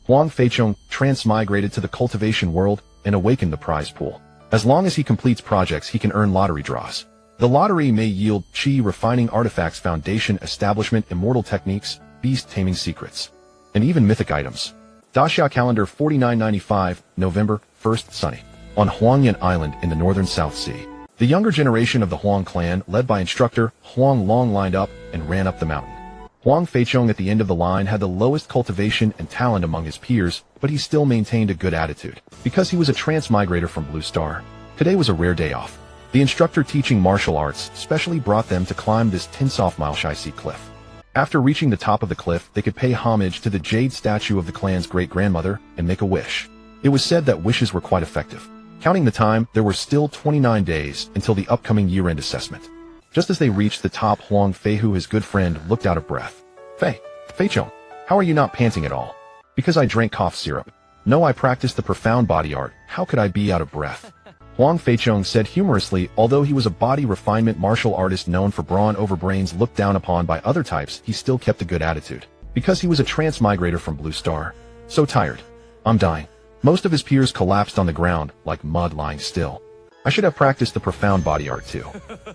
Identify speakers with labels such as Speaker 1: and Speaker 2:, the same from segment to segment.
Speaker 1: Huang Feichong transmigrated to the cultivation world and awakened the prize pool. As long as he completes projects, he can earn lottery draws. The lottery may yield chi refining artifacts, foundation establishment, immortal techniques, beast taming secrets, and even mythic items. Daxia calendar 4995, November 1st, sunny. On Huangyan Island in the northern South Sea. The younger generation of the Huang clan, led by instructor Huang Long, lined up and ran up the mountain. Huang Feichong at the end of the line had the lowest cultivation and talent among his peers, but he still maintained a good attitude. Because he was a transmigrator from Blue Star, today was a rare day off. The instructor teaching martial arts specially brought them to climb this 10-mile-high cliff. After reaching the top of the cliff, they could pay homage to the jade statue of the clan's great-grandmother and make a wish. It was said that wishes were quite effective. Counting the time, there were still 29 days until the upcoming year-end assessment. Just as they reached the top, Huang Feihu, his good friend, looked out of breath. Feichong, how are you not panting at all? Because I drank cough syrup. No, I practiced the profound body art. How could I be out of breath? Huang Feichong said humorously. Although he was a body refinement martial artist known for brawn over brains, looked down upon by other types, he still kept a good attitude. Because he was a transmigrator from Blue Star. So tired. I'm dying. Most of his peers collapsed on the ground, like mud lying still. I should have practiced the profound body art too.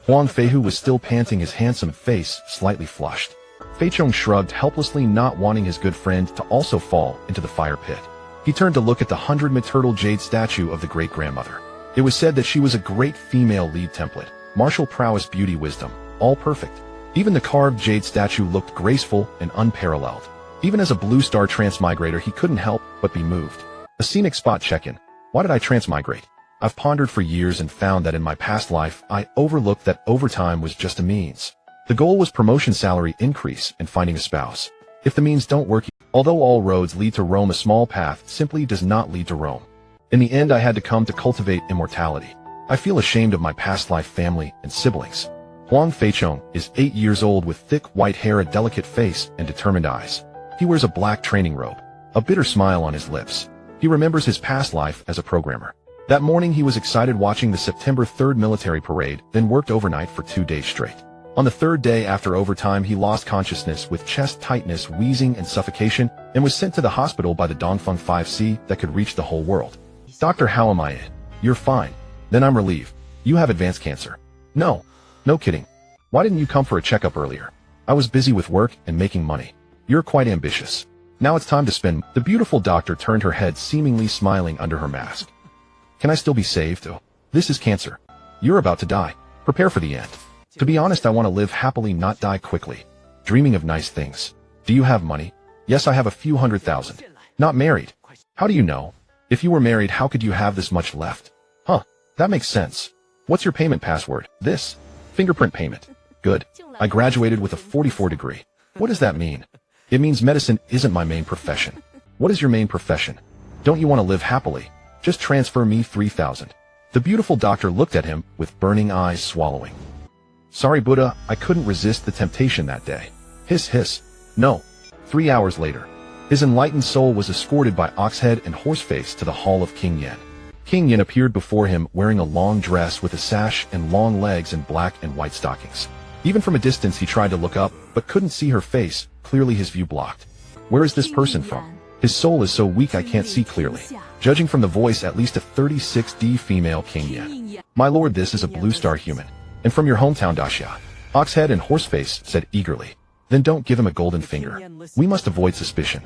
Speaker 1: Huang Feihu was still panting, his handsome face slightly flushed. Feichong shrugged helplessly, not wanting his good friend to also fall into the fire pit. He turned to look at the 100-meter jade statue of the great-grandmother. It was said that she was a great female lead template, martial prowess, beauty, wisdom, all perfect. Even the carved jade statue looked graceful and unparalleled. Even as a Blue Star transmigrator, he couldn't help but be moved. A scenic spot check-in. Why did I transmigrate? I've pondered for years and found that in my past life, I overlooked that overtime was just a means. The goal was promotion, salary increase, and finding a spouse. If the means don't work, although all roads lead to Rome, a small path simply does not lead to Rome. In the end, I had to come to cultivate immortality. I feel ashamed of my past life, family, and siblings. Huang Feichong is 8 years old with thick white hair, a delicate face, and determined eyes. He wears a black training robe, a bitter smile on his lips. He remembers his past life as a programmer. That morning he was excited watching the September 3rd military parade, then worked overnight for 2 days straight. On the third day after overtime, he lost consciousness with chest tightness, wheezing, and suffocation, and was sent to the hospital by the Dongfeng 5C that could reach the whole world. Doctor, how am I? You're fine. Then I'm relieved. You have advanced cancer. No kidding. Why didn't you come for a checkup earlier? I was busy with work and making money. You're quite ambitious. Now it's time to spend. The beautiful doctor turned her head, seemingly smiling under her mask. Can I still be saved? Oh, this is cancer. You're about to die. Prepare for the end. To be honest, I want to live happily, not die quickly. Dreaming of nice things. Do you have money? Yes, I have a few $100,000. Not married. How do you know? If you were married, how could you have this much left? Huh, that makes sense. What's your payment password? This. Fingerprint payment. Good. I graduated with a 44 degree. What does that mean? It means medicine isn't my main profession. What is your main profession? Don't you want to live happily? Just transfer me 3,000. The beautiful doctor looked at him with burning eyes, swallowing. Sorry, Buddha, I couldn't resist the temptation that day. Hiss, hiss. No. 3 hours later, his enlightened soul was escorted by Oxhead and Horseface to the hall of King Yan. King Yan appeared before him wearing a long dress with a sash and long legs and black and white stockings. Even from a distance he tried to look up, but couldn't see her face, clearly his view blocked. Where is this person from? His soul is so weak I can't see clearly. Judging from the voice, at least a 36D female. King Yan. My lord, this is a Blue Star human. And from your hometown, Daxia. Oxhead and Horseface said eagerly. Then don't give him a golden finger. We must avoid suspicion.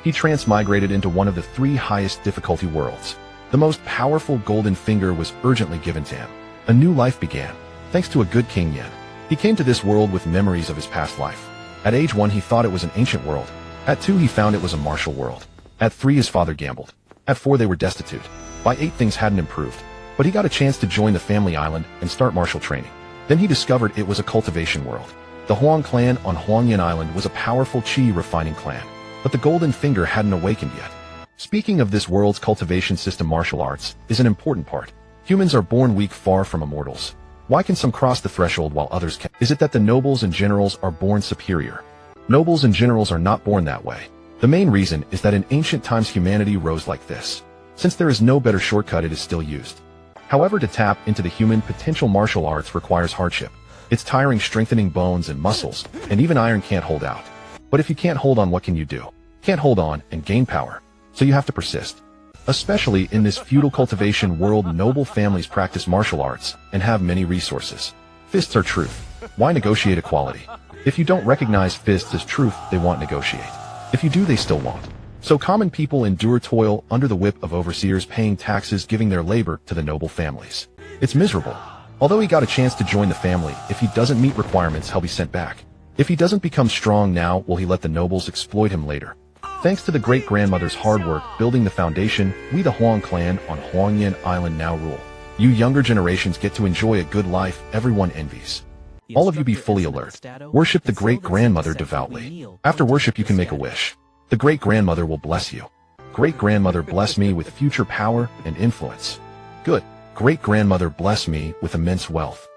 Speaker 1: He transmigrated into one of the 3 highest difficulty worlds. The most powerful golden finger was urgently given to him. A new life began, thanks to a good King Yan. He came to this world with memories of his past life. At age 1 he thought it was an ancient world. At 2 he found it was a martial world. At 3 his father gambled. At 4 they were destitute. By 8 things hadn't improved. But he got a chance to join the family island and start martial training. Then he discovered it was a cultivation world. The Huang clan on Huangyan Island was a powerful chi refining clan. But the golden finger hadn't awakened yet. Speaking of this world's cultivation system, martial arts is an important part. Humans are born weak, far from immortals. Why can some cross the threshold while others can't? Is it that the nobles and generals are born superior? Nobles and generals are not born that way. The main reason is that in ancient times humanity rose like this. Since there is no better shortcut, it is still used. However, to tap into the human potential, martial arts requires hardship. It's tiring, strengthening bones and muscles, and even iron can't hold out. But if you can't hold on, what can you do? Can't hold on and gain power. so you have to persist. Especially in this feudal cultivation world, noble families practice martial arts and have many resources. Fists are truth. Why negotiate equality? If you don't recognize fists as truth, they won't negotiate. If you do, they still won't. So common people endure toil under the whip of overseers paying taxes, giving their labor to the noble families. It's miserable. Although he got a chance to join the family, if he doesn't meet requirements, he'll be sent back. If he doesn't become strong now, will he let the nobles exploit him later? Thanks to the great-grandmother's hard work building the foundation, we the Huang clan on Huangyan Island now rule. You younger generations get to enjoy a good life everyone envies. All of you be fully alert. Worship the great-grandmother devoutly. After worship you can make a wish. The great-grandmother will bless you. Great-grandmother bless me with future power and influence. Good. Great-grandmother bless me with immense wealth.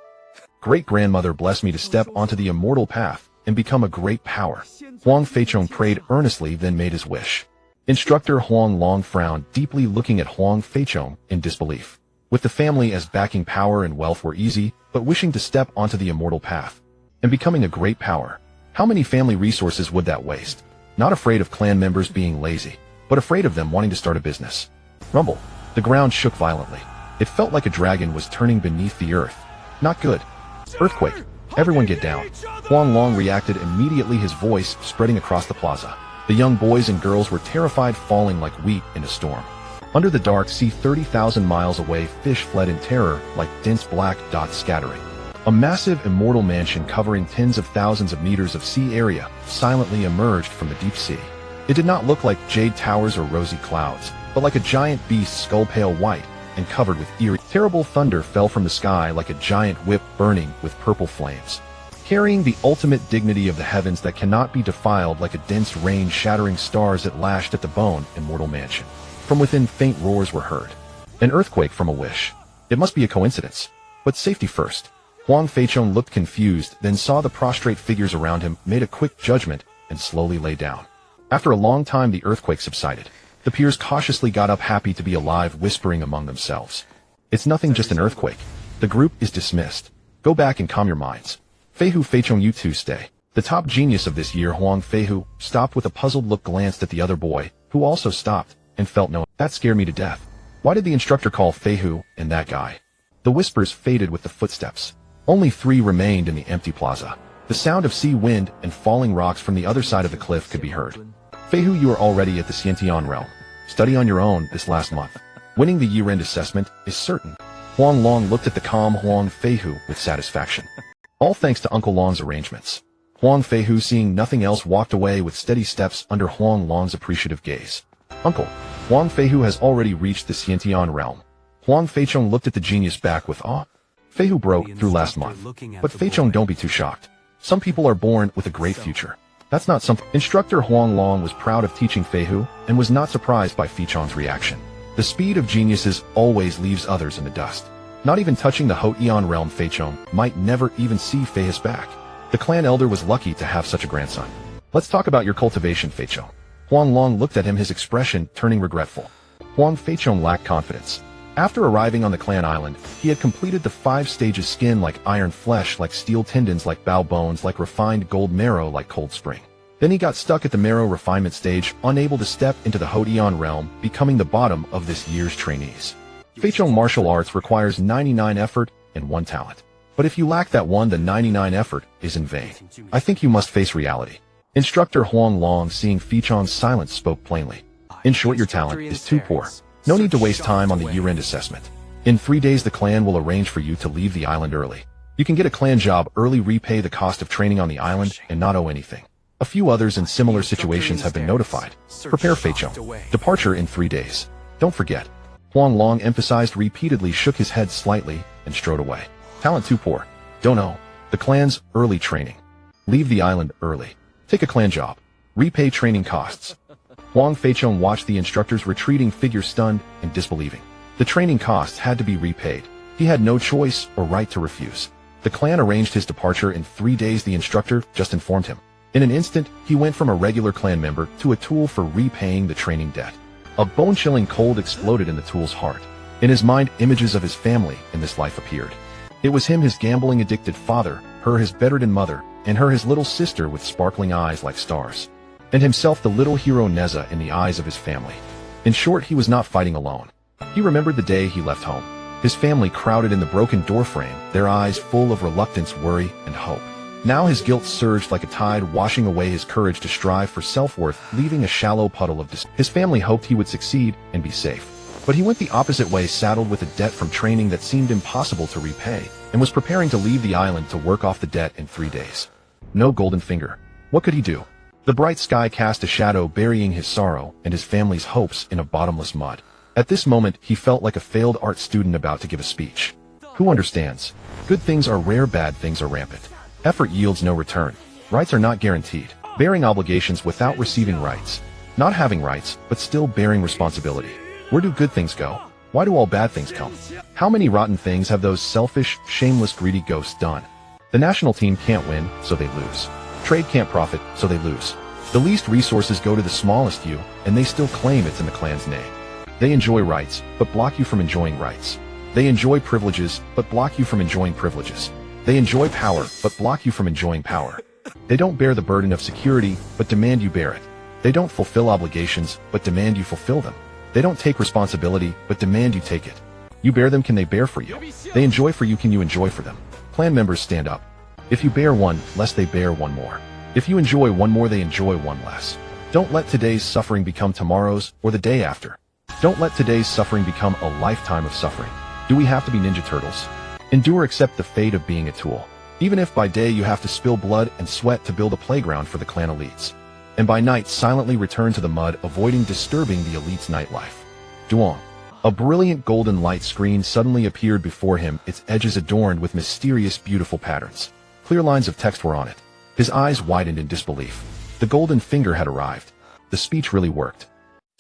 Speaker 1: Great-grandmother bless me to step onto the immortal path and become a great power. Huang Feichong prayed earnestly, then made his wish. Instructor Huang Long frowned deeply, looking at Huang Feichong in disbelief. With the family as backing, power and wealth were easy, but wishing to step onto the immortal path and becoming a great power, how many family resources would that waste? Not afraid of clan members being lazy, but afraid of them wanting to start a business. Rumble. The ground shook violently. It felt like a dragon was turning beneath the earth. Not good. Earthquake. Everyone get down. Huang Long reacted immediately, his voice spreading across the plaza. The young boys and girls were terrified, falling like wheat in a storm. Under the dark sea 30,000 miles away, fish fled in terror like dense black dots scattering. A massive immortal mansion covering tens of thousands of meters of sea area silently emerged from the deep sea. It did not look like jade towers or rosy clouds, but like a giant beast, skull pale white and covered with eerie. Terrible thunder fell from the sky like a giant whip burning with purple flames. Carrying the ultimate dignity of the heavens that cannot be defiled, like a dense rain shattering stars, it lashed at the bone immortal mansion. From within faint roars were heard. An earthquake from a wish. It must be a coincidence. But safety first. Huang Feichong looked confused, then saw the prostrate figures around him, made a quick judgment, and slowly lay down. After a long time the earthquake subsided. The peers cautiously got up, happy to be alive, whispering among themselves. It's nothing, just an earthquake. The group is dismissed. Go back and calm your minds. Feihu Feichong, you two stay. The top genius of this year, Huang Feihu, stopped with a puzzled look, glanced at the other boy, who also stopped, and felt no. That scared me to death. Why did the instructor call Feihu and that guy? The whispers faded with the footsteps. Only 3 remained in the empty plaza. The sound of sea wind and falling rocks from the other side of the cliff could be heard. Feihu, you are already at the Synopsis realm. Study on your own this last month. Winning the year-end assessment is certain. Huang Long looked at the calm Huang Feihu with satisfaction. All thanks to Uncle Long's arrangements. Huang Feihu, seeing nothing else, walked away with steady steps under Huang Long's appreciative gaze. Uncle. Huang Feihu has already reached the Synopsis realm. Huang Feichong looked at the genius back with awe. Feihu broke through last month. But Feichong, don't be too shocked. Some people are born with a great future. That's not something. Instructor Huang Long was proud of teaching Feihu and was not surprised by Feichong's reaction. The speed of geniuses always leaves others in the dust. Not even touching the Huangyan realm, Feichong might never even see Feihu's back. The clan elder was lucky to have such a grandson. Let's talk about your cultivation, Feichong. Huang Long looked at him, his expression turning regretful. Huang Feichong lacked confidence. After arriving on the clan island, he had completed the 5 stages: skin like iron, flesh like steel, tendons like bow, bones like refined gold, marrow like cold spring. Then he got stuck at the marrow refinement stage, unable to step into the Huangyan realm, becoming the bottom of this year's trainees. Feichong martial arts requires 99 effort and 1 talent. But if you lack that one, the 99 effort is in vain. I think you must face reality. Instructor Huang Long, seeing Feichong's silence, spoke plainly. In short, your talent is too poor. No need to waste time on the year-end assessment. In 3 days the clan will arrange for you to leave the island early. You can get a clan job early, repay the cost of training on the island, and not owe anything. A few others in similar situations have been notified. Prepare, Feichong. Departure in 3 days. Don't forget. Huang Long emphasized repeatedly, shook his head slightly, and strode away. Talent too poor. Don't know. The clan's early training. Leave the island early. Take a clan job. Repay training costs. Huang Feichong watched the instructor's retreating figure, stunned and disbelieving. The training costs had to be repaid. He had no choice or right to refuse. The clan arranged his departure in 3 days, the instructor just informed him. In an instant, he went from a regular clan member to a tool for repaying the training debt. A bone-chilling cold exploded in the tool's heart. In his mind, images of his family in this life appeared. It was him, his gambling-addicted father, her, his bedridden mother, and her, his little sister with sparkling eyes like stars. And himself, the little hero Neza, in the eyes of his family. In short, he was not fighting alone. He remembered the day he left home. His family crowded in the broken doorframe, their eyes full of reluctance, worry, and hope. Now his guilt surged like a tide, washing away his courage to strive for self-worth, leaving a shallow puddle of despair. His family hoped he would succeed and be safe. But he went the opposite way, saddled with a debt from training that seemed impossible to repay, and was preparing to leave the island to work off the debt in 3 days. No golden finger. What could he do? The bright sky cast a shadow, burying his sorrow and his family's hopes in a bottomless mud. At this moment, he felt like a failed art student about to give a speech. Who understands? Good things are rare, bad things are rampant. Effort yields no return. Rights are not guaranteed. Bearing obligations without receiving rights. Not having rights, but still bearing responsibility. Where do good things go? Why do all bad things come? How many rotten things have those selfish, shameless, greedy ghosts done? The national team can't win, so they lose. Trade can't profit, so they lose. The least resources go to the smallest few, and they still claim it's in the clan's name. They enjoy rights, but block you from enjoying rights. They enjoy privileges, but block you from enjoying privileges. They enjoy power, but block you from enjoying power. They don't bear the burden of security, but demand you bear it. They don't fulfill obligations, but demand you fulfill them. They don't take responsibility, but demand you take it. You bear them, can they bear for you? They enjoy for you, can you enjoy for them? Clan members, stand up. If you bear one less, they bear one more. If you enjoy one more, they enjoy one less. Don't let today's suffering become tomorrow's or the day after. Don't let today's suffering become a lifetime of suffering. Do we have to be Ninja Turtles? Endure, accept the fate of being a tool. Even if by day you have to spill blood and sweat to build a playground for the clan elites. And by night silently return to the mud, avoiding disturbing the elite's nightlife. Duong. A brilliant golden light screen suddenly appeared before him, its edges adorned with mysterious, beautiful patterns. Clear lines of text were on it. His eyes widened in disbelief. The golden finger had arrived. The speech really worked.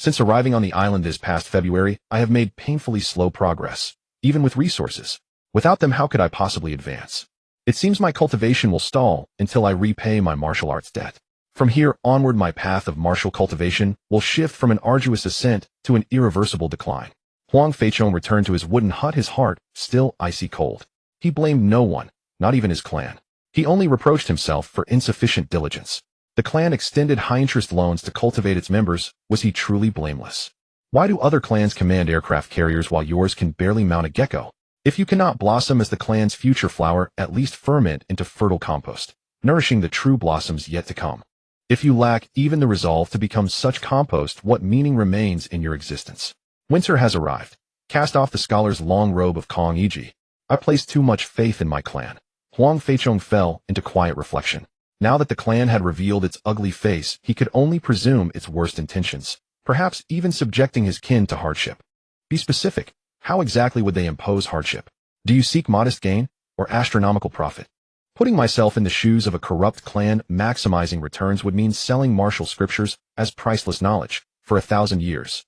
Speaker 1: Since arriving on the island this past February, I have made painfully slow progress, even with resources. Without them, how could I possibly advance? It seems my cultivation will stall until I repay my martial arts debt. From here onward, my path of martial cultivation will shift from an arduous ascent to an irreversible decline. Huang Feichong returned to his wooden hut, his heart still icy cold. He blamed no one, not even his clan. He only reproached himself for insufficient diligence. The clan extended high-interest loans to cultivate its members. Was he truly blameless? Why do other clans command aircraft carriers while yours can barely mount a gecko? If you cannot blossom as the clan's future flower, at least ferment into fertile compost, nourishing the true blossoms yet to come. If you lack even the resolve to become such compost, what meaning remains in your existence? Winter has arrived. Cast off the scholar's long robe of Kong Iji. I placed too much faith in my clan. Huang Feichong fell into quiet reflection. Now that the clan had revealed its ugly face, he could only presume its worst intentions, perhaps even subjecting his kin to hardship. Be specific. How exactly would they impose hardship? Do you seek modest gain or astronomical profit? Putting myself in the shoes of a corrupt clan, maximizing returns would mean selling martial scriptures as priceless knowledge for 1,000 years.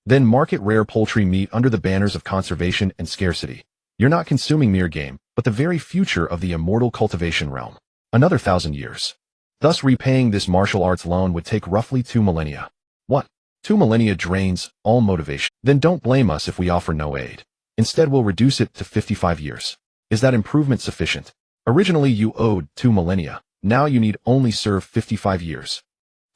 Speaker 1: Then market rare poultry meat under the banners of conservation and scarcity. You're not consuming mere game, but the very future of the immortal cultivation realm. Another 1,000 years. Thus repaying this martial arts loan would take roughly 2 millennia. What? 2 millennia drains all motivation. Then don't blame us if we offer no aid. Instead, we'll reduce it to 55 years. Is that improvement sufficient? Originally you owed 2 millennia. Now you need only serve 55 years.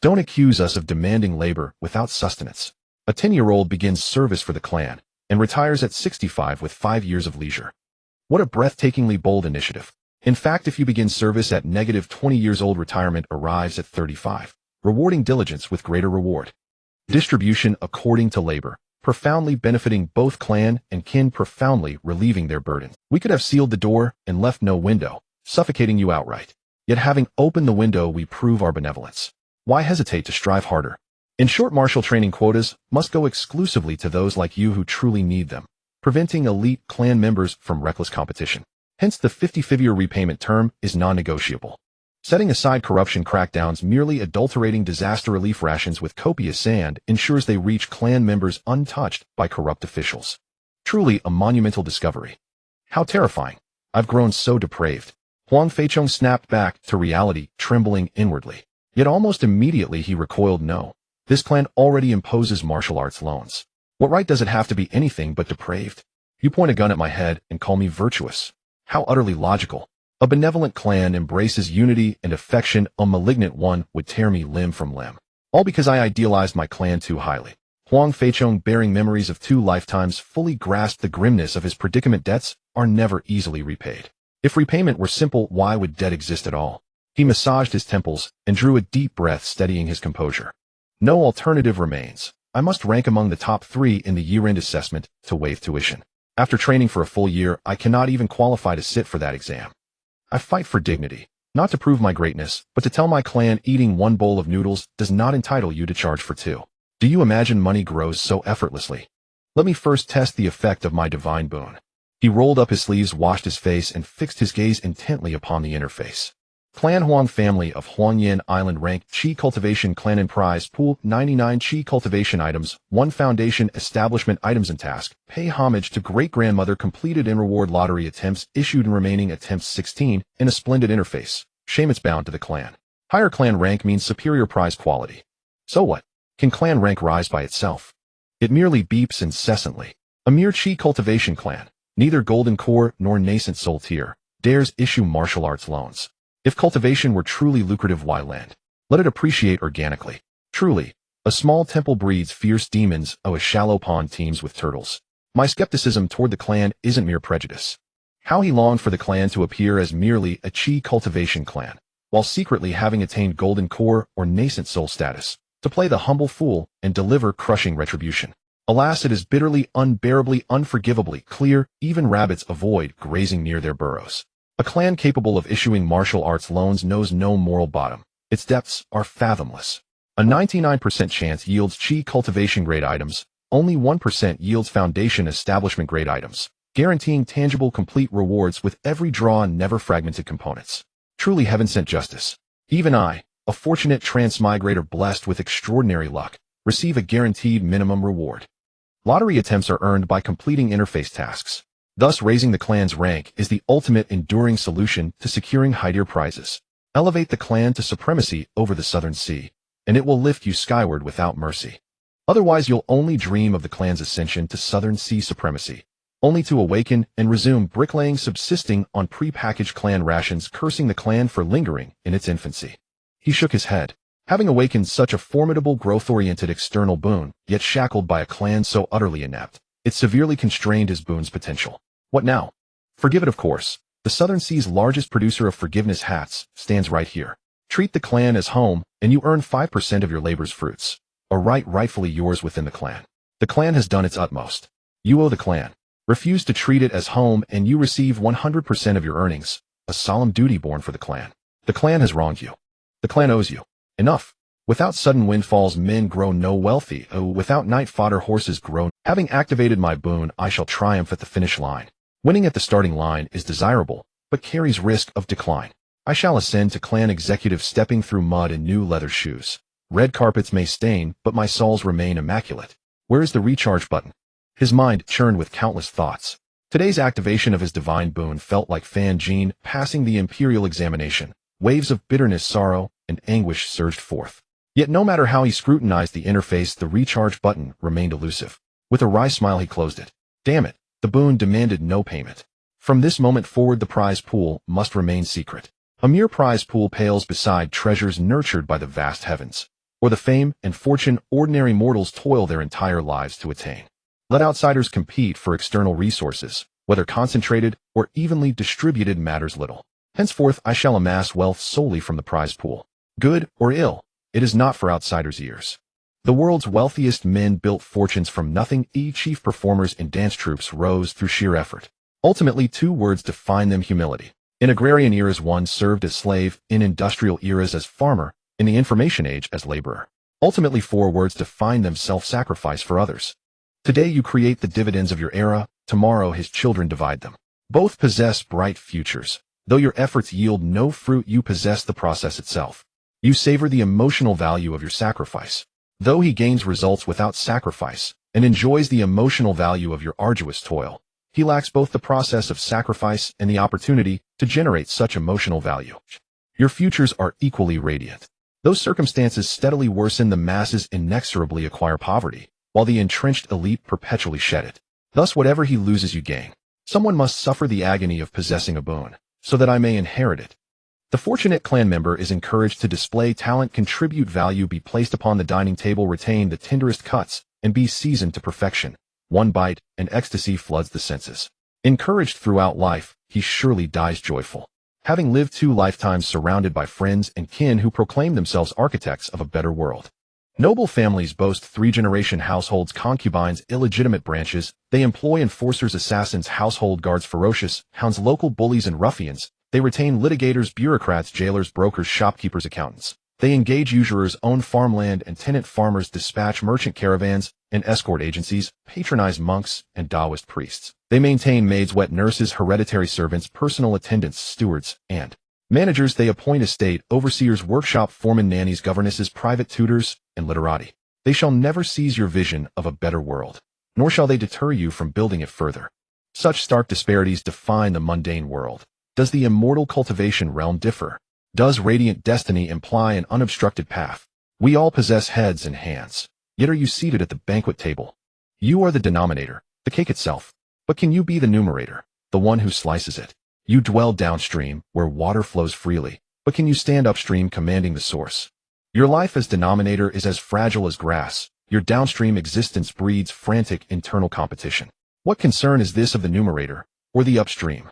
Speaker 1: Don't accuse us of demanding labor without sustenance. A 10-year-old begins service for the clan and retires at 65 with 5 years of leisure. What a breathtakingly bold initiative. In fact, if you begin service at -20 years old, retirement arrives at 35, rewarding diligence with greater reward. Distribution according to labor, profoundly benefiting both clan and kin, profoundly relieving their burden. We could have sealed the door and left no window, suffocating you outright. Yet having opened the window, we prove our benevolence. Why hesitate to strive harder? In short, martial training quotas must go exclusively to those like you who truly need them, preventing elite clan members from reckless competition. Hence, the 55-year repayment term is non-negotiable. Setting aside corruption crackdowns, merely adulterating disaster relief rations with copious sand ensures they reach clan members untouched by corrupt officials. Truly a monumental discovery. How terrifying. I've grown so depraved. Huang Feichong snapped back to reality, trembling inwardly. Yet almost immediately he recoiled. No. This clan already imposes martial arts loans. What right does it have to be anything but depraved? You point a gun at my head and call me virtuous. How utterly logical. A benevolent clan embraces unity and affection. A malignant one would tear me limb from limb. All because I idealized my clan too highly. Huang Feichong, bearing memories of 2 lifetimes, fully grasped the grimness of his predicament. Debts are never easily repaid. If repayment were simple, why would debt exist at all? He massaged his temples and drew a deep breath, steadying his composure. No alternative remains. I must rank among the top 3 in the year-end assessment to waive tuition. After training for a full year, I cannot even qualify to sit for that exam. I fight for dignity, not to prove my greatness, but to tell my clan eating 1 bowl of noodles does not entitle you to charge for 2. Do you imagine money grows so effortlessly? Let me first test the effect of my divine boon. He rolled up his sleeves, washed his face, and fixed his gaze intently upon the interface. Clan Huang, family of Huangyan Island, rank Chi cultivation, clan and prize pool 99 Chi cultivation items, 1 foundation establishment items and task. Pay homage to great-grandmother, completed and reward lottery attempts issued and remaining attempts 16 in a splendid interface. Shame it's bound to the clan. Higher clan rank means superior prize quality. So what? Can clan rank rise by itself? It merely beeps incessantly. A mere Chi cultivation clan, neither golden core nor nascent soul tier, dares issue martial arts loans. If cultivation were truly lucrative, why lend? Let it appreciate organically. Truly, a small temple breeds fierce demons, a shallow pond teems with turtles. My skepticism toward the clan isn't mere prejudice. How he longed for the clan to appear as merely a Chi cultivation clan, while secretly having attained golden core or nascent soul status, to play the humble fool and deliver crushing retribution. Alas, it is bitterly, unbearably, unforgivably clear even rabbits avoid grazing near their burrows. A clan capable of issuing martial arts loans knows no moral bottom. Its depths are fathomless. A 99% chance yields Chi cultivation grade items, only 1% yields foundation establishment grade items, guaranteeing tangible complete rewards with every draw and never fragmented components. Truly heaven-sent justice. Even I, a fortunate transmigrator blessed with extraordinary luck, receive a guaranteed minimum reward. Lottery attempts are earned by completing interface tasks. Thus, raising the clan's rank is the ultimate enduring solution to securing high-tier prizes. Elevate the clan to supremacy over the Southern Sea, and it will lift you skyward without mercy. Otherwise, you'll only dream of the clan's ascension to Southern Sea supremacy, only to awaken and resume bricklaying, subsisting on pre-packaged clan rations, cursing the clan for lingering in its infancy. He shook his head. Having awakened such a formidable growth-oriented external boon, yet shackled by a clan so utterly inept, it severely constrained his boon's potential. What now? Forgive it, of course. The Southern Sea's largest producer of forgiveness hats stands right here. Treat the clan as home, and you earn 5% of your labor's fruits, a right rightfully yours within the clan. The clan has done its utmost. You owe the clan. Refuse to treat it as home, and you receive 100% of your earnings, a solemn duty borne for the clan. The clan has wronged you. The clan owes you. Enough. Without sudden windfalls, men grow no wealthy. Without night fodder, horses grow. Having activated my boon, I shall triumph at the finish line. Winning at the starting line is desirable, but carries risk of decline. I shall ascend to clan executive, stepping through mud in new leather shoes. Red carpets may stain, but my soles remain immaculate. Where is the recharge button? His mind churned with countless thoughts. Today's activation of his divine boon felt like Fan Jean passing the imperial examination. Waves of bitterness, sorrow, and anguish surged forth. Yet no matter how he scrutinized the interface, the recharge button remained elusive. With a wry smile, he closed it. Damn it. The boon demanded no payment. From this moment forward, the prize pool must remain secret. A mere prize pool pales beside treasures nurtured by the vast heavens, or the fame and fortune ordinary mortals toil their entire lives to attain. Let outsiders compete for external resources, whether concentrated or evenly distributed matters little. Henceforth, I shall amass wealth solely from the prize pool. Good or ill, it is not for outsiders' ears. The world's wealthiest men built fortunes from nothing. Chief performers in dance troupes rose through sheer effort. Ultimately, 2 words define them: humility. In agrarian eras, one served as slave, in industrial eras as farmer, in the information age as laborer. Ultimately, 4 words define them: self-sacrifice for others. Today you create the dividends of your era, tomorrow his children divide them. Both possess bright futures. Though your efforts yield no fruit, you possess the process itself. You savor the emotional value of your sacrifice. Though he gains results without sacrifice, and enjoys the emotional value of your arduous toil, he lacks both the process of sacrifice and the opportunity to generate such emotional value. Your futures are equally radiant. Those circumstances steadily worsen, the masses inexorably acquire poverty, while the entrenched elite perpetually shed it. Thus whatever he loses you gain. Someone must suffer the agony of possessing a boon, so that I may inherit it. The fortunate clan member is encouraged to display talent, contribute value, be placed upon the dining table, retain the tenderest cuts, and be seasoned to perfection. One bite, and ecstasy floods the senses. Encouraged throughout life, he surely dies joyful, having lived 2 lifetimes surrounded by friends and kin who proclaim themselves architects of a better world. Noble families boast 3-generation households, concubines, illegitimate branches. They employ enforcers, assassins, household guards, ferocious hounds, local bullies, and ruffians. They retain litigators, bureaucrats, jailers, brokers, shopkeepers, accountants. They engage usurers, own farmland and tenant farmers, dispatch merchant caravans and escort agencies, patronize monks and Taoist priests. They maintain maids, wet nurses, hereditary servants, personal attendants, stewards, and managers. They appoint estate overseers, workshop foremen, nannies, governesses, private tutors, and literati. They shall never seize your vision of a better world, nor shall they deter you from building it further. Such stark disparities define the mundane world. Does the immortal cultivation realm differ? Does radiant destiny imply an unobstructed path? We all possess heads and hands, yet are you seated at the banquet table? You are the denominator, the cake itself. But can you be the numerator, the one who slices it? You dwell downstream, where water flows freely, but can you stand upstream, commanding the source? Your life as denominator is as fragile as grass. Your downstream existence breeds frantic internal competition. What concern is this of the numerator, or the upstream?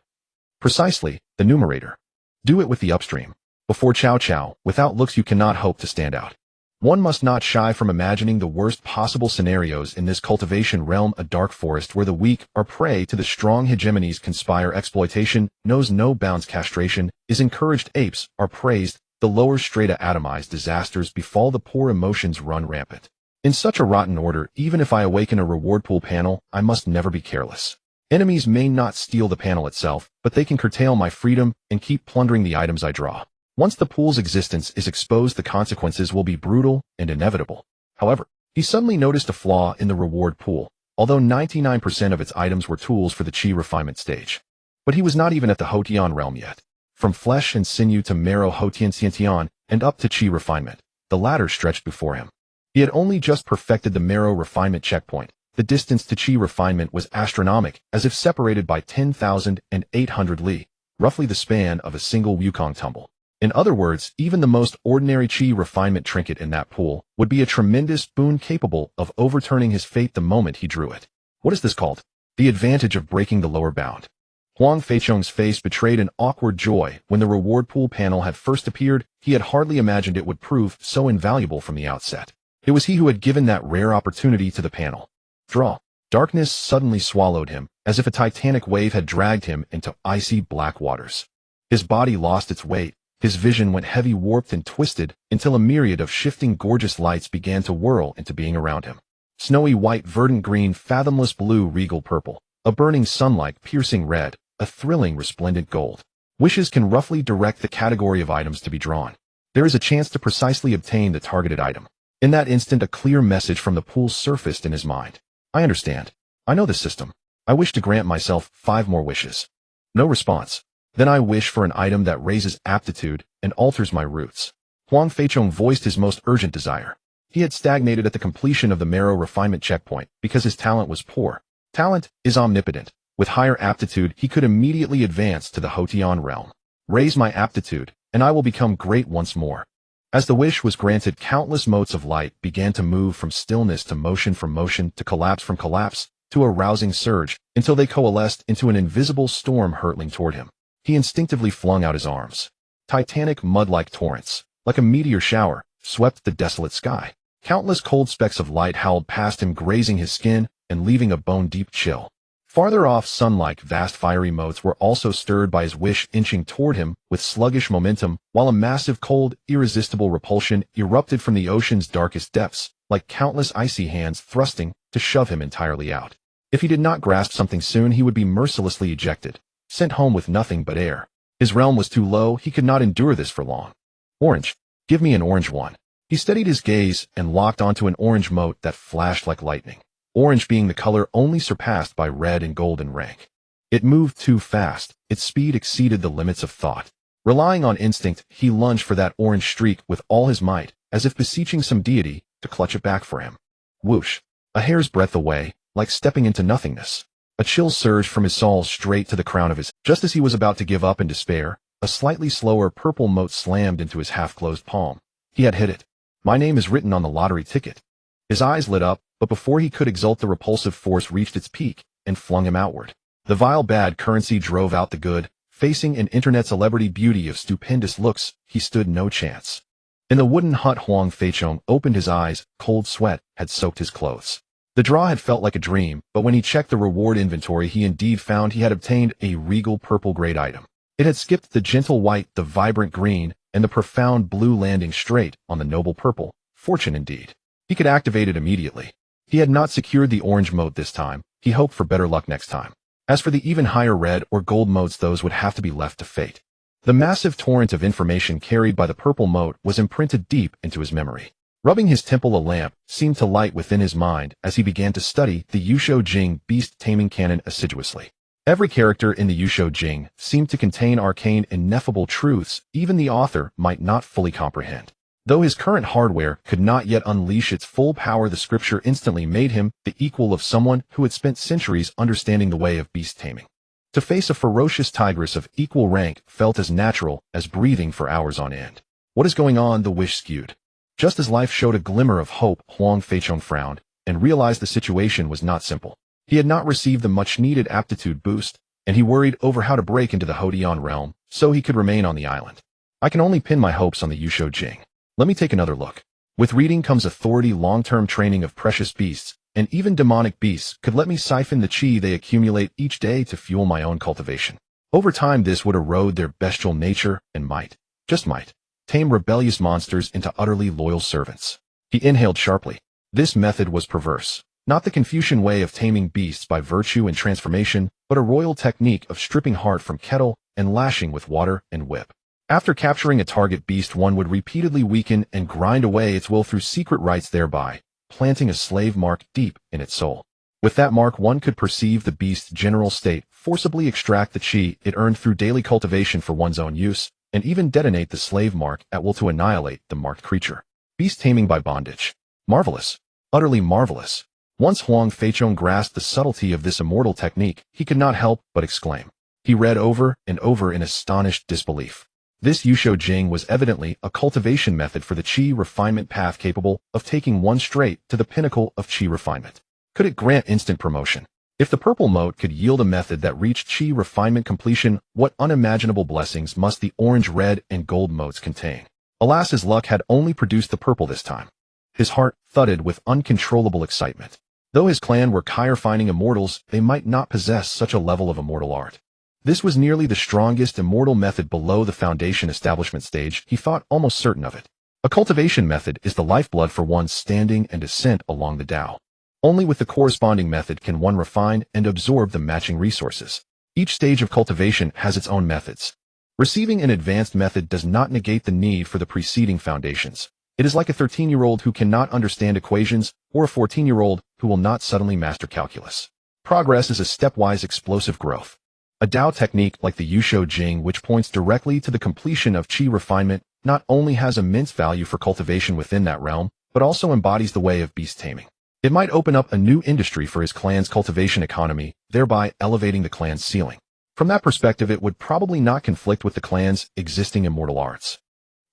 Speaker 1: Precisely, the numerator. Do it with the upstream. Before chow chow, without looks you cannot hope to stand out. One must not shy from imagining the worst possible scenarios in this cultivation realm, a dark forest where the weak are prey to the strong, hegemonies conspire, exploitation knows no bounds, castration is encouraged, apes are praised, the lower strata atomized, disasters befall, the poor, emotions run rampant. In such a rotten order, even if I awaken a reward pool panel, I must never be careless. Enemies may not steal the panel itself, but they can curtail my freedom and keep plundering the items I draw. Once the pool's existence is exposed, the consequences will be brutal and inevitable. However, he suddenly noticed a flaw in the reward pool, although 99% of its items were tools for the chi refinement stage. But he was not even at the Huangyan realm yet. From flesh and sinew to marrow, Huangyan, and up to chi refinement, the ladder stretched before him. He had only just perfected the marrow refinement checkpoint. The distance to chi refinement was astronomical, as if separated by 10,800 li, roughly the span of a single Wukong tumble. In other words, even the most ordinary chi refinement trinket in that pool would be a tremendous boon capable of overturning his fate the moment he drew it. What is this called? The advantage of breaking the lower bound. Huang Feichong's face betrayed an awkward joy when the reward pool panel had first appeared. He had hardly imagined it would prove so invaluable from the outset. It was he who had given that rare opportunity to the panel. Draw. Darkness suddenly swallowed him, as if a titanic wave had dragged him into icy black waters. His body lost its weight. His vision went heavy, warped and twisted, until a myriad of shifting, gorgeous lights began to whirl into being around him. Snowy white, verdant green, fathomless blue, regal purple, a burning sunlight, piercing red, a thrilling, resplendent gold. Wishes can roughly direct the category of items to be drawn. There is a chance to precisely obtain the targeted item. In that instant, a clear message from the pool surfaced in his mind. I understand. I know the system. I wish to grant myself 5 more wishes. No response. Then I wish for an item that raises aptitude and alters my roots. Huang Feichong voiced his most urgent desire. He had stagnated at the completion of the marrow refinement checkpoint because his talent was poor. Talent is omnipotent. With higher aptitude, he could immediately advance to the Huangyan realm. Raise my aptitude, and I will become great once more. As the wish was granted, countless motes of light began to move from stillness to motion, from motion to collapse, from collapse to a rousing surge, until they coalesced into an invisible storm hurtling toward him. He instinctively flung out his arms. Titanic mud-like torrents, like a meteor shower, swept the desolate sky. Countless cold specks of light howled past him, grazing his skin and leaving a bone-deep chill. Farther off, sun-like vast fiery motes were also stirred by his wish, inching toward him with sluggish momentum, while a massive, cold, irresistible repulsion erupted from the ocean's darkest depths, like countless icy hands thrusting to shove him entirely out. If he did not grasp something soon, he would be mercilessly ejected, sent home with nothing but air. His realm was too low. He could not endure this for long. Orange. Give me an orange one. He steadied his gaze and locked onto an orange mote that flashed like lightning. Orange being the color only surpassed by red and gold in rank. It moved too fast. Its speed exceeded the limits of thought. Relying on instinct, he lunged for that orange streak with all his might, as if beseeching some deity to clutch it back for him. Whoosh. A hair's breadth away, like stepping into nothingness. A chill surged from his soul straight to the crown of his. Just as he was about to give up in despair, a slightly slower purple mote slammed into his half-closed palm. He had hit it. My name is written on the lottery ticket. His eyes lit up, but before he could exult the repulsive force reached its peak and flung him outward. The vile bad currency drove out the good. Facing an internet celebrity beauty of stupendous looks, he stood no chance. In the wooden hut, Huang Feichong opened his eyes. Cold sweat had soaked his clothes. The draw had felt like a dream, but when he checked the reward inventory, he indeed found he had obtained a regal purple-grade item. It had skipped the gentle white, the vibrant green, and the profound blue, landing straight on the noble purple. Fortune indeed. He could activate it immediately. He had not secured the orange mote this time. He hoped for better luck next time. As for the even higher red or gold motes, those would have to be left to fate. The massive torrent of information carried by the purple mote was imprinted deep into his memory. Rubbing his temple, a lamp seemed to light within his mind as he began to study the Yusho Jing beast-taming canon assiduously. Every character in the Yusho Jing seemed to contain arcane, ineffable truths even the author might not fully comprehend. Though his current hardware could not yet unleash its full power, the scripture instantly made him the equal of someone who had spent centuries understanding the way of beast taming. To face a ferocious tigress of equal rank felt as natural as breathing for hours on end. What is going on? The wish skewed. Just as life showed a glimmer of hope, Huang Feichong frowned and realized the situation was not simple. He had not received the much-needed aptitude boost, and he worried over how to break into the Huangyan realm so he could remain on the island. I can only pin my hopes on the Yusho Jing. Let me take another look. With reading comes authority. Long-term training of precious beasts, and even demonic beasts, could let me siphon the chi they accumulate each day to fuel my own cultivation. Over time, this would erode their bestial nature and might, just might, tame rebellious monsters into utterly loyal servants. He inhaled sharply. This method was perverse. Not the Confucian way of taming beasts by virtue and transformation, but a royal technique of stripping heart from kettle and lashing with water and whip. After capturing a target beast, one would repeatedly weaken and grind away its will through secret rites, thereby planting a slave mark deep in its soul. With that mark, one could perceive the beast's general state, forcibly extract the chi it earned through daily cultivation for one's own use, and even detonate the slave mark at will to annihilate the marked creature. Beast taming by bondage. Marvelous. Utterly marvelous. Once Huang Feichong grasped the subtlety of this immortal technique, he could not help but exclaim. He read over and over in astonished disbelief. This Yusho Jing was evidently a cultivation method for the chi refinement path, capable of taking one straight to the pinnacle of chi refinement. Could it grant instant promotion? If the purple mote could yield a method that reached chi refinement completion, what unimaginable blessings must the orange, red, and gold motes contain? Alas, his luck had only produced the purple this time. His heart thudded with uncontrollable excitement. Though his clan were refining immortals, they might not possess such a level of immortal art. This was nearly the strongest immortal method below the foundation establishment stage. He thought almost certain of it. A cultivation method is the lifeblood for one's standing and descent along the Tao. Only with the corresponding method can one refine and absorb the matching resources. Each stage of cultivation has its own methods. Receiving an advanced method does not negate the need for the preceding foundations. It is like a 13-year-old who cannot understand equations or a 14-year-old who will not suddenly master calculus. Progress is a stepwise explosive growth. A Tao technique like the Yusho Jing, which points directly to the completion of chi refinement, not only has immense value for cultivation within that realm, but also embodies the way of beast taming. It might open up a new industry for his clan's cultivation economy, thereby elevating the clan's ceiling. From that perspective, it would probably not conflict with the clan's existing immortal arts.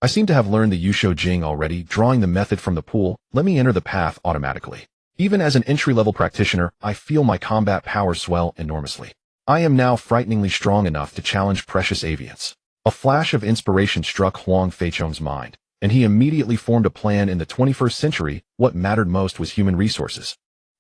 Speaker 1: I seem to have learned the Yusho Jing already. Drawing the method from the pool, let me enter the path automatically. Even as an entry-level practitioner, I feel my combat power swell enormously. I am now frighteningly strong enough to challenge precious avians. A flash of inspiration struck Huang Feichong's mind, and he immediately formed a plan. In the 21st century, what mattered most was human resources.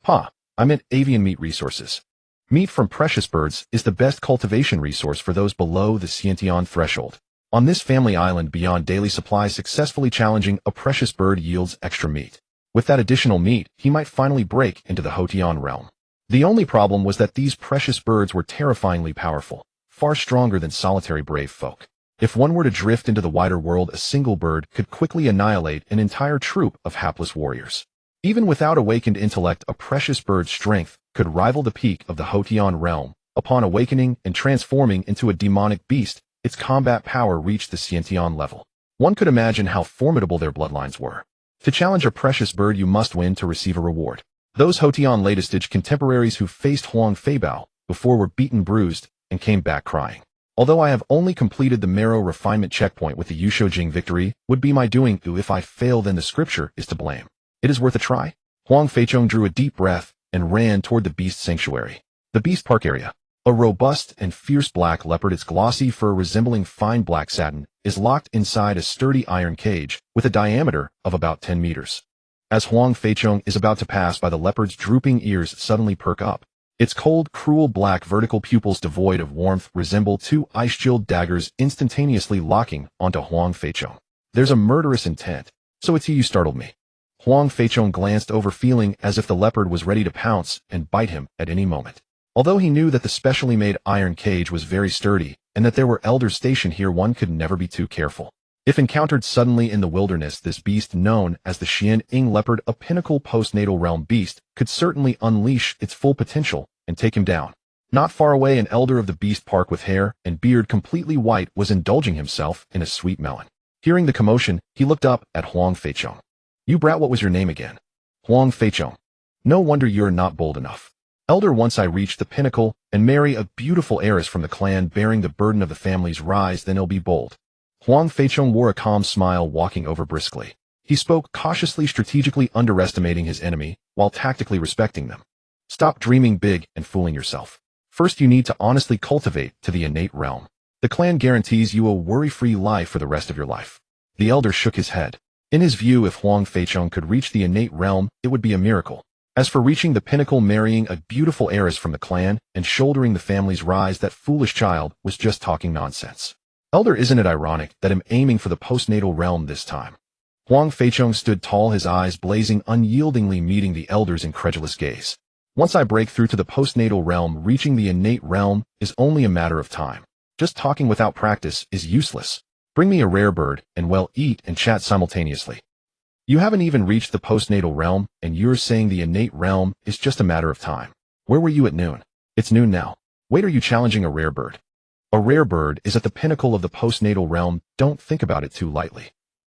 Speaker 1: I meant avian meat resources. Meat from precious birds is the best cultivation resource for those below the Xiantian threshold. On this family island, beyond daily supplies, successfully challenging a precious bird yields extra meat. With that additional meat, he might finally break into the Huangyan realm. The only problem was that these precious birds were terrifyingly powerful, far stronger than solitary brave folk. If one were to drift into the wider world, a single bird could quickly annihilate an entire troop of hapless warriors. Even without awakened intellect, a precious bird's strength could rival the peak of the Huangyan realm. Upon awakening and transforming into a demonic beast, its combat power reached the Xiantian level. One could imagine how formidable their bloodlines were. To challenge a precious bird, you must win to receive a reward. Those Huangyan latest-stage contemporaries who faced Huang Feichong before were beaten, bruised, and came back crying. Although I have only completed the Marrow Refinement checkpoint with the Yusho Jing, victory would be my doing. If I fail, then the scripture is to blame. It is worth a try. Huang Feichong drew a deep breath and ran toward the beast sanctuary. The beast park area. A robust and fierce black leopard, its glossy fur resembling fine black satin, is locked inside a sturdy iron cage with a diameter of about 10 meters. As Huang Feichong is about to pass by, the leopard's drooping ears suddenly perk up. Its cold, cruel black vertical pupils devoid of warmth resemble two ice-chilled daggers instantaneously locking onto Huang Feichong. There's a murderous intent. So it's you startled me. Huang Feichong glanced over, feeling as if the leopard was ready to pounce and bite him at any moment. Although he knew that the specially made iron cage was very sturdy and that there were elders stationed here, one could never be too careful. If encountered suddenly in the wilderness, this beast, known as the Xian-Ing leopard, a pinnacle postnatal realm beast, could certainly unleash its full potential and take him down. Not far away, an elder of the beast park with hair and beard completely white was indulging himself in a sweet melon. Hearing the commotion, he looked up at Huang Feichong. "You brat, what was your name again?" "Huang Feichong." "No wonder you're not bold enough. Elder, once I reach the pinnacle and marry a beautiful heiress from the clan bearing the burden of the family's rise, then I'll be bold." Huang Feichong wore a calm smile, walking over briskly. He spoke cautiously, strategically underestimating his enemy while tactically respecting them. "Stop dreaming big and fooling yourself. First, you need to honestly cultivate to the innate realm. The clan guarantees you a worry-free life for the rest of your life." The elder shook his head. In his view, if Huang Feichong could reach the innate realm, it would be a miracle. As for reaching the pinnacle, marrying a beautiful heiress from the clan, and shouldering the family's rise, that foolish child was just talking nonsense. "Elder, isn't it ironic that I'm aiming for the postnatal realm this time?" Huang Feichong stood tall, his eyes blazing unyieldingly, meeting the elder's incredulous gaze. "Once I break through to the postnatal realm, reaching the innate realm is only a matter of time. Just talking without practice is useless. Bring me a rare bird, and we'll eat and chat simultaneously." "You haven't even reached the postnatal realm, and you're saying the innate realm is just a matter of time. Where were you at noon?" "It's noon now." "Wait, are you challenging a rare bird?" "A rare bird is at the pinnacle of the postnatal realm. Don't think about it too lightly."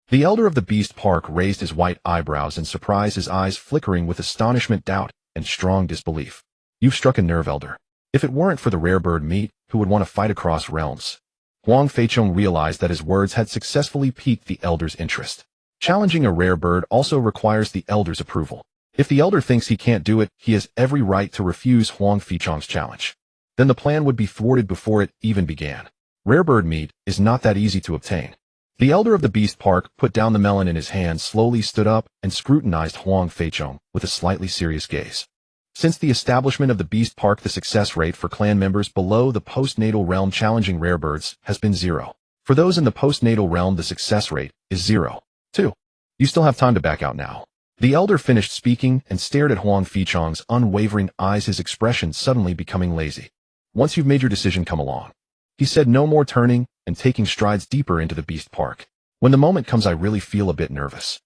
Speaker 1: The elder of the beast park raised his white eyebrows in surprise, his eyes flickering with astonishment, doubt, and strong disbelief. "You've struck a nerve, elder. If it weren't for the rare bird meat, who would want to fight across realms?" Huang Feichong realized that his words had successfully piqued the elder's interest. Challenging a rare bird also requires the elder's approval. If the elder thinks he can't do it, he has every right to refuse Huang Feichong's challenge. Then the plan would be thwarted before it even began. Rare bird meat is not that easy to obtain. The elder of the beast park put down the melon in his hand, slowly stood up, and scrutinized Huang Feichong with a slightly serious gaze. Since the establishment of the beast park, the success rate for clan members below the postnatal realm challenging rare birds has been 0. For those in the postnatal realm, the success rate is 0. 2. You still have time to back out now. The elder finished speaking and stared at Huang Feichong's unwavering eyes, his expression suddenly becoming lazy. "Once you've made your decision, come along," he said, no more turning and taking strides deeper into the beast park. "When the moment comes, I really feel a bit nervous."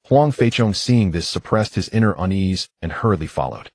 Speaker 1: Huang Feichong, seeing this, suppressed his inner unease and hurriedly followed.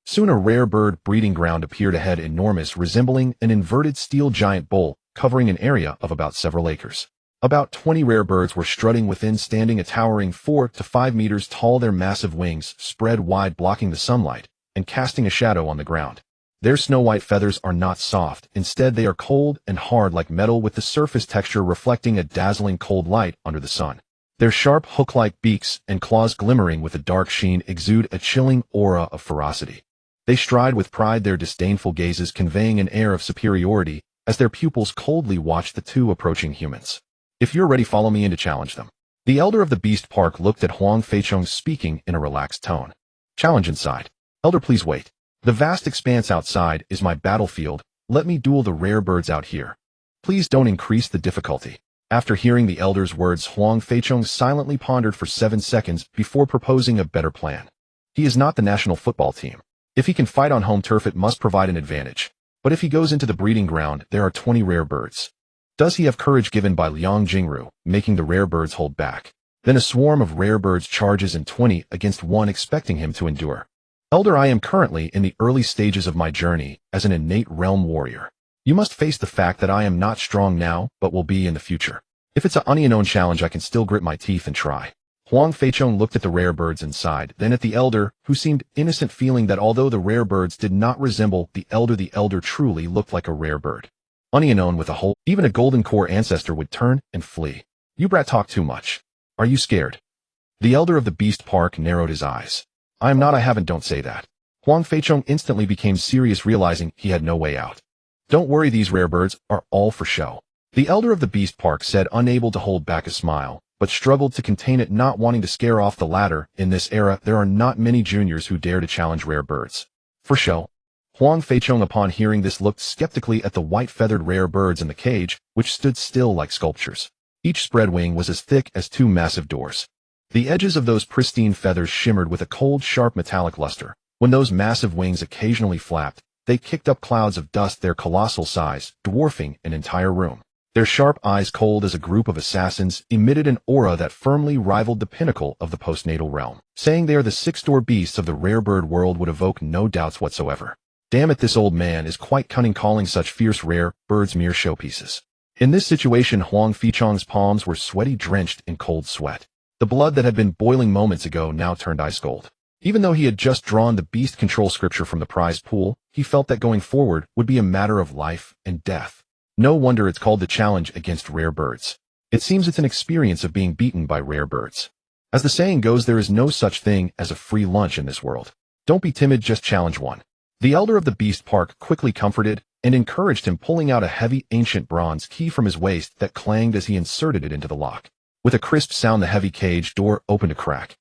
Speaker 1: Soon a rare bird breeding ground appeared ahead, enormous, resembling an inverted steel giant bowl covering an area of about several acres. About 20 rare birds were strutting within, standing a towering 4 to 5 meters tall, their massive wings spread wide, blocking the sunlight and casting a shadow on the ground. Their snow-white feathers are not soft. Instead, they are cold and hard like metal, with the surface texture reflecting a dazzling cold light under the sun. Their sharp, hook-like beaks and claws, glimmering with a dark sheen, exude a chilling aura of ferocity. They stride with pride, their disdainful gazes conveying an air of superiority as their pupils coldly watch the two approaching humans. "If you're ready, follow me in to challenge them." The elder of the beast park looked at Huang Feichong, speaking in a relaxed tone. "Challenge inside. Elder, please wait. The vast expanse outside is my battlefield. Let me duel the rare birds out here. Please don't increase the difficulty." After hearing the elder's words, Huang Feichong silently pondered for 7 seconds before proposing a better plan. He is not the national football team. If he can fight on home turf, it must provide an advantage. But if he goes into the breeding ground, there are 20 rare birds. Does he have courage given by Liang Jingru, making the rare birds hold back? Then a swarm of rare birds charges in 20 against 1, expecting him to endure. "Elder, I am currently in the early stages of my journey as an innate realm warrior. You must face the fact that I am not strong now, but will be in the future. If it's an unknown challenge, I can still grit my teeth and try." Huang Feichong looked at the rare birds inside, then at the elder, who seemed innocent, feeling that although the rare birds did not resemble the elder truly looked like a rare bird. Unknown with a hole, even a golden core ancestor would turn and flee. "You brat talk too much. Are you scared?" The elder of the beast park narrowed his eyes. I am not, I haven't, don't say that. Huang Feichong instantly became serious, realizing he had no way out. Don't worry, these rare birds are all for show. The elder of the beast park said, unable to hold back a smile, but struggled to contain it, not wanting to scare off the latter. In this era, there are not many juniors who dare to challenge rare birds. For show. Huang Feichong, upon hearing this, looked skeptically at the white-feathered rare birds in the cage, which stood still like sculptures. Each spread wing was as thick as two massive doors. The edges of those pristine feathers shimmered with a cold, sharp metallic luster. When those massive wings occasionally flapped, they kicked up clouds of dust, their colossal size dwarfing an entire room. Their sharp eyes, cold as a group of assassins, emitted an aura that firmly rivaled the pinnacle of the postnatal realm. Saying they are the six-door beasts of the rare bird world would evoke no doubts whatsoever. Damn it, this old man is quite cunning, calling such fierce rare birds mere showpieces. In this situation, Huang Feichong's palms were sweaty, drenched in cold sweat. The blood that had been boiling moments ago now turned ice cold. Even though he had just drawn the beast control scripture from the prize pool, he felt that going forward would be a matter of life and death. No wonder it's called the challenge against rare birds. It seems it's an experience of being beaten by rare birds. As the saying goes, there is no such thing as a free lunch in this world. Don't be timid, just challenge one. The elder of the beast park quickly comforted and encouraged him, pulling out a heavy ancient bronze key from his waist that clanged as he inserted it into the lock. With a crisp sound, the heavy cage door opened a crack.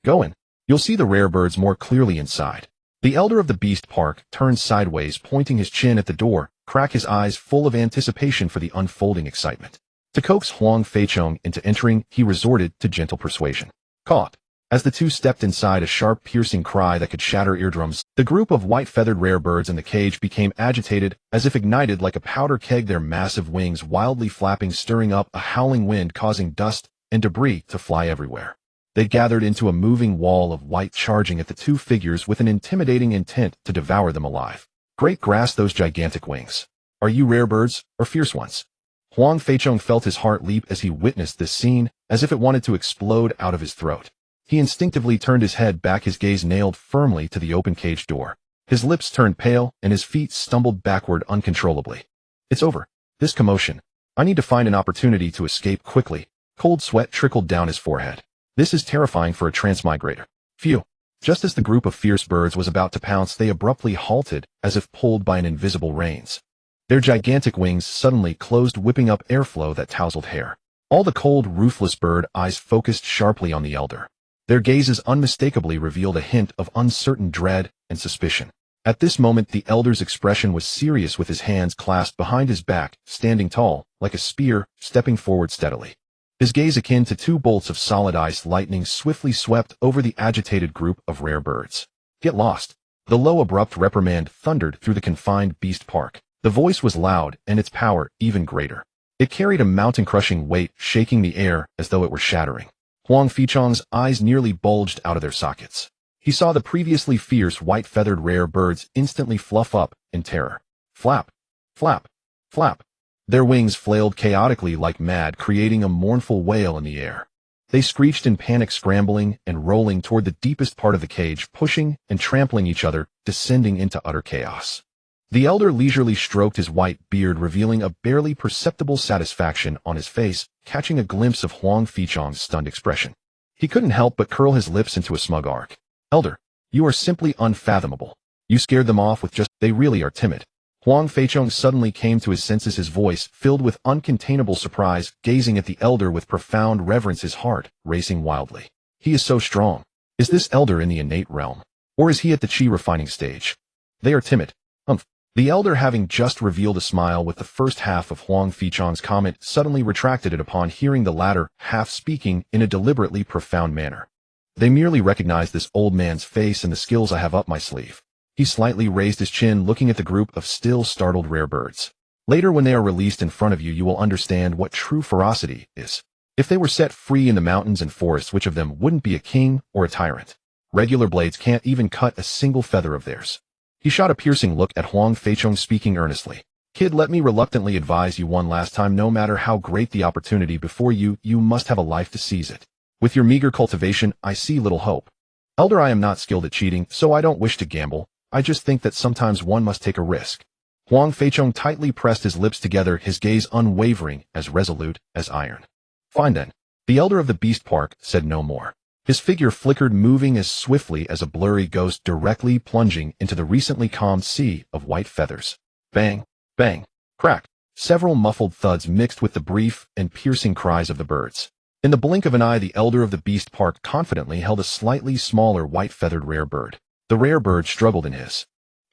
Speaker 1: Go in. You'll see the rare birds more clearly inside. The elder of the beast park turned sideways, pointing his chin at the door, his eyes full of anticipation for the unfolding excitement. To coax Huang Feichong into entering, he resorted to gentle persuasion. Caught. As the two stepped inside, a sharp, piercing cry that could shatter eardrums, the group of white-feathered rare birds in the cage became agitated, as if ignited like a powder keg, their massive wings wildly flapping, stirring up a howling wind, causing dust and debris to fly everywhere. They gathered into a moving wall of white, charging at the two figures with an intimidating intent to devour them alive. Great grass, those gigantic wings. Are you rare birds, or fierce ones? Huang Feichong felt his heart leap as he witnessed this scene, as if it wanted to explode out of his throat. He instinctively turned his head back, his gaze nailed firmly to the open cage door. His lips turned pale, and his feet stumbled backward uncontrollably. It's over. This commotion. I need to find an opportunity to escape quickly. Cold sweat trickled down his forehead. This is terrifying for a transmigrator. Phew. Just as the group of fierce birds was about to pounce, they abruptly halted, as if pulled by an invisible reins. Their gigantic wings suddenly closed, whipping up airflow that tousled hair. All the cold, ruthless bird eyes focused sharply on the elder. Their gazes unmistakably revealed a hint of uncertain dread and suspicion. At this moment, the elder's expression was serious, with his hands clasped behind his back, standing tall, like a spear, stepping forward steadily. His gaze, akin to two bolts of solid ice lightning, swiftly swept over the agitated group of rare birds. Get lost. The low, abrupt reprimand thundered through the confined beast park. The voice was loud, and its power even greater. It carried a mountain-crushing weight, shaking the air as though it were shattering. Huang Feichong's eyes nearly bulged out of their sockets. He saw the previously fierce white-feathered rare birds instantly fluff up in terror. Flap, flap, flap. Their wings flailed chaotically like mad, creating a mournful wail in the air. They screeched in panic, scrambling and rolling toward the deepest part of the cage, pushing and trampling each other, descending into utter chaos. The elder leisurely stroked his white beard, revealing a barely perceptible satisfaction on his face, catching a glimpse of Huang Feichong's stunned expression. He couldn't help but curl his lips into a smug arc. Elder, you are simply unfathomable. You scared them off with just, they really are timid. Huang Feichong suddenly came to his senses, his voice filled with uncontainable surprise, gazing at the elder with profound reverence, his heart racing wildly. He is so strong. Is this elder in the innate realm? Or is he at the chi refining stage? They are timid. Humph. The elder, having just revealed a smile with the first half of Huang Feichong's comment, suddenly retracted it upon hearing the latter half speaking in a deliberately profound manner. They merely recognize this old man's face and the skills I have up my sleeve. He slightly raised his chin, looking at the group of still startled rare birds. Later, when they are released in front of you, you will understand what true ferocity is. If they were set free in the mountains and forests, which of them wouldn't be a king or a tyrant? Regular blades can't even cut a single feather of theirs. He shot a piercing look at Huang Feichong, speaking earnestly. Kid, let me reluctantly advise you one last time, no matter how great the opportunity before you, you must have a life to seize it. With your meager cultivation, I see little hope. Elder, I am not skilled at cheating, so I don't wish to gamble. I just think that sometimes one must take a risk. Huang Feichong tightly pressed his lips together, his gaze unwavering, as resolute as iron. Fine then. The elder of the beast park said no more. His figure flickered, moving as swiftly as a blurry ghost, directly plunging into the recently calmed sea of white feathers. Bang, bang, crack. Several muffled thuds mixed with the brief and piercing cries of the birds. In the blink of an eye, the elder of the beast park confidently held a slightly smaller white-feathered rare bird. The rare bird struggled in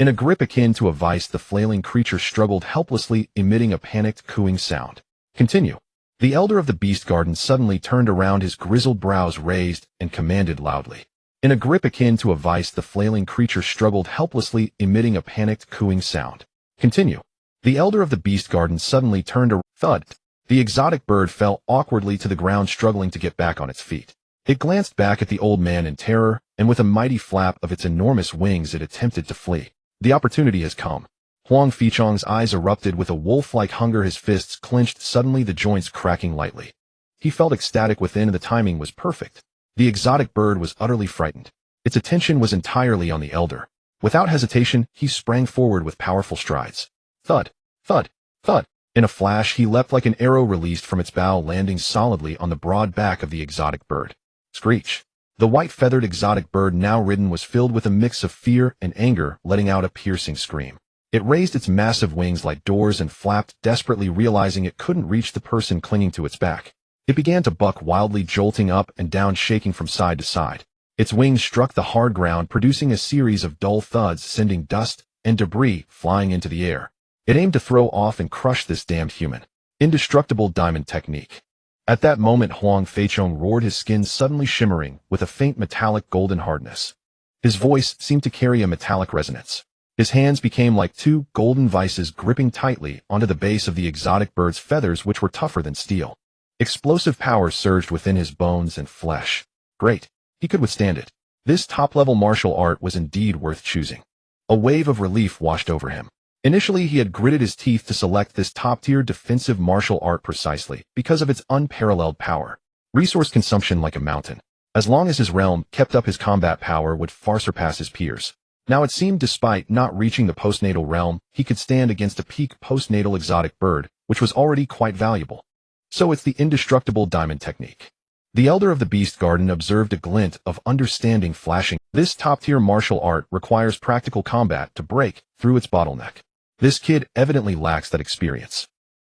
Speaker 1: a grip akin to a vice. The flailing creature struggled helplessly, emitting a panicked cooing sound. Continue. The elder of the beast garden suddenly turned around, his grizzled brows raised, and commanded loudly. In a grip akin to a vice, the flailing creature struggled helplessly, emitting a panicked cooing sound. Continue. The elder of the beast garden suddenly turned around. Thud. The exotic bird fell awkwardly to the ground, struggling to get back on its feet. It glanced back at the old man in terror, and with a mighty flap of its enormous wings it attempted to flee. The opportunity has come. Huang Feichong's eyes erupted with a wolf-like hunger, his fists clenched suddenly, the joints cracking lightly. He felt ecstatic within, and the timing was perfect. The exotic bird was utterly frightened. Its attention was entirely on the elder. Without hesitation, he sprang forward with powerful strides. Thud, thud, thud. In a flash, he leapt like an arrow released from its bow, landing solidly on the broad back of the exotic bird. Screech. The white-feathered exotic bird, now ridden, was filled with a mix of fear and anger, letting out a piercing scream. It raised its massive wings like doors and flapped desperately, realizing it couldn't reach the person clinging to its back. It began to buck wildly, jolting up and down, shaking from side to side. Its wings struck the hard ground, producing a series of dull thuds, sending dust and debris flying into the air. It aimed to throw off and crush this damned human. Indestructible diamond technique. At that moment, Huang Feichong roared, his skin suddenly shimmering with a faint metallic golden hardness. His voice seemed to carry a metallic resonance. His hands became like two golden vices, gripping tightly onto the base of the exotic bird's feathers, which were tougher than steel. Explosive power surged within his bones and flesh. Great. He could withstand it. This top-level martial art was indeed worth choosing. A wave of relief washed over him. Initially, he had gritted his teeth to select this top-tier defensive martial art precisely because of its unparalleled power. Resource consumption like a mountain. As long as his realm kept up, his combat power would far surpass his peers. Now it seemed, despite not reaching the postnatal realm, he could stand against a peak postnatal exotic bird, which was already quite valuable. So it's the indestructible diamond technique. The elder of the beast garden observed, a glint of understanding flashing. This top-tier martial art requires practical combat to break through its bottleneck. This kid evidently lacks that experience.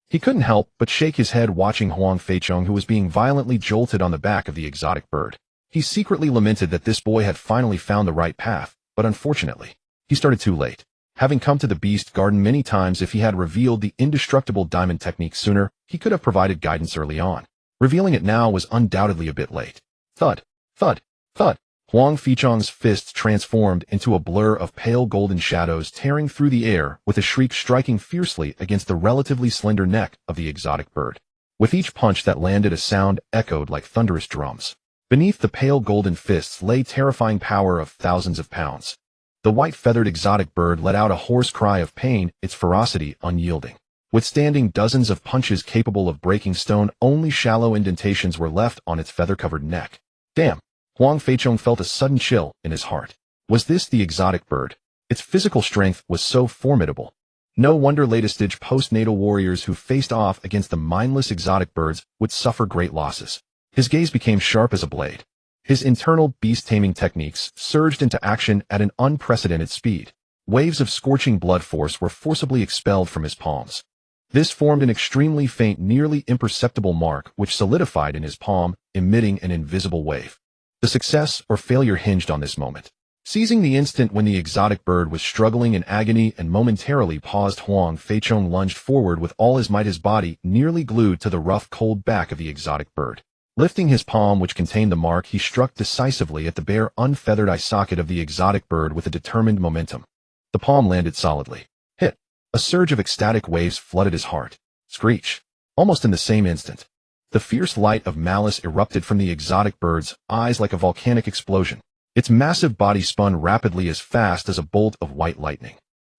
Speaker 1: He couldn't help but shake his head, watching Huang Feichong, who was being violently jolted on the back of the exotic bird. He secretly lamented that this boy had finally found the right path, but unfortunately, he started too late. Having come to the beast garden many times, if he had revealed the indestructible diamond technique sooner, he could have provided guidance early on. Revealing it now was undoubtedly a bit late. Thud, thud, thud. Huang Feichong's fists transformed into a blur of pale golden shadows, tearing through the air with a shriek, striking fiercely against the relatively slender neck of the exotic bird. With each punch that landed, a sound echoed like thunderous drums. Beneath the pale golden fists lay terrifying power of thousands of pounds. The white-feathered exotic bird let out a hoarse cry of pain, its ferocity unyielding. Withstanding dozens of punches capable of breaking stone, only shallow indentations were left on its feather-covered neck. Damn! Huang Feichong felt a sudden chill in his heart. Was this the exotic bird? Its physical strength was so formidable. No wonder later-stage postnatal warriors who faced off against the mindless exotic birds would suffer great losses. His gaze became sharp as a blade. His internal beast-taming techniques surged into action at an unprecedented speed. Waves of scorching blood force were forcibly expelled from his palms. This formed an extremely faint, nearly imperceptible mark which solidified in his palm, emitting an invisible wave. The success or failure hinged on this moment. Seizing the instant when the exotic bird was struggling in agony and momentarily paused, Huang Feichong lunged forward with all his might, his body nearly glued to the rough, cold back of the exotic bird. Lifting his palm, which contained the mark, he struck decisively at the bare, unfeathered eye socket of the exotic bird with a determined momentum. The palm landed solidly. Hit! A surge of ecstatic waves flooded his heart. Screech! Almost in the same instant, the fierce light of malice erupted from the exotic bird's eyes like a volcanic explosion. Its massive body spun rapidly, as fast as a bolt of white lightning.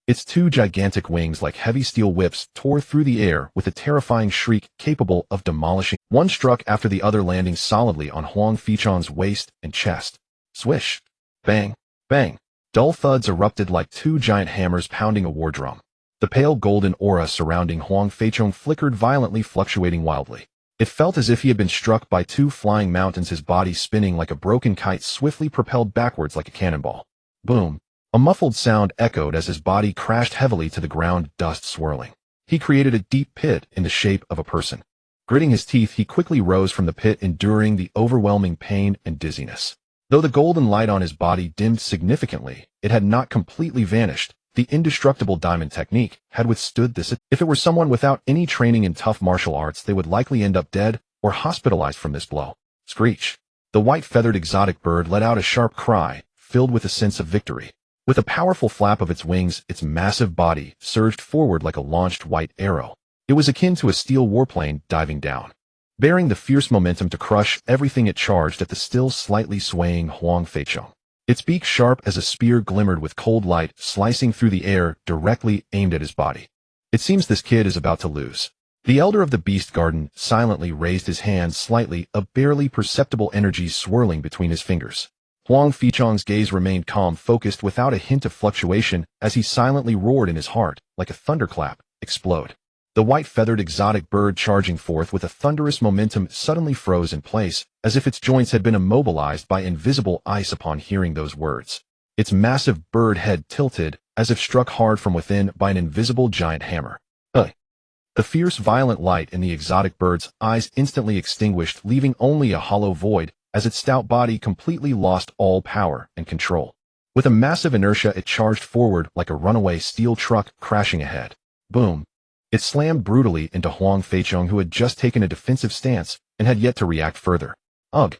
Speaker 1: Its two gigantic wings, like heavy steel whips, tore through the air with a terrifying shriek capable of demolishing. One struck after the other, landing solidly on Huang Feichong's waist and chest. Swish! Bang! Bang! Dull thuds erupted like two giant hammers pounding a war drum. The pale golden aura surrounding Huang Feichong flickered violently, fluctuating wildly. It felt as if he had been struck by two flying mountains, his body spinning like a broken kite, swiftly propelled backwards like a cannonball. Boom! A muffled sound echoed as his body crashed heavily to the ground, dust swirling. He created a deep pit in the shape of a person. Gritting his teeth, he quickly rose from the pit, enduring the overwhelming pain and dizziness. Though the golden light on his body dimmed significantly, it had not completely vanished. The indestructible diamond technique had withstood this. If it were someone without any training in tough martial arts, they would likely end up dead or hospitalized from this blow. Screech! The white-feathered exotic bird let out a sharp cry, filled with a sense of victory. With a powerful flap of its wings, its massive body surged forward like a launched white arrow. It was akin to a steel warplane diving down, bearing the fierce momentum to crush everything it charged at the still slightly swaying Huang Feichong. Its beak, sharp as a spear, glimmered with cold light, slicing through the air, directly aimed at his body. It seems this kid is about to lose. The elder of the beast garden silently raised his hand slightly, a barely perceptible energy swirling between his fingers. Huang Feichong's gaze remained calm, focused without a hint of fluctuation, as he silently roared in his heart, like a thunderclap, explode. The white-feathered exotic bird, charging forth with a thunderous momentum, suddenly froze in place, as if its joints had been immobilized by invisible ice upon hearing those words. Its massive bird head tilted, as if struck hard from within by an invisible giant hammer. The fierce, violent light in the exotic bird's eyes instantly extinguished, leaving only a hollow void, as its stout body completely lost all power and control. With a massive inertia, it charged forward like a runaway steel truck crashing ahead. Boom! It slammed brutally into Huang Feichong, who had just taken a defensive stance and had yet to react further. Ugh!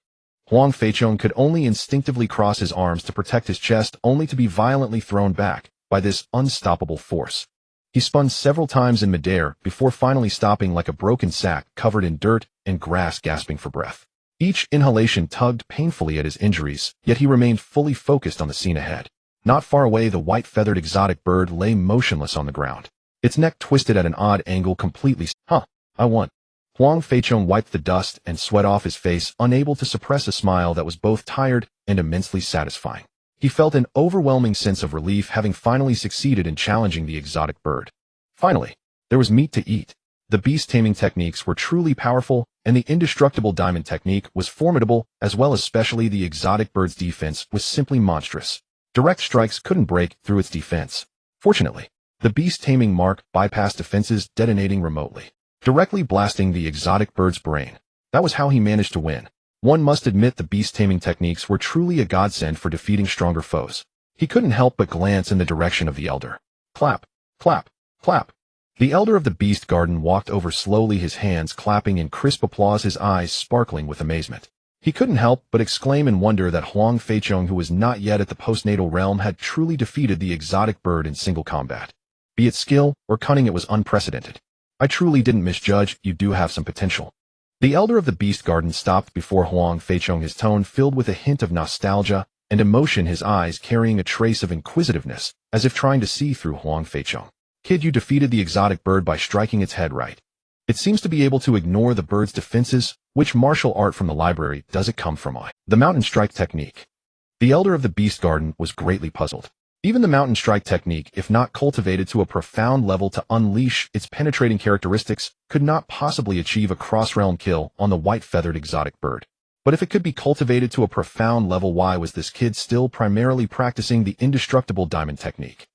Speaker 1: Huang Feichong could only instinctively cross his arms to protect his chest, only to be violently thrown back by this unstoppable force. He spun several times in midair before finally stopping like a broken sack covered in dirt and grass, gasping for breath. Each inhalation tugged painfully at his injuries, yet he remained fully focused on the scene ahead. Not far away, the white-feathered exotic bird lay motionless on the ground. Its neck twisted at an odd angle, completely. I won. Huang Feichong wiped the dust and sweat off his face, unable to suppress a smile that was both tired and immensely satisfying. He felt an overwhelming sense of relief, having finally succeeded in challenging the exotic bird. Finally, there was meat to eat. The beast-taming techniques were truly powerful, and the indestructible diamond technique was formidable, as well as especially the exotic bird's defense was simply monstrous. Direct strikes couldn't break through its defense. Fortunately, the beast-taming mark bypassed defenses, detonating remotely, directly blasting the exotic bird's brain. That was how he managed to win. One must admit the beast-taming techniques were truly a godsend for defeating stronger foes. He couldn't help but glance in the direction of the elder. Clap, clap, clap. The elder of the beast garden walked over slowly, his hands clapping in crisp applause, his eyes sparkling with amazement. He couldn't help but exclaim in wonder that Huang Feichong, who was not yet at the postnatal realm, had truly defeated the exotic bird in single combat. Be it skill or cunning, it was unprecedented. I truly didn't misjudge, you do have some potential. The elder of the beast garden stopped before Huang Feichong, his tone filled with a hint of nostalgia and emotion, his eyes carrying a trace of inquisitiveness, as if trying to see through Huang Feichong. Kid, you defeated the exotic bird by striking its head right. It seems to be able to ignore the bird's defenses. Which martial art from the library does it come from? The mountain strike technique. The elder of the beast garden was greatly puzzled. Even the mountain strike technique, if not cultivated to a profound level to unleash its penetrating characteristics, could not possibly achieve a cross-realm kill on the white-feathered exotic bird. But if it could be cultivated to a profound level, why was this kid still primarily practicing the indestructible diamond technique?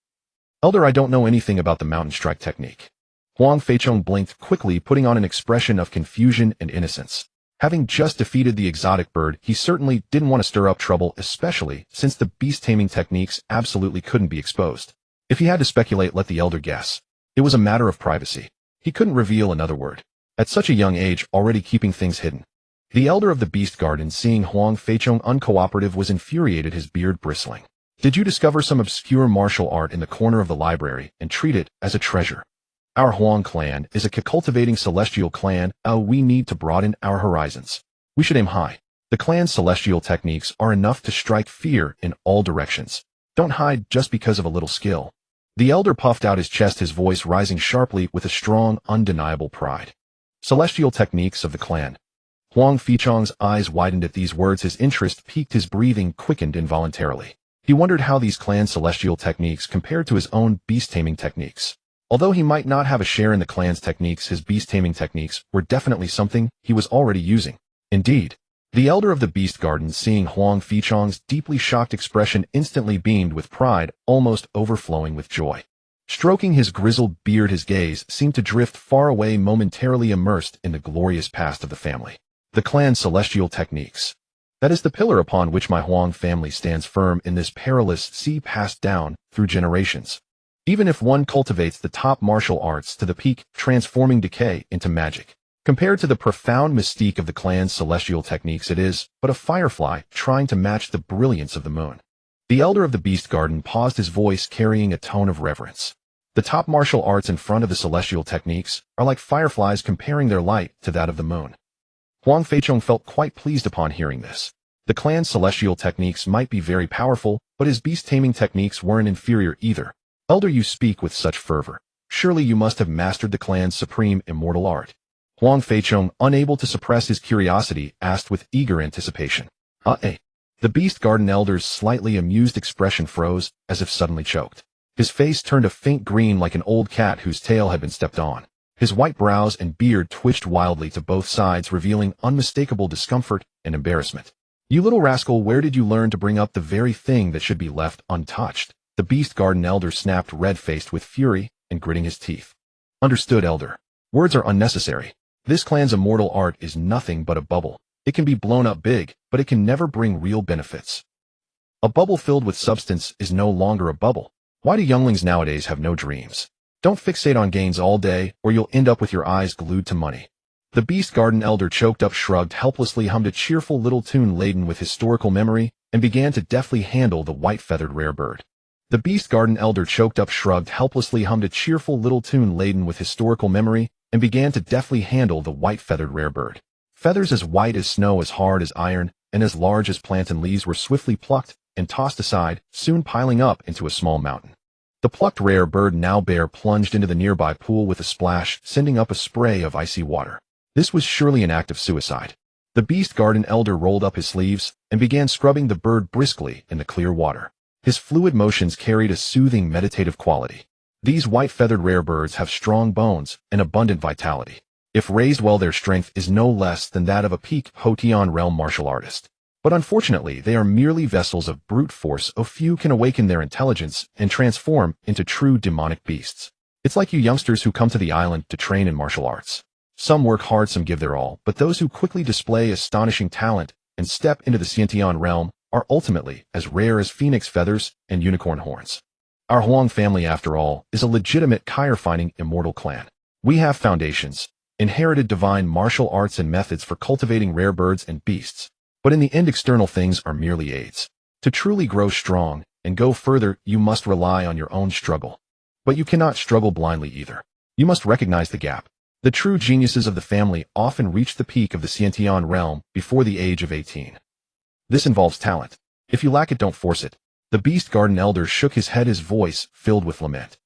Speaker 1: Elder, I don't know anything about the mountain strike technique. Huang Feichong blinked quickly, putting on an expression of confusion and innocence. Having just defeated the exotic bird, he certainly didn't want to stir up trouble, especially since the beast-taming techniques absolutely couldn't be exposed. If he had to speculate, let the elder guess. It was a matter of privacy. He couldn't reveal another word. At such a young age, already keeping things hidden. The elder of the beast garden, seeing Huang Feichong uncooperative, was infuriated, his beard bristling. Did you discover some obscure martial art in the corner of the library and treat it as a treasure? Our Huang clan is a cultivating celestial clan. We need to broaden our horizons. We should aim high. The clan's celestial techniques are enough to strike fear in all directions. Don't hide just because of a little skill. The elder puffed out his chest, his voice rising sharply with a strong, undeniable pride. Celestial techniques of the clan. Huang Feichong's eyes widened at these words, his interest piqued, his breathing quickened involuntarily. He wondered how these clan celestial techniques compared to his own beast-taming techniques. Although he might not have a share in the clan's techniques, his beast-taming techniques were definitely something he was already using. Indeed, the elder of the beast garden, seeing Huang Feichong's deeply shocked expression, instantly beamed with pride, almost overflowing with joy. Stroking his grizzled beard, his gaze seemed to drift far away, momentarily immersed in the glorious past of the family. The clan's celestial techniques. That is the pillar upon which my Huang family stands firm in this perilous sea, passed down through generations. Even if one cultivates the top martial arts to the peak, transforming decay into magic. Compared to the profound mystique of the clan's celestial techniques, it is but a firefly trying to match the brilliance of the moon. The elder of the beast garden paused, his voice carrying a tone of reverence. The top martial arts in front of the celestial techniques are like fireflies, comparing their light to that of the moon. Huang Feichong felt quite pleased upon hearing this. The clan's celestial techniques might be very powerful, but his beast-taming techniques weren't inferior either. Elder, you speak with such fervor. Surely you must have mastered the clan's supreme immortal art. Huang Feichong, unable to suppress his curiosity, asked with eager anticipation. The beast garden elder's slightly amused expression froze, as if suddenly choked. His face turned a faint green like an old cat whose tail had been stepped on. His white brows and beard twitched wildly to both sides, revealing unmistakable discomfort and embarrassment. You little rascal, where did you learn to bring up the very thing that should be left untouched? The beast garden elder snapped, red-faced with fury and gritting his teeth. Understood, elder. Words are unnecessary. This clan's immortal art is nothing but a bubble. It can be blown up big, but it can never bring real benefits. A bubble filled with substance is no longer a bubble. Why do younglings nowadays have no dreams? Don't fixate on gains all day, or you'll end up with your eyes glued to money. The beast garden elder choked up, shrugged helplessly, hummed a cheerful little tune laden with historical memory, and began to deftly handle the white-feathered rare bird. The beast garden elder choked up, shrugged helplessly, hummed a cheerful little tune laden with historical memory, and began to deftly handle the white-feathered rare bird. Feathers as white as snow, as hard as iron, and as large as plantain leaves were swiftly plucked and tossed aside, soon piling up into a small mountain. The plucked rare bird, now bare, plunged into the nearby pool with a splash, sending up a spray of icy water. This was surely an act of suicide. The beast garden elder rolled up his sleeves and began scrubbing the bird briskly in the clear water. His fluid motions carried a soothing, meditative quality. These white-feathered rare birds have strong bones and abundant vitality. If raised well, their strength is no less than that of a peak Huangyan realm martial artist. But unfortunately, they are merely vessels of brute force. Few can awaken their intelligence and transform into true demonic beasts. It's like you youngsters who come to the island to train in martial arts. Some work hard, some give their all, but those who quickly display astonishing talent and step into the Synopsis realm are ultimately as rare as phoenix feathers and unicorn horns. Our Huang family, after all, is a legitimate refining immortal clan. We have foundations, inherited divine martial arts and methods for cultivating rare birds and beasts. But in the end, external things are merely aids. To truly grow strong and go further, you must rely on your own struggle. But you cannot struggle blindly either. You must recognize the gap. The true geniuses of the family often reach the peak of the Synopsis realm before the age of 18. This involves talent. If you lack it, don't force it. The beast garden elder shook his head, his voice filled with lament.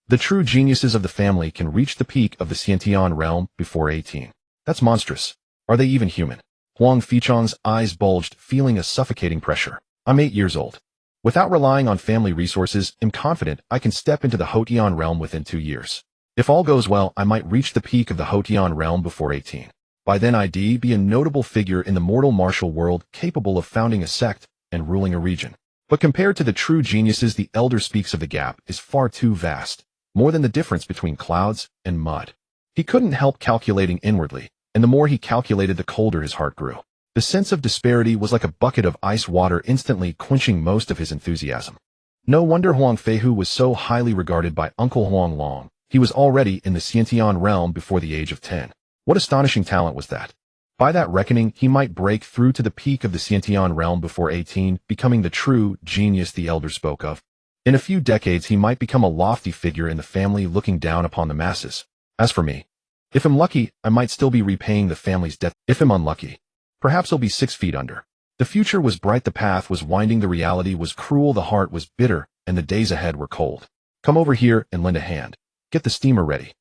Speaker 1: The true geniuses of the family can reach the peak of the Synopsis realm before 18. That's monstrous. Are they even human? Huang Feichong's eyes bulged, feeling a suffocating pressure. I'm 8 years old. Without relying on family resources, I'm confident I can step into the Huangyan realm within 2 years. If all goes well, I might reach the peak of the Huangyan realm before 18. By then I'd be a notable figure in the mortal martial world, capable of founding a sect and ruling a region. But compared to the true geniuses, the elder speaks of, the gap is far too vast, more than the difference between clouds and mud. He couldn't help calculating inwardly, and the more he calculated, the colder his heart grew. The sense of disparity was like a bucket of ice water, instantly quenching most of his enthusiasm. No wonder Huang Feihu was so highly regarded by Uncle Huang Long. He was already in the Synopsis realm before the age of 10. What astonishing talent was that? By that reckoning, he might break through to the peak of the Synopsis realm before 18, becoming the true genius the elder spoke of. In a few decades, he might become a lofty figure in the family, looking down upon the masses. As for me, if I'm lucky, I might still be repaying the family's debt. If I'm unlucky, perhaps I'll be 6 feet under. The future was bright, the path was winding, the reality was cruel, the heart was bitter, and the days ahead were cold. Come over here and lend a hand. Get the steamer ready.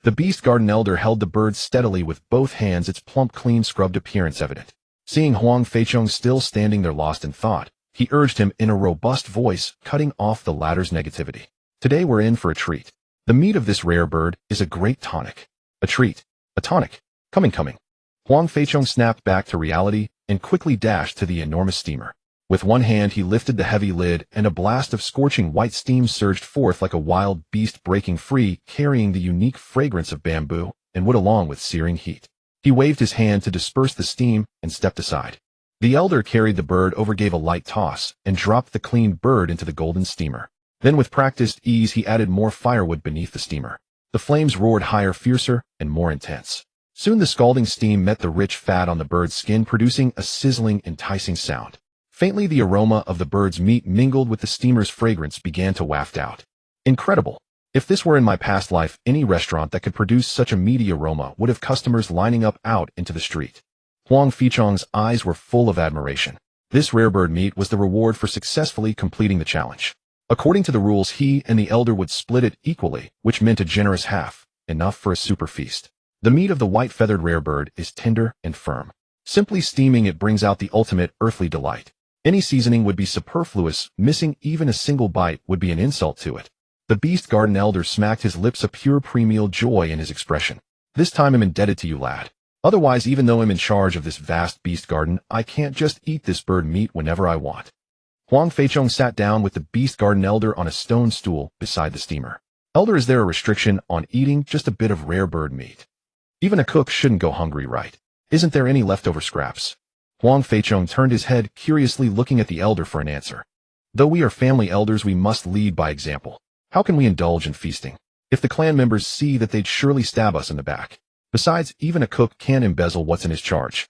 Speaker 1: The beast garden elder held the bird steadily with both hands, its plump, clean scrubbed appearance evident. Seeing Huang Feichong still standing there lost in thought, he urged him in a robust voice, cutting off the latter's negativity. Today we're in for a treat. The meat of this rare bird is a great tonic. A treat. A tonic. Coming. Huang Feichong snapped back to reality and quickly dashed to the enormous steamer. With one hand he lifted the heavy lid, and a blast of scorching white steam surged forth like a wild beast breaking free, carrying the unique fragrance of bamboo and wood along with searing heat. He waved his hand to disperse the steam and stepped aside. The elder carried the bird over, gave a light toss, and dropped the cleaned bird into the golden steamer. Then with practiced ease he added more firewood beneath the steamer. The flames roared higher, fiercer, and more intense. Soon the scalding steam met the rich fat on the bird's skin, producing a sizzling, enticing sound. Faintly the aroma of the bird's meat mingled with the steamer's fragrance began to waft out. Incredible! If this were in my past life, any restaurant that could produce such a meaty aroma would have customers lining up out into the street. Huang Feichong's eyes were full of admiration. This rare bird meat was the reward for successfully completing the challenge. According to the rules, he and the elder would split it equally, which meant a generous half, enough for a super feast. The meat of the white-feathered rare bird is tender and firm. Simply steaming it brings out the ultimate earthly delight. Any seasoning would be superfluous, missing even a single bite would be an insult to it. The beast garden elder smacked his lips, a pure pre-meal joy in his expression. This time I'm indebted to you, lad. Otherwise, even though I'm in charge of this vast beast garden, I can't just eat this bird meat whenever I want. Huang Feichong sat down with the beast garden elder on a stone stool beside the steamer. Elder, is there a restriction on eating just a bit of rare bird meat? Even a cook shouldn't go hungry, right? Isn't there any leftover scraps? Huang Feichong turned his head, curiously looking at the elder for an answer. Though we are family elders, we must lead by example. How can we indulge in feasting? If the clan members see that, they'd surely stab us in the back. Besides, even a cook can't embezzle what's in his charge.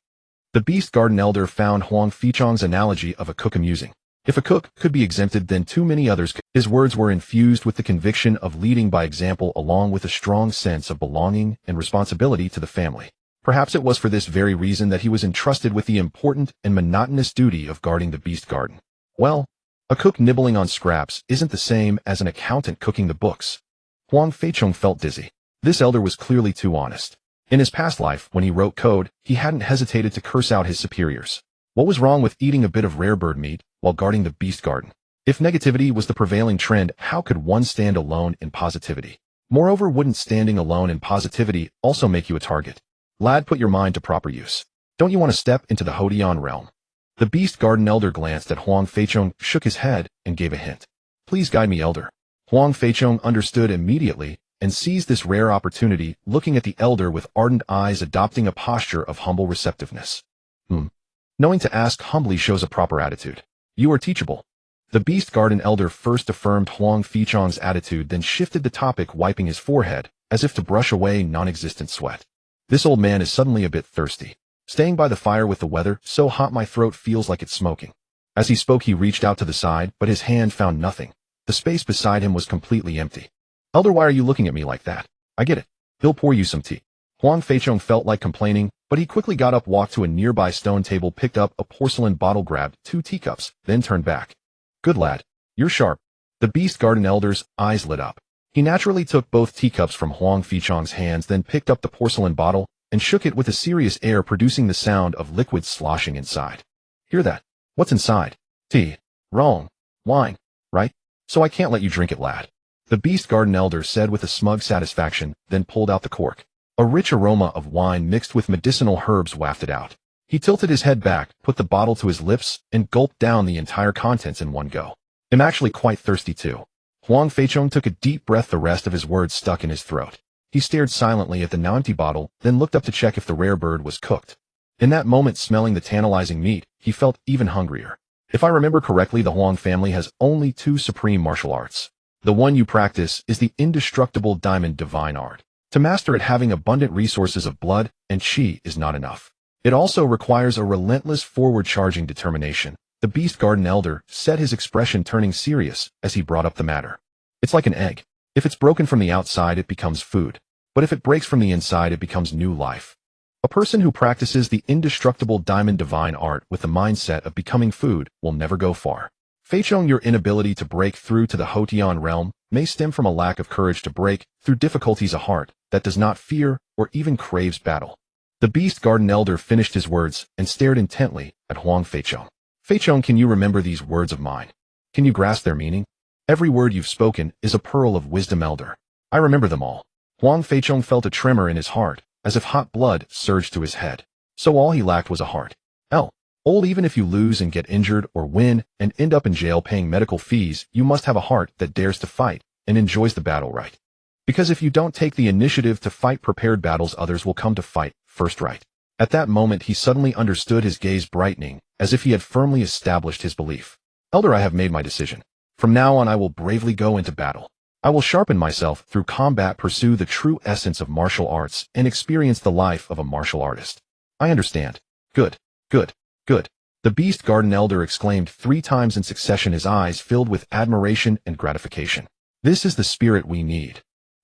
Speaker 1: The beast garden elder found Huang Feichong's analogy of a cook amusing. If a cook could be exempted, then too many others could. His words were infused with the conviction of leading by example, along with a strong sense of belonging and responsibility to the family. Perhaps it was for this very reason that he was entrusted with the important and monotonous duty of guarding the beast garden. Well, a cook nibbling on scraps isn't the same as an accountant cooking the books. Huang Feichong felt dizzy. This elder was clearly too honest. In his past life, when he wrote code, he hadn't hesitated to curse out his superiors. What was wrong with eating a bit of rare bird meat while guarding the beast garden? If negativity was the prevailing trend, how could one stand alone in positivity? Moreover, wouldn't standing alone in positivity also make you a target? Lad, put your mind to proper use. Don't you want to step into the Huangyan realm? The beast garden elder glanced at Huang Feichong, shook his head, and gave a hint. Please guide me, elder. Huang Feichong understood immediately and seized this rare opportunity, looking at the elder with ardent eyes, adopting a posture of humble receptiveness. Knowing to ask humbly shows a proper attitude. You are teachable. The beast garden elder first affirmed Huang Feichong's attitude, then shifted the topic, wiping his forehead, as if to brush away non-existent sweat. This old man is suddenly a bit thirsty. Staying by the fire with the weather so hot my throat feels like it's smoking. As he spoke, he reached out to the side, but his hand found nothing. The space beside him was completely empty. Elder, why are you looking at me like that? I get it. He'll pour you some tea. Huang Feichong felt like complaining, but he quickly got up, walked to a nearby stone table, picked up a porcelain bottle, grabbed 2 teacups, then turned back. Good lad. You're sharp. The beast garden elder's eyes lit up. He naturally took both teacups from Huang Feichong's hands, then picked up the porcelain bottle and shook it with a serious air, producing the sound of liquid sloshing inside. Hear that? What's inside? Tea. Wrong. Wine. Right? So I can't let you drink it, lad. The beast garden elder said with a smug satisfaction, then pulled out the cork. A rich aroma of wine mixed with medicinal herbs wafted out. He tilted his head back, put the bottle to his lips, and gulped down the entire contents in one go. I'm actually quite thirsty too. Huang Feichong took a deep breath, the rest of his words stuck in his throat. He stared silently at the now empty bottle, then looked up to check if the rare bird was cooked. In that moment, smelling the tantalizing meat, he felt even hungrier. If I remember correctly, the Huang family has only 2 supreme martial arts. The one you practice is the indestructible diamond divine art. To master it, having abundant resources of blood and chi is not enough. It also requires a relentless forward-charging determination. The beast garden elder said, his expression turning serious as he brought up the matter. It's like an egg. If it's broken from the outside, it becomes food. But if it breaks from the inside, it becomes new life. A person who practices the indestructible diamond divine art with the mindset of becoming food will never go far. Feichong, your inability to break through to the Huangyan realm may stem from a lack of courage to break through difficulties, a heart that does not fear or even craves battle. The beast garden elder finished his words and stared intently at Huang Feichong. Feichong, can you remember these words of mine? Can you grasp their meaning? Every word you've spoken is a pearl of wisdom, elder. I remember them all. Huang Feichong felt a tremor in his heart, as if hot blood surged to his head. So all he lacked was a heart. Even if you lose and get injured or win and end up in jail paying medical fees, you must have a heart that dares to fight and enjoys the battle right. Because if you don't take the initiative to fight prepared battles, others will come to fight first right. At that moment he suddenly understood, his gaze brightening, as if he had firmly established his belief. Elder, I have made my decision. From now on I will bravely go into battle. I will sharpen myself through combat, pursue the true essence of martial arts, and experience the life of a martial artist. I understand. Good. Good. Good. The Beast Garden Elder exclaimed 3 times in succession, his eyes filled with admiration and gratification. This is the spirit we need.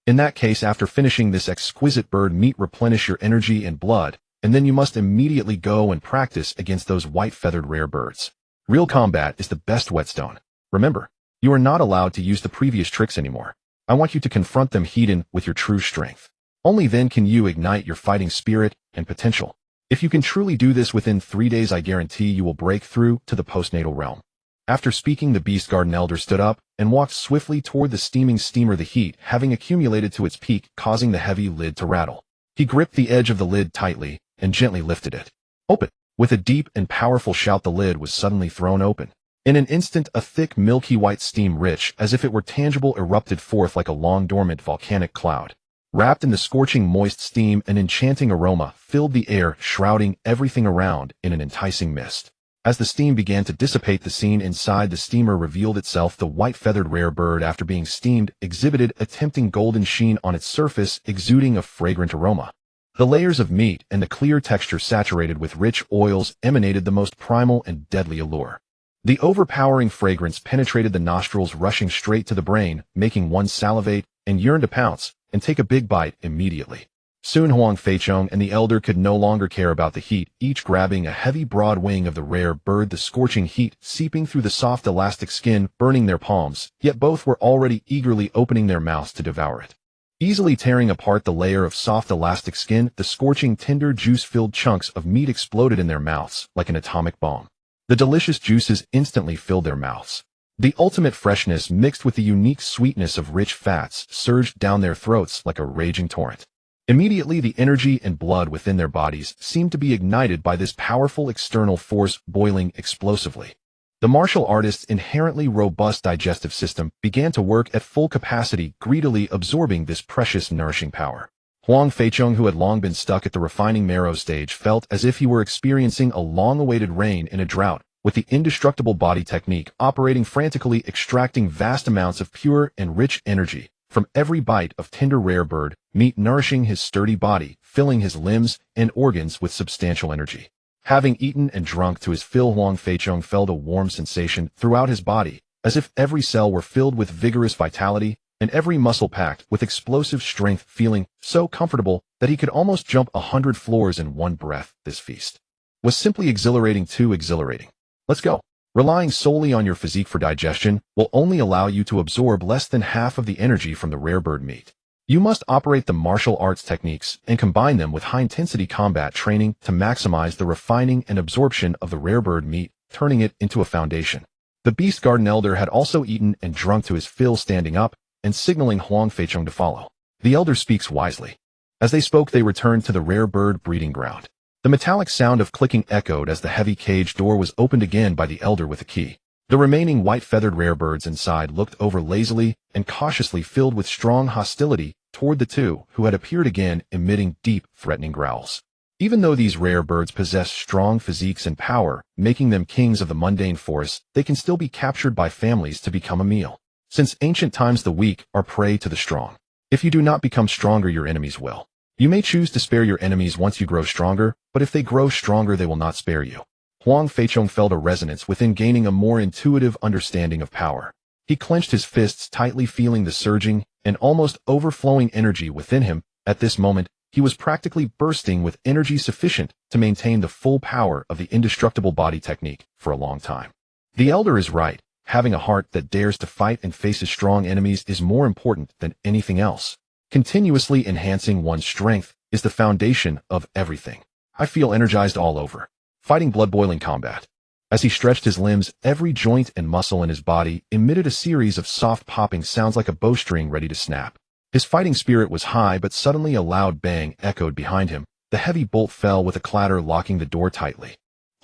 Speaker 1: In that case, after finishing this exquisite bird meat, replenish your energy and blood, and then you must immediately go and practice against those white-feathered rare birds. Real combat is the best whetstone. Remember, you are not allowed to use the previous tricks anymore. I want you to confront them head-on with your true strength. Only then can you ignite your fighting spirit and potential. If you can truly do this within 3 days, I guarantee you will break through to the postnatal realm. After speaking, the Beast Garden Elder stood up and walked swiftly toward the steaming steamer, the heat having accumulated to its peak, causing the heavy lid to rattle. He gripped the edge of the lid tightly and gently lifted it. Open! With a deep and powerful shout, the lid was suddenly thrown open. In an instant, a thick, milky white steam, rich as if it were tangible, erupted forth like a long-dormant volcanic cloud. Wrapped in the scorching moist steam, an enchanting aroma filled the air, shrouding everything around in an enticing mist. As the steam began to dissipate, the scene inside the steamer revealed itself. The white-feathered rare bird, after being steamed, exhibited a tempting golden sheen on its surface, exuding a fragrant aroma. The layers of meat and the clear texture, saturated with rich oils, emanated the most primal and deadly allure. The overpowering fragrance penetrated the nostrils, rushing straight to the brain, making one salivate and yearn to pounce and take a big bite immediately. Soon Huang Feichong and the Elder could no longer care about the heat, each grabbing a heavy broad wing of the rare bird, the scorching heat seeping through the soft elastic skin, burning their palms, yet both were already eagerly opening their mouths to devour it. Easily tearing apart the layer of soft elastic skin, the scorching, tender, juice-filled chunks of meat exploded in their mouths like an atomic bomb. The delicious juices instantly filled their mouths. The ultimate freshness, mixed with the unique sweetness of rich fats, surged down their throats like a raging torrent. Immediately, the energy and blood within their bodies seemed to be ignited by this powerful external force, boiling explosively. The martial artist's inherently robust digestive system began to work at full capacity, greedily absorbing this precious, nourishing power. Huang Feichong, who had long been stuck at the refining marrow stage, felt as if he were experiencing a long-awaited rain in a drought, with the indestructible body technique operating frantically, extracting vast amounts of pure and rich energy from every bite of tender rare bird meat, nourishing his sturdy body, filling his limbs and organs with substantial energy. Having eaten and drunk to his fill, Huang Feichong felt a warm sensation throughout his body, as if every cell were filled with vigorous vitality and every muscle packed with explosive strength, feeling so comfortable that he could almost jump 100 floors in one breath. This feast was simply exhilarating, too exhilarating. Let's go. Relying solely on your physique for digestion will only allow you to absorb less than half of the energy from the rare bird meat. You must operate the martial arts techniques and combine them with high-intensity combat training to maximize the refining and absorption of the rare bird meat, turning it into a foundation. The Beast Garden Elder had also eaten and drunk to his fill, standing up and signaling Huang Feichong to follow. The Elder speaks wisely. As they spoke, they returned to the rare bird breeding ground. The metallic sound of clicking echoed as the heavy cage door was opened again by the Elder with a key. The remaining white-feathered rare birds inside looked over lazily and cautiously, filled with strong hostility toward the two who had appeared again, emitting deep, threatening growls. Even though these rare birds possess strong physiques and power, making them kings of the mundane forest, they can still be captured by families to become a meal. Since ancient times, the weak are prey to the strong. If you do not become stronger, your enemies will. You may choose to spare your enemies once you grow stronger, but if they grow stronger, they will not spare you. Huang Feichong felt a resonance within, gaining a more intuitive understanding of power. He clenched his fists tightly, feeling the surging and almost overflowing energy within him. At this moment, he was practically bursting with energy sufficient to maintain the full power of the indestructible body technique for a long time. The Elder is right. Having a heart that dares to fight and faces strong enemies is more important than anything else. Continuously enhancing one's strength is the foundation of everything. I feel energized all over. Fighting blood-boiling combat. As he stretched his limbs, every joint and muscle in his body emitted a series of soft popping sounds like a bowstring ready to snap. His fighting spirit was high, but suddenly a loud bang echoed behind him. The heavy bolt fell with a clatter, locking the door tightly.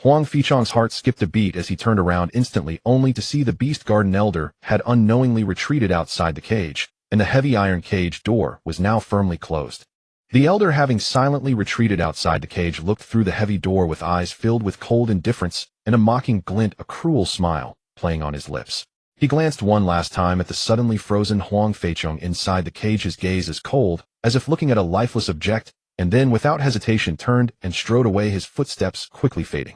Speaker 1: Huang Feichong's heart skipped a beat as he turned around instantly, only to see the Beast Garden Elder had unknowingly retreated outside the cage, and the heavy iron cage door was now firmly closed. The Elder, having silently retreated outside the cage, looked through the heavy door with eyes filled with cold indifference and a mocking glint, a cruel smile playing on his lips. He glanced one last time at the suddenly frozen Huang Feichong inside the cage, his gaze as cold as if looking at a lifeless object, and then without hesitation turned and strode away, his footsteps quickly fading.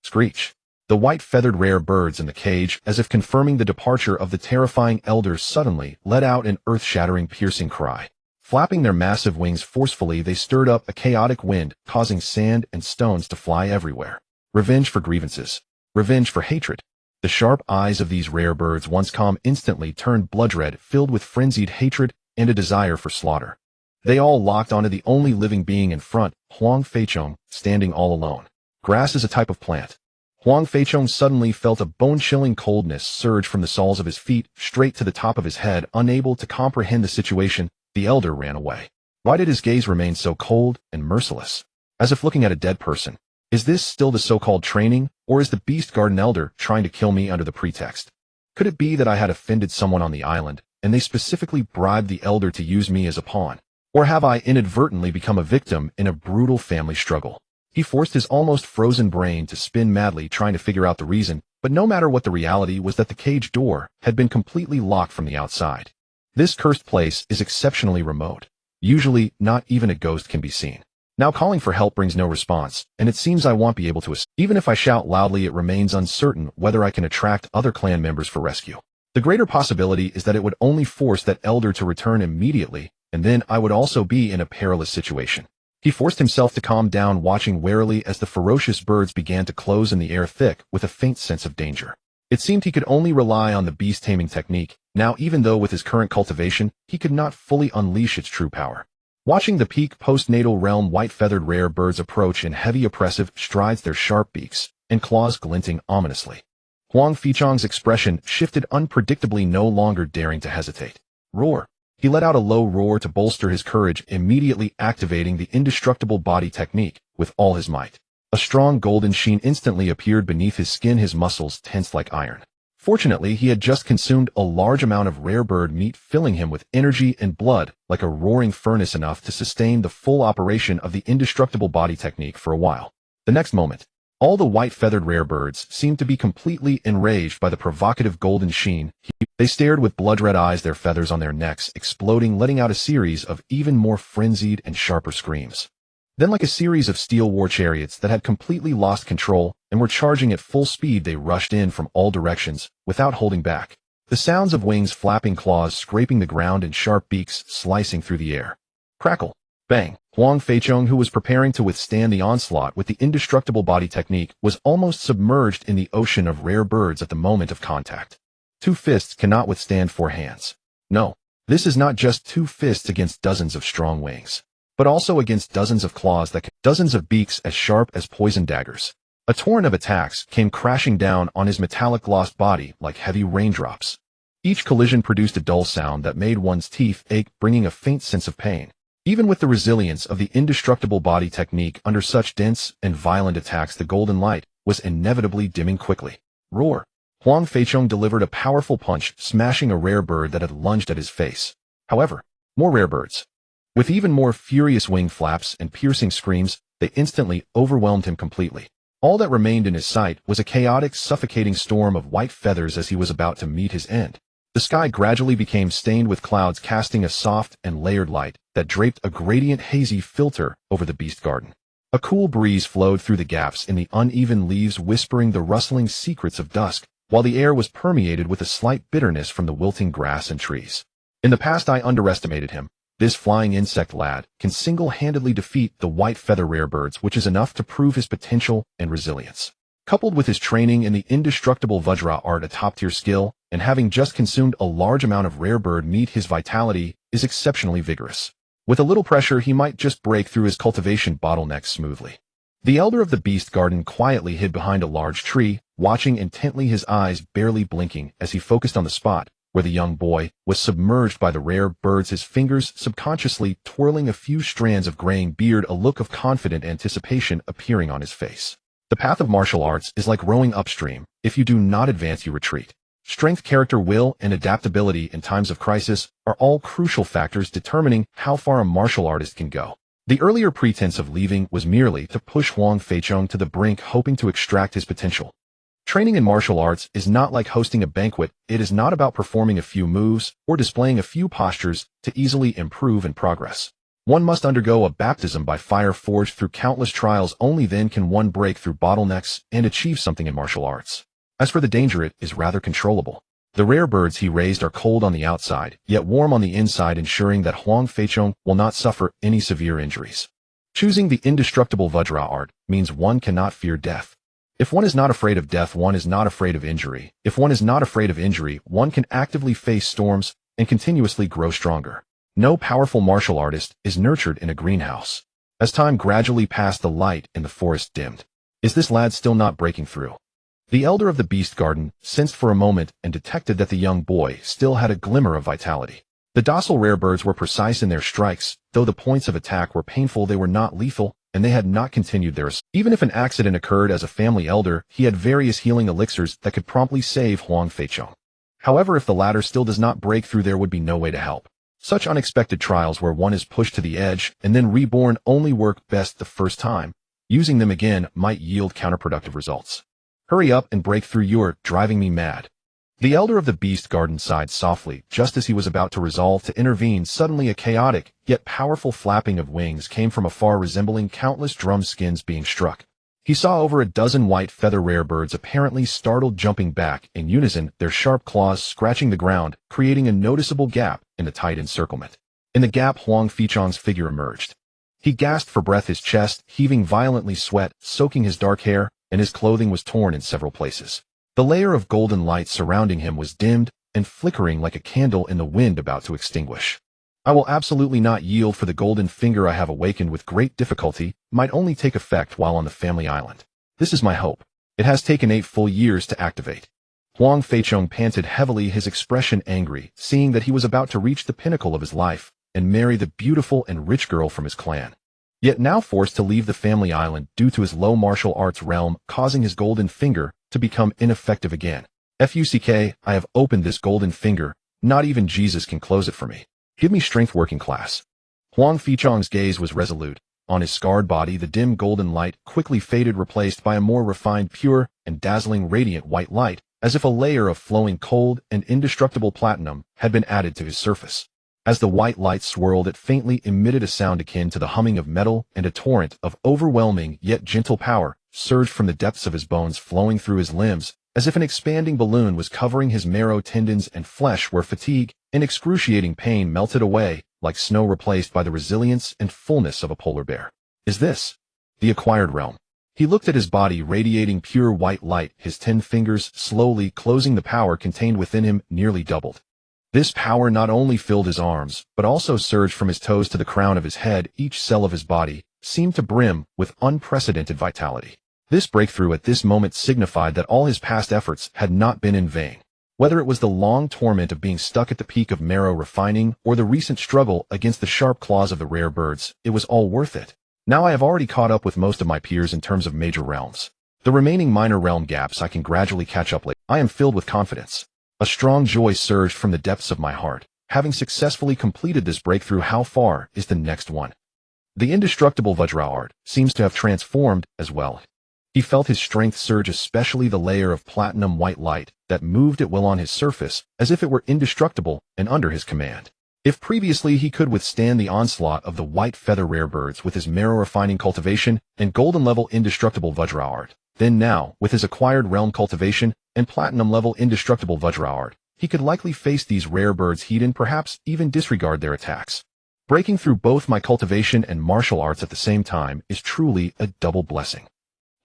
Speaker 1: Screech! The white feathered rare birds in the cage, as if confirming the departure of the terrifying Elder, suddenly let out an earth-shattering piercing cry. Flapping their massive wings forcefully, they stirred up a chaotic wind, causing sand and stones to fly everywhere. Revenge for grievances. Revenge for hatred. The sharp eyes of these rare birds, once calm, instantly turned blood-red, filled with frenzied hatred and a desire for slaughter. They all locked onto the only living being in front, Huang Feichong, standing all alone. Grass is a type of plant. Huang Feichong suddenly felt a bone-chilling coldness surge from the soles of his feet straight to the top of his head. Unable to comprehend the situation, the Elder ran away. Why did his gaze remain so cold and merciless, as if looking at a dead person? Is this still the so-called training, or is the Beast Garden Elder trying to kill me under the pretext? Could it be that I had offended someone on the island, and they specifically bribed the Elder to use me as a pawn? Or have I inadvertently become a victim in a brutal family struggle? He forced his almost frozen brain to spin madly, trying to figure out the reason, but no matter what, the reality was that the cage door had been completely locked from the outside. This cursed place is exceptionally remote. Usually, not even a ghost can be seen. Now calling for help brings no response, and it seems I won't be able to escape. Even if I shout loudly, it remains uncertain whether I can attract other clan members for rescue. The greater possibility is that it would only force that Elder to return immediately, and then I would also be in a perilous situation. He forced himself to calm down, watching warily as the ferocious birds began to close in the air, thick with a faint sense of danger. It seemed he could only rely on the beast taming technique, now, even though with his current cultivation, he could not fully unleash its true power. Watching the peak postnatal realm white-feathered rare birds approach in heavy oppressive strides, their sharp beaks and claws glinting ominously, Huang Feichong's expression shifted unpredictably, no longer daring to hesitate. Roar! He let out a low roar to bolster his courage, immediately activating the indestructible body technique with all his might. A strong golden sheen instantly appeared beneath his skin, his muscles tensed like iron. Fortunately, he had just consumed a large amount of rare bird meat, filling him with energy and blood like a roaring furnace, enough to sustain the full operation of the indestructible body technique for a while. The next moment, all the white-feathered rare birds seemed to be completely enraged by the provocative golden sheen. They stared with blood-red eyes, their feathers on their necks exploding, letting out a series of even more frenzied and sharper screams. Then, like a series of steel war chariots that had completely lost control and were charging at full speed, they rushed in from all directions without holding back. The sounds of wings flapping, claws scraping the ground, and sharp beaks slicing through the air. Crackle! Bang! Huang Feichong, who was preparing to withstand the onslaught with the indestructible body technique, was almost submerged in the ocean of rare birds at the moment of contact. 2 fists cannot withstand 4 hands. No, this is not just 2 fists against dozens of strong wings, but also against dozens of claws that dozens of beaks as sharp as poison daggers. A torrent of attacks came crashing down on his metallic glossed body like heavy raindrops. Each collision produced a dull sound that made one's teeth ache, bringing a faint sense of pain. Even with the resilience of the indestructible body technique under such dense and violent attacks, the golden light was inevitably dimming quickly. Roar! Huang Feichong delivered a powerful punch, smashing a rare bird that had lunged at his face. However, more rare birds, with even more furious wing flaps and piercing screams, they instantly overwhelmed him completely. All that remained in his sight was a chaotic, suffocating storm of white feathers as he was about to meet his end. The sky gradually became stained with clouds, casting a soft and layered light that draped a gradient hazy filter over the beast garden. A cool breeze flowed through the gaps in the uneven leaves, whispering the rustling secrets of dusk, while the air was permeated with a slight bitterness from the wilting grass and trees. In the past, I underestimated him. This flying insect lad can single-handedly defeat the white feather rare birds, which is enough to prove his potential and resilience. Coupled with his training in the indestructible Vajra art, a top-tier skill, and having just consumed a large amount of rare bird meat, his vitality is exceptionally vigorous. With a little pressure, he might just break through his cultivation bottleneck smoothly. The elder of the beast garden quietly hid behind a large tree, watching intently, his eyes barely blinking as he focused on the spot where the young boy was submerged by the rare birds, his fingers subconsciously twirling a few strands of graying beard, a look of confident anticipation appearing on his face. The path of martial arts is like rowing upstream. If you do not advance, you retreat. Strength, character, will, and adaptability in times of crisis are all crucial factors determining how far a martial artist can go. The earlier pretense of leaving was merely to push Huang Feichong to the brink, hoping to extract his potential. Training in martial arts is not like hosting a banquet. It is not about performing a few moves or displaying a few postures to easily improve and progress. One must undergo a baptism by fire, forged through countless trials. Only then can one break through bottlenecks and achieve something in martial arts. As for the danger, it is rather controllable. The rare birds he raised are cold on the outside, yet warm on the inside, ensuring that Huang Feichong will not suffer any severe injuries. Choosing the indestructible Vajra art means one cannot fear death. If one is not afraid of death, one is not afraid of injury. If one is not afraid of injury, one can actively face storms and continuously grow stronger. No powerful martial artist is nurtured in a greenhouse. As time gradually passed, the light in the forest dimmed. Is this lad still not breaking through? The elder of the beast garden sensed for a moment and detected that the young boy still had a glimmer of vitality. The docile rare birds were precise in their strikes. Though the points of attack were painful, they were not lethal, and they had not continued their assault. Even if an accident occurred, as a family elder, he had various healing elixirs that could promptly save Huang Feichong. However, if the latter still does not break through, there would be no way to help. Such unexpected trials, where one is pushed to the edge and then reborn, only work best the first time. Using them again might yield counterproductive results. Hurry up and break through, you're driving me mad. The elder of the beast garden sighed softly. Just as he was about to resolve to intervene, suddenly a chaotic, yet powerful flapping of wings came from afar, resembling countless drum skins being struck. He saw over a dozen white feather rare birds, apparently startled, jumping back in unison, their sharp claws scratching the ground, creating a noticeable gap in the tight encirclement. In the gap, Huang Feichong's figure emerged. He gasped for breath, his chest heaving violently, sweat soaking his dark hair, and his clothing was torn in several places. The layer of golden light surrounding him was dimmed and flickering like a candle in the wind about to extinguish. I will absolutely not yield, for the golden finger I have awakened with great difficulty might only take effect while on the family island. This is my hope. It has taken 8 full years to activate. Huang Feichong panted heavily, his expression angry, seeing that he was about to reach the pinnacle of his life and marry the beautiful and rich girl from his clan. Yet now forced to leave the family island due to his low martial arts realm, causing his golden finger to become ineffective again. Fuck, I have opened this golden finger. Not even Jesus can close it for me. Give me strength, working class. Huang Feichong's gaze was resolute. On his scarred body, the dim golden light quickly faded, replaced by a more refined, pure, and dazzling radiant white light, as if a layer of flowing cold and indestructible platinum had been added to his surface. As the white light swirled, it faintly emitted a sound akin to the humming of metal, and a torrent of overwhelming yet gentle power surged from the depths of his bones, flowing through his limbs, as if an expanding balloon was covering his marrow, tendons, and flesh, where fatigue and excruciating pain melted away like snow, replaced by the resilience and fullness of a polar bear. Is this the acquired realm? He looked at his body, radiating pure white light, his 10 fingers slowly closing. The power contained within him nearly doubled. This power not only filled his arms, but also surged from his toes to the crown of his head. Each cell of his body seemed to brim with unprecedented vitality. This breakthrough at this moment signified that all his past efforts had not been in vain. Whether it was the long torment of being stuck at the peak of Marrow Refining, or the recent struggle against the sharp claws of the rare birds, it was all worth it. Now I have already caught up with most of my peers in terms of major realms. The remaining minor realm gaps I can gradually catch up later. I am filled with confidence. A strong joy surged from the depths of my heart. Having successfully completed this breakthrough, how far is the next one? The indestructible Vajra art seems to have transformed as well. He felt his strength surge, especially the layer of platinum white light that moved at will on his surface, as if it were indestructible and under his command. If previously he could withstand the onslaught of the white feather rare birds with his marrow refining cultivation and golden level indestructible Vajra art, then now, with his acquired realm cultivation and platinum level indestructible Vajra art, he could likely face these rare birds heat and perhaps even disregard their attacks. Breaking through both my cultivation and martial arts at the same time is truly a double blessing.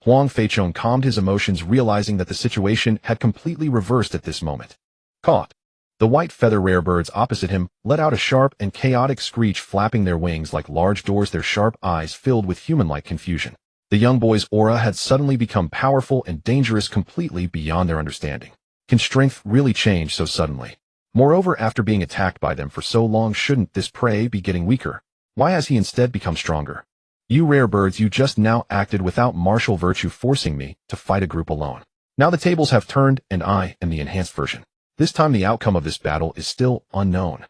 Speaker 1: Huang Feichong calmed his emotions, realizing that the situation had completely reversed at this moment. Caught. The white feather rare birds opposite him let out a sharp and chaotic screech, flapping their wings like large doors, their sharp eyes filled with human-like confusion. The young boy's aura had suddenly become powerful and dangerous, completely beyond their understanding. Can strength really change so suddenly? Moreover, after being attacked by them for so long, shouldn't this prey be getting weaker? Why has he instead become stronger? You rare birds, you just now acted without martial virtue, forcing me to fight a group alone. Now the tables have turned, and I am the enhanced version. This time the outcome of this battle is still unknown.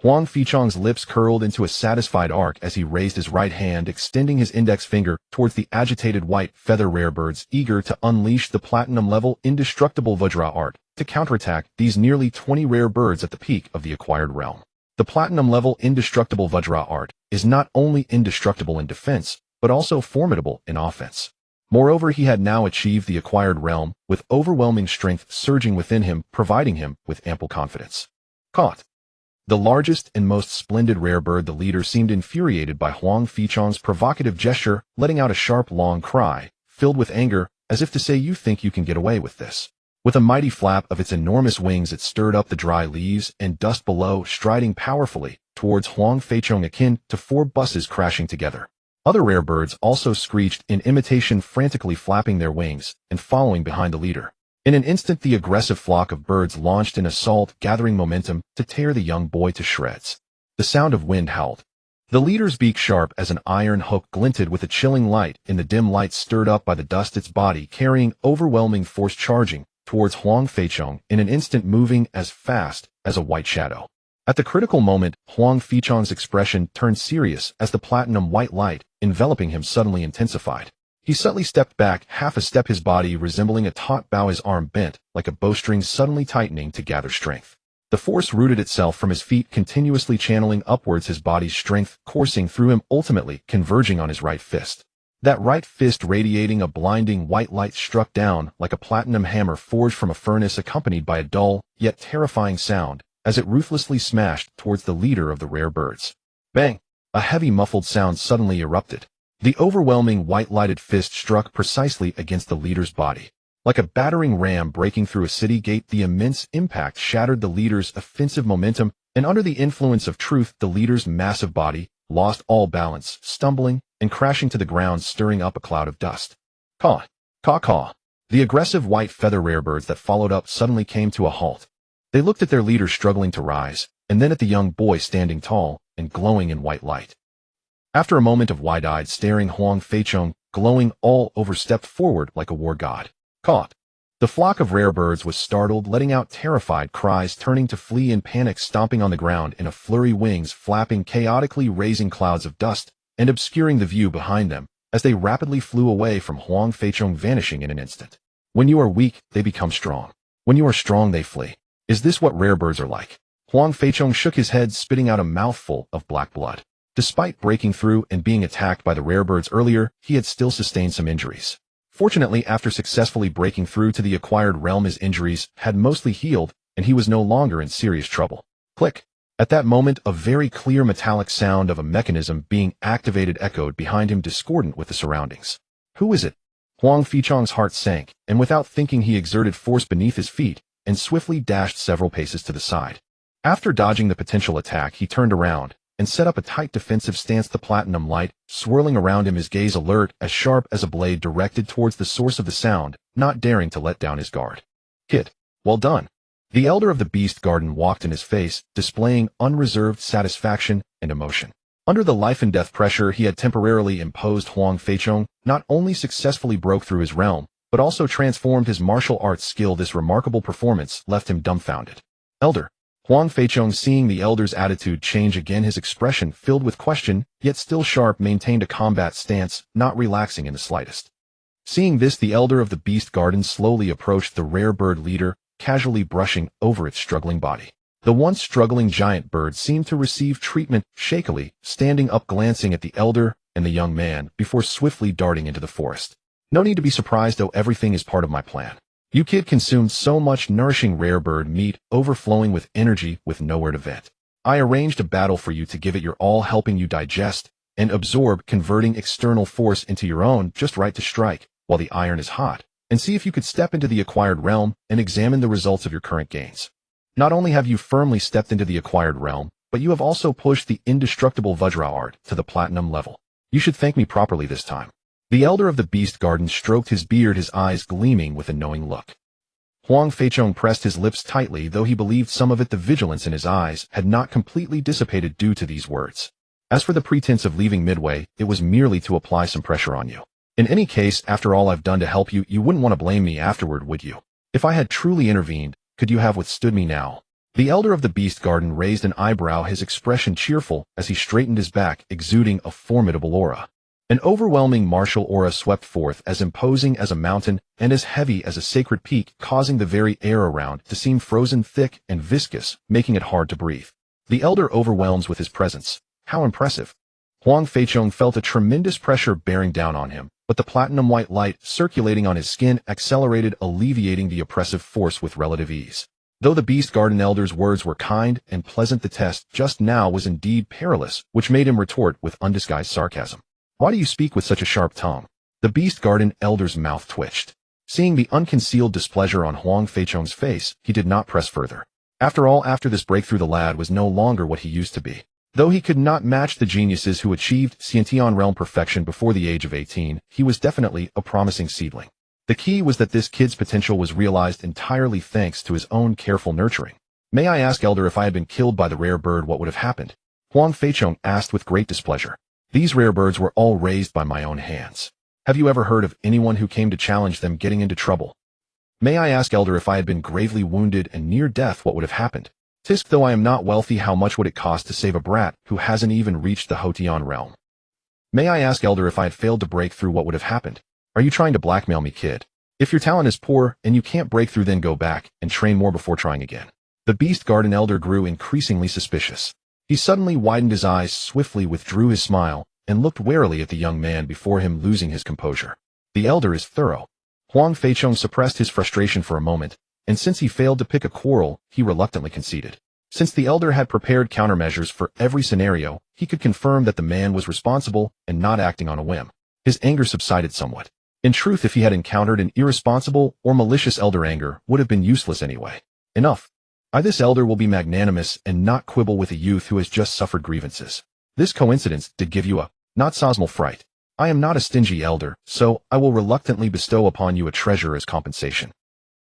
Speaker 1: Huang Feichong's lips curled into a satisfied arc as he raised his right hand, extending his index finger towards the agitated white feather rare birds, eager to unleash the platinum-level indestructible Vajra art to counterattack these nearly 20 rare birds at the peak of the acquired realm. The platinum-level indestructible Vajra art is not only indestructible in defense, but also formidable in offense. Moreover, he had now achieved the acquired realm, with overwhelming strength surging within him, providing him with ample confidence. Caught. The largest and most splendid rare bird, the leader, seemed infuriated by Huang Feichong's provocative gesture, letting out a sharp, long cry, filled with anger, as if to say, "You think you can get away with this?" With a mighty flap of its enormous wings, it stirred up the dry leaves and dust below, striding powerfully towards Huang Feichong, akin to 4 buses crashing together. Other rare birds also screeched in imitation, frantically flapping their wings and following behind the leader. In an instant, the aggressive flock of birds launched an assault, gathering momentum to tear the young boy to shreds. The sound of wind howled. The leader's beak, sharp as an iron hook, glinted with a chilling light in the dim light stirred up by the dust, its body carrying overwhelming force, charging towards Huang Feichong, in an instant moving as fast as a white shadow. At the critical moment, Huang Feichong's expression turned serious as the platinum white light enveloping him suddenly intensified. He subtly stepped back half a step, his body resembling a taut bow, his arm bent like a bowstring, suddenly tightening to gather strength. The force rooted itself from his feet, continuously channeling upwards his body's strength, coursing through him, ultimately converging on his right fist. That right fist, radiating a blinding white light, struck down like a platinum hammer forged from a furnace, accompanied by a dull yet terrifying sound as it ruthlessly smashed towards the leader of the rare birds. Bang! A heavy muffled sound suddenly erupted. The overwhelming white-lighted fist struck precisely against the leader's body. Like a battering ram breaking through a city gate, the immense impact shattered the leader's offensive momentum, and under the influence of truth, the leader's massive body lost all balance, stumbling and crashing to the ground, stirring up a cloud of dust. Caw! Caw caw! The aggressive white feather rare birds that followed up suddenly came to a halt. They looked at their leader struggling to rise, and then at the young boy standing tall and glowing in white light. After a moment of wide-eyed staring, Huang Feichong, glowing all over, stepped forward like a war god. Caught. The flock of rare birds was startled, letting out terrified cries, turning to flee in panic, stomping on the ground in a flurry, wings flapping chaotically, raising clouds of dust and obscuring the view behind them as they rapidly flew away from Huang Feichong, vanishing in an instant. When you are weak, they become strong. When you are strong, they flee. Is this what rare birds are like? Huang Feichong shook his head, spitting out a mouthful of black blood. Despite breaking through and being attacked by the rare birds earlier, he had still sustained some injuries. Fortunately, after successfully breaking through to the acquired realm, his injuries had mostly healed, and he was no longer in serious trouble. Click. At that moment, a very clear metallic sound of a mechanism being activated echoed behind him, discordant with the surroundings. Who is it? Huang Feichong's heart sank, and without thinking he exerted force beneath his feet and swiftly dashed several paces to the side. After dodging the potential attack, he turned around and set up a tight defensive stance, the platinum light swirling around him, his gaze alert, as sharp as a blade, directed towards the source of the sound, not daring to let down his guard. Kid, well done. The elder of the beast garden walked in his face, displaying unreserved satisfaction and emotion. Under the life and death pressure he had temporarily imposed, Huang Feichong not only successfully broke through his realm, but also transformed his martial arts skill. This remarkable performance left him dumbfounded. Elder. Huang Feichong, seeing the elder's attitude change again, his expression filled with question, yet still sharp, maintained a combat stance, not relaxing in the slightest. Seeing this, the elder of the beast garden slowly approached the rare bird leader, casually brushing over its struggling body. The once struggling giant bird seemed to receive treatment, shakily, standing up, glancing at the elder and the young man, before swiftly darting into the forest. No need to be surprised, though, everything is part of my plan. You kid consumed so much nourishing rare bird meat, overflowing with energy with nowhere to vent. I arranged a battle for you to give it your all, helping you digest and absorb, converting external force into your own, just right to strike while the iron is hot, and see if you could step into the acquired realm and examine the results of your current gains. Not only have you firmly stepped into the acquired realm, but you have also pushed the indestructible Vajra art to the platinum level. You should thank me properly this time. The elder of the beast garden stroked his beard, his eyes gleaming with a knowing look. Huang Feichong pressed his lips tightly, though he believed some of it the vigilance in his eyes had not completely dissipated due to these words. As for the pretense of leaving midway, it was merely to apply some pressure on you. In any case, after all I've done to help you, you wouldn't want to blame me afterward, would you? If I had truly intervened, could you have withstood me now? The elder of the beast garden raised an eyebrow, his expression cheerful as he straightened his back, exuding a formidable aura. An overwhelming martial aura swept forth, as imposing as a mountain and as heavy as a sacred peak, causing the very air around to seem frozen thick and viscous, making it hard to breathe. The elder overwhelms with his presence. How impressive! Huang Feichong felt a tremendous pressure bearing down on him, but the platinum-white light circulating on his skin accelerated, alleviating the oppressive force with relative ease. Though the beast garden elder's words were kind and pleasant, the test just now was indeed perilous, which made him retort with undisguised sarcasm. Why do you speak with such a sharp tongue? The beast garden elder's mouth twitched. Seeing the unconcealed displeasure on Huang Feichong's face, he did not press further. After all, after this breakthrough, the lad was no longer what he used to be. Though he could not match the geniuses who achieved Synopsis realm perfection before the age of 18, he was definitely a promising seedling. The key was that this kid's potential was realized entirely thanks to his own careful nurturing. May I ask, elder, if I had been killed by the rare bird, what would have happened? Huang Feichong asked with great displeasure. These rare birds were all raised by my own hands. Have you ever heard of anyone who came to challenge them getting into trouble? May I ask, elder, if I had been gravely wounded and near death, what would have happened? Tisk, though I am not wealthy, how much would it cost to save a brat who hasn't even reached the Huangyan realm? May I ask, elder, if I had failed to break through, what would have happened? Are you trying to blackmail me, kid? If your talent is poor and you can't break through, then go back and train more before trying again. The beast garden elder grew increasingly suspicious. He suddenly widened his eyes, swiftly withdrew his smile, and looked warily at the young man before him, losing his composure. The elder is thorough. Huang Feichong suppressed his frustration for a moment, and since he failed to pick a quarrel, he reluctantly conceded. Since the elder had prepared countermeasures for every scenario, he could confirm that the man was responsible and not acting on a whim. His anger subsided somewhat. In truth, if he had encountered an irresponsible or malicious elder, anger would have been useless anyway. Enough. This elder will be magnanimous and not quibble with a youth who has just suffered grievances. This coincidence did give you a not so small fright. I am not a stingy elder, so I will reluctantly bestow upon you a treasure as compensation.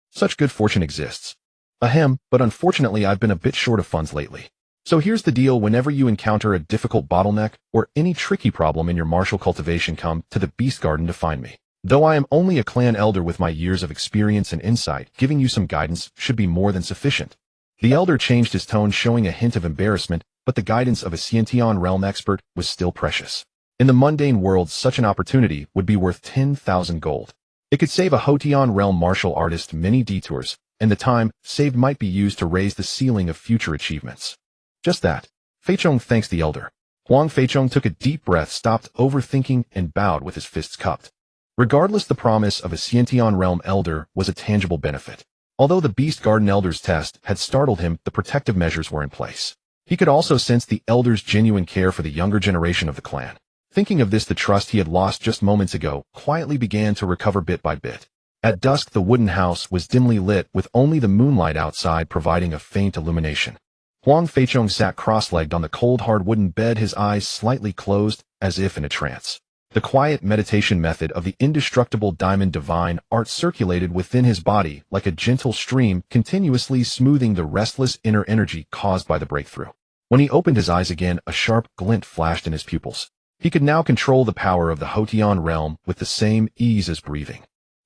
Speaker 1: Such good fortune exists. Ahem, but unfortunately I've been a bit short of funds lately. So here's the deal: whenever you encounter a difficult bottleneck or any tricky problem in your martial cultivation, come to the beast garden to find me. Though I am only a clan elder, with my years of experience and insight, giving you some guidance should be more than sufficient. The elder changed his tone, showing a hint of embarrassment, but the guidance of a Synopsis realm expert was still precious. In the mundane world, such an opportunity would be worth 10,000 gold. It could save a Huangyan realm martial artist many detours, and the time saved might be used to raise the ceiling of future achievements. Just that. Feichong thanks the elder. Huang Feichong took a deep breath, stopped overthinking, and bowed with his fists cupped. Regardless, the promise of a Synopsis realm elder was a tangible benefit. Although the beast garden elder's test had startled him, the protective measures were in place. He could also sense the elder's genuine care for the younger generation of the clan. Thinking of this, the trust he had lost just moments ago quietly began to recover bit by bit. At dusk, the wooden house was dimly lit, with only the moonlight outside providing a faint illumination. Huang Feichong sat cross-legged on the cold, hard wooden bed, his eyes slightly closed, as if in a trance. The quiet meditation method of the indestructible diamond divine art circulated within his body like a gentle stream, continuously smoothing the restless inner energy caused by the breakthrough. When he opened his eyes again, a sharp glint flashed in his pupils. He could now control the power of the Huangyan realm with the same ease as breathing.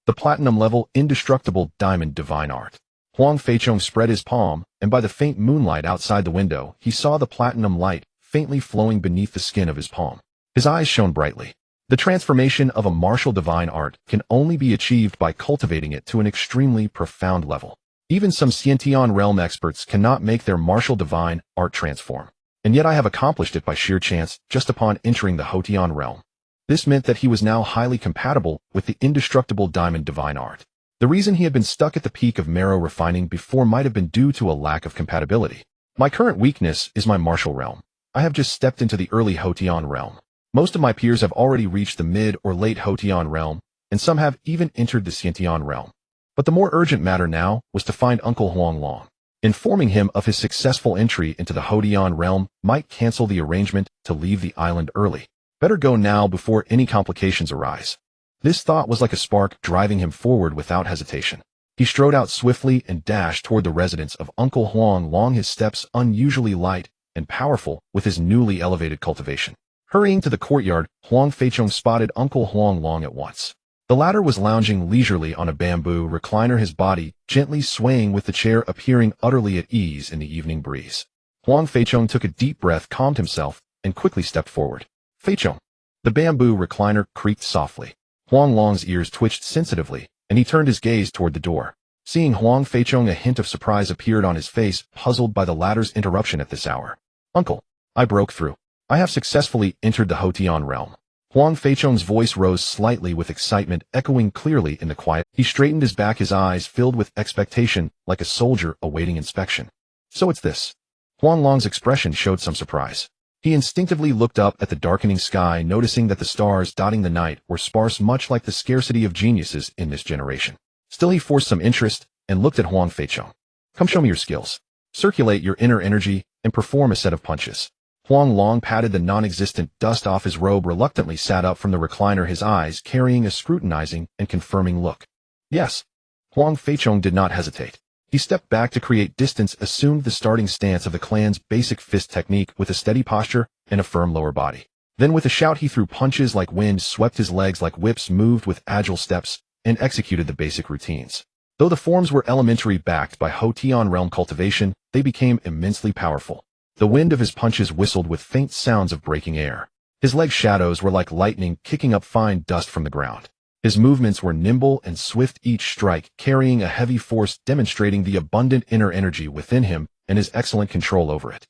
Speaker 1: The platinum-level indestructible diamond divine art. Huang Feichong spread his palm, and by the faint moonlight outside the window, he saw the platinum light faintly flowing beneath the skin of his palm. His eyes shone brightly. The transformation of a martial divine art can only be achieved by cultivating it to an extremely profound level. Even some Synopsis realm experts cannot make their martial divine art transform. And yet I have accomplished it by sheer chance, just upon entering the Huangyan realm. This meant that he was now highly compatible with the indestructible diamond divine art. The reason he had been stuck at the peak of Marrow Refining before might have been due to a lack of compatibility. My current weakness is my martial realm. I have just stepped into the early Huangyan realm. Most of my peers have already reached the mid or late Huangyan realm, and some have even entered the Synopsis realm. But the more urgent matter now was to find Uncle Huang Long. Informing him of his successful entry into the Huangyan realm might cancel the arrangement to leave the island early. Better go now before any complications arise. This thought was like a spark, driving him forward without hesitation. He strode out swiftly and dashed toward the residence of Uncle Huang Long, his steps unusually light and powerful with his newly elevated cultivation. Hurrying to the courtyard, Huang Feichong spotted Uncle Huang Long at once. The latter was lounging leisurely on a bamboo recliner, his body gently swaying with the chair appearing utterly at ease in the evening breeze. Huang Feichong took a deep breath, calmed himself, and quickly stepped forward. Feichong. The bamboo recliner creaked softly. Huang Long's ears twitched sensitively, and he turned his gaze toward the door. Seeing Huang Feichong, a hint of surprise appeared on his face, puzzled by the latter's interruption at this hour. Uncle, I broke through. I have successfully entered the Huangyan realm. Huang Feichong's voice rose slightly with excitement, echoing clearly in the quiet. He straightened his back, his eyes filled with expectation, like a soldier awaiting inspection. So it's this. Huang Long's expression showed some surprise. He instinctively looked up at the darkening sky, noticing that the stars dotting the night were sparse, much like the scarcity of geniuses in this generation. Still, he forced some interest and looked at Huang Feichong. Come show me your skills. Circulate your inner energy and perform a set of punches. Huang Long patted the non-existent dust off his robe, reluctantly sat up from the recliner, his eyes carrying a scrutinizing and confirming look. Yes. Huang Feichong did not hesitate. He stepped back to create distance, assumed the starting stance of the clan's basic fist technique with a steady posture and a firm lower body. Then with a shout he threw punches like wind, swept his legs like whips, moved with agile steps, and executed the basic routines. Though the forms were elementary, backed by Huangyan realm cultivation, they became immensely powerful. The wind of his punches whistled with faint sounds of breaking air. His leg shadows were like lightning, kicking up fine dust from the ground. His movements were nimble and swift, each strike carrying a heavy force, demonstrating the abundant inner energy within him and his excellent control over it.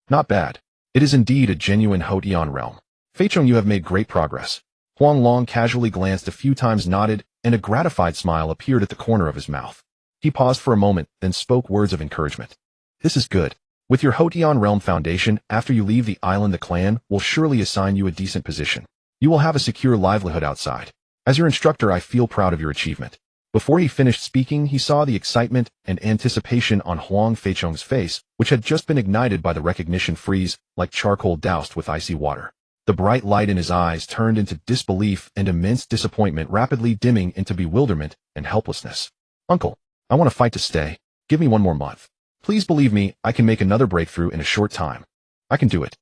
Speaker 1: Not bad. It is indeed a genuine Huangyan realm. Feichong, you have made great progress. Huang Long casually glanced a few times, nodded, and a gratified smile appeared at the corner of his mouth. He paused for a moment, then spoke words of encouragement. This is good. With your Huangyan realm foundation, after you leave the island, the clan will surely assign you a decent position. You will have a secure livelihood outside. As your instructor, I feel proud of your achievement. Before he finished speaking, he saw the excitement and anticipation on Huang Feichong's face, which had just been ignited by the recognition, freeze like charcoal doused with icy water. The bright light in his eyes turned into disbelief and immense disappointment, rapidly dimming into bewilderment and helplessness. Uncle, I want to fight to stay. Give me one more month. Please believe me, I can make another breakthrough in a short time. I can do it.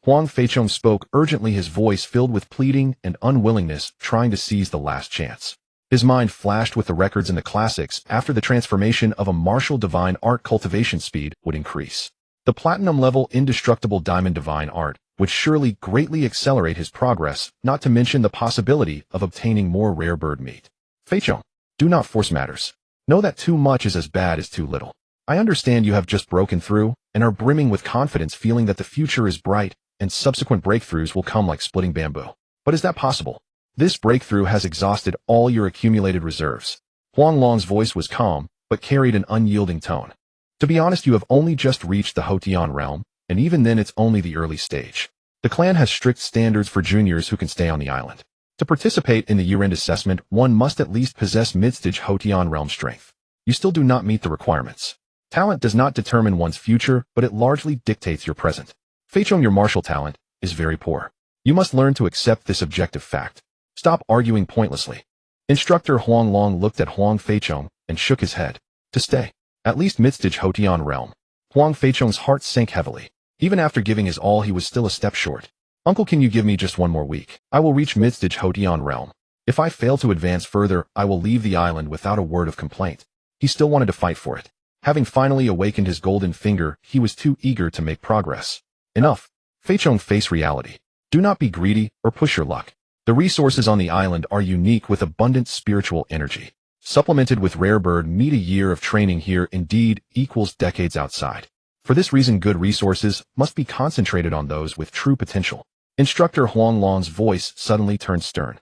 Speaker 1: Huang Feichong spoke urgently, his voice filled with pleading and unwillingness, trying to seize the last chance. His mind flashed with the records in the classics. After the transformation of a martial divine art, cultivation speed would increase. The platinum level indestructible diamond divine art would surely greatly accelerate his progress, not to mention the possibility of obtaining more rare bird meat. Feichong, do not force matters. Know that too much is as bad as too little. I understand you have just broken through and are brimming with confidence, feeling that the future is bright and subsequent breakthroughs will come like splitting bamboo. But is that possible? This breakthrough has exhausted all your accumulated reserves. Huang Long's voice was calm, but carried an unyielding tone. To be honest, you have only just reached the Huangyan realm, and even then it's only the early stage. The clan has strict standards for juniors who can stay on the island. To participate in the year-end assessment, one must at least possess mid-stage Huangyan realm strength. You still do not meet the requirements. Talent does not determine one's future, but it largely dictates your present. Feichong, your martial talent is very poor. You must learn to accept this objective fact. Stop arguing pointlessly. Instructor Huang Long looked at Huang Feichong and shook his head. To stay, at least mid-stage Huangyan realm. Huang Feichong's heart sank heavily. Even after giving his all, he was still a step short. Uncle, can you give me just one more week? I will reach mid-stage Huangyan realm. If I fail to advance further, I will leave the island without a word of complaint. He still wanted to fight for it. Having finally awakened his golden finger, he was too eager to make progress. Enough. Feichong, face reality. Do not be greedy or push your luck. The resources on the island are unique, with abundant spiritual energy. Supplemented with rare bird meat, a year of training here indeed equals decades outside. For this reason, good resources must be concentrated on those with true potential. Instructor Huang Long's voice suddenly turned stern.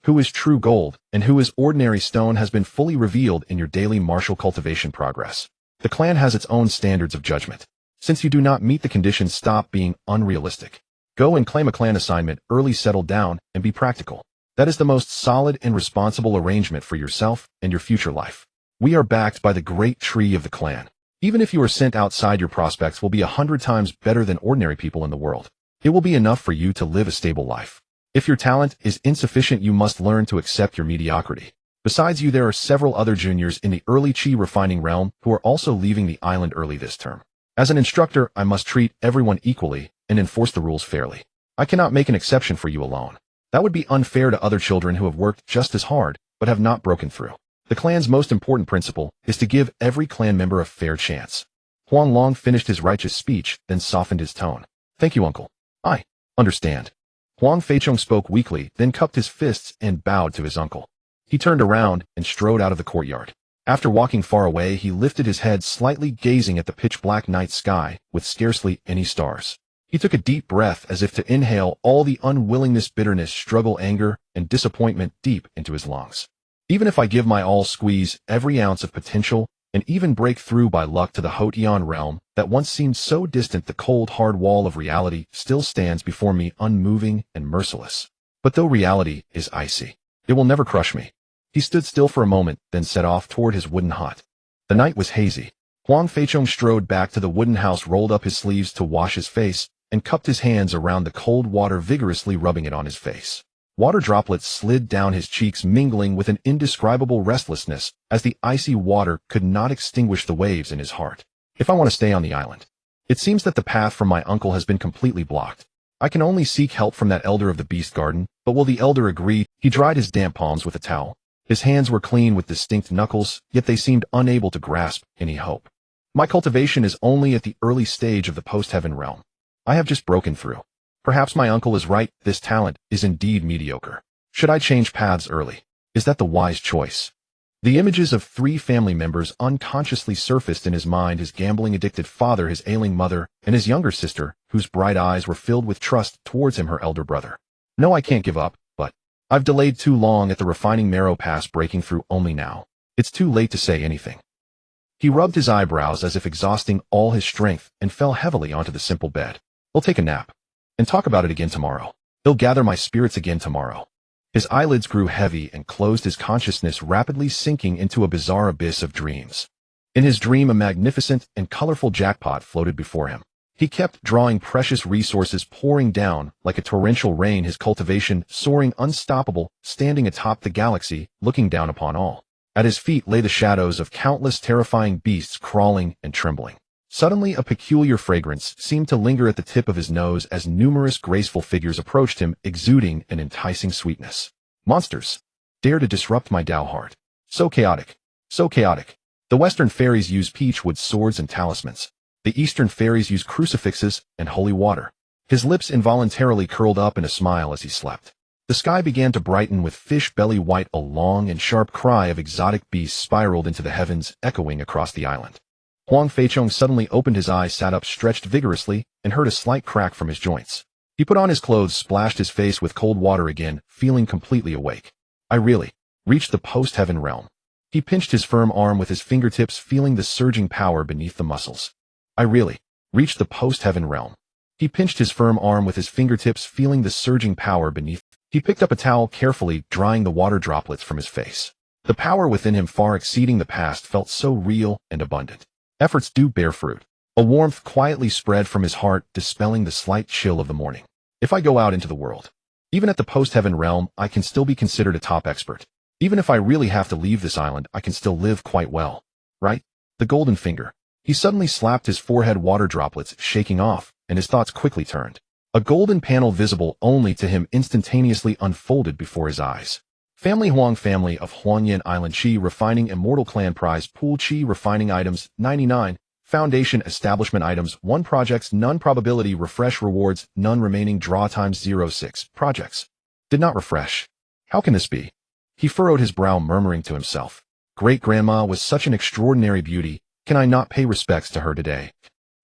Speaker 1: Who is true gold and who is ordinary stone has been fully revealed in your daily martial cultivation progress. The clan has its own standards of judgment. Since you do not meet the conditions, stop being unrealistic. Go and claim a clan assignment early, settle down, and be practical. That is the most solid and responsible arrangement for yourself and your future life. We are backed by the great tree of the clan. Even if you are sent outside, your prospects will be 100 times better than ordinary people in the world. It will be enough for you to live a stable life. If your talent is insufficient, you must learn to accept your mediocrity. Besides you, there are several other juniors in the early Qi refining realm who are also leaving the island early this term. As an instructor, I must treat everyone equally and enforce the rules fairly. I cannot make an exception for you alone. That would be unfair to other children who have worked just as hard but have not broken through. The clan's most important principle is to give every clan member a fair chance. Huang Long finished his righteous speech, then softened his tone. Thank you, uncle. I understand. Huang Feichong spoke weakly, then cupped his fists and bowed to his uncle. He turned around and strode out of the courtyard. After walking far away, he lifted his head slightly, gazing at the pitch-black night sky with scarcely any stars. He took a deep breath as if to inhale all the unwillingness, bitterness, struggle, anger, and disappointment deep into his lungs. Even if I give my all, squeeze every ounce of potential, and even break through by luck to the Huangyan realm that once seemed so distant, the cold, hard wall of reality still stands before me, unmoving and merciless. But though reality is icy, it will never crush me. He stood still for a moment, then set off toward his wooden hut. The night was hazy. Huang Feichong strode back to the wooden house, rolled up his sleeves to wash his face, and cupped his hands around the cold water, vigorously rubbing it on his face. Water droplets slid down his cheeks, mingling with an indescribable restlessness, as the icy water could not extinguish the waves in his heart. If I want to stay on the island, it seems that the path from my uncle has been completely blocked. I can only seek help from that elder of the beast garden, but will the elder agree? He dried his damp palms with a towel. His hands were clean with distinct knuckles, yet they seemed unable to grasp any hope. My cultivation is only at the early stage of the post-heaven realm. I have just broken through. Perhaps my uncle is right, this talent is indeed mediocre. Should I change paths early? Is that the wise choice? The images of 3 family members unconsciously surfaced in his mind: his gambling-addicted father, his ailing mother, and his younger sister, whose bright eyes were filled with trust towards him, her elder brother. No, I can't give up, but I've delayed too long at the refining Marrow Pass, breaking through only now. It's too late to say anything. He rubbed his eyebrows as if exhausting all his strength and fell heavily onto the simple bed. I'll take a nap and talk about it again tomorrow. He'll gather my spirits again tomorrow. His eyelids grew heavy and closed, his consciousness rapidly sinking into a bizarre abyss of dreams. In his dream, a magnificent and colorful jackpot floated before him. He kept drawing precious resources pouring down like a torrential rain, his cultivation soaring unstoppable, standing atop the galaxy, looking down upon all. At his feet lay the shadows of countless terrifying beasts, crawling and trembling. Suddenly, a peculiar fragrance seemed to linger at the tip of his nose as numerous graceful figures approached him, exuding an enticing sweetness. Monsters dare to disrupt my Tao heart. So chaotic, so chaotic. The Western fairies use peachwood swords and talismans. The Eastern fairies use crucifixes and holy water. His lips involuntarily curled up in a smile as he slept. The sky began to brighten with fish belly white. A long and sharp cry of exotic beasts spiraled into the heavens, echoing across the island. Huang Feichong suddenly opened his eyes, sat up, stretched vigorously, and heard a slight crack from his joints. He put on his clothes, splashed his face with cold water again, feeling completely awake. I really reached the post-heaven realm. He pinched his firm arm with his fingertips, feeling the surging power beneath the muscles. I really reached the post-heaven realm. He pinched his firm arm with his fingertips, feeling the surging power beneath. He picked up a towel, carefully drying the water droplets from his face. The power within him, far exceeding the past, felt so real and abundant. Efforts do bear fruit. A warmth quietly spread from his heart, dispelling the slight chill of the morning. If I go out into the world, even at the post-heaven realm, I can still be considered a top expert. Even if I really have to leave this island, I can still live quite well. Right? The golden finger. He suddenly slapped his forehead, water droplets shaking off, and his thoughts quickly turned. A golden panel visible only to him instantaneously unfolded before his eyes. Family Huang, family of Huangyan Island, Qi refining immortal clan prize pool, Qi refining items 99, foundation establishment items 1, projects none, probability refresh, rewards none, remaining draw times 06, projects did not refresh. How can this be? He furrowed his brow, murmuring to himself. Great-grandma was such an extraordinary beauty. Can I not pay respects to her today?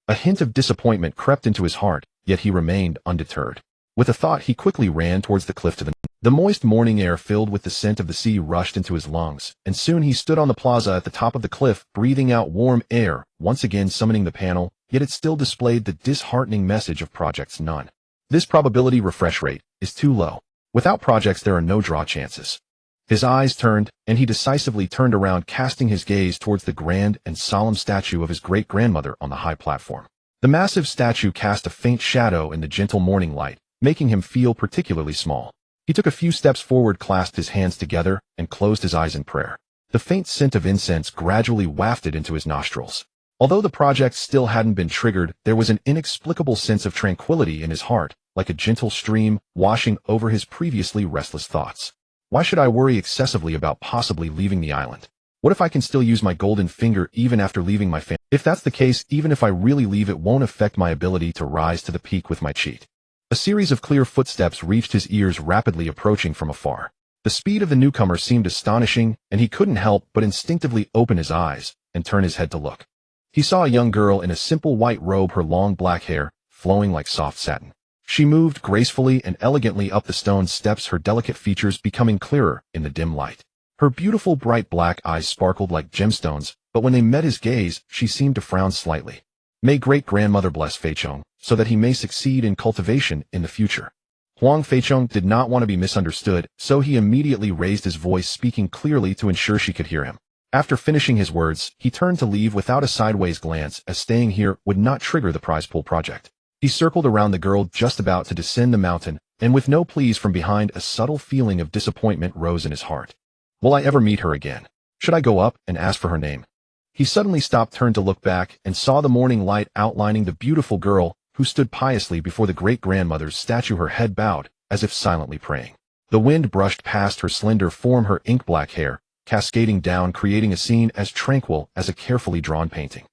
Speaker 1: A hint of disappointment crept into his heart, yet he remained undeterred. With a thought, he quickly ran towards the cliff. The moist morning air, filled with the scent of the sea, rushed into his lungs, and soon he stood on the plaza at the top of the cliff, breathing out warm air, once again summoning the panel, yet it still displayed the disheartening message of projects none. This probability refresh rate is too low. Without projects, there are no draw chances. His eyes turned, and he decisively turned around, casting his gaze towards the grand and solemn statue of his great-grandmother on the high platform. The massive statue cast a faint shadow in the gentle morning light, making him feel particularly small. He took a few steps forward, clasped his hands together, and closed his eyes in prayer. The faint scent of incense gradually wafted into his nostrils. Although the project still hadn't been triggered, there was an inexplicable sense of tranquility in his heart, like a gentle stream washing over his previously restless thoughts. Why should I worry excessively about possibly leaving the island? What if I can still use my golden finger even after leaving my family? If that's the case, even if I really leave, it won't affect my ability to rise to the peak with my cheat. A series of clear footsteps reached his ears, rapidly approaching from afar. The speed of the newcomer seemed astonishing, and he couldn't help but instinctively open his eyes and turn his head to look. He saw a young girl in a simple white robe, her long black hair flowing like soft satin. She moved gracefully and elegantly up the stone steps, her delicate features becoming clearer in the dim light. Her beautiful bright black eyes sparkled like gemstones, but when they met his gaze, she seemed to frown slightly. May great-grandmother bless Feichong, so that he may succeed in cultivation in the future. Huang Feichong did not want to be misunderstood, so he immediately raised his voice, speaking clearly to ensure she could hear him. After finishing his words, he turned to leave without a sideways glance, as staying here would not trigger the prize pool project. He circled around the girl just about to descend the mountain, and with no pleas from behind, a subtle feeling of disappointment rose in his heart. Will I ever meet her again? Should I go up and ask for her name? He suddenly stopped, turned to look back, and saw the morning light outlining the beautiful girl who stood piously before the great-grandmother's statue, her head bowed, as if silently praying. The wind brushed past her slender form, her ink-black hair cascading down, creating a scene as tranquil as a carefully drawn painting.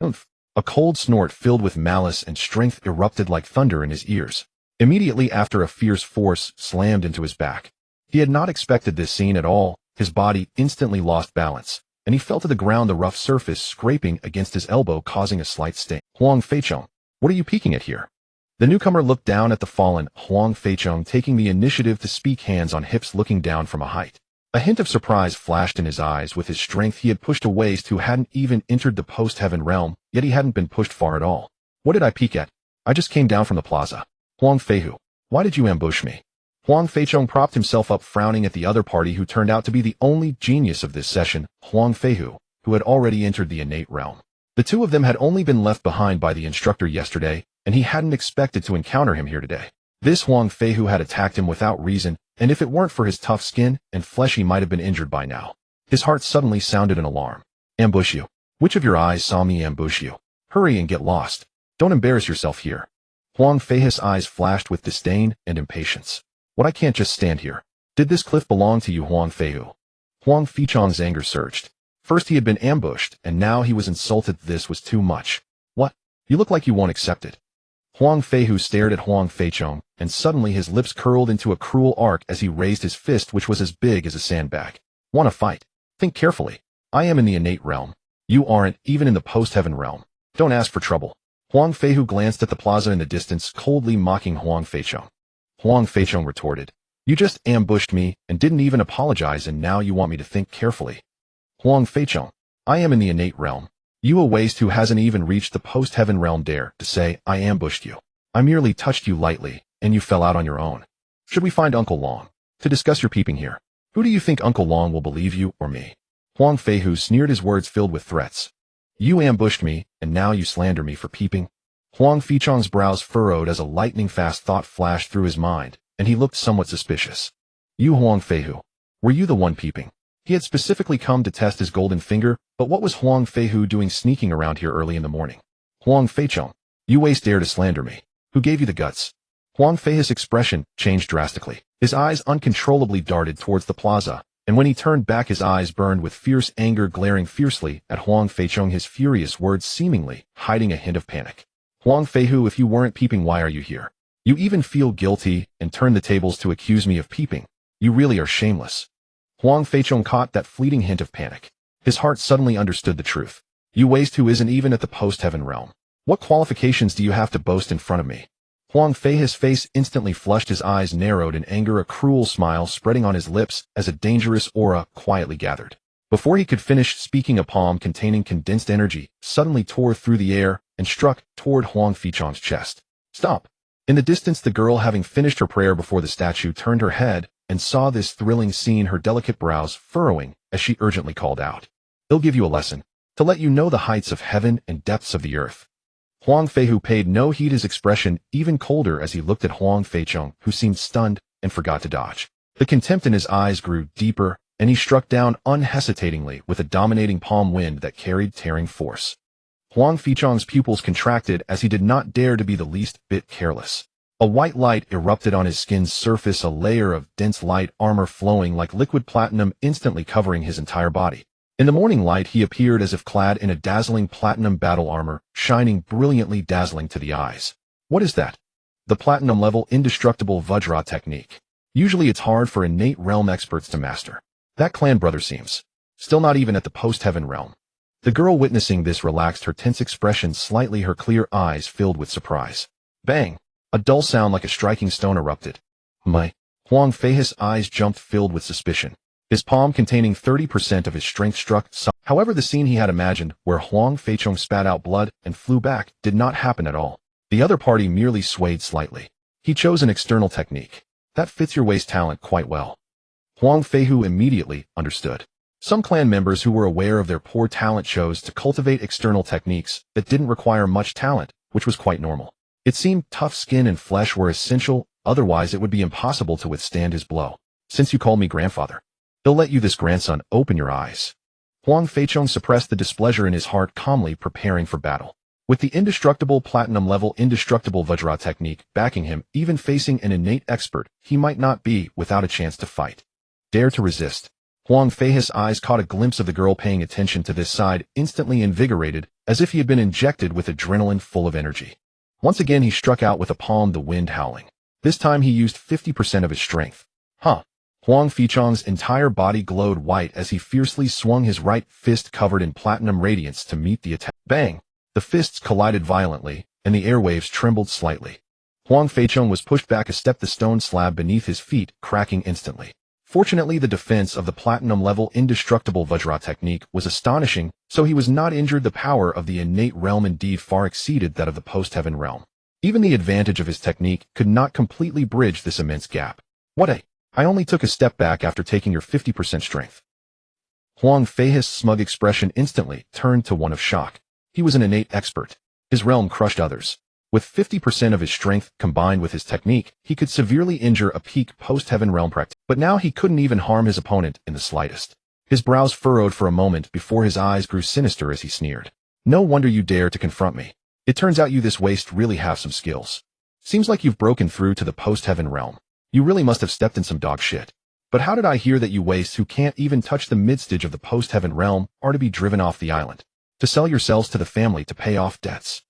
Speaker 1: Oomph! A cold snort filled with malice and strength erupted like thunder in his ears. Immediately after, a fierce force slammed into his back. He had not expected this scene at all. His body instantly lost balance, and he fell to the ground, the rough surface scraping against his elbow, causing a slight stain. Huang Feichong, what are you peeking at here? The newcomer looked down at the fallen Huang Feichong, taking the initiative to speak, hands on hips, looking down from a height. A hint of surprise flashed in his eyes. With his strength, he had pushed a waste who hadn't even entered the post-heaven realm, yet he hadn't been pushed far at all. What did I peek at? I just came down from the plaza. Huang Feihu, why did you ambush me? Huang Feichong propped himself up, frowning at the other party, who turned out to be the only genius of this session, Huang Feihu, who had already entered the innate realm. The two of them had only been left behind by the instructor yesterday, and he hadn't expected to encounter him here today. This Huang Feihu had attacked him without reason, and if it weren't for his tough skin and flesh, he might have been injured by now. His heart suddenly sounded an alarm. Ambush you? Which of your eyes saw me ambush you? Hurry and get lost. Don't embarrass yourself here. Huang Feihu's eyes flashed with disdain and impatience. What, I can't just stand here. Did this cliff belong to you, Huang Feihu? Huang Feichong's anger surged. First he had been ambushed, and now he was insulted. This was too much. What? You look like you won't accept it. Huang Feihu stared at Huang Feichong, and suddenly his lips curled into a cruel arc as he raised his fist, which was as big as a sandbag. Want to fight? Think carefully. I am in the innate realm. You aren't, even in the post-heaven realm. Don't ask for trouble. Huang Feihu glanced at the plaza in the distance, coldly mocking Huang Feichong. Huang Feichong retorted, you just ambushed me and didn't even apologize, and now you want me to think carefully. Huang Feichong, I am in the innate realm. You, a waste who hasn't even reached the post-heaven realm, dare to say I ambushed you. I merely touched you lightly, and you fell out on your own. Should we find Uncle Long to discuss your peeping here? Who do you think Uncle Long will believe, you or me? Huang Feihu sneered, his words filled with threats. You ambushed me, and now you slander me for peeping? Huang Feichong's brows furrowed as a lightning-fast thought flashed through his mind, and he looked somewhat suspicious. You, Huang Feihu, were you the one peeping? He had specifically come to test his golden finger, but what was Huang Feihu doing sneaking around here early in the morning? Huang Feichong, you waste dare to slander me. Who gave you the guts? Huang Feihu's expression changed drastically. His eyes uncontrollably darted towards the plaza, and when he turned back, his eyes burned with fierce anger, glaring fiercely at Huang Feichong, his furious words seemingly hiding a hint of panic. Huang Feihu, if you weren't peeping, why are you here? You even feel guilty and turn the tables to accuse me of peeping. You really are shameless. Huang Feichong caught that fleeting hint of panic. His heart suddenly understood the truth. You waste who isn't even at the post-heaven realm. What qualifications do you have to boast in front of me? Huang Feihu's face instantly flushed, his eyes narrowed in anger, a cruel smile spreading on his lips as a dangerous aura quietly gathered. Before he could finish speaking, a palm containing condensed energy suddenly tore through the air and struck toward Huang Feichong's chest. Stop! In the distance, the girl, having finished her prayer before the statue, turned her head and saw this thrilling scene, her delicate brows furrowing as she urgently called out. He'll give you a lesson, to let you know the heights of heaven and depths of the earth. Huang Feihu paid no heed, his expression even colder as he looked at Huang Feichong, who seemed stunned and forgot to dodge. The contempt in his eyes grew deeper, and he struck down unhesitatingly with a dominating palm wind that carried tearing force. Huang Feichong's pupils contracted as he did not dare to be the least bit careless. A white light erupted on his skin's surface, a layer of dense light armor flowing like liquid platinum instantly covering his entire body. In the morning light, he appeared as if clad in a dazzling platinum battle armor, shining brilliantly, dazzling to the eyes. What is that? The platinum-level indestructible Vajra technique. Usually it's hard for innate realm experts to master. That clan brother seems still not even at the post-heaven realm. The girl witnessing this relaxed her tense expression slightly, her clear eyes filled with surprise. Bang! A dull sound like a striking stone erupted. My! Huang Feichong's eyes jumped, filled with suspicion. His palm containing 30% of his strength struck. However, the scene he had imagined, where Huang Feichong spat out blood and flew back, did not happen at all. The other party merely swayed slightly. He chose an external technique. That fits your waist talent quite well. Huang Feichong immediately understood. Some clan members who were aware of their poor talent chose to cultivate external techniques that didn't require much talent, which was quite normal. It seemed tough skin and flesh were essential, otherwise it would be impossible to withstand his blow. Since you called me grandfather, they'll let you this grandson. Open your eyes. Huang Feichong suppressed the displeasure in his heart, calmly preparing for battle. With the indestructible platinum-level indestructible Vajra technique backing him, even facing an innate expert, he might not be without a chance to fight. Dare to resist. Huang Feichong's eyes caught a glimpse of the girl paying attention to this side, instantly invigorated, as if he had been injected with adrenaline full of energy. Once again he struck out with a palm, the wind howling. This time he used 50% of his strength. Huang Feichong's entire body glowed white as he fiercely swung his right fist covered in platinum radiance to meet the attack. Bang! The fists collided violently, and the airwaves trembled slightly. Huang Feichong was pushed back a step, the stone slab beneath his feet cracking instantly. Fortunately, the defense of the platinum-level indestructible Vajra technique was astonishing, so he was not injured. The power of the innate realm indeed far exceeded that of the post-heaven realm. Even the advantage of his technique could not completely bridge this immense gap. I only took a step back after taking your 50% strength. Huang Feichong's smug expression instantly turned to one of shock. He was an innate expert. His realm crushed others. With 50% of his strength combined with his technique, he could severely injure a peak post-heaven realm practitioner. But now he couldn't even harm his opponent in the slightest. His brows furrowed for a moment before his eyes grew sinister as he sneered. No wonder you dare to confront me. It turns out you this waste really have some skills. Seems like you've broken through to the post-heaven realm. You really must have stepped in some dog shit. But how did I hear that you wastes who can't even touch the mid-stage of the post-heaven realm are to be driven off the island? To sell yourselves to the family to pay off debts?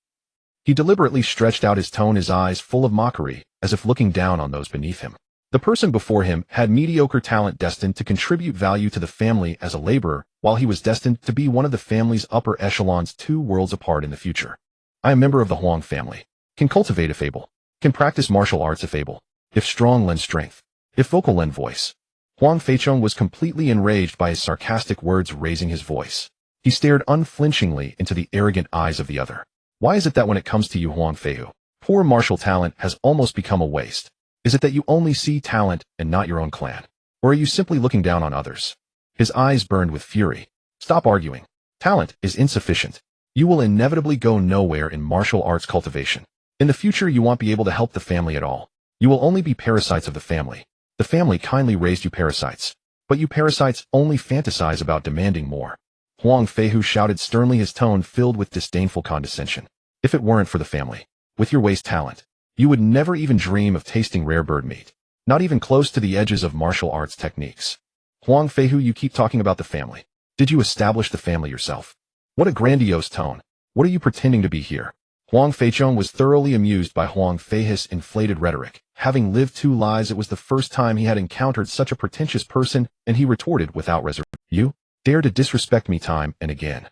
Speaker 1: He deliberately stretched out his tone, his eyes full of mockery, as if looking down on those beneath him. The person before him had mediocre talent destined to contribute value to the family as a laborer, while he was destined to be one of the family's upper echelons 2 worlds apart in the future. I am a member of the Huang family. Can cultivate if able. Can practice martial arts if able. If strong, lend strength. If vocal, lend voice. Huang Feichong was completely enraged by his sarcastic words, raising his voice. He stared unflinchingly into the arrogant eyes of the other. Why is it that when it comes to you, Huang Feichong, poor martial talent has almost become a waste? Is it that you only see talent and not your own clan? Or are you simply looking down on others? His eyes burned with fury. Stop arguing. Talent is insufficient. You will inevitably go nowhere in martial arts cultivation. In the future, you won't be able to help the family at all. You will only be parasites of the family. The family kindly raised you parasites. But you parasites only fantasize about demanding more. Huang Feichong shouted sternly, his tone filled with disdainful condescension. If it weren't for the family, with your waste talent, you would never even dream of tasting rare bird meat. Not even close to the edges of martial arts techniques. Huang Feichong, you keep talking about the family. Did you establish the family yourself? What a grandiose tone. What are you pretending to be here? Huang Feichong was thoroughly amused by Huang Feichong's inflated rhetoric. Having lived 2 lives, it was the first time he had encountered such a pretentious person, and he retorted without reservation. You dare to disrespect me time and again.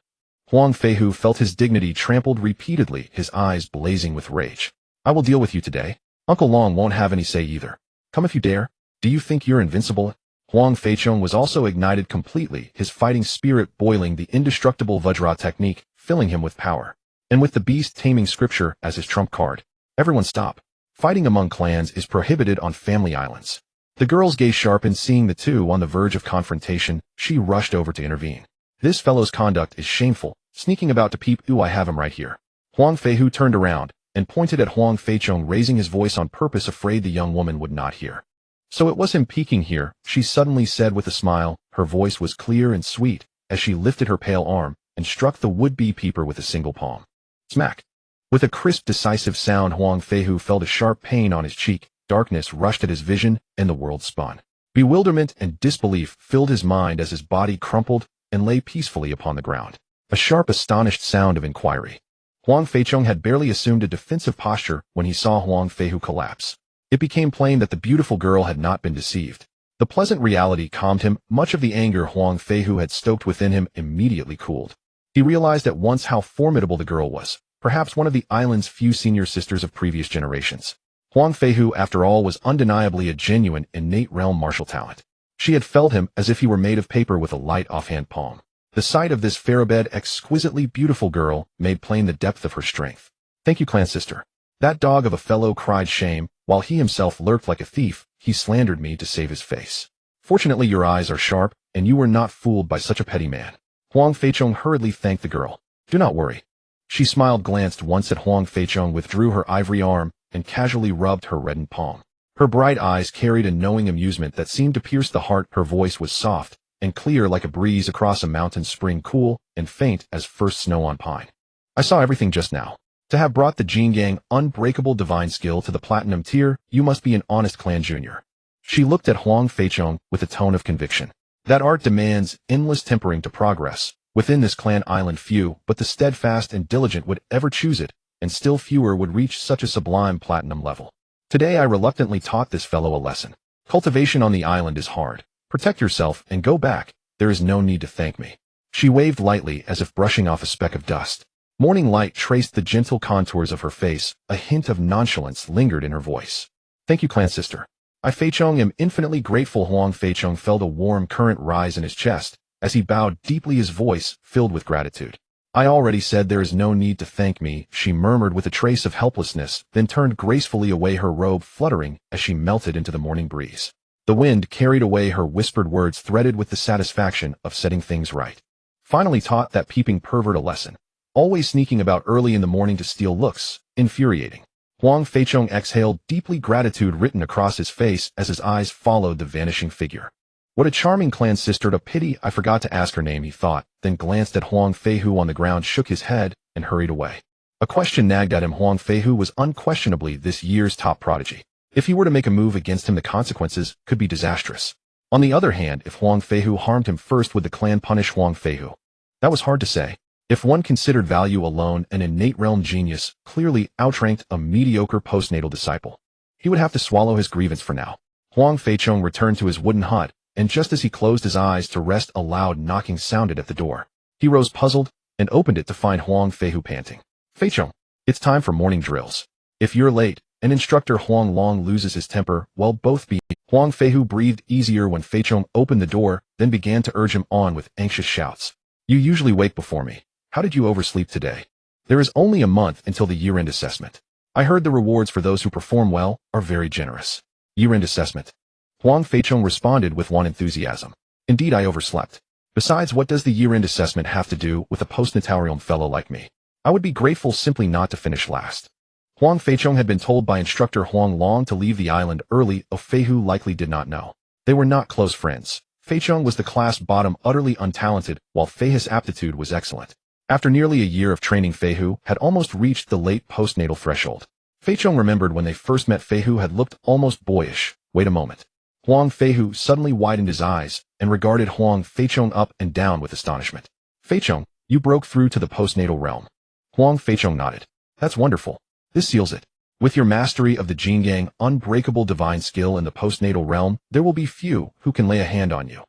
Speaker 1: Huang Feichong felt his dignity trampled repeatedly, his eyes blazing with rage. I will deal with you today. Uncle Long won't have any say either. Come if you dare. Do you think you're invincible? Huang Feichong was also ignited completely, his fighting spirit boiling, the indestructible Vajra technique filling him with power. And with the beast-taming scripture as his trump card. Everyone stop. Fighting among clans is prohibited on family islands. The girl's gaze sharpened, seeing the two on the verge of confrontation. She rushed over to intervene. This fellow's conduct is shameful, sneaking about to peep. Ooh, I have him right here. Huang Feichong turned around and pointed at Huang Feichong, raising his voice on purpose, afraid the young woman would not hear. So it was him peeking here, she suddenly said with a smile. Her voice was clear and sweet as she lifted her pale arm and struck the would-be peeper with a single palm. Smack! With a crisp, decisive sound, Huang Feihu felt a sharp pain on his cheek. Darkness rushed at his vision, and the world spun. Bewilderment and disbelief filled his mind as his body crumpled and lay peacefully upon the ground. A sharp, astonished sound of inquiry. Huang Feichong had barely assumed a defensive posture when he saw Huang Feihu collapse. It became plain that the beautiful girl had not been deceived. The pleasant reality calmed him. Much of the anger Huang Feihu had stoked within him immediately cooled. He realized at once how formidable the girl was, perhaps one of the island's few senior sisters of previous generations. Huang Feihu, after all, was undeniably a genuine, innate realm martial talent. She had felt him as if he were made of paper with a light offhand palm. The sight of this fair-bed, exquisitely beautiful girl made plain the depth of her strength. "Thank you, clan sister." That dog of a fellow cried shame, while he himself lurked like a thief. He slandered me to save his face. Fortunately, your eyes are sharp, and you were not fooled by such a petty man. Huang Feichong hurriedly thanked the girl. Do not worry. She smiled, glanced once at Huang Feichong, withdrew her ivory arm, and casually rubbed her reddened palm. Her bright eyes carried a knowing amusement that seemed to pierce the heart. Her voice was soft and clear like a breeze across a mountain spring, cool and faint as first snow on pine. I saw everything just now. To have brought the Huangyan unbreakable divine skill to the platinum tier, you must be an honest clan junior. She looked at Huang Feichong with a tone of conviction. That art demands endless tempering to progress. Within this clan island, few but the steadfast and diligent would ever choose it, and still fewer would reach such a sublime platinum level. Today I reluctantly taught this fellow a lesson. Cultivation on the island is hard. Protect yourself and go back. There is no need to thank me. She waved lightly as if brushing off a speck of dust. Morning light traced the gentle contours of her face. A hint of nonchalance lingered in her voice. Thank you, clan sister. I Feichong am infinitely grateful. Huang Feichong felt a warm current rise in his chest as he bowed deeply, his voice filled with gratitude. I already said there is no need to thank me, she murmured with a trace of helplessness, then turned gracefully away, her robe fluttering as she melted into the morning breeze. The wind carried away her whispered words, threaded with the satisfaction of setting things right. Finally taught that peeping pervert a lesson. Always sneaking about early in the morning to steal looks. Infuriating. Huang Feichong exhaled deeply, gratitude written across his face as his eyes followed the vanishing figure. What a charming clan sister. A pity I forgot to ask her name, he thought, then glanced at Huang Feihu on the ground, shook his head, and hurried away. A question nagged at him. Huang Feihu was unquestionably this year's top prodigy. If he were to make a move against him, the consequences could be disastrous. On the other hand, if Huang Feihu harmed him first, would the clan punish Huang Feihu? That was hard to say. If one considered value alone, an innate realm genius clearly outranked a mediocre postnatal disciple. He would have to swallow his grievance for now. Huang Feichong returned to his wooden hut, and just as he closed his eyes to rest, a loud knocking sounded at the door. He rose puzzled and opened it to find Huang Feihu panting. Feichong, it's time for morning drills. If you're late, an instructor Huang Long loses his temper. Well, both be. Huang Feihu breathed easier when Feichong opened the door, then began to urge him on with anxious shouts. You usually wake before me. How did you oversleep today? There is only a month until the year-end assessment. I heard the rewards for those who perform well are very generous. Year-end assessment. Huang Feichong responded with one enthusiasm. Indeed, I overslept. Besides, what does the year-end assessment have to do with a postnatarium fellow like me? I would be grateful simply not to finish last. Huang Feichong had been told by instructor Huang Long to leave the island early. Feihu likely did not know. They were not close friends. Feichong was the class bottom, utterly untalented, while Feihu's aptitude was excellent. After nearly a year of training, Feihu had almost reached the late postnatal threshold. Feichong remembered when they first met, Feihu had looked almost boyish. Wait a moment. Huang Feihu suddenly widened his eyes and regarded Huang Feichong up and down with astonishment. Feichong, you broke through to the postnatal realm. Huang Feichong nodded. That's wonderful. This seals it. With your mastery of the Huangyan unbreakable divine skill in the postnatal realm, there will be few who can lay a hand on you.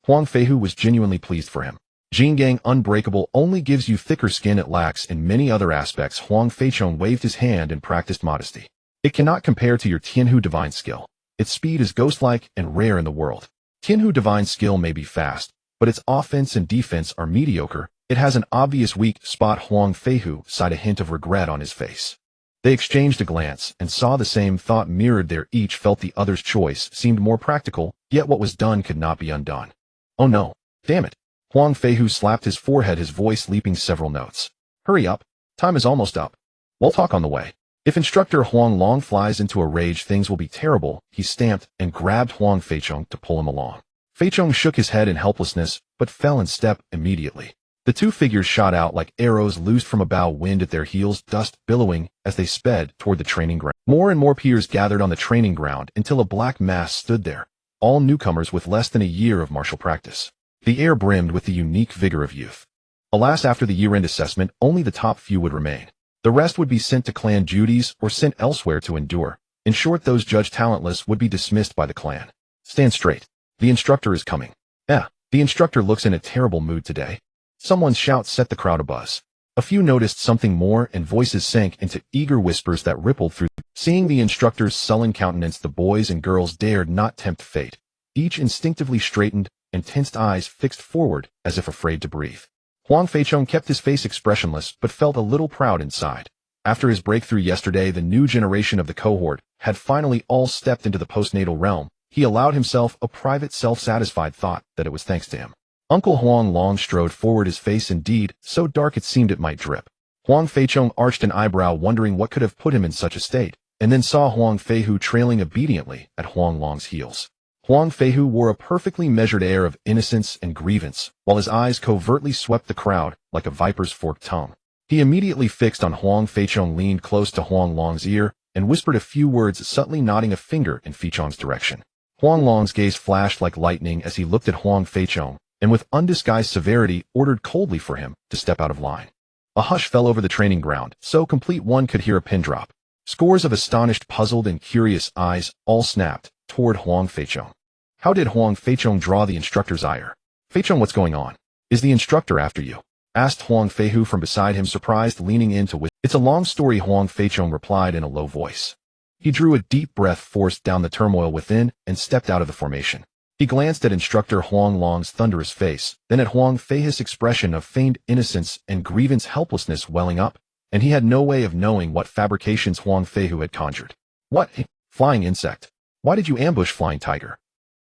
Speaker 1: Huang Feihu was genuinely pleased for him. Huangyan unbreakable only gives you thicker skin, it lacks in many other aspects. Huang Feichong waved his hand and practiced modesty. It cannot compare to your Tianhu divine skill. Its speed is ghost-like and rare in the world. Tianhu divine skill may be fast, but its offense and defense are mediocre. It has an obvious weak spot. Huang Feihu sighed, a hint of regret on his face. They exchanged a glance and saw the same thought mirrored there. Each felt the other's choice seemed more practical, yet what was done could not be undone. Oh no, damn it. Huang Feihu slapped his forehead, his voice leaping several notes. Hurry up. Time is almost up. We'll talk on the way. If instructor Huang Long flies into a rage, things will be terrible. He stamped and grabbed Huang Feichong to pull him along. Feichong shook his head in helplessness, but fell in step immediately. The two figures shot out like arrows loosed from a bow, wind at their heels, dust billowing as they sped toward the training ground. More and more peers gathered on the training ground until a black mass stood there, all newcomers with less than a year of martial practice. The air brimmed with the unique vigor of youth. Alas, after the year-end assessment, only the top few would remain. The rest would be sent to clan duties or sent elsewhere to endure. In short, those judged talentless would be dismissed by the clan. Stand straight. The instructor is coming. The instructor looks in a terrible mood today. Someone's shout set the crowd abuzz. A few noticed something more, and voices sank into eager whispers that rippled through. Seeing the instructor's sullen countenance, the boys and girls dared not tempt fate. Each instinctively straightened, and tensed eyes fixed forward as if afraid to breathe. Huang Feichong kept his face expressionless but felt a little proud inside. After his breakthrough yesterday, the new generation of the cohort had finally all stepped into the postnatal realm. He allowed himself a private self-satisfied thought that it was thanks to him. Uncle Huang Long strode forward, his face indeed so dark it seemed it might drip. Huang Feichong arched an eyebrow, wondering what could have put him in such a state, and then saw Huang Feihu trailing obediently at Huang Long's heels. Huang Feihu wore a perfectly measured air of innocence and grievance, while his eyes covertly swept the crowd like a viper's forked tongue. He immediately fixed on Huang Feichong, leaned close to Huang Long's ear, and whispered a few words, subtly nodding a finger in Feichong's direction. Huang Long's gaze flashed like lightning as he looked at Huang Feichong, and with undisguised severity ordered coldly for him to step out of line. A hush fell over the training ground, so complete one could hear a pin drop. Scores of astonished, puzzled, and curious eyes all snapped toward Huang Feichong. How did Huang Feichong draw the instructor's ire? Feichong, what's going on? Is the instructor after you? Asked Huang Feihu from beside him, surprised, leaning in to whisper. It's a long story, Huang Feichong replied in a low voice. He drew a deep breath, forced down the turmoil within, and stepped out of the formation. He glanced at instructor Huang Long's thunderous face, then at Huang Feihu's expression of feigned innocence and grievance, helplessness welling up, and he had no way of knowing what fabrications Huang Feihu had conjured. What? Flying insect? Why did you ambush Flying Tiger?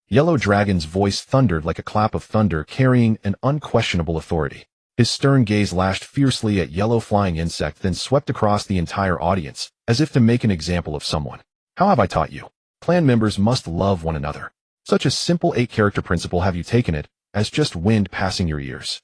Speaker 1: Yellow Dragon's voice thundered like a clap of thunder, carrying an unquestionable authority. His stern gaze lashed fiercely at Yellow Flying Insect, then swept across the entire audience, as if to make an example of someone. How have I taught you? Clan members must love one another. Such a simple 8-character principle, have you taken it as just wind passing your ears?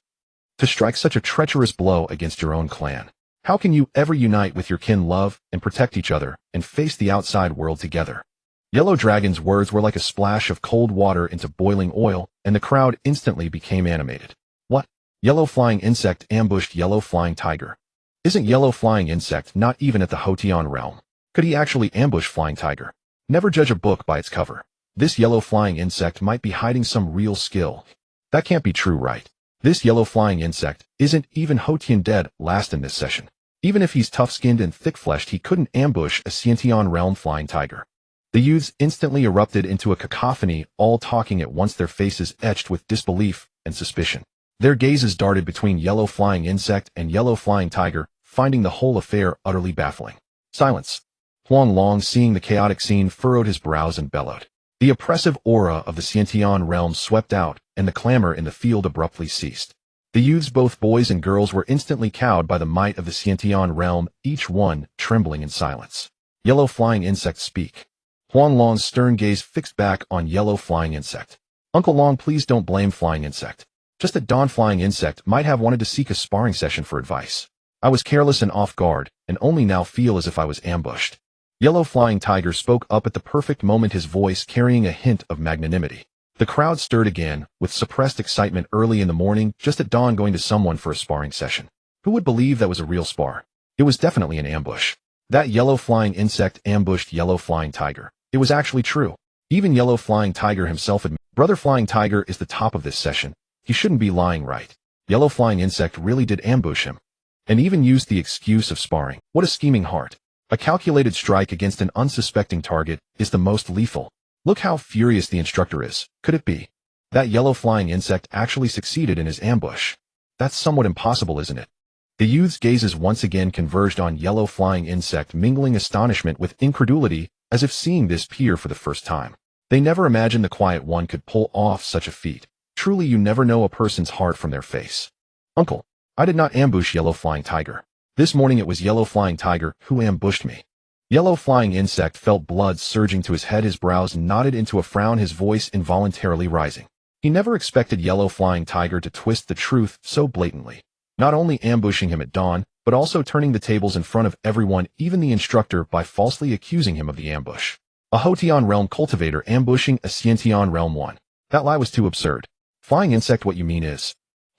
Speaker 1: To strike such a treacherous blow against your own clan. How can you ever unite with your kin, love, and protect each other, and face the outside world together? Yellow Dragon's words were like a splash of cold water into boiling oil, and the crowd instantly became animated. What? Yellow Flying Insect ambushed Yellow Flying Tiger. Isn't Yellow Flying Insect not even at the Huangyan realm? Could he actually ambush Flying Tiger? Never judge a book by its cover. This Yellow Flying Insect might be hiding some real skill. That can't be true, right? This Yellow Flying Insect isn't even Huangyan dead last in this session. Even if he's tough-skinned and thick-fleshed, he couldn't ambush a Huangyan realm Flying Tiger. The youths instantly erupted into a cacophony, all talking at once, their faces etched with disbelief and suspicion. Their gazes darted between Yellow Flying Insect and Yellow Flying Tiger, finding the whole affair utterly baffling. Silence. Huang Long, seeing the chaotic scene, furrowed his brows and bellowed. The oppressive aura of the Huangyan realm swept out, and the clamor in the field abruptly ceased. The youths, both boys and girls, were instantly cowed by the might of the Huangyan realm, each one trembling in silence. Yellow Flying Insect, speak. Huang Long's stern gaze fixed back on Yellow Flying Insect. Uncle Long, please don't blame Flying Insect. Just that Don Flying Insect might have wanted to seek a sparring session for advice. I was careless and off guard, and only now feel as if I was ambushed. Yellow Flying Tiger spoke up at the perfect moment, his voice carrying a hint of magnanimity. The crowd stirred again, with suppressed excitement. Early in the morning, just at dawn, going to someone for a sparring session. Who would believe that was a real spar? It was definitely an ambush. That Yellow Flying Insect ambushed Yellow Flying Tiger. It was actually true. Even Yellow Flying Tiger himself admitted, Brother Flying Tiger is the top of this session. He shouldn't be lying, right? Yellow Flying Insect really did ambush him. And even used the excuse of sparring. What a scheming heart. A calculated strike against an unsuspecting target is the most lethal. Look how furious the instructor is. Could it be that Yellow Flying Insect actually succeeded in his ambush? That's somewhat impossible, isn't it? The youth's gazes once again converged on Yellow Flying Insect, mingling astonishment with incredulity, as if seeing this peer for the first time. They never imagined the quiet one could pull off such a feat. Truly, you never know a person's heart from their face. Uncle, I did not ambush Yellow Flying Tiger. This morning it was Yellow Flying Tiger who ambushed me. Yellow flying insect felt blood surging to his head, his brows knotted into a frown, his voice involuntarily rising. He never expected yellow flying tiger to twist the truth so blatantly, not only ambushing him at dawn, but also turning the tables in front of everyone, even the instructor, by falsely accusing him of the ambush. A Huangyan realm cultivator ambushing a Synopsis realm 1. That lie was too absurd. Flying insect, what you mean is...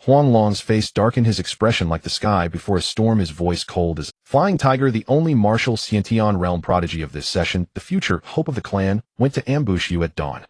Speaker 1: Huanglong's face darkened, his expression like the sky before a storm, his voice cold as... Flying tiger, the only martial Synopsis realm prodigy of this session, the future hope of the clan, went to ambush you at dawn.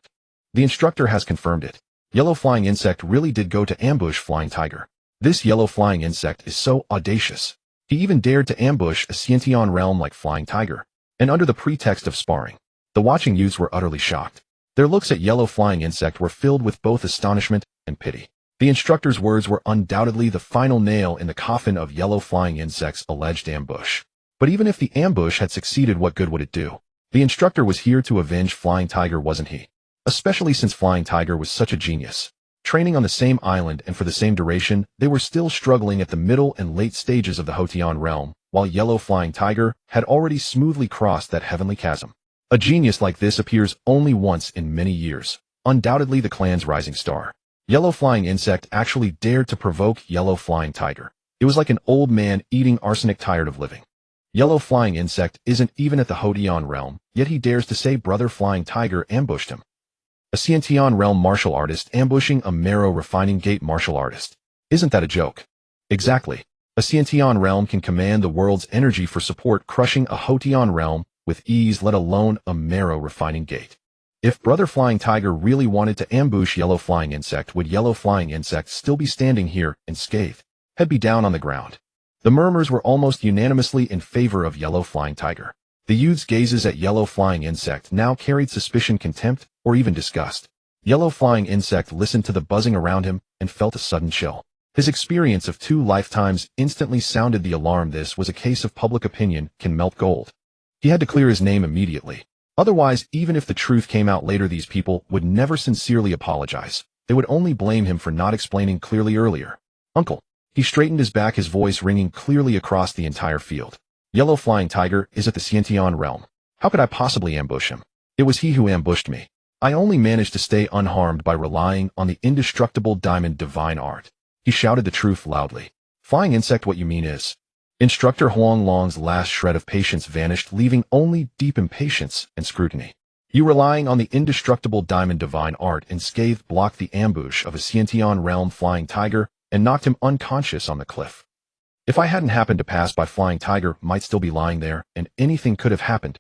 Speaker 1: The instructor has confirmed it. Yellow flying insect really did go to ambush flying tiger. This yellow flying insect is so audacious. He even dared to ambush a Synopsis realm like flying tiger. And under the pretext of sparring. The watching youths were utterly shocked. Their looks at yellow flying insect were filled with both astonishment and pity. The instructor's words were undoubtedly the final nail in the coffin of yellow flying insect's alleged ambush. But even if the ambush had succeeded, what good would it do? The instructor was here to avenge flying tiger, wasn't he? Especially since flying tiger was such a genius. Training on the same island and for the same duration, they were still struggling at the middle and late stages of the Huangyan realm, while yellow flying tiger had already smoothly crossed that heavenly chasm. A genius like this appears only once in many years. Undoubtedly the clan's rising star. Yellow flying insect actually dared to provoke yellow flying tiger. It was like an old man eating arsenic, tired of living. Yellow flying insect isn't even at the Huangyan realm, yet he dares to say brother flying tiger ambushed him. A Synopsis realm martial artist ambushing a Marrow Refining Gate martial artist. Isn't that a joke? Exactly. A Synopsis realm can command the world's energy for support, crushing a Huangyan realm with ease, let alone a Marrow Refining Gate. If brother flying tiger really wanted to ambush yellow flying insect, would yellow flying insect still be standing here unscathed, head be down on the ground? The murmurs were almost unanimously in favor of yellow flying tiger. The youth's gazes at yellow flying insect now carried suspicion, contempt, or even disgust. Yellow flying insect listened to the buzzing around him and felt a sudden chill. His experience of 2 lifetimes instantly sounded the alarm. This was a case of public opinion can melt gold. He had to clear his name immediately. Otherwise, even if the truth came out later, these people would never sincerely apologize. They would only blame him for not explaining clearly earlier. Uncle. He straightened his back, his voice ringing clearly across the entire field. Yellow flying tiger is at the Synopsis realm. How could I possibly ambush him? It was he who ambushed me. I only managed to stay unharmed by relying on the indestructible diamond divine art. He shouted the truth loudly. Flying insect, what you mean is... Instructor Huanglong's last shred of patience vanished, leaving only deep impatience and scrutiny. You relying on the indestructible diamond divine art unscathed blocked the ambush of a Synopsis realm flying tiger and knocked him unconscious on the cliff. If I hadn't happened to pass by, flying tiger might still be lying there, and anything could have happened.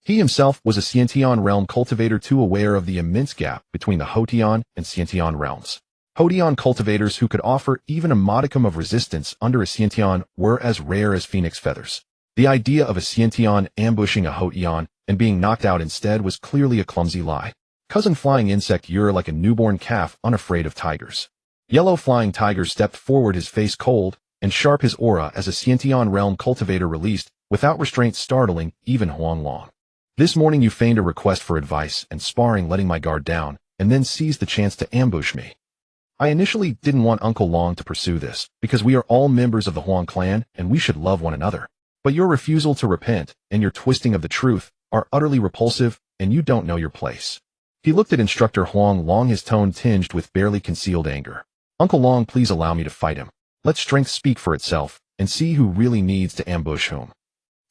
Speaker 1: He himself was a Synopsis realm cultivator, too aware of the immense gap between the Huangyan and Synopsis realms. Huangyan cultivators who could offer even a modicum of resistance under a Synopsis were as rare as phoenix feathers. The idea of a Synopsis ambushing a Huangyan and being knocked out instead was clearly a clumsy lie. Cousin flying insect, you're like a newborn calf unafraid of tigers. Yellow flying tiger stepped forward, his face cold and sharp, his aura as a Synopsis realm cultivator released, without restraint, startling even Huanglong. This morning you feigned a request for advice and sparring, letting my guard down, and then seized the chance to ambush me. I initially didn't want Uncle Long to pursue this, because we are all members of the Huang clan and we should love one another. But your refusal to repent and your twisting of the truth are utterly repulsive, and you don't know your place. He looked at Instructor Huang Long, his tone tinged with barely concealed anger. Uncle Long, please allow me to fight him. Let strength speak for itself, and see who really needs to ambush whom.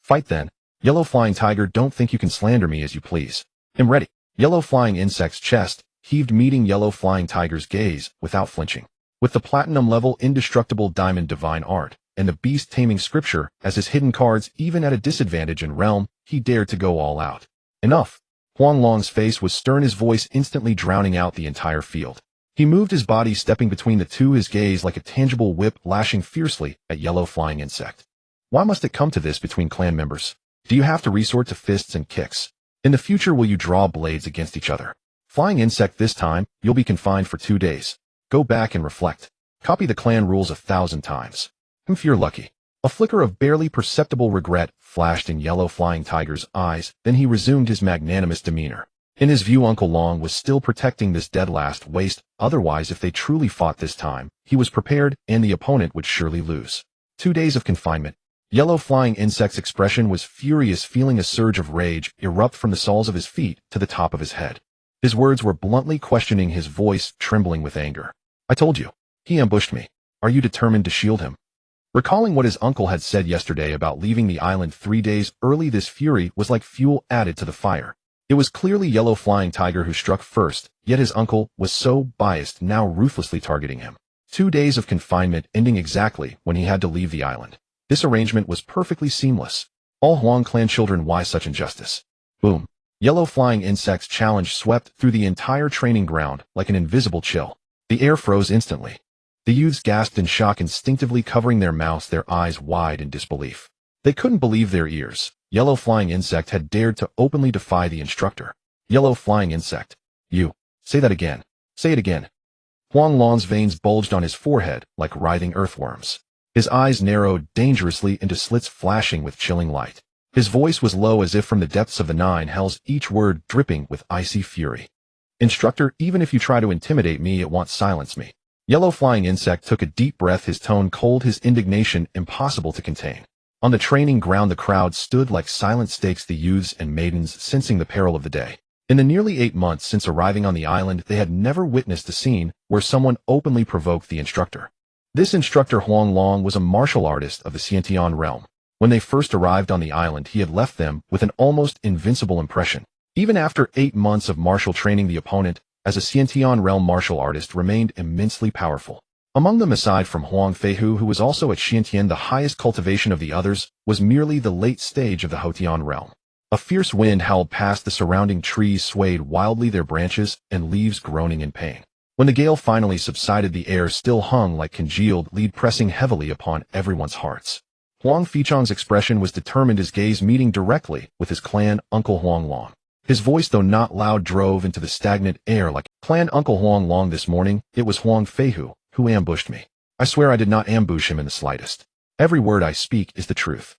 Speaker 1: Fight then. Yellow flying tiger, don't think you can slander me as you please. I'm ready. Yellow flying insect's chest heaved, meeting yellow flying tiger's gaze without flinching. With the platinum level indestructible diamond divine art and the beast taming scripture as his hidden cards, even at a disadvantage in realm, he dared to go all out. Enough. Huanglong's face was stern, his voice instantly drowning out the entire field. He moved his body, stepping between the two, his gaze like a tangible whip lashing fiercely at yellow flying insect. Why must it come to this between clan members? Do you have to resort to fists and kicks? In the future, will you draw blades against each other? Flying insect, this time, you'll be confined for 2 days. Go back and reflect. Copy the clan rules 1,000 times. If you're lucky. A flicker of barely perceptible regret flashed in yellow flying tiger's eyes, then he resumed his magnanimous demeanor. In his view, Uncle Long was still protecting this dead last waste, otherwise if they truly fought this time, he was prepared and the opponent would surely lose. 2 days of confinement. Yellow flying insect's expression was furious, feeling a surge of rage erupt from the soles of his feet to the top of his head. His words were bluntly questioning, his voice trembling with anger. I told you. He ambushed me. Are you determined to shield him? Recalling what his uncle had said yesterday about leaving the island 3 days early, this fury was like fuel added to the fire. It was clearly Yellow Flying Tiger who struck first, yet his uncle was so biased, now ruthlessly targeting him. 2 days of confinement ending exactly when he had to leave the island. This arrangement was perfectly seamless. All Huang clan children, why such injustice? Boom. Yellow flying insect's challenge swept through the entire training ground like an invisible chill. The air froze instantly. The youths gasped in shock, instinctively covering their mouths, their eyes wide in disbelief. They couldn't believe their ears. Yellow flying insect had dared to openly defy the instructor. Yellow flying insect. You. Say that again. Say it again. Huang Long's veins bulged on his forehead like writhing earthworms. His eyes narrowed dangerously into slits flashing with chilling light. His voice was low, as if from the depths of the 9 hells, each word dripping with icy fury. Instructor, even if you try to intimidate me, it won't silence me. Yellow flying insect took a deep breath, his tone cold, his indignation impossible to contain. On the training ground, the crowd stood like silent stakes, the youths and maidens sensing the peril of the day. In the nearly 8 months since arriving on the island, they had never witnessed a scene where someone openly provoked the instructor. This instructor, Huang Long, was a martial artist of the Xiantian realm. When they first arrived on the island, he had left them with an almost invincible impression. Even after 8 months of martial training, the opponent, as a Xiantian realm martial artist, remained immensely powerful. Among them, aside from Huang Feichong, who was also at Xiantian, the highest cultivation of the others, was merely the late stage of the Hotian realm. A fierce wind howled past, the surrounding trees swayed wildly, their branches and leaves groaning in pain. When the gale finally subsided, the air still hung like congealed lead, pressing heavily upon everyone's hearts. Huang Feichong's expression was determined, his gaze meeting directly with his clan uncle Huang Long. His voice, though not loud, drove into the stagnant air like, Clan Uncle Huang Long, this morning, it was Huang Feichong who ambushed me. I swear I did not ambush him in the slightest. Every word I speak is the truth.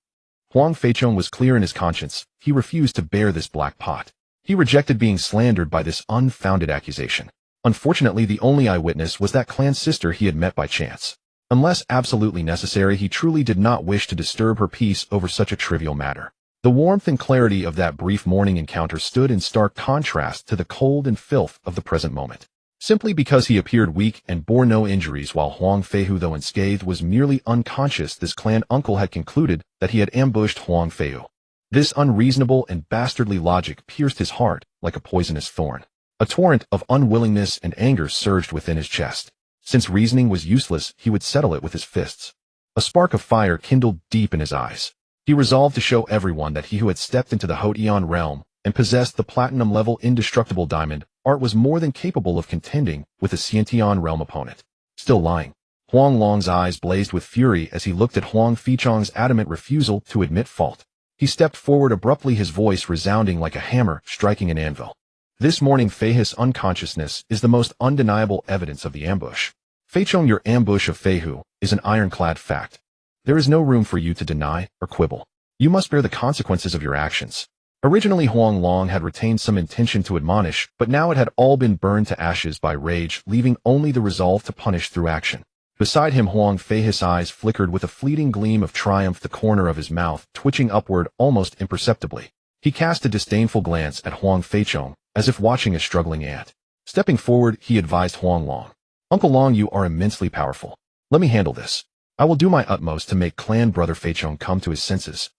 Speaker 1: Huang Feichong was clear in his conscience. He refused to bear this black pot. He rejected being slandered by this unfounded accusation. Unfortunately, the only eyewitness was that clan sister he had met by chance. Unless absolutely necessary, he truly did not wish to disturb her peace over such a trivial matter. The warmth and clarity of that brief morning encounter stood in stark contrast to the cold and filth of the present moment. Simply because he appeared weak and bore no injuries, while Huang Feichong, though unscathed, was merely unconscious, this clan uncle had concluded that he had ambushed Huang Feichong. This unreasonable and bastardly logic pierced his heart like a poisonous thorn. A torrent of unwillingness and anger surged within his chest. Since reasoning was useless, he would settle it with his fists. A spark of fire kindled deep in his eyes. He resolved to show everyone that he who had stepped into the Hotian realm and possessed the platinum-level indestructible diamond art was more than capable of contending with a Xiantian realm opponent. Still lying. Huang Long's eyes blazed with fury as he looked at Huang Feichong's adamant refusal to admit fault. He stepped forward abruptly, his voice resounding like a hammer striking an anvil. This morning, Feichong's unconsciousness is the most undeniable evidence of the ambush. Feichong, your ambush of Feichong is an ironclad fact. There is no room for you to deny or quibble. You must bear the consequences of your actions. Originally, Huang Long had retained some intention to admonish, but now it had all been burned to ashes by rage, leaving only the resolve to punish through action. Beside him, Huang Feichong's eyes flickered with a fleeting gleam of triumph, the corner of his mouth twitching upward almost imperceptibly. He cast a disdainful glance at Huang Feichong, as if watching a struggling ant. Stepping forward, he advised Huang Long. Uncle Long, you are immensely powerful. Let me handle this. I will do my utmost to make clan brother Feichong come to his senses.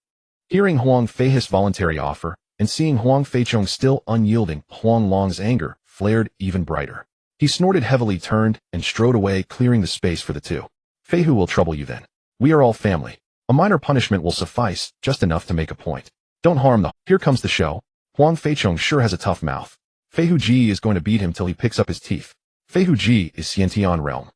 Speaker 1: Hearing Huang Feichong's voluntary offer, and seeing Huang Feichong still unyielding, Huang Long's anger flared even brighter. He snorted heavily, turned, and strode away, clearing the space for the two. Feichong will trouble you then. We are all family. A minor punishment will suffice, just enough to make a point. Don't harm the— Here comes the show. Huang Feichong sure has a tough mouth. Feichong Ji is going to beat him till he picks up his teeth. Feichong Ji is Xiantian realm.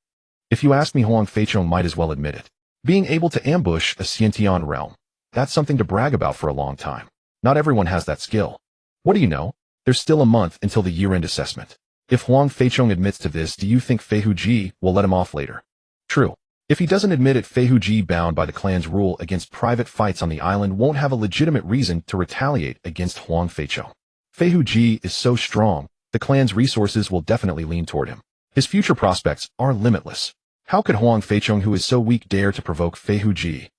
Speaker 1: If you ask me, Huang Feichong might as well admit it. Being able to ambush a Xiantian realm, that's something to brag about for a long time. Not everyone has that skill. What do you know? There's still a month until the year-end assessment. If Huang Feichong admits to this, do you think Feichong Ji will let him off later? True. If he doesn't admit it, Feichong Ji, bound by the clan's rule against private fights on the island, won't have a legitimate reason to retaliate against Huang Feichong. Feichong Ji is so strong, the clan's resources will definitely lean toward him. His future prospects are limitless. How could Huang Feichong, who is so weak, dare to provoke Feichong Ji?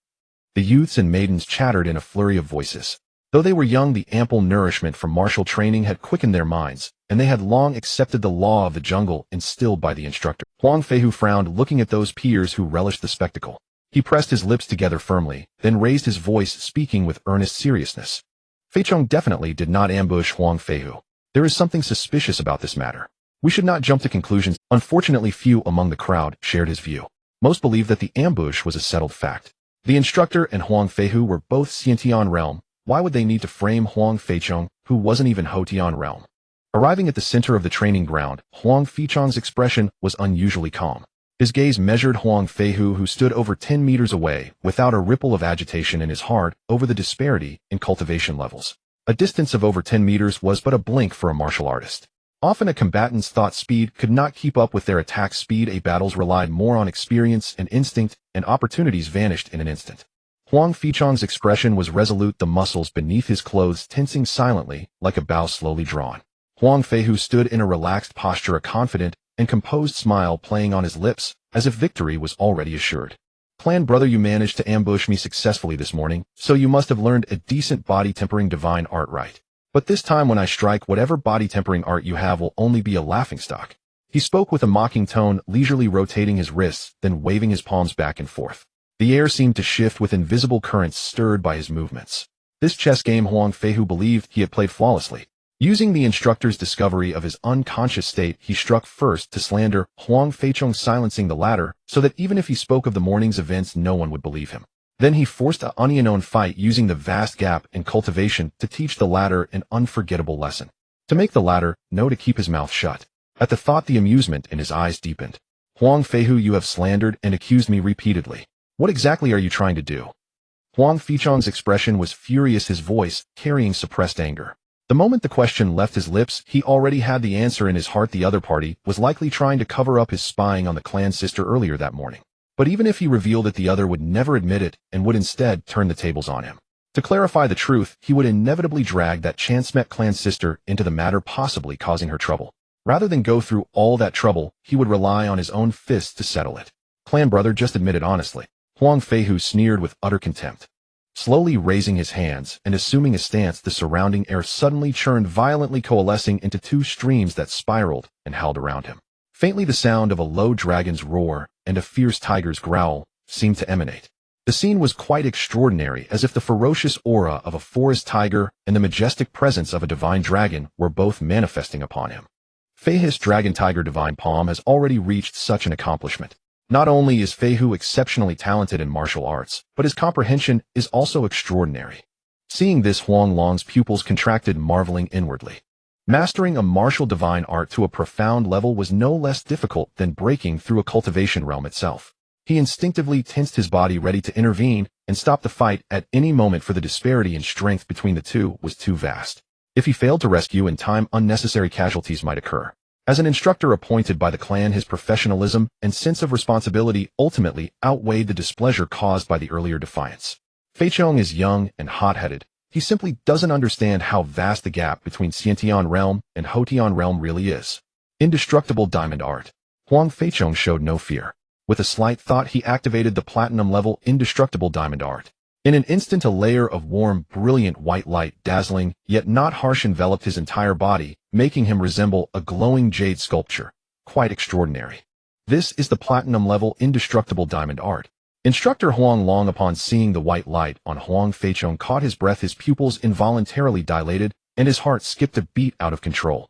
Speaker 1: The youths and maidens chattered in a flurry of voices. Though they were young, the ample nourishment from martial training had quickened their minds, and they had long accepted the law of the jungle instilled by the instructor. Huang Feichong frowned, looking at those peers who relished the spectacle. He pressed his lips together firmly, then raised his voice, speaking with earnest seriousness. Feichong definitely did not ambush Huang Feichong. There is something suspicious about this matter. We should not jump to conclusions. Unfortunately, few among the crowd shared his view. Most believed that the ambush was a settled fact. The instructor and Huang Feichong were both Synopsis realm. Why would they need to frame Huang Feichong, who wasn't even Huangyan realm? Arriving at the center of the training ground, Huang Feichong's expression was unusually calm. His gaze measured Huang Feichong, who stood over 10 meters away, without a ripple of agitation in his heart over the disparity in cultivation levels. A distance of over 10 meters was but a blink for a martial artist. Often a combatant's thought speed could not keep up with their attack speed. Battles relied more on experience and instinct, and opportunities vanished in an instant. Huang Feichong's expression was resolute, the muscles beneath his clothes tensing silently, like a bow slowly drawn. Huang Feichong stood in a relaxed posture, a confident and composed smile playing on his lips, as if victory was already assured. Clan brother, you managed to ambush me successfully this morning, so you must have learned a decent body tempering divine art, right? But this time when I strike, whatever body tempering art you have will only be a laughingstock. He spoke with a mocking tone, leisurely rotating his wrists, then waving his palms back and forth. The air seemed to shift with invisible currents stirred by his movements. This chess game Huang Feichong believed he had played flawlessly. Using the instructor's discovery of his unconscious state, he struck first to slander Huang Feichong, silencing the latter, so that even if he spoke of the morning's events, no one would believe him. Then he forced an unknown fight, using the vast gap in cultivation to teach the latter an unforgettable lesson. To make the latter know to keep his mouth shut. At the thought, the amusement in his eyes deepened. Huang Feichong, you have slandered and accused me repeatedly. What exactly are you trying to do? Huang Feichong's expression was furious, his voice carrying suppressed anger. The moment the question left his lips, he already had the answer in his heart. The other party was likely trying to cover up his spying on the clan sister earlier that morning. But even if he revealed it, the other would never admit it and would instead turn the tables on him. To clarify the truth, he would inevitably drag that chance-met clan sister into the matter, possibly causing her trouble. Rather than go through all that trouble, he would rely on his own fists to settle it. Clan brother, just admit it honestly. Huang Feichong sneered with utter contempt. Slowly raising his hands and assuming a stance, the surrounding air suddenly churned, violently coalescing into two streams that spiraled and howled around him. Faintly, the sound of a low dragon's roar and a fierce tiger's growl seemed to emanate. The scene was quite extraordinary, as if the ferocious aura of a forest tiger and the majestic presence of a divine dragon were both manifesting upon him. Feichong's dragon tiger divine palm has already reached such an accomplishment. Not only is Feichong exceptionally talented in martial arts, but his comprehension is also extraordinary. Seeing this, Huang Long's pupils contracted, marveling inwardly. Mastering a martial divine art to a profound level was no less difficult than breaking through a cultivation realm itself. He instinctively tensed his body, ready to intervene and stop the fight at any moment, for the disparity in strength between the two was too vast. If he failed to rescue in time, unnecessary casualties might occur. As an instructor appointed by the clan, his professionalism and sense of responsibility ultimately outweighed the displeasure caused by the earlier defiance. Feichong is young and hot-headed. He simply doesn't understand how vast the gap between Synopsis realm and Huangyan realm really is. Indestructible diamond art. Huang Feichong showed no fear. With a slight thought, he activated the platinum-level indestructible diamond art. In an instant, a layer of warm, brilliant white light, dazzling, yet not harsh, enveloped his entire body, making him resemble a glowing jade sculpture. Quite extraordinary. This is the platinum-level indestructible diamond art. Instructor Huang Long, upon seeing the white light on Huang Feichong, caught his breath, his pupils involuntarily dilated, and his heart skipped a beat out of control.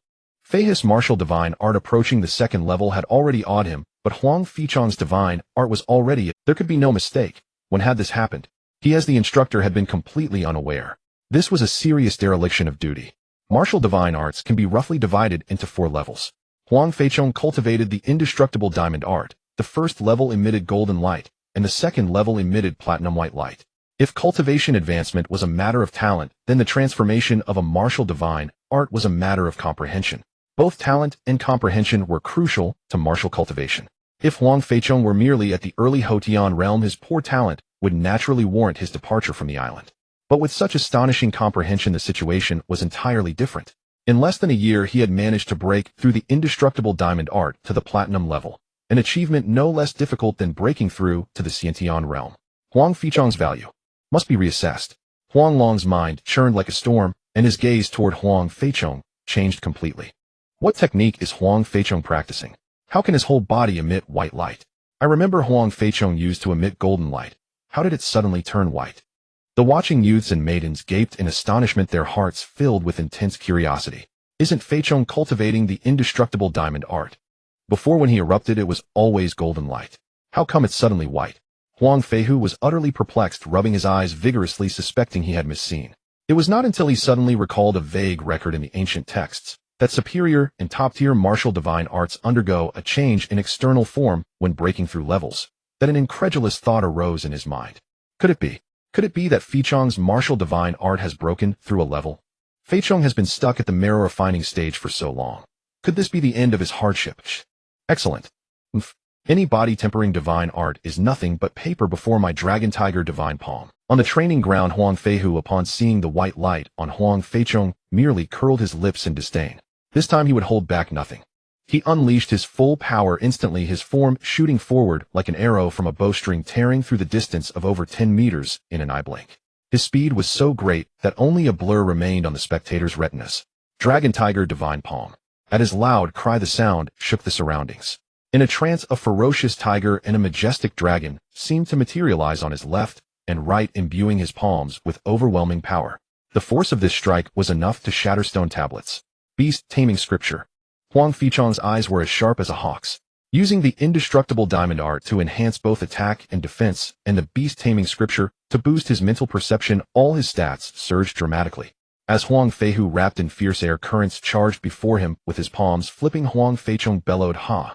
Speaker 1: Feichong's martial divine art approaching the second level had already awed him, but Huang Feichong's divine art was already. There could be no mistake. When had this happened? He, as the instructor, had been completely unaware. This was a serious dereliction of duty. Martial divine arts can be roughly divided into 4 levels. Huang Feichong cultivated the indestructible diamond art. The first level emitted golden light, and the second level emitted platinum white light. If cultivation advancement was a matter of talent, then the transformation of a martial divine art was a matter of comprehension. Both talent and comprehension were crucial to martial cultivation. If Huang Feichong were merely at the early Huangyan realm, his poor talent would naturally warrant his departure from the island. But with such astonishing comprehension, the situation was entirely different. In less than a year, he had managed to break through the indestructible diamond art to the platinum level, an achievement no less difficult than breaking through to the Synopsis realm. Huang Feichong's value. Must be reassessed. Huang Long's mind churned like a storm, and his gaze toward Huang Feichong changed completely. What technique is Huang Feichong practicing? How can his whole body emit white light? I remember Huang Feichong used to emit golden light. How did it suddenly turn white? The watching youths and maidens gaped in astonishment, their hearts filled with intense curiosity. Isn't Feichong cultivating the indestructible diamond art? Before, when he erupted, it was always golden light. How come it's suddenly white? Huang Feihu was utterly perplexed, rubbing his eyes vigorously, suspecting he had misseen. It was not until he suddenly recalled a vague record in the ancient texts that superior and top-tier martial divine arts undergo a change in external form when breaking through levels, that an incredulous thought arose in his mind. Could it be? Could it be that Feichong's martial divine art has broken through a level? Feichong has been stuck at the Marrow Refining stage for so long. Could this be the end of his hardship? Excellent. Any body-tempering divine art is nothing but paper before my dragon tiger divine palm. On the training ground, Huang Feihu, upon seeing the white light on Huang Feichong, merely curled his lips in disdain. This time he would hold back nothing. He unleashed his full power instantly, his form shooting forward like an arrow from a bowstring, tearing through the distance of over 10 meters in an eye blink. His speed was so great that only a blur remained on the spectators' retinas. Dragon tiger divine palm. At his loud cry, the sound shook the surroundings. In a trance, a ferocious tiger and a majestic dragon seemed to materialize on his left and right, imbuing his palms with overwhelming power. The force of this strike was enough to shatter stone tablets. Beast taming scripture. Huang Feichong's eyes were as sharp as a hawk's. Using the indestructible diamond art to enhance both attack and defense, and the beast taming scripture to boost his mental perception, all his stats surged dramatically. As Huang Feihu, wrapped in fierce air currents, charged before him with his palms flipping, Huang Feichong bellowed, "Ha!"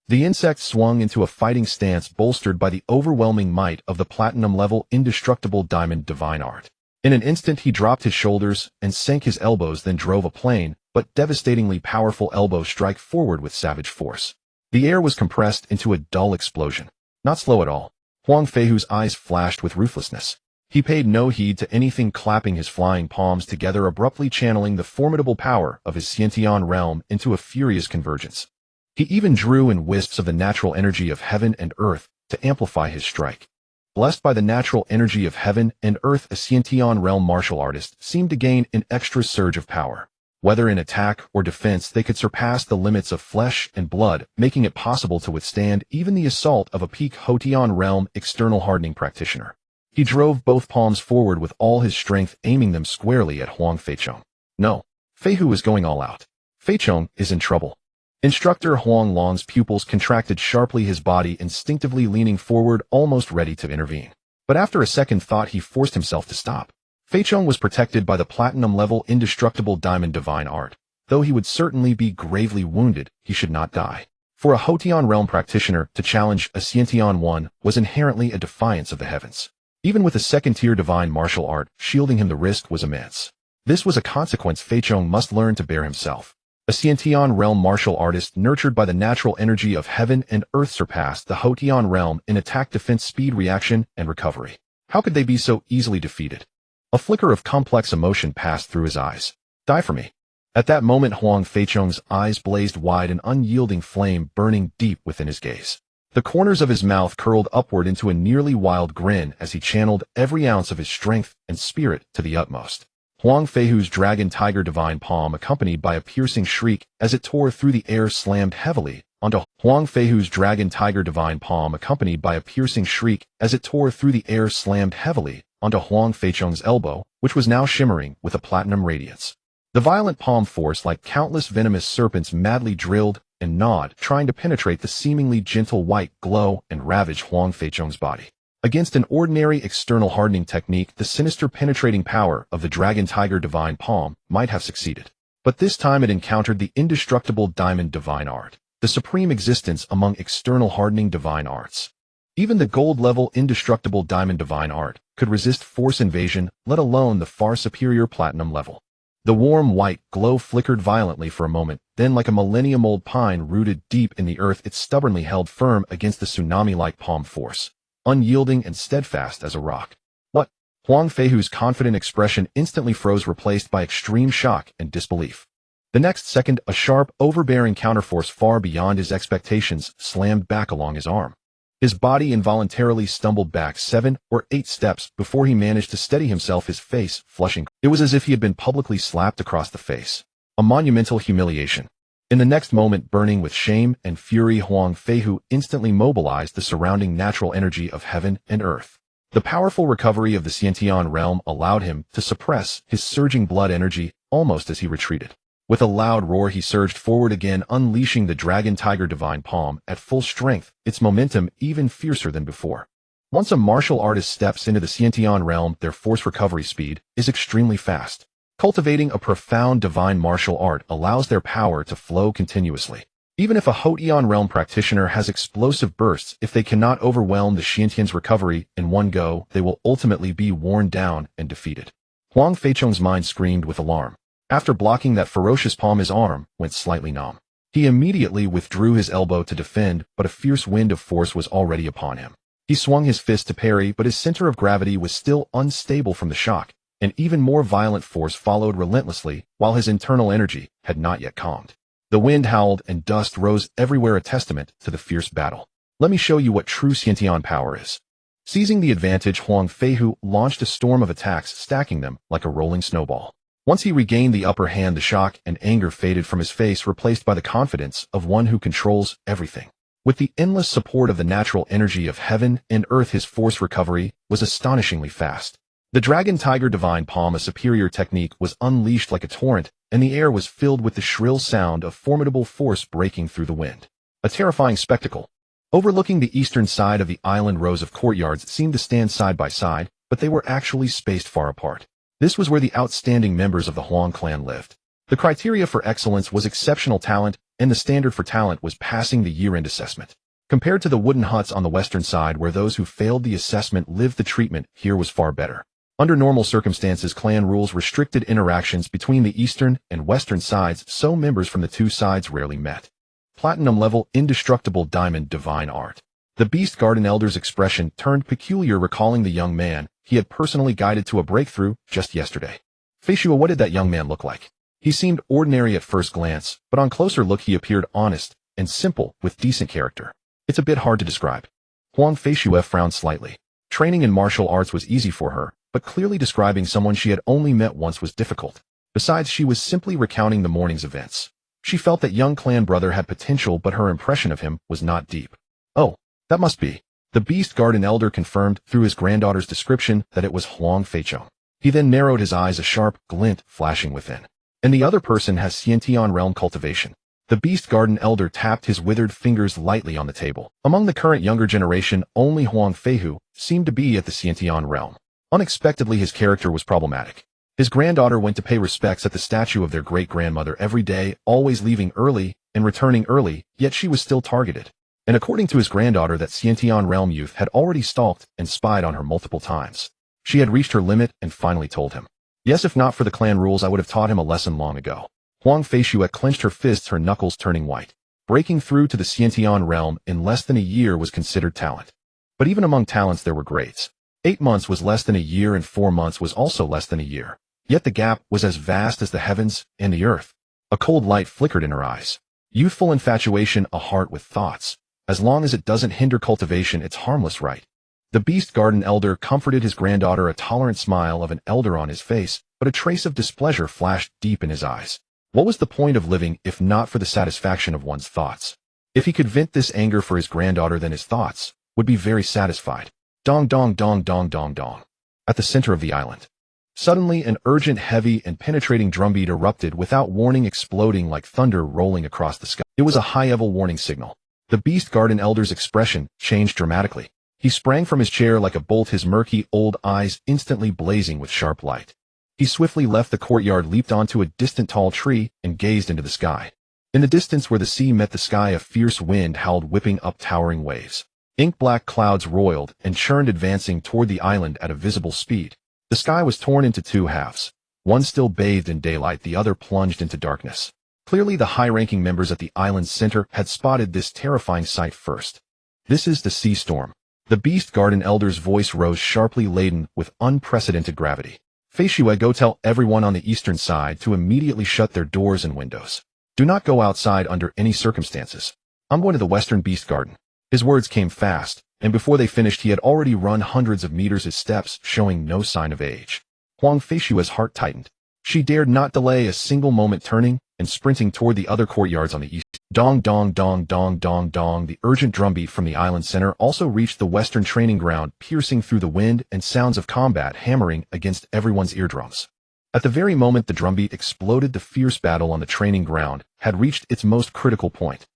Speaker 1: The insect swung into a fighting stance, bolstered by the overwhelming might of the platinum-level indestructible diamond divine art. In an instant he dropped his shoulders and sank his elbows, then drove a plain but devastatingly powerful elbow strike forward with savage force. The air was compressed into a dull explosion. Not slow at all. Huang Feihu's eyes flashed with ruthlessness. He paid no heed to anything, clapping his flying palms together, abruptly channeling the formidable power of his Synopsis realm into a furious convergence. He even drew in wisps of the natural energy of heaven and earth to amplify his strike. Blessed by the natural energy of heaven and earth, a Synopsis realm martial artist seemed to gain an extra surge of power. Whether in attack or defense, they could surpass the limits of flesh and blood, making it possible to withstand even the assault of a peak Synopsis realm external hardening practitioner. He drove both palms forward with all his strength, aiming them squarely at Huang Feichong. No, Feihu is going all out. Feichong is in trouble. Instructor Huang Long's pupils contracted sharply, his body instinctively leaning forward, almost ready to intervene. But after a second thought, he forced himself to stop. Feichong was protected by the platinum-level indestructible diamond divine art. Though he would certainly be gravely wounded, he should not die. For a Synopsis realm practitioner to challenge a Synopsis 1 was inherently a defiance of the heavens. Even with a second-tier divine martial art shielding him, the risk was immense. This was a consequence Feichong must learn to bear himself. A Synopsis realm martial artist nurtured by the natural energy of heaven and earth surpassed the Synopsis realm in attack, defense, speed, reaction, and recovery. How could they be so easily defeated? A flicker of complex emotion passed through his eyes. Die for me. At that moment, Huang Feichong's eyes blazed wide, an unyielding flame burning deep within his gaze. The corners of his mouth curled upward into a nearly wild grin as he channeled every ounce of his strength and spirit to the utmost. Huang Feihu's dragon tiger divine palm, accompanied by a piercing shriek as it tore through the air, slammed heavily onto Huang Feihu's dragon tiger divine palm, accompanied by a piercing shriek as it tore through the air, slammed heavily onto Huang Feichong's elbow, which was now shimmering with a platinum radiance. The violent palm force, like countless venomous serpents, madly drilled and gnawed, trying to penetrate the seemingly gentle white glow and ravage Huang Feichong's body. Against an ordinary external hardening technique, the sinister penetrating power of the dragon tiger divine palm might have succeeded. But this time it encountered the indestructible diamond divine art, the supreme existence among external hardening divine arts. Even the gold-level indestructible diamond divine art could resist force invasion, let alone the far superior platinum level. The warm white glow flickered violently for a moment, then like a millennium-old pine rooted deep in the earth, it stubbornly held firm against the tsunami-like palm force, unyielding and steadfast as a rock. What? Huang Feihu's confident expression instantly froze, replaced by extreme shock and disbelief. The next second, a sharp, overbearing counterforce far beyond his expectations slammed back along his arm. His body involuntarily stumbled back 7 or 8 steps before he managed to steady himself, his face flushing. It was as if he had been publicly slapped across the face. A monumental humiliation. In the next moment, burning with shame and fury, Huang Feichong instantly mobilized the surrounding natural energy of heaven and earth. The powerful recovery of the Xiantian realm allowed him to suppress his surging blood energy almost as he retreated. With a loud roar, he surged forward again, unleashing the Dragon Tiger Divine Palm at full strength, its momentum even fiercer than before. Once a martial artist steps into the Xiantian realm, their force recovery speed is extremely fast. Cultivating a profound divine martial art allows their power to flow continuously. Even if a Huangyan realm practitioner has explosive bursts, if they cannot overwhelm the Xiantian's recovery in one go, they will ultimately be worn down and defeated. Huang Feichong's mind screamed with alarm. After blocking that ferocious palm, his arm went slightly numb. He immediately withdrew his elbow to defend, but a fierce wind of force was already upon him. He swung his fist to parry, but his center of gravity was still unstable from the shock. An even more violent force followed relentlessly, while his internal energy had not yet calmed. The wind howled and dust rose everywhere, a testament to the fierce battle. Let me show you what true Xiantian power is. Seizing the advantage, Huang Feichong launched a storm of attacks, stacking them like a rolling snowball. Once he regained the upper hand, the shock and anger faded from his face, replaced by the confidence of one who controls everything. With the endless support of the natural energy of heaven and earth, his force recovery was astonishingly fast. The Dragon Tiger Divine Palm, a superior technique, was unleashed like a torrent, and the air was filled with the shrill sound of formidable force breaking through the wind. A terrifying spectacle. Overlooking the eastern side of the island, rows of courtyards seemed to stand side by side, but they were actually spaced far apart. This was where the outstanding members of the Huang clan lived. The criteria for excellence was exceptional talent, and the standard for talent was passing the year-end assessment. Compared to the wooden huts on the western side where those who failed the assessment lived, the treatment here was far better. Under normal circumstances, clan rules restricted interactions between the eastern and western sides, so members from the two sides rarely met. Platinum level, indestructible diamond, divine art. The Beast Garden Elder's expression turned peculiar, recalling the young man he had personally guided to a breakthrough just yesterday. Feichong, what did that young man look like? He seemed ordinary at first glance, but on closer look he appeared honest and simple, with decent character. It's a bit hard to describe. Huang Feichong frowned slightly. Training in martial arts was easy for her, but clearly describing someone she had only met once was difficult. Besides, she was simply recounting the morning's events. She felt that young clan brother had potential, but her impression of him was not deep. Oh, that must be. The Beast Garden Elder confirmed through his granddaughter's description that it was Huang Feichong. He then narrowed his eyes, a sharp glint flashing within. And the other person has Xiantian realm cultivation. The Beast Garden Elder tapped his withered fingers lightly on the table. Among the current younger generation, only Huang Feichong seemed to be at the Xiantian realm. Unexpectedly, his character was problematic. His granddaughter went to pay respects at the statue of their great-grandmother every day, always leaving early and returning early, yet she was still targeted. And according to his granddaughter, that Xiantian realm youth had already stalked and spied on her multiple times. She had reached her limit and finally told him. Yes, if not for the clan rules, I would have taught him a lesson long ago. Huang Feichong clenched her fists, her knuckles turning white. Breaking through to the Xiantian realm in less than a year was considered talent. But even among talents there were grades. 8 months was less than a year, and 4 months was also less than a year. Yet the gap was as vast as the heavens and the earth. A cold light flickered in her eyes. Youthful infatuation, a heart with thoughts. As long as it doesn't hinder cultivation, it's harmless, right? The Beast Garden Elder comforted his granddaughter, a tolerant smile of an elder on his face, but a trace of displeasure flashed deep in his eyes. What was the point of living if not for the satisfaction of one's thoughts? If he could vent this anger for his granddaughter, then his thoughts would be very satisfied. Dong dong dong dong dong dong. At the center of the island. Suddenly, an urgent, heavy, and penetrating drumbeat erupted without warning, exploding like thunder rolling across the sky. It was a high-level warning signal. The Beast Garden Elder's expression changed dramatically. He sprang from his chair like a bolt, his murky old eyes instantly blazing with sharp light. He swiftly left the courtyard, leaped onto a distant tall tree, and gazed into the sky. In the distance where the sea met the sky, a fierce wind howled, whipping up towering waves. Ink-black clouds roiled and churned, advancing toward the island at a visible speed. The sky was torn into two halves. One still bathed in daylight, the other plunged into darkness. Clearly, the high-ranking members at the island's center had spotted this terrifying sight first. This is the sea storm. The Beast Garden Elder's voice rose sharply, laden with unprecedented gravity. Feichong, go tell everyone on the eastern side to immediately shut their doors and windows. Do not go outside under any circumstances. I'm going to the western Beast Garden. His words came fast and before they finished he had already run hundreds of meters his steps, showing no sign of age. Huang Feichong's heart tightened. She dared not delay a single moment, turning and sprinting toward the other courtyards on the east. Dong dong dong dong dong dong. The urgent drumbeat from the island center also reached the western training ground, piercing through the wind and sounds of combat hammering against everyone's eardrums. At the very moment the drumbeat exploded, the fierce battle on the training ground had reached its most critical point.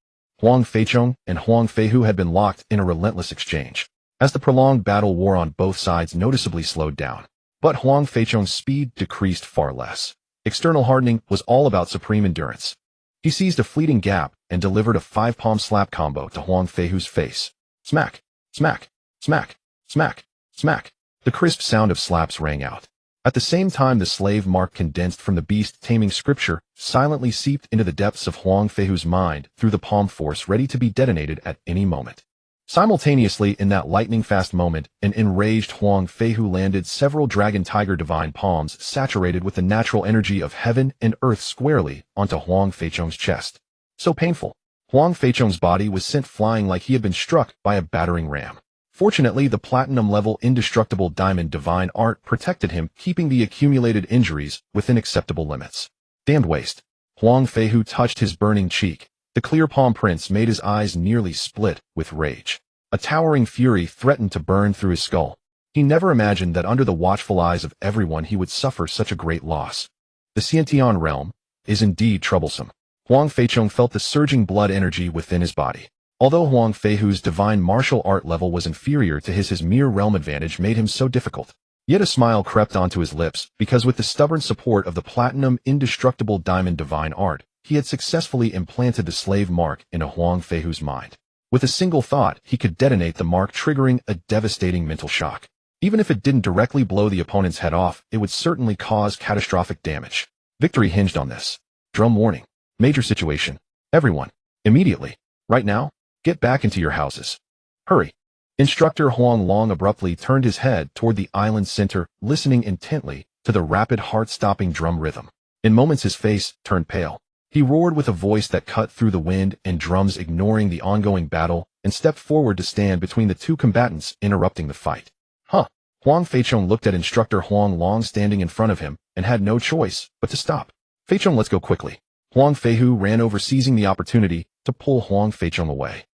Speaker 1: Huang Feichong and Huang Feihu had been locked in a relentless exchange. As the prolonged battle wore on, both sides noticeably slowed down. But Huang Feichong's speed decreased far less. External hardening was all about supreme endurance. He seized a fleeting gap and delivered a 5-palm slap combo to Huang Feihu's face. Smack, smack, smack, smack, smack. The crisp sound of slaps rang out. At the same time, the slave mark condensed from the beast-taming scripture silently seeped into the depths of Huang Feihu's mind through the palm force, ready to be detonated at any moment. Simultaneously, in that lightning-fast moment, an enraged Huang Feihu landed several dragon tiger divine palms saturated with the natural energy of heaven and earth squarely onto Huang Feichong's chest. So painful. Huang Feichong's body was sent flying like he had been struck by a battering ram. Fortunately, the platinum-level indestructible diamond divine art protected him, keeping the accumulated injuries within acceptable limits. Damned waste. Huang Feihu touched his burning cheek. The clear palm prints made his eyes nearly split with rage. A towering fury threatened to burn through his skull. He never imagined that under the watchful eyes of everyone he would suffer such a great loss. The Xiantian realm is indeed troublesome. Huang Feichong felt the surging blood energy within his body. Although Huang Feihu's divine martial art level was inferior to his mere realm advantage made him so difficult. Yet a smile crept onto his lips, because with the stubborn support of the platinum indestructible diamond divine art, he had successfully implanted the slave mark into Huang Feihu's mind. With a single thought, he could detonate the mark, triggering a devastating mental shock. Even if it didn't directly blow the opponent's head off, it would certainly cause catastrophic damage. Victory hinged on this. Drum warning. Major situation. Everyone. Immediately. Right now. Get back into your houses. Hurry. Instructor Huang Long abruptly turned his head toward the island center, listening intently to the rapid heart-stopping drum rhythm. In moments his face turned pale. He roared with a voice that cut through the wind and drums, ignoring the ongoing battle, and stepped forward to stand between the two combatants, interrupting the fight. Huh. Huang Feichong looked at Instructor Huang Long standing in front of him and had no choice but to stop. Feichong, let's go quickly. Huang Feihu ran over, seizing the opportunity to pull Huang Feichong away.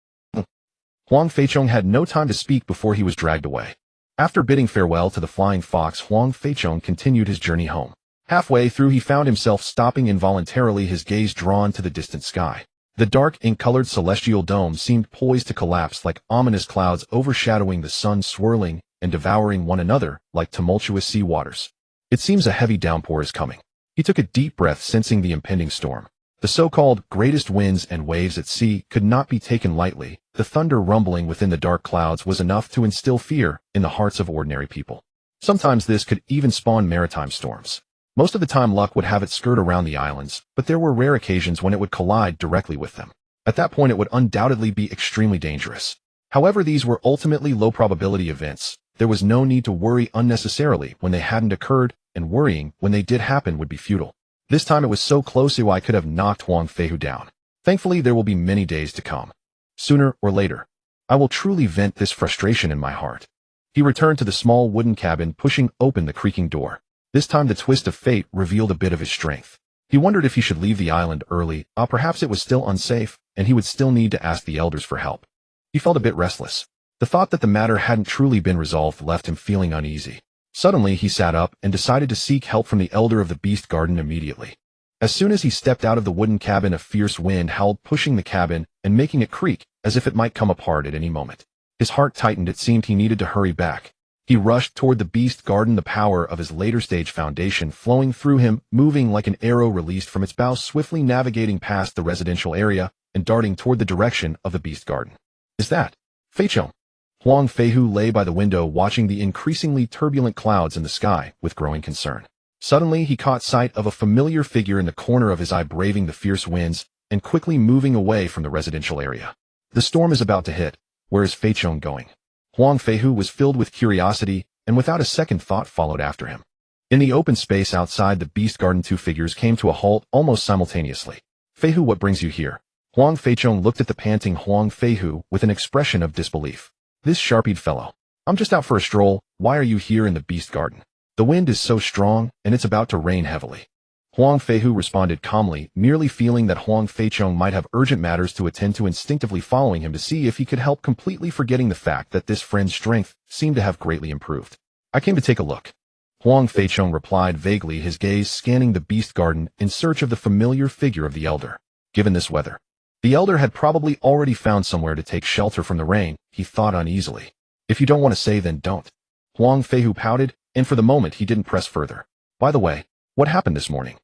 Speaker 1: Huang Feichong had no time to speak before he was dragged away. After bidding farewell to the flying fox, Huang Feichong continued his journey home. Halfway through he found himself stopping involuntarily, his gaze drawn to the distant sky. The dark, ink-colored celestial dome seemed poised to collapse, like ominous clouds overshadowing the sun, swirling and devouring one another like tumultuous sea waters. It seems a heavy downpour is coming. He took a deep breath, sensing the impending storm. The so-called greatest winds and waves at sea could not be taken lightly. The thunder rumbling within the dark clouds was enough to instill fear in the hearts of ordinary people. Sometimes this could even spawn maritime storms. Most of the time luck would have it skirt around the islands, but there were rare occasions when it would collide directly with them. At that point it would undoubtedly be extremely dangerous. However, these were ultimately low-probability events. There was no need to worry unnecessarily when they hadn't occurred, and worrying when they did happen would be futile. This time it was so close I could have knocked Huang Feihu down. Thankfully, there will be many days to come. Sooner or later, I will truly vent this frustration in my heart. He returned to the small wooden cabin, pushing open the creaking door. This time the twist of fate revealed a bit of his strength. He wondered if he should leave the island early, or perhaps it was still unsafe, and he would still need to ask the elders for help. He felt a bit restless. The thought that the matter hadn't truly been resolved left him feeling uneasy. Suddenly he sat up and decided to seek help from the elder of the beast garden immediately. As soon as he stepped out of the wooden cabin, a fierce wind howled, pushing the cabin and making it creak as if it might come apart at any moment. His heart tightened. It seemed he needed to hurry back. He rushed toward the beast garden, the power of his later stage foundation flowing through him, moving like an arrow released from its bow, swiftly navigating past the residential area and darting toward the direction of the beast garden. Is that Feichong? Huang Feihu lay by the window, watching the increasingly turbulent clouds in the sky with growing concern. Suddenly he caught sight of a familiar figure in the corner of his eye, braving the fierce winds and quickly moving away from the residential area. The storm is about to hit. Where is Feichong going? Huang Feihu was filled with curiosity, and without a second thought followed after him. In the open space outside the beast garden, two figures came to a halt almost simultaneously. Feihu, what brings you here? Huang Feichong looked at the panting Huang Feihu with an expression of disbelief. This sharp-eyed fellow. I'm just out for a stroll. Why are you here in the beast garden? The wind is so strong, and it's about to rain heavily. Huang Feihu responded calmly, merely feeling that Huang Feichong might have urgent matters to attend to, instinctively following him to see if he could help, completely forgetting the fact that this friend's strength seemed to have greatly improved. I came to take a look. Huang Feichong replied vaguely, his gaze scanning the beast garden in search of the familiar figure of the elder. Given this weather, the elder had probably already found somewhere to take shelter from the rain, he thought uneasily. If you don't want to say, then don't. Huang Feihu pouted, and for the moment he didn't press further. By the way, what happened this morning?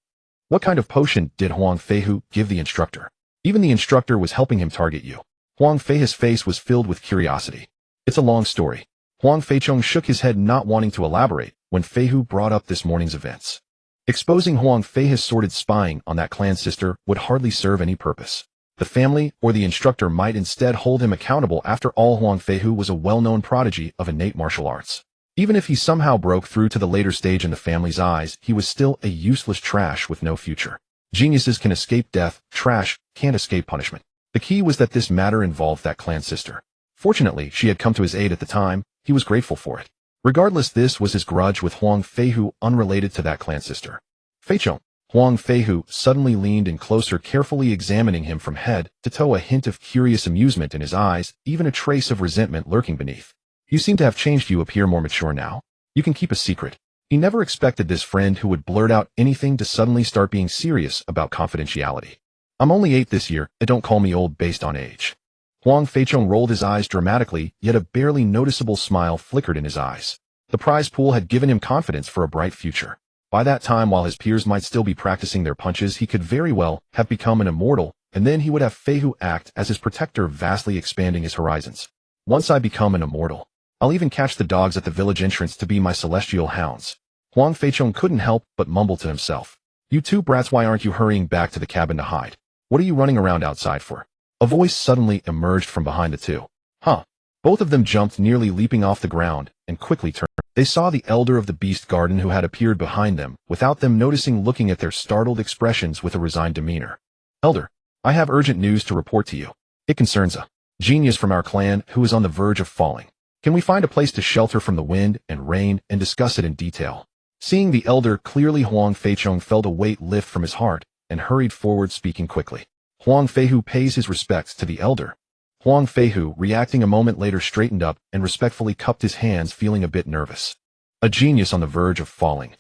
Speaker 1: What kind of potion did Huang Feihu give the instructor? Even the instructor was helping him target you. Huang Feihu's face was filled with curiosity. It's a long story. Huang Feichong shook his head, not wanting to elaborate, when Feihu brought up this morning's events. Exposing Huang Feihu's sordid spying on that clan sister would hardly serve any purpose. The family or the instructor might instead hold him accountable. After all, Huang Feihu was a well-known prodigy of innate martial arts. Even if he somehow broke through to the later stage in the family's eyes, he was still a useless trash with no future. Geniuses can escape death, trash can't escape punishment. The key was that this matter involved that clan sister. Fortunately, she had come to his aid at the time. He was grateful for it. Regardless, this was his grudge with Huang Feihu, unrelated to that clan sister. Feichong. Huang Feihu suddenly leaned in closer, carefully examining him from head to toe, a hint of curious amusement in his eyes, even a trace of resentment lurking beneath. You seem to have changed. You appear more mature now. You can keep a secret. He never expected this friend who would blurt out anything to suddenly start being serious about confidentiality. I'm only 8 this year, and don't call me old based on age. Huang Feichong rolled his eyes dramatically, yet a barely noticeable smile flickered in his eyes. The prize pool had given him confidence for a bright future. By that time, while his peers might still be practicing their punches, he could very well have become an immortal, and then he would have Feihu act as his protector, vastly expanding his horizons. Once I become an immortal, I'll even catch the dogs at the village entrance to be my celestial hounds. Huang Feichong couldn't help but mumble to himself. You two brats, why aren't you hurrying back to the cabin to hide? What are you running around outside for? A voice suddenly emerged from behind the two. Huh. Both of them jumped, nearly leaping off the ground, and quickly turned. They saw the elder of the beast garden, who had appeared behind them, without them noticing, looking at their startled expressions with a resigned demeanor. Elder, I have urgent news to report to you. It concerns a genius from our clan who is on the verge of falling. Can we find a place to shelter from the wind and rain and discuss it in detail? Seeing the elder clearly, Huang Feichong felt a weight lift from his heart and hurried forward, speaking quickly. Huang Feihu pays his respects to the elder. Huang Feihu, reacting a moment later, straightened up and respectfully cupped his hands, feeling a bit nervous. A genius on the verge of falling.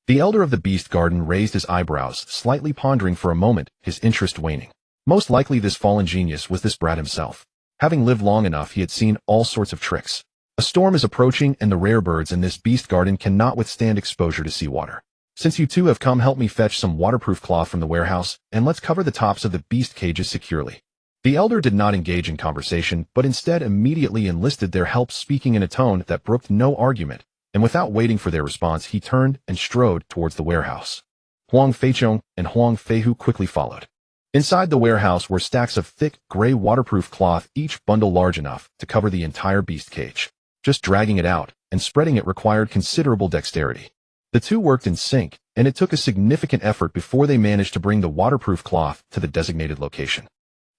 Speaker 1: The elder of the beast garden raised his eyebrows, slightly pondering for a moment, his interest waning. Most likely this fallen genius was this brat himself. Having lived long enough, he had seen all sorts of tricks. A storm is approaching, and the rare birds in this beast garden cannot withstand exposure to seawater. Since you two have come, help me fetch some waterproof cloth from the warehouse, and let's cover the tops of the beast cages securely. The elder did not engage in conversation, but instead immediately enlisted their help, speaking in a tone that brooked no argument, and without waiting for their response, he turned and strode towards the warehouse. Huang Feichong and Huang Feihu quickly followed. Inside the warehouse were stacks of thick, gray waterproof cloth, each bundle large enough to cover the entire beast cage. Just dragging it out and spreading it required considerable dexterity. The two worked in sync, and it took a significant effort before they managed to bring the waterproof cloth to the designated location.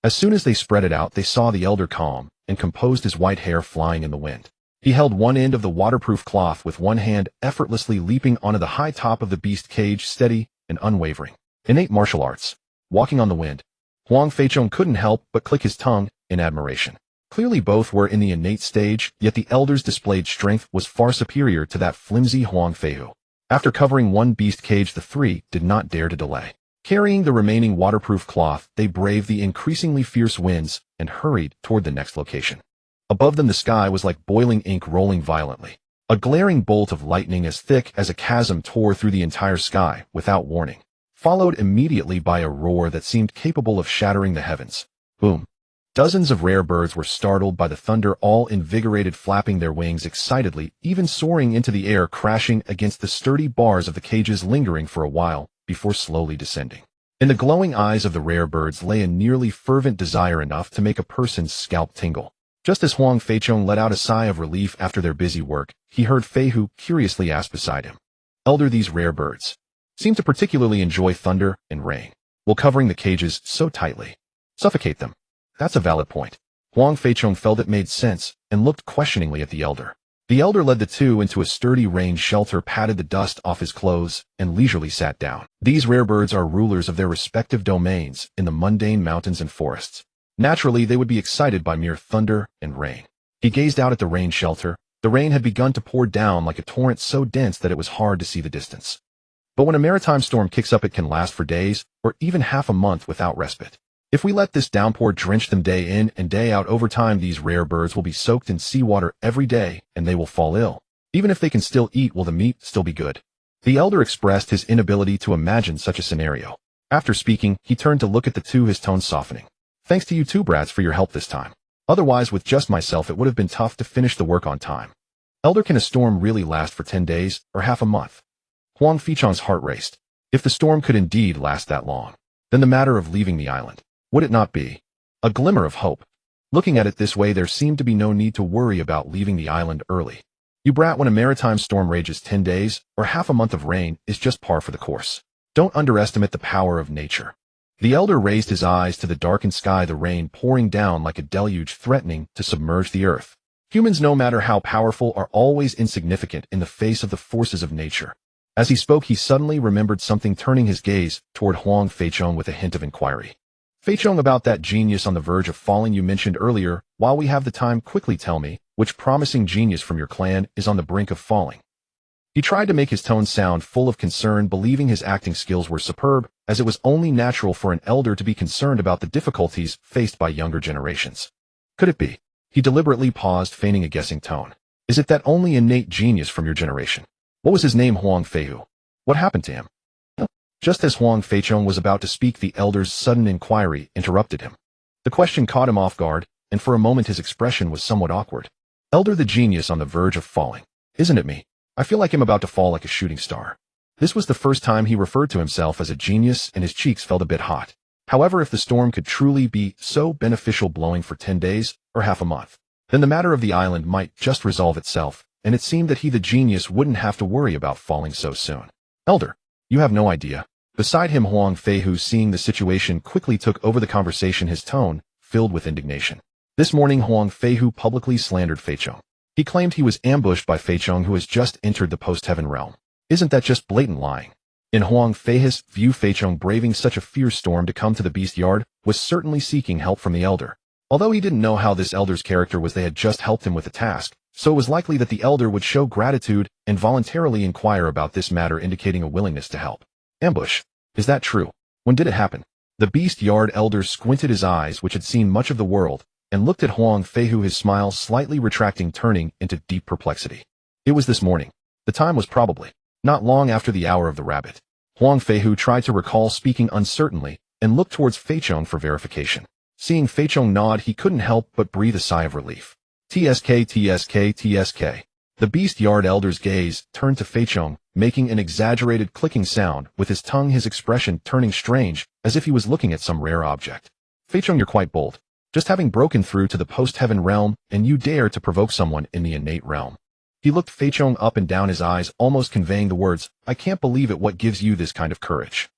Speaker 1: As soon as they spread it out, they saw the elder calm and composed, his white hair flying in the wind. He held one end of the waterproof cloth with one hand, effortlessly leaping onto the high top of the beast cage, steady and unwavering. Innate martial arts. Walking on the wind. Huang Feichong couldn't help but click his tongue in admiration. Clearly both were in the innate stage, yet the elder's displayed strength was far superior to that flimsy Huang Feihu. After covering one beast cage, the three did not dare to delay. Carrying the remaining waterproof cloth, they braved the increasingly fierce winds and hurried toward the next location. Above them, the sky was like boiling ink rolling violently. A glaring bolt of lightning as thick as a chasm tore through the entire sky without warning, followed immediately by a roar that seemed capable of shattering the heavens. Boom. Dozens of rare birds were startled by the thunder, all invigorated, flapping their wings excitedly, even soaring into the air, crashing against the sturdy bars of the cages, lingering for a while before slowly descending. In the glowing eyes of the rare birds lay a nearly fervent desire enough to make a person's scalp tingle. Just as Huang Feichong let out a sigh of relief after their busy work, he heard Feihu curiously ask beside him, "Elder, these rare birds seem to particularly enjoy thunder and rain. Will covering the cages so tightly suffocate them?" "That's a valid point." Huang Feichong felt it made sense and looked questioningly at the elder. The elder led the two into a sturdy rain shelter, patted the dust off his clothes, and leisurely sat down. These rare birds are rulers of their respective domains in the mundane mountains and forests. Naturally, they would be excited by mere thunder and rain. He gazed out at the rain shelter. The rain had begun to pour down like a torrent so dense that it was hard to see the distance. But when a maritime storm kicks up, it can last for days or even half a month without respite. If we let this downpour drench them day in and day out, over time these rare birds will be soaked in seawater every day and they will fall ill. Even if they can still eat, will the meat still be good? The elder expressed his inability to imagine such a scenario. After speaking, he turned to look at the two, his tone softening. Thanks to you two brats for your help this time. Otherwise, with just myself, it would have been tough to finish the work on time. Elder, can a storm really last for 10 days or half a month? Huang Feichong's heart raced. If the storm could indeed last that long, then the matter of leaving the island, would it not be a glimmer of hope? Looking at it this way, there seemed to be no need to worry about leaving the island early. You brat, when a maritime storm rages, 10 days or half a month of rain is just par for the course. Don't underestimate the power of nature. The elder raised his eyes to the darkened sky, the rain pouring down like a deluge, threatening to submerge the earth. Humans, no matter how powerful, are always insignificant in the face of the forces of nature. As he spoke, he suddenly remembered something, turning his gaze toward Huang Feichong with a hint of inquiry. Feichong, about that genius on the verge of falling you mentioned earlier, while we have the time, quickly tell me, which promising genius from your clan is on the brink of falling? He tried to make his tone sound full of concern, believing his acting skills were superb, as it was only natural for an elder to be concerned about the difficulties faced by younger generations. Could it be? He deliberately paused, feigning a guessing tone. Is it that only innate genius from your generation? What was his name? Huang Feihu. What happened to him? Just as Huang Feichong was about to speak, the elder's sudden inquiry interrupted him. The question caught him off guard, and for a moment his expression was somewhat awkward. Elder, the genius on the verge of falling. Isn't it me? I feel like I'm about to fall like a shooting star. This was the first time he referred to himself as a genius, and his cheeks felt a bit hot. However, if the storm could truly be so beneficial, blowing for 10 days or half a month, then the matter of the island might just resolve itself, and it seemed that he, the genius, wouldn't have to worry about falling so soon. Elder, you have no idea. Beside him, Huang Feihu, seeing the situation, quickly took over the conversation, his tone filled with indignation. This morning, Huang Feihu publicly slandered Feichong. He claimed he was ambushed by Feichong, who has just entered the post-heaven realm. Isn't that just blatant lying? In Huang Feihu's view, Feichong, braving such a fierce storm to come to the beast yard, was certainly seeking help from the elder. Although he didn't know how this elder's character was, they had just helped him with a task, so it was likely that the elder would show gratitude and voluntarily inquire about this matter, indicating a willingness to help. Ambush. Is that true? When did it happen? The beast yard elder squinted his eyes, which had seen much of the world, and looked at Huang Feihu, his smile slightly retracting, turning into deep perplexity. It was this morning. The time was probably not long after the hour of the rabbit. Huang Feihu tried to recall, speaking uncertainly, and looked towards Feichong for verification. Seeing Feichong nod, he couldn't help but breathe a sigh of relief. TSK, TSK, TSK. The beast yard elder's gaze turned to Feichong, making an exaggerated clicking sound with his tongue, his expression turning strange, as if he was looking at some rare object. Feichong, you're quite bold. Just having broken through to the post-heaven realm, and you dare to provoke someone in the innate realm. He looked Feichong up and down, his eyes almost conveying the words, I can't believe it. What gives you this kind of courage?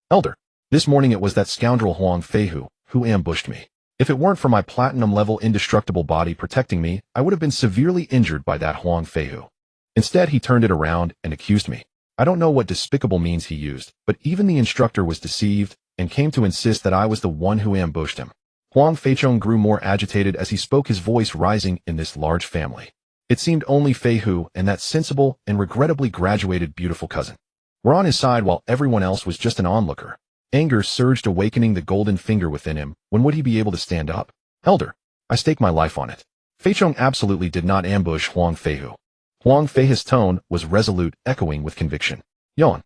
Speaker 1: Elder, this morning it was that scoundrel Huang Feihu who ambushed me. If it weren't for my platinum-level indestructible body protecting me, I would have been severely injured by that Huang Feihu. Instead, he turned it around and accused me. I don't know what despicable means he used, but even the instructor was deceived and came to insist that I was the one who ambushed him. Huang Feichong grew more agitated as he spoke, his voice rising. In this large family, it seemed only Feihu and that sensible and regrettably graduated beautiful cousin were on his side, while everyone else was just an onlooker. Anger surged, awakening the golden finger within him. When would he be able to stand up? Elder, I stake my life on it. Feichong absolutely did not ambush Huang Feihu. Huang Feihu's tone was resolute, echoing with conviction. Yawn.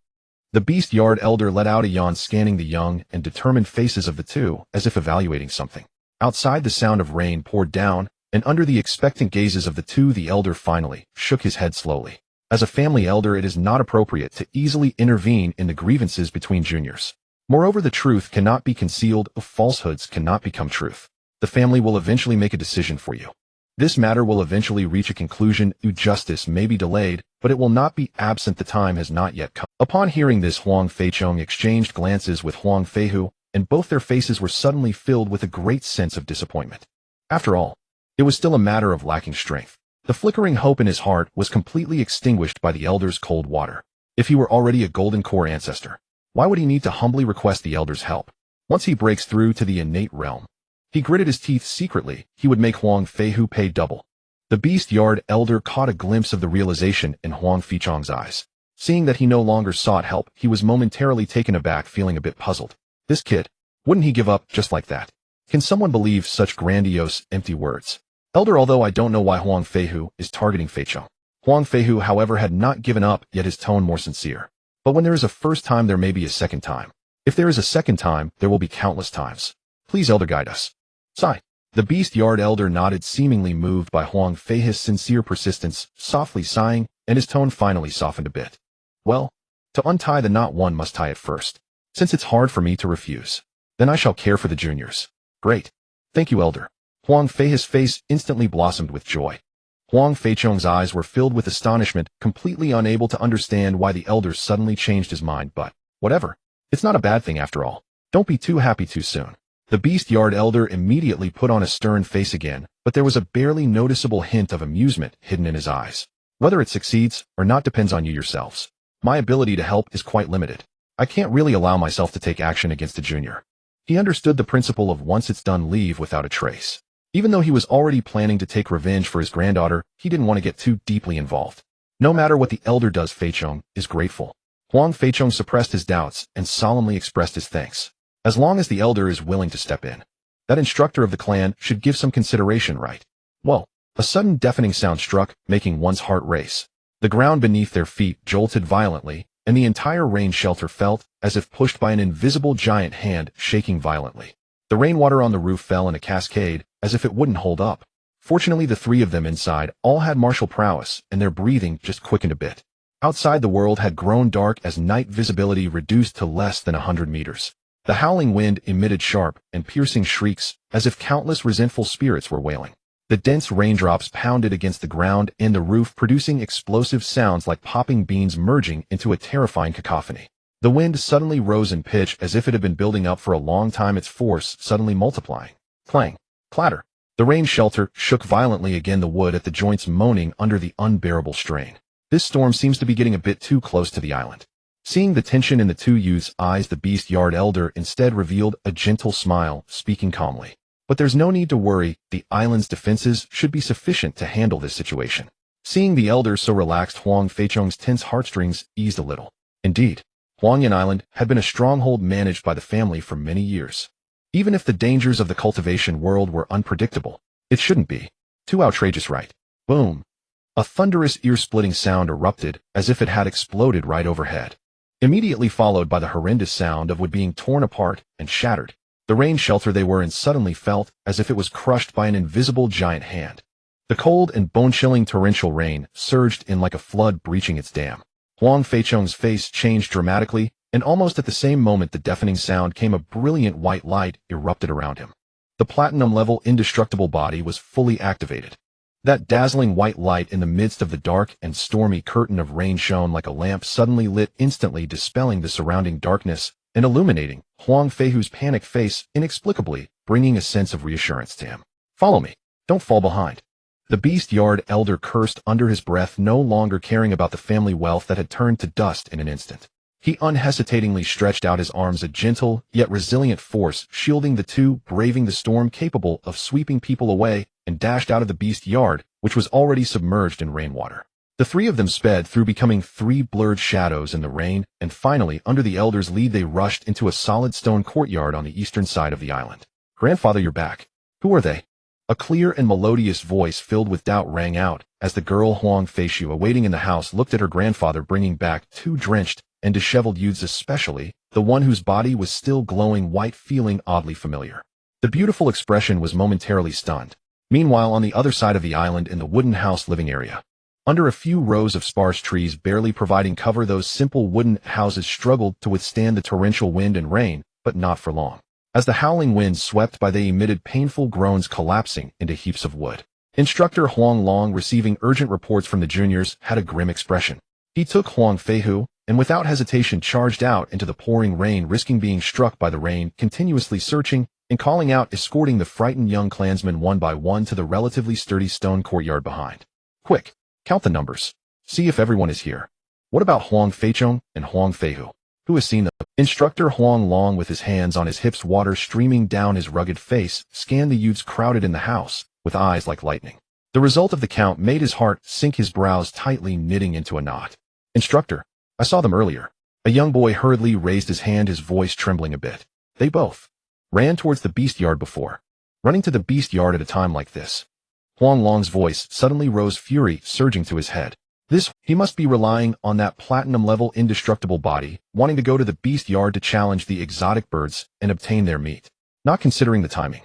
Speaker 1: The beast yard elder let out a yawn, scanning the young and determined faces of the two as if evaluating something. Outside, the sound of rain poured down, and under the expectant gazes of the two, the elder finally shook his head slowly. As a family elder, it is not appropriate to easily intervene in the grievances between juniors. Moreover, the truth cannot be concealed, falsehoods cannot become truth. The family will eventually make a decision for you. This matter will eventually reach a conclusion. Justice may be delayed, but it will not be absent. The time has not yet come. Upon hearing this, Huang Feichong exchanged glances with Huang Feihu, and both their faces were suddenly filled with a great sense of disappointment. After all, it was still a matter of lacking strength. The flickering hope in his heart was completely extinguished by the elder's cold water. If he were already a golden core ancestor, why would he need to humbly request the elder's help? Once he breaks through to the innate realm, he gritted his teeth secretly. He would make Huang Feihu pay double. The beast yard elder caught a glimpse of the realization in Huang Feichong's eyes. Seeing that he no longer sought help, he was momentarily taken aback, feeling a bit puzzled. This kid, wouldn't he give up just like that? Can someone believe such grandiose, empty words? Elder, although I don't know why Huang Feihu is targeting Feichong. Huang Feihu, however, had not given up, yet his tone more sincere. But when there is a first time, there may be a second time. If there is a second time, there will be countless times. Please, elder, guide us. Sigh. The beast yard elder nodded, seemingly moved by Huang Feihu's sincere persistence, softly sighing, and his tone finally softened a bit. Well, to untie the knot one must tie it first. Since it's hard for me to refuse, then I shall care for the juniors. Great. Thank you, elder. Huang Feihu's face instantly blossomed with joy. Huang Feichong's eyes were filled with astonishment, completely unable to understand why the elder suddenly changed his mind, but whatever. It's not a bad thing after all. Don't be too happy too soon. The beast yard elder immediately put on a stern face again, but there was a barely noticeable hint of amusement hidden in his eyes. Whether it succeeds or not depends on you yourselves. My ability to help is quite limited. I can't really allow myself to take action against a junior. He understood the principle of once it's done, leave without a trace. Even though he was already planning to take revenge for his granddaughter, he didn't want to get too deeply involved. No matter what the elder does, Feichong is grateful. Huang Feichong suppressed his doubts and solemnly expressed his thanks. As long as the elder is willing to step in, that instructor of the clan should give some consideration, right? Well, a sudden deafening sound struck, making one's heart race. The ground beneath their feet jolted violently, and the entire rain shelter felt as if pushed by an invisible giant hand, shaking violently. The rainwater on the roof fell in a cascade, as if it wouldn't hold up. Fortunately, the three of them inside all had martial prowess, and their breathing just quickened a bit. Outside, the world had grown dark as night visibility reduced to less than 100 meters. The howling wind emitted sharp and piercing shrieks, as if countless resentful spirits were wailing. The dense raindrops pounded against the ground and the roof, producing explosive sounds like popping beans merging into a terrifying cacophony. The wind suddenly rose in pitch as if it had been building up for a long time, its force suddenly multiplying. Clang. Clatter. The rain shelter shook violently again, the wood at the joints moaning under the unbearable strain. This storm seems to be getting a bit too close to the island. Seeing the tension in the two youths' eyes, the beast yard elder instead revealed a gentle smile, speaking calmly. But there's no need to worry, the island's defenses should be sufficient to handle this situation. Seeing the elder so relaxed, Huang Feichong's tense heartstrings eased a little. Indeed, Huangyan Island had been a stronghold managed by the family for many years. Even if the dangers of the cultivation world were unpredictable, it shouldn't be too outrageous, right? Boom. A thunderous, ear-splitting sound erupted as if it had exploded right overhead, immediately followed by the horrendous sound of wood being torn apart and shattered. The rain shelter they were in suddenly felt as if it was crushed by an invisible giant hand. The cold and bone-chilling torrential rain surged in like a flood, breaching its dam. Huang Feichong's face changed dramatically, and almost at the same moment the deafening sound came, a brilliant white light erupted around him. The platinum-level indestructible body was fully activated. That dazzling white light in the midst of the dark and stormy curtain of rain shone like a lamp, suddenly lit, instantly dispelling the surrounding darkness and illuminating Huang Feihu's panicked face inexplicably, bringing a sense of reassurance to him. Follow me. Don't fall behind. The beast yard elder cursed under his breath, no longer caring about the family wealth that had turned to dust in an instant. He unhesitatingly stretched out his arms, a gentle yet resilient force shielding the two, braving the storm, capable of sweeping people away, and dashed out of the beast yard, which was already submerged in rainwater. The three of them sped through, becoming three blurred shadows in the rain, and finally, under the elder's lead, they rushed into a solid stone courtyard on the eastern side of the island. Grandfather, you're back. Who are they? A clear and melodious voice filled with doubt rang out as the girl Huang Feichu, awaiting in the house, looked at her grandfather, bringing back two drenched and disheveled youths, especially the one whose body was still glowing white, feeling oddly familiar. The beautiful expression was momentarily stunned. Meanwhile, on the other side of the island, in the wooden house living area, under a few rows of sparse trees barely providing cover, those simple wooden houses struggled to withstand the torrential wind and rain, but not for long. As the howling wind swept by, they emitted painful groans, collapsing into heaps of wood. Instructor Huang Long, receiving urgent reports from the juniors, had a grim expression. He took Huang Feihu and without hesitation charged out into the pouring rain, risking being struck by the rain, continuously searching and calling out, escorting the frightened young clansmen one by one to the relatively sturdy stone courtyard behind. Quick, count the numbers. See if everyone is here. What about Huang Feichong and Huang Feihu? Who has seen them? Instructor Huang Long, with his hands on his hips, water streaming down his rugged face, scanned the youths crowded in the house, with eyes like lightning. The result of the count made his heart sink, his brows tightly knitting into a knot. Instructor, I saw them earlier. A young boy hurriedly raised his hand, his voice trembling a bit. They both ran towards the beast yard before. Running to the beast yard at a time like this. Huang Long's voice suddenly rose, fury surging to his head. He must be relying on that platinum-level indestructible body, wanting to go to the beast yard to challenge the exotic birds and obtain their meat. Not considering the timing.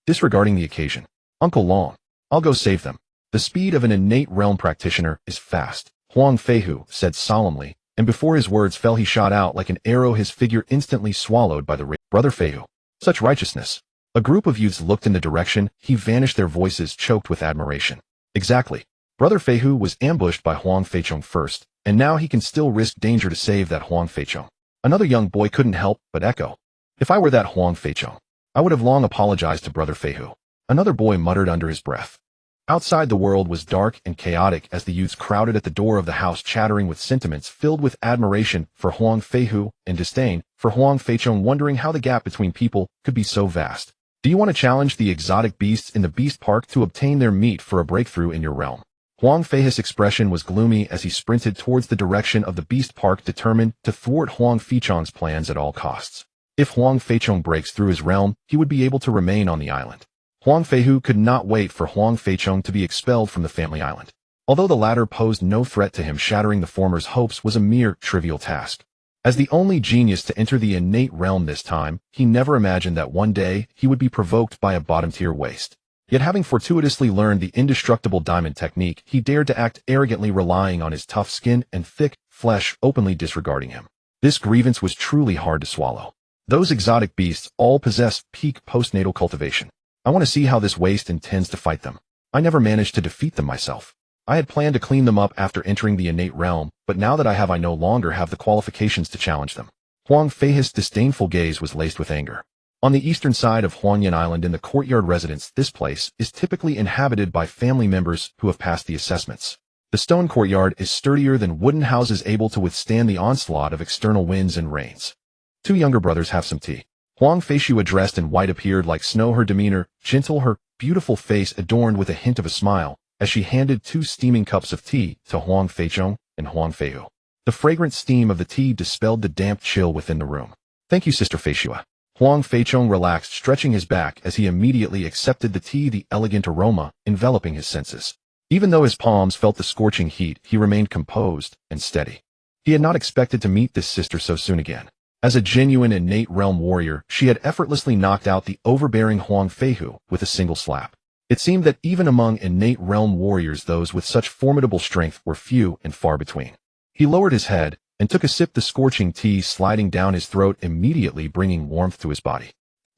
Speaker 1: Disregarding the occasion. Uncle Long, I'll go save them. The speed of an innate realm practitioner is fast, Huang Feihu said solemnly, and before his words fell he shot out like an arrow, his figure instantly swallowed by the rage. Brother Feihu. Such righteousness. A group of youths looked in the direction he vanished, their voices choked with admiration. Exactly. Brother Feihu was ambushed by Huang Feichong first, and now he can still risk danger to save that Huang Feichong. Another young boy couldn't help but echo. If I were that Huang Feichong, I would have long apologized to Brother Feihu. Another boy muttered under his breath. Outside, the world was dark and chaotic as the youths crowded at the door of the house, chattering with sentiments filled with admiration for Huang Feihu and disdain for Huang Feichong, wondering how the gap between people could be so vast. Do you want to challenge the exotic beasts in the beast park to obtain their meat for a breakthrough in your realm? Huang Feihu's expression was gloomy as he sprinted towards the direction of the beast park, determined to thwart Huang Feichong's plans at all costs. If Huang Feichong breaks through his realm, he would be able to remain on the island. Huang Feihu could not wait for Huang Feichong to be expelled from the family island. Although the latter posed no threat to him, shattering the former's hopes was a mere trivial task. As the only genius to enter the innate realm this time, he never imagined that one day he would be provoked by a bottom-tier waste. Yet having fortuitously learned the indestructible diamond technique, he dared to act arrogantly, relying on his tough skin and thick flesh, openly disregarding him. This grievance was truly hard to swallow. Those exotic beasts all possess peak postnatal cultivation. I want to see how this waste intends to fight them. I never managed to defeat them myself. I had planned to clean them up after entering the innate realm, but now that I no longer have the qualifications to challenge them. Huang Feihu's disdainful gaze was laced with anger. On the eastern side of Huangyan Island in the courtyard residence, this place is typically inhabited by family members who have passed the assessments. The stone courtyard is sturdier than wooden houses, able to withstand the onslaught of external winds and rains. Two younger brothers have some tea. Huang Feichu, dressed in white, appeared like snow, her demeanor gentle, her beautiful face adorned with a hint of a smile, as she handed 2 steaming cups of tea to Huang Feichong and Huang Feihu. The fragrant steam of the tea dispelled the damp chill within the room. Thank you, Sister Feichua. Huang Feichong relaxed, stretching his back as he immediately accepted the tea, the elegant aroma enveloping his senses. Even though his palms felt the scorching heat, he remained composed and steady. He had not expected to meet this sister so soon again. As a genuine innate realm warrior, she had effortlessly knocked out the overbearing Huang Feihu with a single slap. It seemed that even among innate realm warriors, those with such formidable strength were few and far between. He lowered his head and took a sip, the scorching tea sliding down his throat, immediately bringing warmth to his body.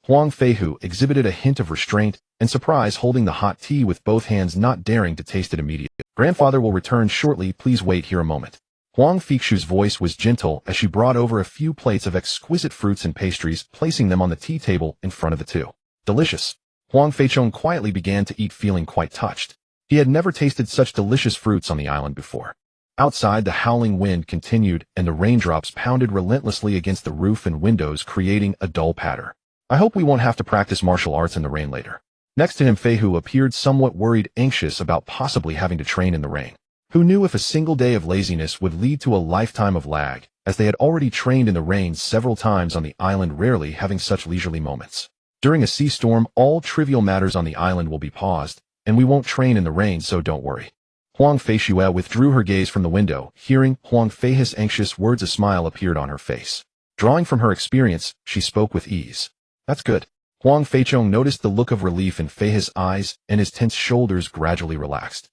Speaker 1: Huang Feihu exhibited a hint of restraint and surprise, holding the hot tea with both hands, not daring to taste it immediately. Grandfather will return shortly, please wait here a moment. Huang Feichu's voice was gentle as she brought over a few plates of exquisite fruits and pastries, placing them on the tea table in front of the two. Delicious. Huang Feichong quietly began to eat, feeling quite touched. He had never tasted such delicious fruits on the island before. Outside, the howling wind continued and the raindrops pounded relentlessly against the roof and windows, creating a dull patter. I hope we won't have to practice martial arts in the rain later. Next to him, Feihu appeared somewhat worried, anxious about possibly having to train in the rain. Who knew if a single day of laziness would lead to a lifetime of lag, as they had already trained in the rain several times on the island, rarely having such leisurely moments. During a sea storm, all trivial matters on the island will be paused, and we won't train in the rain, so don't worry. Huang Feichua withdrew her gaze from the window. Hearing Huang Feihu's anxious words, a smile appeared on her face. Drawing from her experience, she spoke with ease. That's good. Huang Feichong noticed the look of relief in Feihu's eyes, and his tense shoulders gradually relaxed.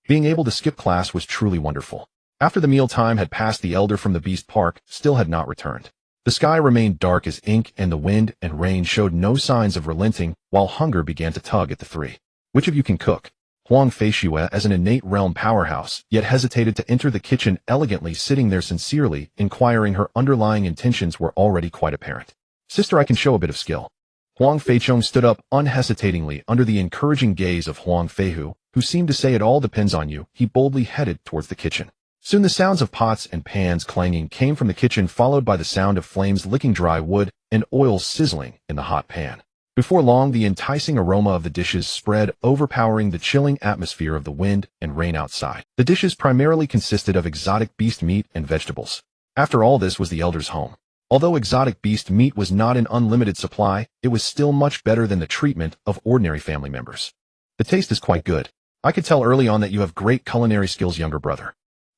Speaker 1: Being able to skip class was truly wonderful. After the meal time had passed, the elder from the Beast Park still had not returned. The sky remained dark as ink, and the wind and rain showed no signs of relenting, while hunger began to tug at the three. Which of you can cook? Huang Feichua, as an innate realm powerhouse, yet hesitated to enter the kitchen, elegantly sitting there sincerely inquiring. Her underlying intentions were already quite apparent. Sister, I can show a bit of skill. Huang Feichong stood up unhesitatingly under the encouraging gaze of Huang Feihu, who seemed to say it all depends on you. He boldly headed towards the kitchen. Soon the sounds of pots and pans clanging came from the kitchen, followed by the sound of flames licking dry wood and oil sizzling in the hot pan. Before long, the enticing aroma of the dishes spread, overpowering the chilling atmosphere of the wind and rain outside. The dishes primarily consisted of exotic beast meat and vegetables. After all, this was the elder's home. Although exotic beast meat was not in unlimited supply, it was still much better than the treatment of ordinary family members. The taste is quite good. I could tell early on that you have great culinary skills, younger brother.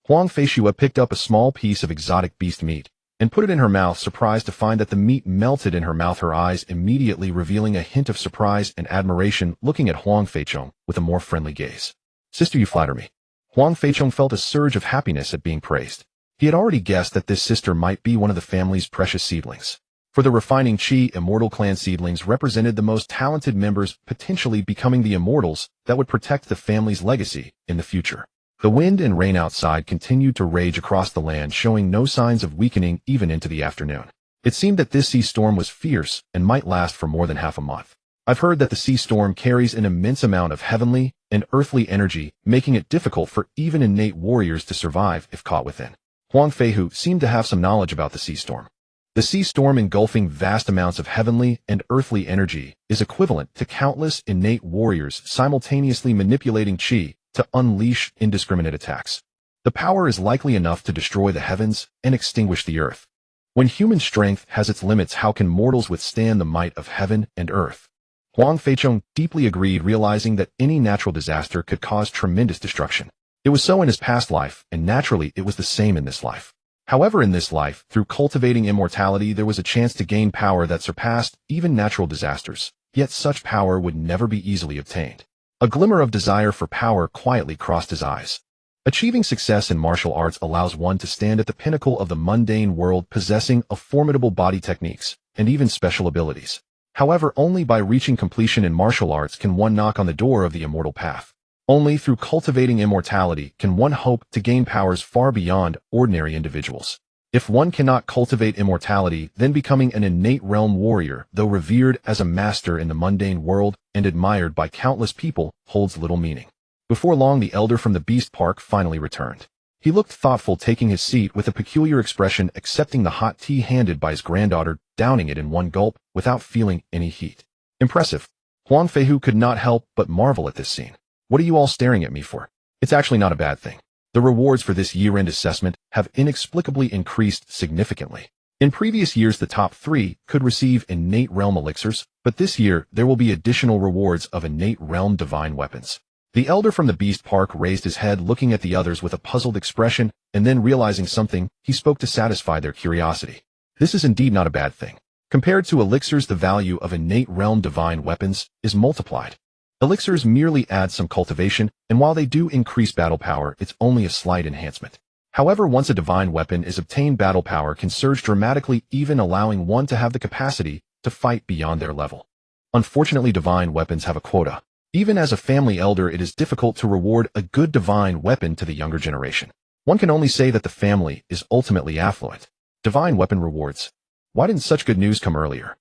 Speaker 1: Huang Feichua picked up a small piece of exotic beast meat and put it in her mouth, surprised to find that the meat melted in her mouth, her eyes immediately revealing a hint of surprise and admiration, looking at Huang Feichong with a more friendly gaze. Sister, you flatter me. Huang Feichong felt a surge of happiness at being praised. He had already guessed that this sister might be one of the family's precious seedlings. For the refining Qi, immortal clan seedlings represented the most talented members, potentially becoming the immortals that would protect the family's legacy in the future. The wind and rain outside continued to rage across the land, showing no signs of weakening even into the afternoon. It seemed that this sea storm was fierce and might last for more than half a month. I've heard that the sea storm carries an immense amount of heavenly and earthly energy, making it difficult for even innate warriors to survive if caught within. Huang Feihu seemed to have some knowledge about the sea storm. The sea storm, engulfing vast amounts of heavenly and earthly energy, is equivalent to countless innate warriors simultaneously manipulating Qi to unleash indiscriminate attacks. The power is likely enough to destroy the heavens and extinguish the earth. When human strength has its limits, how can mortals withstand the might of heaven and earth? Huang Feichong deeply agreed, realizing that any natural disaster could cause tremendous destruction. It was so in his past life, and naturally it was the same in this life. However, in this life, through cultivating immortality, there was a chance to gain power that surpassed even natural disasters, yet such power would never be easily obtained. A glimmer of desire for power quietly crossed his eyes. Achieving success in martial arts allows one to stand at the pinnacle of the mundane world, possessing a formidable body techniques and even special abilities. However, only by reaching completion in martial arts can one knock on the door of the immortal path. Only through cultivating immortality can one hope to gain powers far beyond ordinary individuals. If one cannot cultivate immortality, then becoming an innate realm warrior, though revered as a master in the mundane world and admired by countless people, holds little meaning. Before long, the elder from the beast park finally returned. He looked thoughtful, taking his seat with a peculiar expression, accepting the hot tea handed by his granddaughter, downing it in one gulp without feeling any heat. Impressive. Huang Feihu could not help but marvel at this scene. What are you all staring at me for? It's actually not a bad thing. The rewards for this year-end assessment have inexplicably increased significantly. In previous years, the top 3 could receive innate realm elixirs, but this year there will be additional rewards of innate realm divine weapons. The elder from the beast park raised his head, looking at the others with a puzzled expression, and then realizing something, he spoke to satisfy their curiosity. This is indeed not a bad thing. Compared to elixirs, the value of innate realm divine weapons is multiplied. Elixirs merely add some cultivation, and while they do increase battle power, it's only a slight enhancement. However, once a divine weapon is obtained, battle power can surge dramatically, even allowing one to have the capacity to fight beyond their level. Unfortunately, divine weapons have a quota. Even as a family elder, it is difficult to reward a good divine weapon to the younger generation. One can only say that the family is ultimately affluent. Divine weapon rewards. Why didn't such good news come earlier?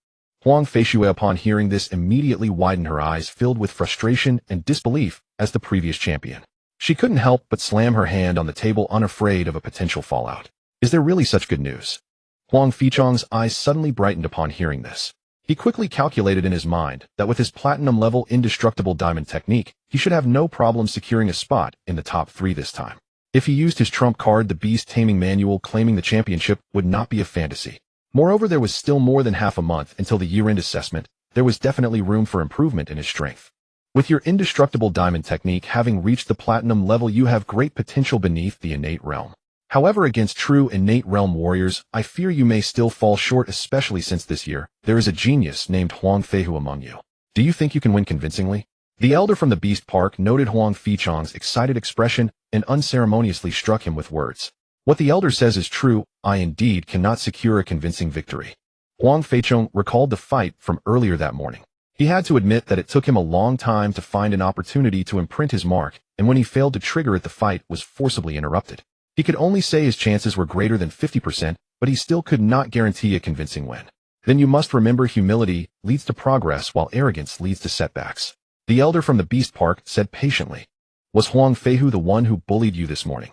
Speaker 1: Huang Feichua, upon hearing this, immediately widened her eyes, filled with frustration and disbelief as the previous champion. She couldn't help but slam her hand on the table, unafraid of a potential fallout. Is there really such good news? Huang Feichong's eyes suddenly brightened upon hearing this. He quickly calculated in his mind that with his platinum-level indestructible diamond technique, he should have no problem securing a spot in the top 3 this time. If he used his trump card, the beast taming manual, claiming the championship would not be a fantasy. Moreover, there was still more than half a month until the year-end assessment. There was definitely room for improvement in his strength. With your indestructible diamond technique having reached the platinum level, you have great potential beneath the innate realm. However, against true innate realm warriors, I fear you may still fall short, especially since this year there is a genius named Huang Feihu among you. Do you think you can win convincingly? The elder from the beast park noted Huang Feichong's excited expression and unceremoniously struck him with words. What the elder says is true. I indeed cannot secure a convincing victory. Huang Feichong recalled the fight from earlier that morning. He had to admit that it took him a long time to find an opportunity to imprint his mark, and when he failed to trigger it, the fight was forcibly interrupted. He could only say his chances were greater than 50%, but he still could not guarantee a convincing win. Then you must remember humility leads to progress while arrogance leads to setbacks. The elder from the beast park said patiently. Was Huang Feihu the one who bullied you this morning?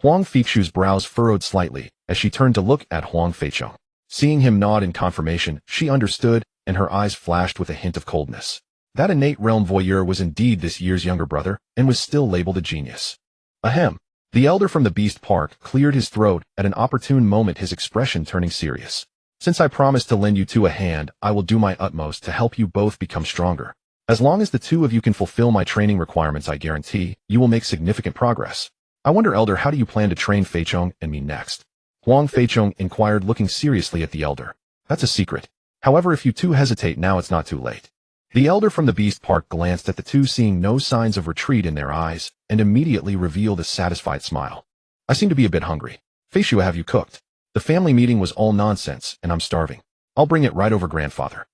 Speaker 1: Huang Feichong's brows furrowed slightly as she turned to look at Huang Feichong. Seeing him nod in confirmation, she understood, and her eyes flashed with a hint of coldness. That innate realm voyeur was indeed this year's younger brother, and was still labeled a genius. Ahem. The elder from the beast park cleared his throat at an opportune moment, his expression turning serious. Since I promised to lend you two a hand, I will do my utmost to help you both become stronger. As long as the two of you can fulfill my training requirements, I guarantee you will make significant progress. I wonder, Elder, how do you plan to train Feichong and me next? Huang Feichong inquired, looking seriously at the elder. That's a secret. However, if you two hesitate now, it's not too late. The elder from the beast park glanced at the two, seeing no signs of retreat in their eyes, and immediately revealed a satisfied smile. I seem to be a bit hungry. Feichua, have you cooked? The family meeting was all nonsense, and I'm starving. I'll bring it right over, grandfather.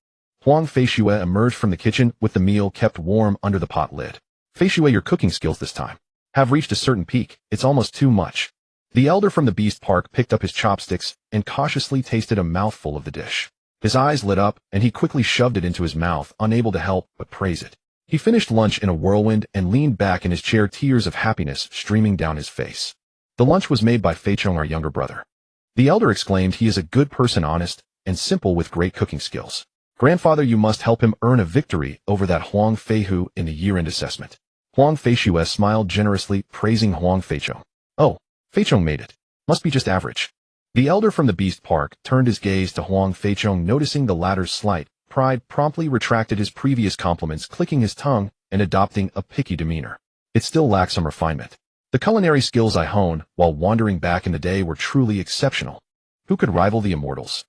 Speaker 1: Huang Feichua emerged from the kitchen with the meal kept warm under the pot lid. Feichua, your cooking skills this time have reached a certain peak. It's almost too much. The elder from the beast park picked up his chopsticks and cautiously tasted a mouthful of the dish. His eyes lit up, and he quickly shoved it into his mouth, unable to help but praise it. He finished lunch in a whirlwind and leaned back in his chair, tears of happiness streaming down his face. The lunch was made by Feichong, our younger brother. The elder exclaimed, he is a good person, honest and simple with great cooking skills. Grandfather, you must help him earn a victory over that Huang Feihu in the year-end assessment. Huang Feichua smiled generously, praising Huang Feichong. Oh, Feichong made it. Must be just average. The elder from the beast park turned his gaze to Huang Feichong, noticing the latter's slight pride, promptly retracted his previous compliments, clicking his tongue and adopting a picky demeanor. It still lacks some refinement. The culinary skills I honed while wandering back in the day were truly exceptional. Who could rival the immortals?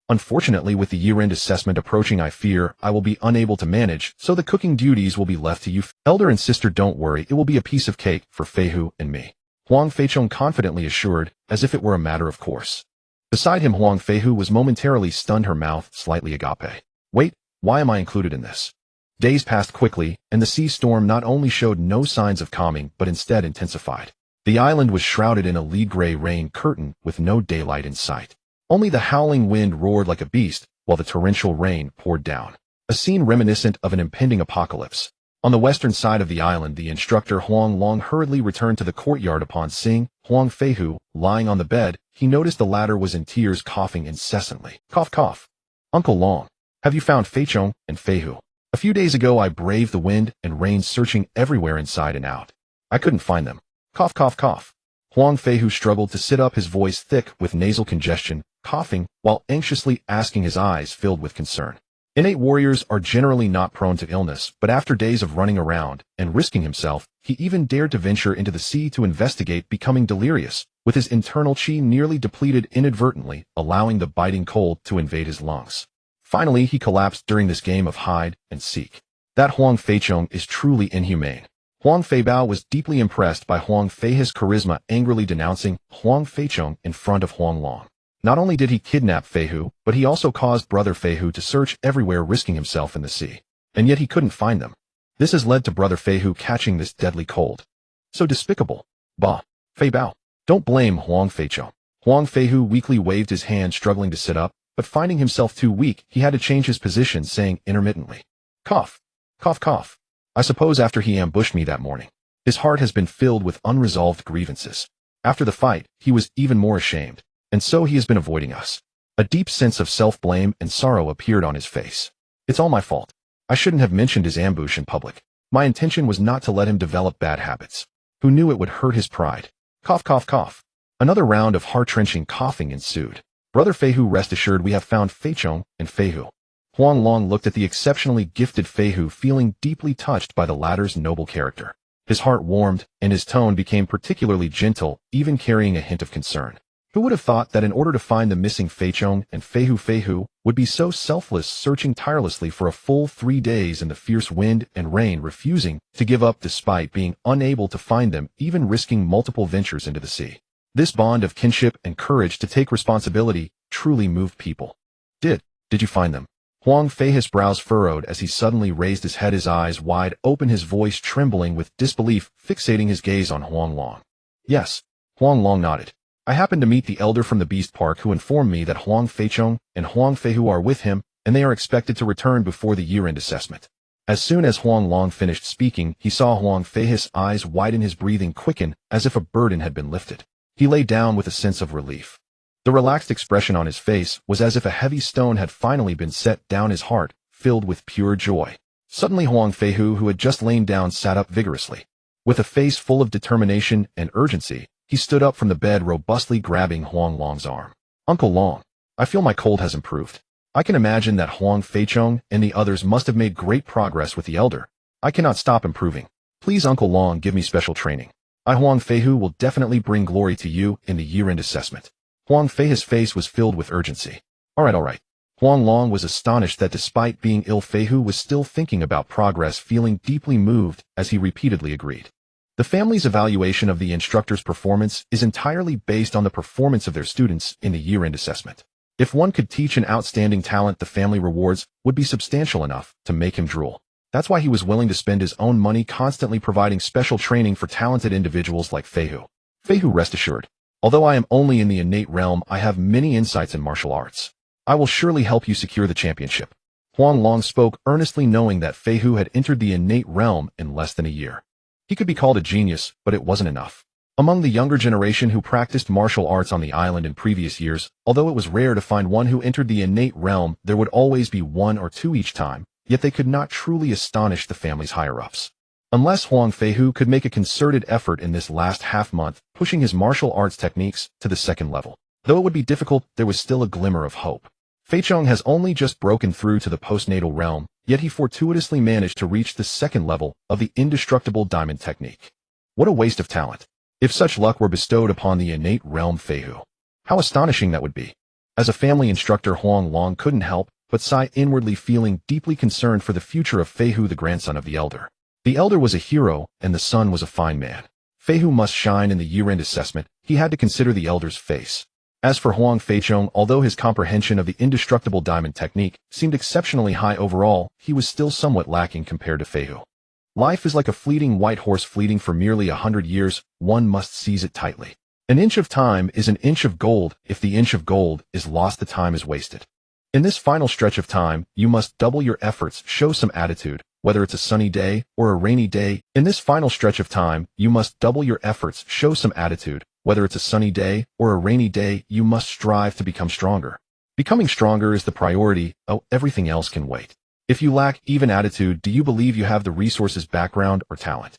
Speaker 1: Unfortunately, with the year-end assessment approaching, I fear I will be unable to manage, so the cooking duties will be left to you. Elder and sister, don't worry, it will be a piece of cake for Feihu and me. Huang Feichong confidently assured, as if it were a matter of course. Beside him, Huang Feihu was momentarily stunned, her mouth slightly agape. Wait, why am I included in this? Days passed quickly, and the sea storm not only showed no signs of calming but instead intensified. The island was shrouded in a lead-gray rain curtain with no daylight in sight. Only the howling wind roared like a beast while the torrential rain poured down, a scene reminiscent of an impending apocalypse. On the western side of the island, the instructor Huang Long hurriedly returned to the courtyard. Upon seeing Huang Feihu lying on the bed, he noticed the latter was in tears, coughing incessantly. Cough, cough. Uncle Long, have you found Feichong and Feihu? A few days ago I braved the wind and rain, searching everywhere inside and out. I couldn't find them. Cough, cough, cough. Huang Feihu struggled to sit up, his voice thick with nasal congestion, coughing while anxiously asking, his eyes filled with concern. Innate warriors are generally not prone to illness, but after days of running around and risking himself, he even dared to venture into the sea to investigate, becoming delirious, with his internal chi nearly depleted, inadvertently allowing the biting cold to invade his lungs. Finally, he collapsed during this game of hide and seek. That Huang Feichong is truly inhumane. Huang Feibao was deeply impressed by Huang Fei's charisma, angrily denouncing Huang Feichong in front of Huang Long. Not only did he kidnap Feihu, but he also caused brother Feihu to search everywhere, risking himself in the sea. And yet he couldn't find them. This has led to brother Feihu catching this deadly cold. So despicable. Bah. Feibao. Don't blame Huang Feichong. Huang Feihu weakly waved his hand, struggling to sit up, but finding himself too weak, he had to change his position, saying intermittently, cough, cough, cough. I suppose after he ambushed me that morning, his heart has been filled with unresolved grievances. After the fight, he was even more ashamed, and so he has been avoiding us. A deep sense of self-blame and sorrow appeared on his face. It's all my fault. I shouldn't have mentioned his ambush in public. My intention was not to let him develop bad habits. Who knew it would hurt his pride? Cough, cough, cough. Another round of heart-wrenching coughing ensued. Brother Feihu, rest assured we have found Feichong and Feihu. Huang Long looked at the exceptionally gifted Feihu, feeling deeply touched by the latter's noble character. His heart warmed, and his tone became particularly gentle, even carrying a hint of concern. Who would have thought that in order to find the missing Feichong and Feihu would be so selfless, searching tirelessly for a full 3 days in the fierce wind and rain, refusing to give up despite being unable to find them, even risking multiple ventures into the sea. This bond of kinship and courage to take responsibility truly moved people. Did you find them? Huang Fei's brows furrowed as he suddenly raised his head, his eyes wide open, his voice trembling with disbelief, fixating his gaze on Huang Long. Yes. Huang Long nodded. I happened to meet the elder from the Beast Park who informed me that Huang Feichong and Huang Feihu are with him, and they are expected to return before the year-end assessment. As soon as Huang Long finished speaking, he saw Huang Fei's eyes widen, his breathing quicken, as if a burden had been lifted. He lay down with a sense of relief. The relaxed expression on his face was as if a heavy stone had finally been set down, his heart filled with pure joy. Suddenly Huang Feihu, who had just lain down, sat up vigorously. With a face full of determination and urgency, he stood up from the bed, robustly grabbing Huang Long's arm. "Uncle Long, I feel my cold has improved." I can imagine that Huang Feichong and the others must have made great progress with the elder. "I cannot stop improving. Please, Uncle Long, give me special training. I, Huang Feihu, will definitely bring glory to you in the year-end assessment." Huang Fei's face was filled with urgency. All right. Huang Long was astonished that despite being ill, Feihu was still thinking about progress, feeling deeply moved as he repeatedly agreed. The family's evaluation of the instructor's performance is entirely based on the performance of their students in the year-end assessment. If one could teach an outstanding talent, the family rewards would be substantial enough to make him drool. That's why he was willing to spend his own money constantly providing special training for talented individuals like Feihu. "Feihu, rest assured. Although I am only in the innate realm, I have many insights in martial arts. I will surely help you secure the championship." Huang Long spoke earnestly, knowing that Feihu had entered the innate realm in less than a year. He could be called a genius, but it wasn't enough. Among the younger generation who practiced martial arts on the island in previous years, although it was rare to find one who entered the innate realm, there would always be one or two each time, yet they could not truly astonish the family's higher-ups. Unless Huang Feihu could make a concerted effort in this last half-month, pushing his martial arts techniques to the second level. Though it would be difficult, there was still a glimmer of hope. Feichong has only just broken through to the postnatal realm, yet he fortuitously managed to reach the second level of the indestructible diamond technique. What a waste of talent. If such luck were bestowed upon the innate realm Feihu, how astonishing that would be. As a family instructor, Huang Long couldn't help but sigh inwardly, feeling deeply concerned for the future of Feihu, the grandson of the elder. The elder was a hero, and the son was a fine man. Feihu must shine in the year-end assessment. He had to consider the elder's face. As for Huang Feichong, although his comprehension of the indestructible diamond technique seemed exceptionally high overall, he was still somewhat lacking compared to Feihu. Life is like a fleeting white horse, fleeting for merely 100 years. One must seize it tightly. An inch of time is an inch of gold. If the inch of gold is lost, the time is wasted. In this final stretch of time, you must double your efforts, show some attitude, whether it's a sunny day or a rainy day. In this final stretch of time, you must double your efforts, show some attitude, whether it's a sunny day or a rainy day. You must strive to become stronger. Becoming stronger is the priority. Oh, everything else can wait. If you lack even attitude, do you believe you have the resources, background, or talent?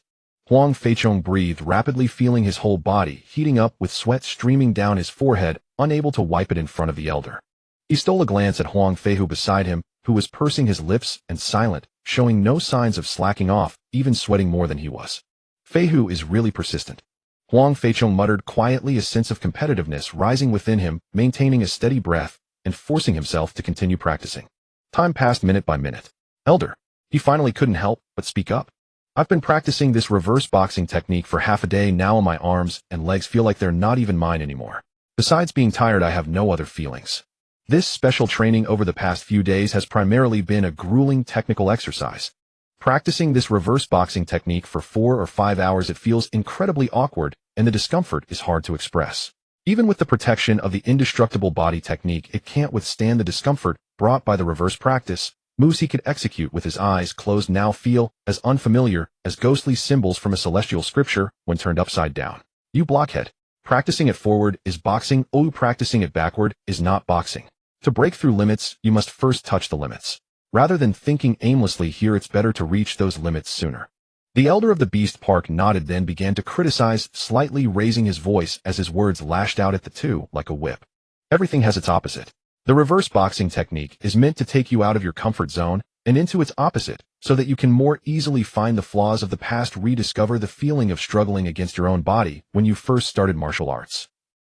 Speaker 1: Huang Feichong breathed rapidly, feeling his whole body heating up with sweat streaming down his forehead, unable to wipe it in front of the elder. He stole a glance at Huang Feihu beside him, who was pursing his lips and silent, showing no signs of slacking off, even sweating more than he was. Feihu is really persistent. Huang Feichong muttered quietly, a sense of competitiveness rising within him, maintaining a steady breath and forcing himself to continue practicing. Time passed minute by minute. "Elder," he finally couldn't help but speak up. "I've been practicing this reverse boxing technique for half a day now, and my arms and legs feel like they're not even mine anymore. Besides being tired, I have no other feelings. This special training over the past few days has primarily been a grueling technical exercise. Practicing this reverse boxing technique for 4 or 5 hours, it feels incredibly awkward, and the discomfort is hard to express. Even with the protection of the indestructible body technique, it can't withstand the discomfort brought by the reverse practice. Moves he could execute with his eyes closed now feel as unfamiliar as ghostly symbols from a celestial scripture when turned upside down. You blockhead. Practicing it forward is boxing. Oh, practicing it backward is not boxing. To break through limits, you must first touch the limits. Rather than thinking aimlessly here, it's better to reach those limits sooner." The elder of the Beast Park nodded, then began to criticize, slightly raising his voice as his words lashed out at the two like a whip. "Everything has its opposite. The reverse boxing technique is meant to take you out of your comfort zone and into its opposite, so that you can more easily find the flaws of the past, rediscover the feeling of struggling against your own body when you first started martial arts.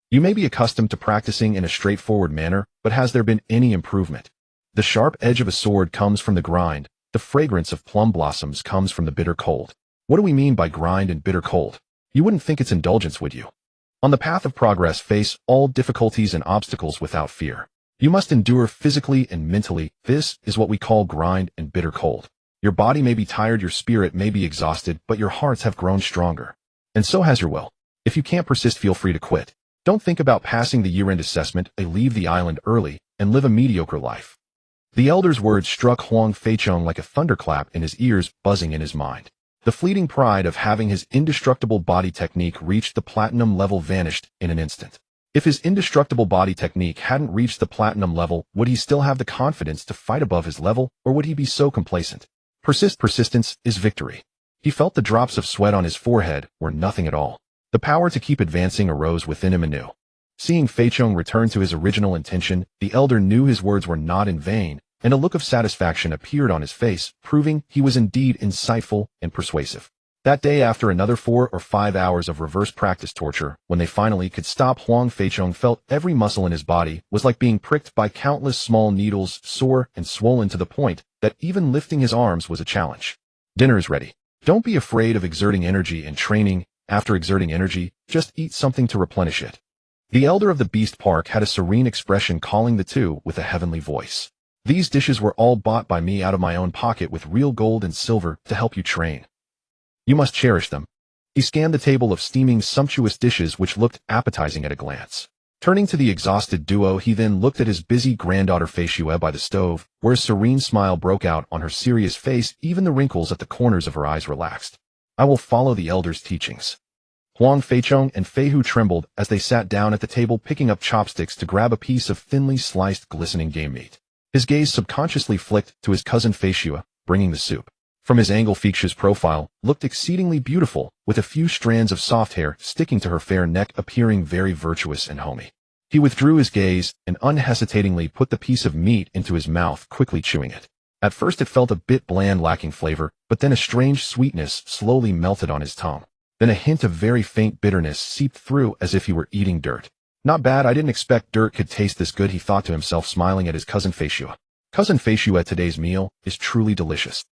Speaker 1: You may be accustomed to practicing in a straightforward manner, but has there been any improvement? The sharp edge of a sword comes from the grind. The fragrance of plum blossoms comes from the bitter cold. What do we mean by grind and bitter cold? You wouldn't think it's indulgence, would you? On the path of progress, face all difficulties and obstacles without fear. You must endure physically and mentally. This is what we call grind and bitter cold. Your body may be tired, your spirit may be exhausted, but your hearts have grown stronger. And so has your will. If you can't persist, feel free to quit. Don't think about passing the year-end assessment, leave the island early, and live a mediocre life. The elder's words struck Huang Feichong like a thunderclap in his ears, buzzing in his mind. The fleeting pride of having his indestructible body technique reach the platinum level vanished in an instant. If his indestructible body technique hadn't reached the platinum level, would he still have the confidence to fight above his level, or would he be so complacent? Persistence is victory. He felt the drops of sweat on his forehead were nothing at all. The power to keep advancing arose within him anew. Seeing Feichong return to his original intention, the elder knew his words were not in vain, and a look of satisfaction appeared on his face, proving he was indeed insightful and persuasive. That day, after another 4 or 5 hours of reverse practice torture, when they finally could stop, Huang Feichong felt every muscle in his body was like being pricked by countless small needles, sore and swollen to the point that even lifting his arms was a challenge. Dinner is ready. Don't be afraid of exerting energy in training. After exerting energy, just eat something to replenish it. The elder of the Beast Park had a serene expression, calling the two with a heavenly voice. These dishes were all bought by me out of my own pocket with real gold and silver to help you train. You must cherish them. He scanned the table of steaming, sumptuous dishes which looked appetizing at a glance. Turning to the exhausted duo, he then looked at his busy granddaughter Feichue by the stove, where a serene smile broke out on her serious face. Even the wrinkles at the corners of her eyes relaxed. I will follow the elder's teachings. Huang Feichong and Feihu trembled as they sat down at the table, picking up chopsticks to grab a piece of thinly sliced, glistening game meat. His gaze subconsciously flicked to his cousin Feichue, bringing the soup. From his angle, Feichue's profile looked exceedingly beautiful, with a few strands of soft hair sticking to her fair neck, appearing very virtuous and homey. He withdrew his gaze and unhesitatingly put the piece of meat into his mouth, quickly chewing it. At first it felt a bit bland, lacking flavor, but then a strange sweetness slowly melted on his tongue. Then a hint of very faint bitterness seeped through, as if he were eating dirt. Not bad, I didn't expect dirt could taste this good, he thought to himself, smiling at his cousin Feichue. Cousin Feichue, today's meal is truly delicious.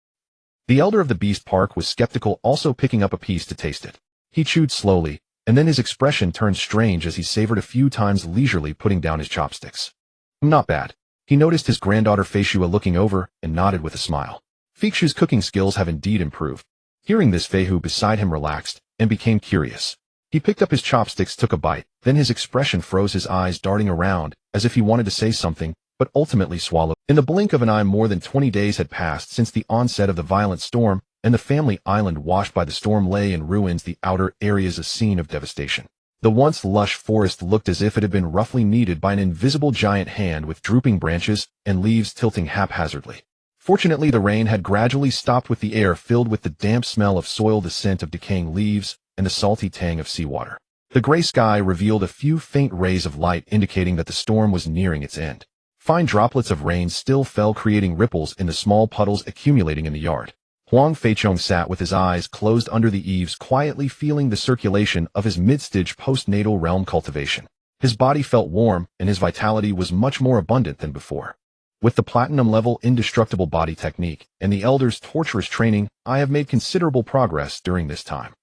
Speaker 1: The elder of the Beast Park was skeptical, also picking up a piece to taste it. He chewed slowly, and then his expression turned strange as he savored a few times, leisurely putting down his chopsticks. Not bad. He noticed his granddaughter Feichue looking over and nodded with a smile. Feichue's cooking skills have indeed improved. Hearing this, Feihu beside him relaxed and became curious. He picked up his chopsticks, took a bite, then his expression froze, his eyes darting around as if he wanted to say something, but ultimately swallowed. In the blink of an eye, more than 20 days had passed since the onset of the violent storm, and the family island washed by the storm lay in ruins, the outer areas a scene of devastation. The once lush forest looked as if it had been roughly kneaded by an invisible giant hand, with drooping branches and leaves tilting haphazardly. Fortunately, the rain had gradually stopped, with the air filled with the damp smell of soil, the scent of decaying leaves, and the salty tang of seawater. The gray sky revealed a few faint rays of light, indicating that the storm was nearing its end. Fine droplets of rain still fell, creating ripples in the small puddles accumulating in the yard. Huang Feichong sat with his eyes closed under the eaves, quietly feeling the circulation of his mid-stage postnatal realm cultivation. His body felt warm, and his vitality was much more abundant than before. With the platinum-level indestructible body technique and the elder's torturous training, I have made considerable progress during this time.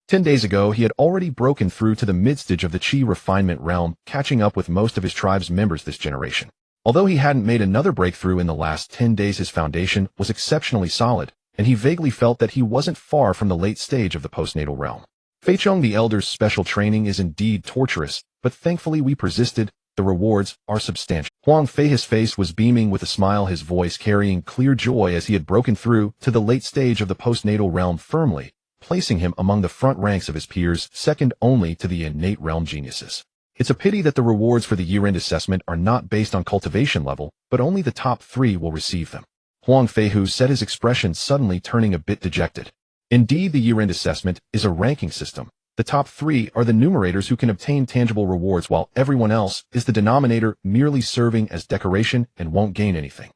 Speaker 1: 10 days ago, he had already broken through to the mid-stage of the Qi refinement realm, catching up with most of his tribe's members this generation. Although he hadn't made another breakthrough in the last 10 days, his foundation was exceptionally solid, and he vaguely felt that he wasn't far from the late stage of the postnatal realm. Feichong the Elder's special training is indeed torturous, but thankfully we persisted. The rewards are substantial. Huang Fei's face was beaming with a smile, his voice carrying clear joy as he had broken through to the late stage of the postnatal realm, firmly placing him among the front ranks of his peers, second only to the innate realm geniuses. It's a pity that the rewards for the year-end assessment are not based on cultivation level, but only the top 3 will receive them. Huang Feihu said, his expression suddenly turning a bit dejected. Indeed, the year-end assessment is a ranking system. The top 3 are the numerators who can obtain tangible rewards, while everyone else is the denominator, merely serving as decoration and won't gain anything.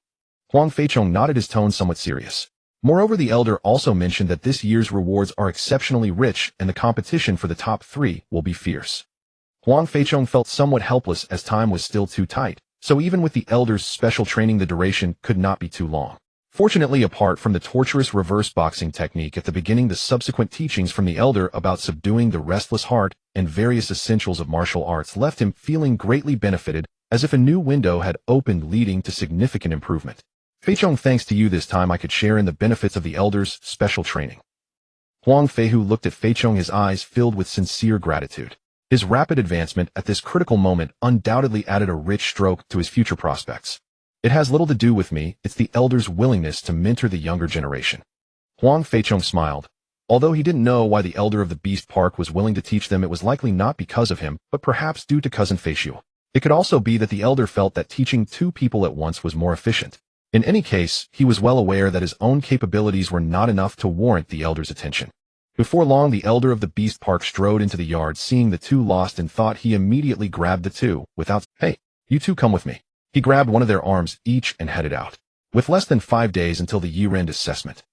Speaker 1: Huang Feichong nodded, his tone somewhat serious. Moreover, the elder also mentioned that this year's rewards are exceptionally rich and the competition for the top 3 will be fierce. Huang Feichong felt somewhat helpless as time was still too tight, so even with the elder's special training the duration could not be too long. Fortunately, apart from the torturous reverse boxing technique at the beginning, the subsequent teachings from the elder about subduing the restless heart and various essentials of martial arts left him feeling greatly benefited, as if a new window had opened leading to significant improvement. Feichong, thanks to you, this time I could share in the benefits of the elder's special training. Huang Feihu looked at Feichong, his eyes filled with sincere gratitude. His rapid advancement at this critical moment undoubtedly added a rich stroke to his future prospects. It has little to do with me, it's the elder's willingness to mentor the younger generation. Huang Feichong smiled. Although he didn't know why the elder of the Beast Park was willing to teach them, it was likely not because of him, but perhaps due to cousin Feixiu. It could also be that the elder felt that teaching two people at once was more efficient. In any case, he was well aware that his own capabilities were not enough to warrant the elder's attention. Before long, the elder of the Beast Park strode into the yard, seeing the two lost in thought. He immediately grabbed the two, without, "Hey, you two come with me." He grabbed one of their arms each and headed out. With less than 5 days until the year-end assessment.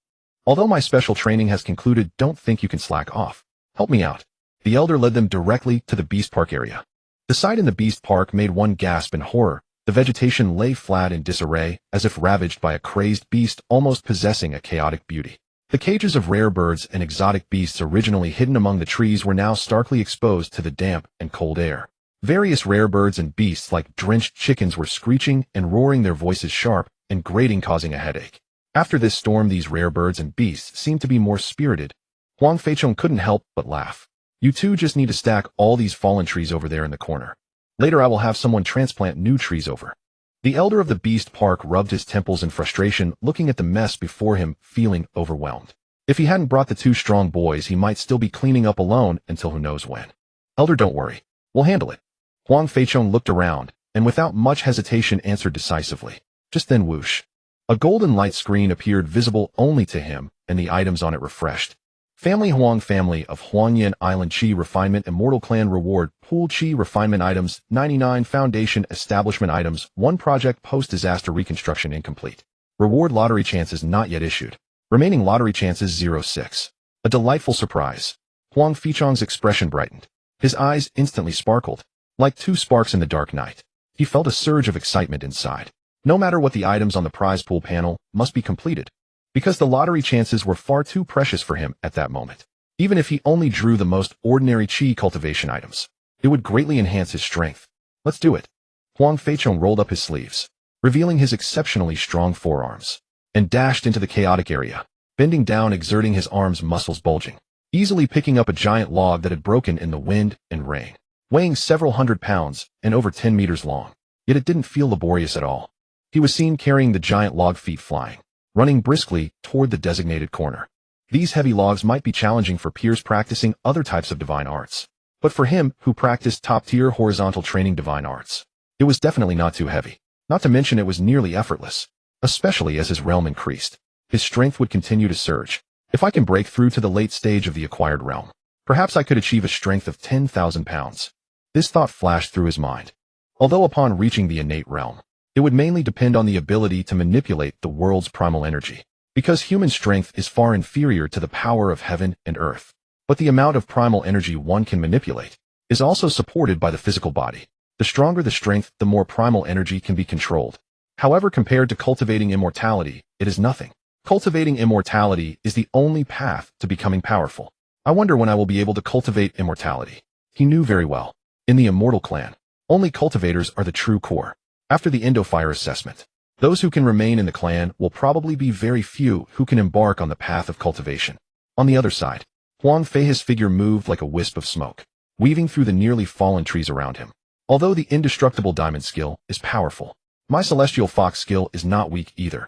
Speaker 1: "Although my special training has concluded, don't think you can slack off. Help me out." The elder led them directly to the Beast Park area. The sight in the Beast Park made one gasp in horror. The vegetation lay flat in disarray, as if ravaged by a crazed beast, almost possessing a chaotic beauty. The cages of rare birds and exotic beasts originally hidden among the trees were now starkly exposed to the damp and cold air. Various rare birds and beasts like drenched chickens were screeching and roaring, their voices sharp and grating, causing a headache. After this storm, these rare birds and beasts seemed to be more spirited. Huang Feichong couldn't help but laugh. "You two just need to stack all these fallen trees over there in the corner. Later I will have someone transplant new trees over." The elder of the Beast Park rubbed his temples in frustration, looking at the mess before him, feeling overwhelmed. If he hadn't brought the two strong boys, he might still be cleaning up alone until who knows when. "Elder, don't worry. We'll handle it." Huang Feichong looked around, and without much hesitation answered decisively. Just then, whoosh. A golden light screen appeared, visible only to him, and the items on it refreshed. Family Huang, family of Huangyan Island, Chi refinement, immortal clan reward, pool Chi refinement items, 99 foundation establishment items, 1 project post-disaster reconstruction incomplete. Reward lottery chances not yet issued. Remaining lottery chances 0.6. A delightful surprise. Huang Feichong's expression brightened. His eyes instantly sparkled. Like two sparks in the dark night. He felt a surge of excitement inside. No matter what, the items on the prize pool panel must be completed. Because the lottery chances were far too precious for him at that moment. Even if he only drew the most ordinary Chi cultivation items, it would greatly enhance his strength. "Let's do it." Huang Feichong rolled up his sleeves, revealing his exceptionally strong forearms, and dashed into the chaotic area, bending down, exerting his arms, muscles bulging, easily picking up a giant log that had broken in the wind and rain, weighing several hundred pounds and over 10 meters long. Yet it didn't feel laborious at all. He was seen carrying the giant log, feet flying, running briskly toward the designated corner. These heavy logs might be challenging for peers practicing other types of divine arts. But for him, who practiced top-tier horizontal training divine arts, it was definitely not too heavy. Not to mention it was nearly effortless. Especially as his realm increased, his strength would continue to surge. If I can break through to the late stage of the acquired realm, perhaps I could achieve a strength of 10,000 pounds. This thought flashed through his mind. Although upon reaching the innate realm, it would mainly depend on the ability to manipulate the world's primal energy, because human strength is far inferior to the power of heaven and earth. But the amount of primal energy one can manipulate is also supported by the physical body. The stronger the strength, the more primal energy can be controlled. However, compared to cultivating immortality, it is nothing. Cultivating immortality is the only path to becoming powerful. I wonder when I will be able to cultivate immortality. He knew very well. In the immortal clan, only cultivators are the true core. After the Indo-Fire assessment, those who can remain in the clan will probably be very few who can embark on the path of cultivation. On the other side, Huang Fei's figure moved like a wisp of smoke, weaving through the nearly fallen trees around him. Although the indestructible diamond skill is powerful, my celestial fox skill is not weak either.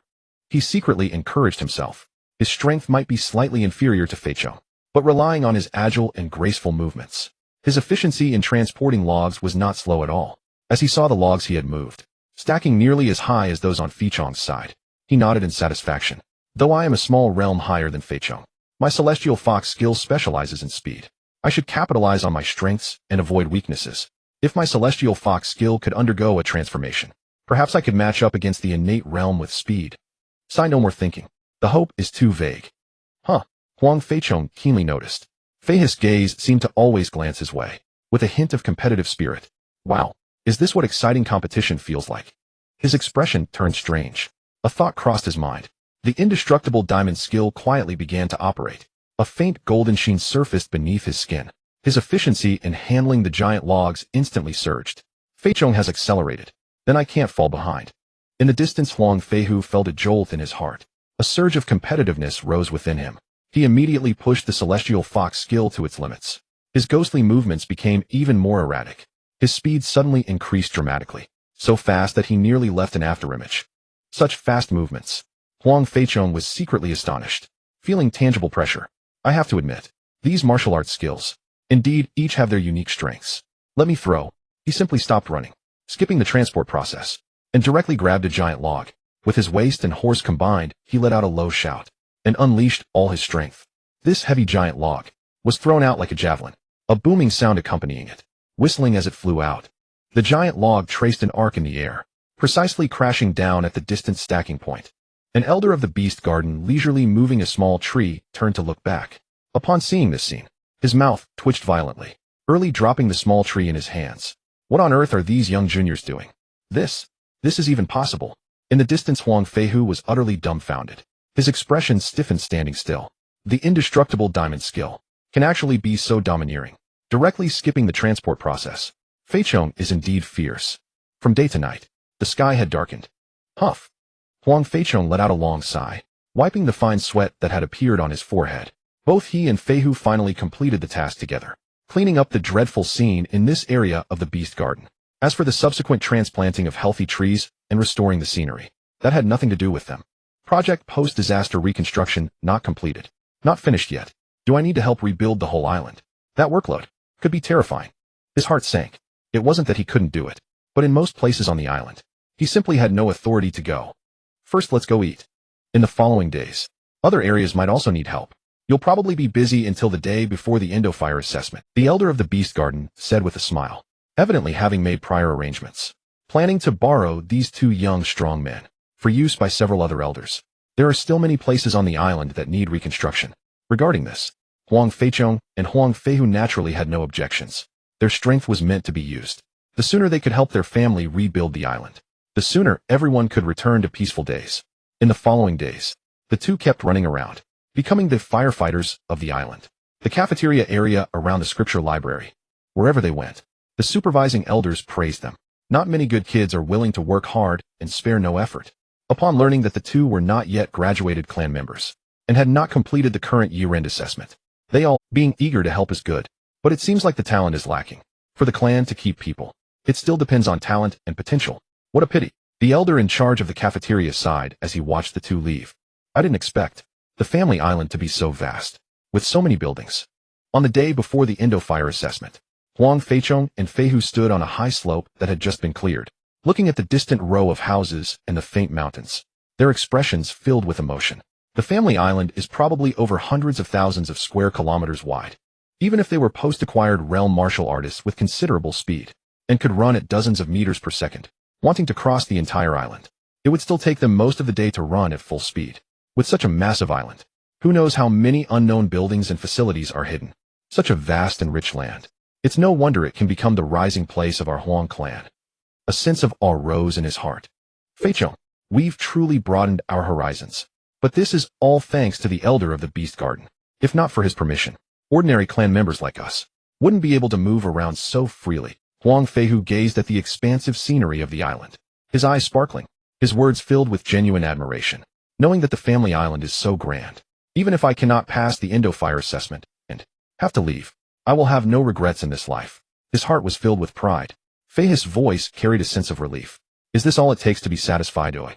Speaker 1: He secretly encouraged himself. His strength might be slightly inferior to Feichong, but relying on his agile and graceful movements, his efficiency in transporting logs was not slow at all. As he saw the logs he had moved, stacking nearly as high as those on Feichong's side, he nodded in satisfaction. Though I am a small realm higher than Feichong, my celestial fox skill specializes in speed. I should capitalize on my strengths and avoid weaknesses. If my celestial fox skill could undergo a transformation, perhaps I could match up against the innate realm with speed. Sigh, no more thinking. The hope is too vague. Huh, Huang Feichong keenly noticed. Fei's gaze seemed to always glance his way, with a hint of competitive spirit. Wow, is this what exciting competition feels like? His expression turned strange. A thought crossed his mind. The indestructible diamond skill quietly began to operate. A faint golden sheen surfaced beneath his skin. His efficiency in handling the giant logs instantly surged. Feichong has accelerated. Then I can't fall behind. In the distance, Huang Feihu felt a jolt in his heart. A surge of competitiveness rose within him. He immediately pushed the celestial fox skill to its limits. His ghostly movements became even more erratic. His speed suddenly increased dramatically, so fast that he nearly left an afterimage. Such fast movements. Huang Feichong was secretly astonished, feeling tangible pressure. I have to admit, these martial arts skills, indeed, each have their unique strengths. Let me throw. He simply stopped running, skipping the transport process, and directly grabbed a giant log. With his waist and horse combined, he let out a low shout, and unleashed all his strength. This heavy giant log was thrown out like a javelin, a booming sound accompanying it, whistling as it flew out. The giant log traced an arc in the air, precisely crashing down at the distant stacking point. An elder of the beast garden, leisurely moving a small tree, turned to look back. Upon seeing this scene, his mouth twitched violently, early dropping the small tree in his hands. What on earth are these young juniors doing? This is even possible. In the distance, Huang Feihu was utterly dumbfounded. His expression stiffened standing still. The indestructible diamond skill can actually be so domineering, directly skipping the transport process. Feichong is indeed fierce. From day to night, the sky had darkened. Huff! Huang Feichong let out a long sigh, wiping the fine sweat that had appeared on his forehead. Both he and Feihu finally completed the task together, cleaning up the dreadful scene in this area of the beast garden. As for the subsequent transplanting of healthy trees and restoring the scenery, that had nothing to do with them. Project post-disaster reconstruction not completed. Not finished yet. Do I need to help rebuild the whole island? That workload could be terrifying. His heart sank. It wasn't that he couldn't do it, but in most places on the island, he simply had no authority to go. First, let's go eat. In the following days, other areas might also need help. You'll probably be busy until the day before the Indo-Fire assessment, the elder of the beast garden said with a smile, evidently having made prior arrangements, planning to borrow these two young strong men for use by several other elders. There are still many places on the island that need reconstruction. Regarding this, Huang Feichong and Huang Feihu naturally had no objections. Their strength was meant to be used. The sooner they could help their family rebuild the island, the sooner everyone could return to peaceful days. In the following days, the two kept running around, becoming the firefighters of the island. The cafeteria area around the scripture library. Wherever they went, the supervising elders praised them. Not many good kids are willing to work hard and spare no effort. Upon learning that the two were not yet graduated clan members and had not completed the current year-end assessment, they all, being eager to help is good, but it seems like the talent is lacking. For the clan to keep people, it still depends on talent and potential. What a pity. The elder in charge of the cafeteria sighed as he watched the two leave. I didn't expect the family island to be so vast, with so many buildings. On the day before the Indo-Fire assessment, Huang Feichong and Feihu stood on a high slope that had just been cleared, looking at the distant row of houses and the faint mountains, their expressions filled with emotion. The family island is probably over hundreds of thousands of square kilometers wide. Even if they were post-acquired realm martial artists with considerable speed, and could run at dozens of meters per second, wanting to cross the entire island, it would still take them most of the day to run at full speed. With such a massive island, who knows how many unknown buildings and facilities are hidden? Such a vast and rich land. It's no wonder it can become the rising place of our Huang clan. A sense of awe rose in his heart. Feichong, we've truly broadened our horizons. But this is all thanks to the elder of the beast garden. If not for his permission, ordinary clan members like us wouldn't be able to move around so freely. Huang Feihu gazed at the expansive scenery of the island, his eyes sparkling, his words filled with genuine admiration, knowing that the family island is so grand. Even if I cannot pass the Indo-Fire assessment and have to leave, I will have no regrets in this life. His heart was filled with pride. Feihu's voice carried a sense of relief. Is this all it takes to be satisfied, Oi?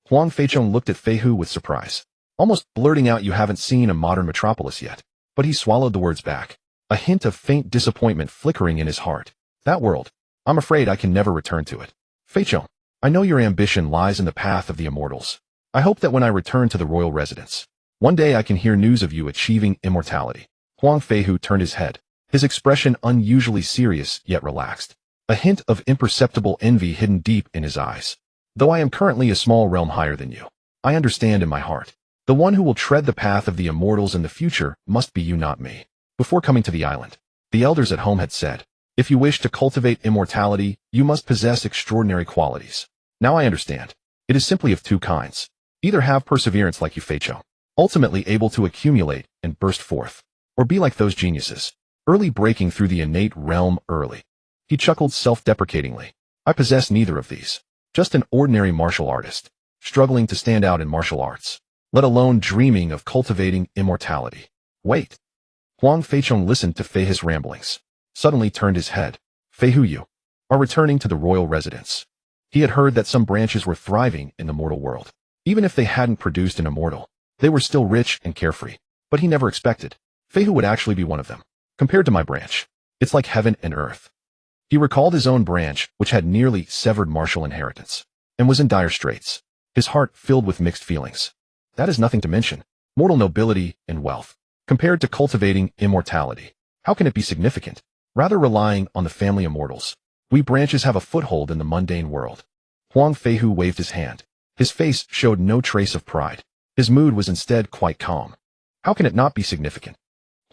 Speaker 1: Huang Feichong looked at Feihu with surprise, almost blurting out, you haven't seen a modern metropolis yet. But he swallowed the words back, a hint of faint disappointment flickering in his heart. That world, I'm afraid I can never return to it. Feichong, I know your ambition lies in the path of the immortals. I hope that when I return to the royal residence, one day I can hear news of you achieving immortality. Huang Feihu turned his head, his expression unusually serious yet relaxed, a hint of imperceptible envy hidden deep in his eyes. Though I am currently a small realm higher than you, I understand in my heart, the one who will tread the path of the immortals in the future must be you, not me. Before coming to the island, the elders at home had said, if you wish to cultivate immortality, you must possess extraordinary qualities. Now I understand. It is simply of two kinds. Either have perseverance like you, Feichong, ultimately able to accumulate and burst forth, or be like those geniuses, early breaking through the innate realm early. He chuckled self-deprecatingly. I possess neither of these. Just an ordinary martial artist, struggling to stand out in martial arts, let alone dreaming of cultivating immortality. Wait. Huang Feichong listened to Feihe's ramblings, suddenly turned his head. Feihu, you are returning to the royal residence. He had heard that some branches were thriving in the mortal world. Even if they hadn't produced an immortal, they were still rich and carefree. But he never expected Feihu would actually be one of them. Compared to my branch, it's like heaven and earth. He recalled his own branch, which had nearly severed martial inheritance, and was in dire straits, his heart filled with mixed feelings. That is nothing to mention mortal nobility and wealth, compared to cultivating immortality. How can it be significant? Rather relying on the family immortals. We branches have a foothold in the mundane world. Huang Feihu waved his hand. His face showed no trace of pride. His mood was instead quite calm. How can it not be significant?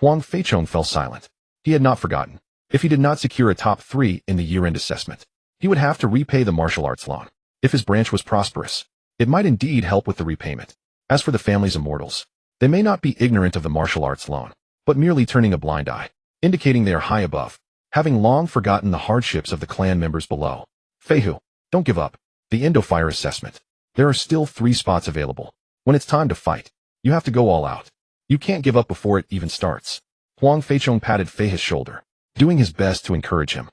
Speaker 1: Huang Feichong fell silent. He had not forgotten. If he did not secure a top 3 in the year-end assessment, he would have to repay the martial arts loan. If his branch was prosperous, it might indeed help with the repayment. As for the family's immortals, they may not be ignorant of the martial arts loan, but merely turning a blind eye, indicating they are high above, having long forgotten the hardships of the clan members below. Feihu, don't give up. The Indo-Fire assessment. There are still 3 spots available. When it's time to fight, you have to go all out. You can't give up before it even starts. Huang Feichong patted Feihe's shoulder, doing his best to encourage him.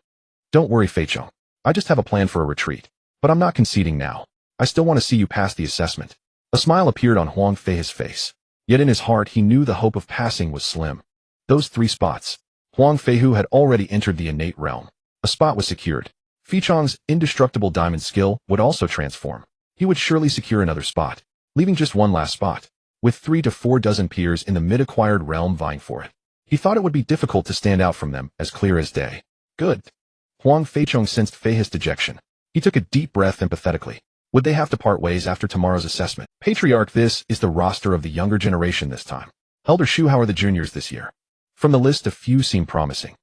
Speaker 1: Don't worry, Feichong. I just have a plan for a retreat. But I'm not conceding now. I still want to see you pass the assessment. A smile appeared on Huang Feihe's face. Yet in his heart he knew the hope of passing was slim. Those 3 spots. Huang Feihu had already entered the innate realm. A spot was secured. Feichong's indestructible diamond skill would also transform. He would surely secure another spot, leaving just one last spot, with 3 to 4 dozen peers in the mid-acquired realm vying for it. He thought it would be difficult to stand out from them as clear as day. Good. Huang Feichong sensed Feihe's dejection. He took a deep breath empathetically. Would they have to part ways after tomorrow's assessment? Patriarch, this is the roster of the younger generation this time. Elder Shu, how are the juniors this year? From the list, a few seem promising.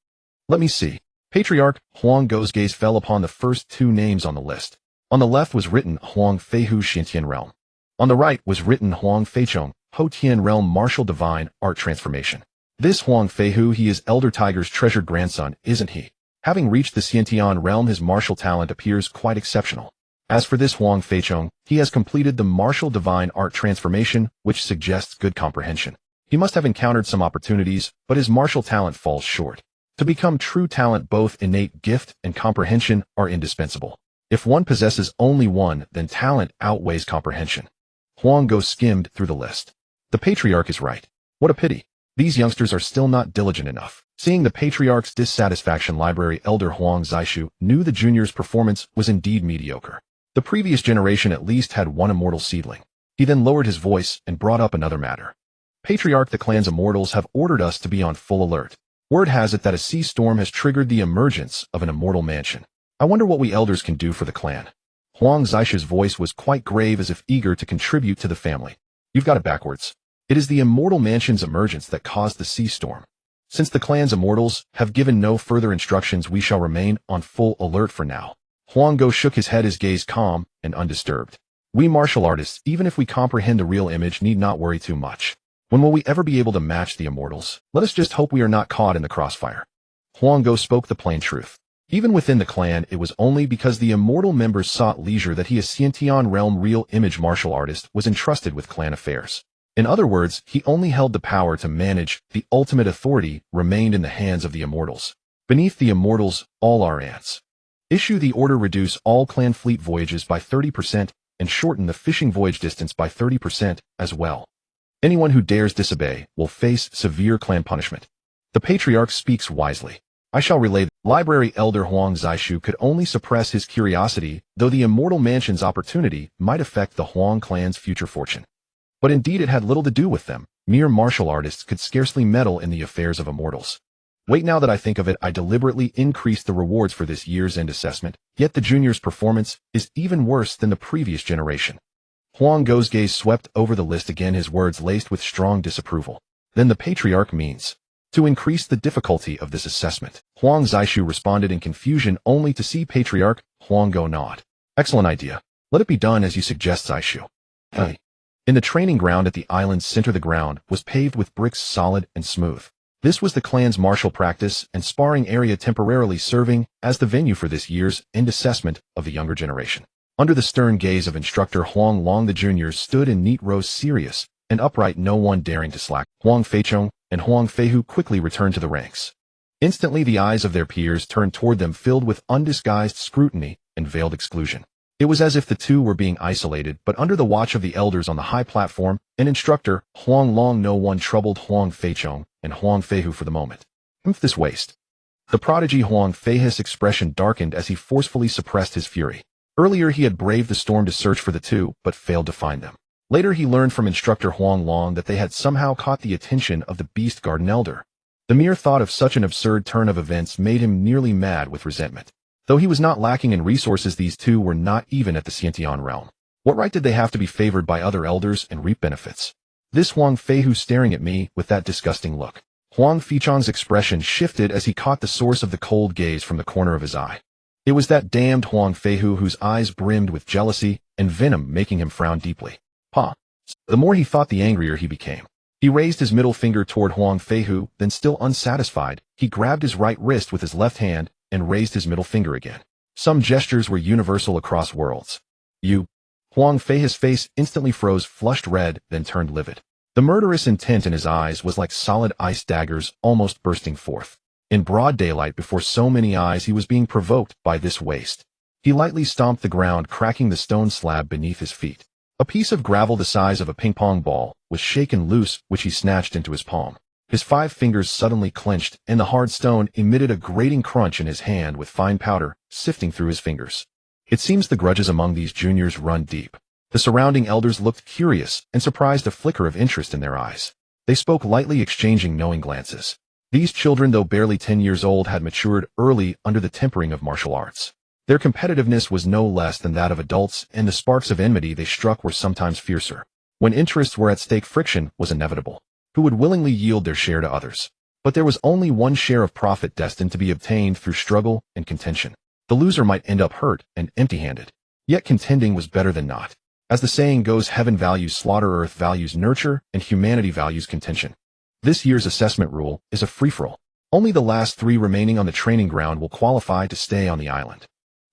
Speaker 1: Let me see. Patriarch Huang Go's gaze fell upon the first 2 names on the list. On the left was written Huang Feihu Xiantian Realm. On the right was written Huang Feichong, Hotian Realm Martial Divine Art Transformation. This Huang Feihu, he is Elder Tiger's treasured grandson, isn't he? Having reached the Xiantian realm, his martial talent appears quite exceptional. As for this Huang Feichong, he has completed the Martial Divine Art Transformation, which suggests good comprehension. He must have encountered some opportunities, but his martial talent falls short. To become true talent, both innate gift and comprehension are indispensable. If one possesses only one, then talent outweighs comprehension. Huang Go skimmed through the list. The Patriarch is right. What a pity. These youngsters are still not diligent enough. Seeing the Patriarch's dissatisfaction, Library Elder Huang Zishu knew the junior's performance was indeed mediocre. The previous generation at least had one immortal seedling. He then lowered his voice and brought up another matter. Patriarch, the clan's immortals have ordered us to be on full alert. Word has it that a sea storm has triggered the emergence of an immortal mansion. I wonder what we elders can do for the clan. Huang Zishu's voice was quite grave, as if eager to contribute to the family. You've got it backwards. It is the immortal mansion's emergence that caused the sea storm. Since the clan's immortals have given no further instructions, we shall remain on full alert for now. Huang Go shook his head, his gaze calm and undisturbed. We martial artists, even if we comprehend the real image, need not worry too much. When will we ever be able to match the immortals? Let us just hope we are not caught in the crossfire. Huang Go spoke the plain truth. Even within the clan, it was only because the immortal members sought leisure that he, a Xiantian realm real image martial artist, was entrusted with clan affairs. In other words, he only held the power to manage. The ultimate authority remained in the hands of the immortals. Beneath the immortals, all are ants. Issue the order: reduce all clan fleet voyages by 30% and shorten the fishing voyage distance by 30% as well. Anyone who dares disobey will face severe clan punishment. The Patriarch speaks wisely. I shall relay. Library Elder Huang Zishu could only suppress his curiosity, though the immortal mansion's opportunity might affect the Huang clan's future fortune. But indeed it had little to do with them. Mere martial artists could scarcely meddle in the affairs of immortals. Wait, now that I think of it, I deliberately increased the rewards for this year's end assessment, yet the junior's performance is even worse than the previous generation. Huang Go's gaze swept over the list again, his words laced with strong disapproval. Then the Patriarch means to increase the difficulty of this assessment. Huang Zishu responded in confusion, only to see Patriarch Huang Go nod. Excellent idea. Let it be done as you suggest, Zishu. Hey. In the training ground at the island's center, the ground was paved with bricks, solid and smooth. This was the clan's martial practice and sparring area, temporarily serving as the venue for this year's end assessment of the younger generation. Under the stern gaze of instructor Huang Long, the juniors stood in neat rows, serious and upright, no one daring to slack. Huang Feichong, and Huang Feihu quickly returned to the ranks. Instantly the eyes of their peers turned toward them filled with undisguised scrutiny and veiled exclusion. It was as if the two were being isolated, but under the watch of the elders on the high platform, an instructor, Huang Long no one troubled Huang Feichong and Huang Feihu for the moment. This waste. The prodigy Huang Feihu's expression darkened as he forcefully suppressed his fury. Earlier he had braved the storm to search for the two, but failed to find them. Later he learned from instructor Huang Long that they had somehow caught the attention of the Beast Garden Elder. The mere thought of such an absurd turn of events made him nearly mad with resentment. Though he was not lacking in resources, these two were not even at the Synopsis realm. What right did they have to be favored by other elders and reap benefits? This Huang Feihu staring at me with that disgusting look. Huang Feichong's expression shifted as he caught the source of the cold gaze from the corner of his eye. It was that damned Huang Feihu whose eyes brimmed with jealousy and venom, making him frown deeply. The more he thought, the angrier he became. He raised his middle finger toward Huang Feihu, then still unsatisfied, he grabbed his right wrist with his left hand and raised his middle finger again. Some gestures were universal across worlds. You. Huang Feihu's face instantly froze, flushed red, then turned livid. The murderous intent in his eyes was like solid ice daggers almost bursting forth. In broad daylight before so many eyes he was being provoked by this waste. He lightly stomped the ground, cracking the stone slab beneath his feet. A piece of gravel the size of a ping-pong ball was shaken loose, which he snatched into his palm. His 5 fingers suddenly clenched, and the hard stone emitted a grating crunch in his hand with fine powder sifting through his fingers. It seems the grudges among these juniors run deep. The surrounding elders looked curious and surprised, a flicker of interest in their eyes. They spoke lightly, exchanging knowing glances. These children, though barely 10 years old, had matured early under the tempering of martial arts. Their competitiveness was no less than that of adults, and the sparks of enmity they struck were sometimes fiercer. When interests were at stake, friction was inevitable. Who would willingly yield their share to others? But there was only one share of profit destined to be obtained through struggle and contention. The loser might end up hurt and empty-handed. Yet contending was better than not. As the saying goes, heaven values slaughter, earth values nurture, and humanity values contention. This year's assessment rule is a free-for-all. Only the last 3 remaining on the training ground will qualify to stay on the island.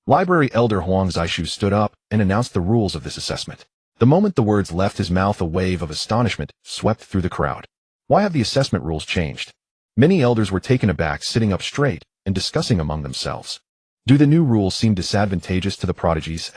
Speaker 1: Library Elder Huang Zishu stood up and announced the rules of this assessment. The moment the words left his mouth, a wave of astonishment swept through the crowd. Why have the assessment rules changed? Many elders were taken aback, sitting up straight and discussing among themselves. Do the new rules seem disadvantageous to the prodigies?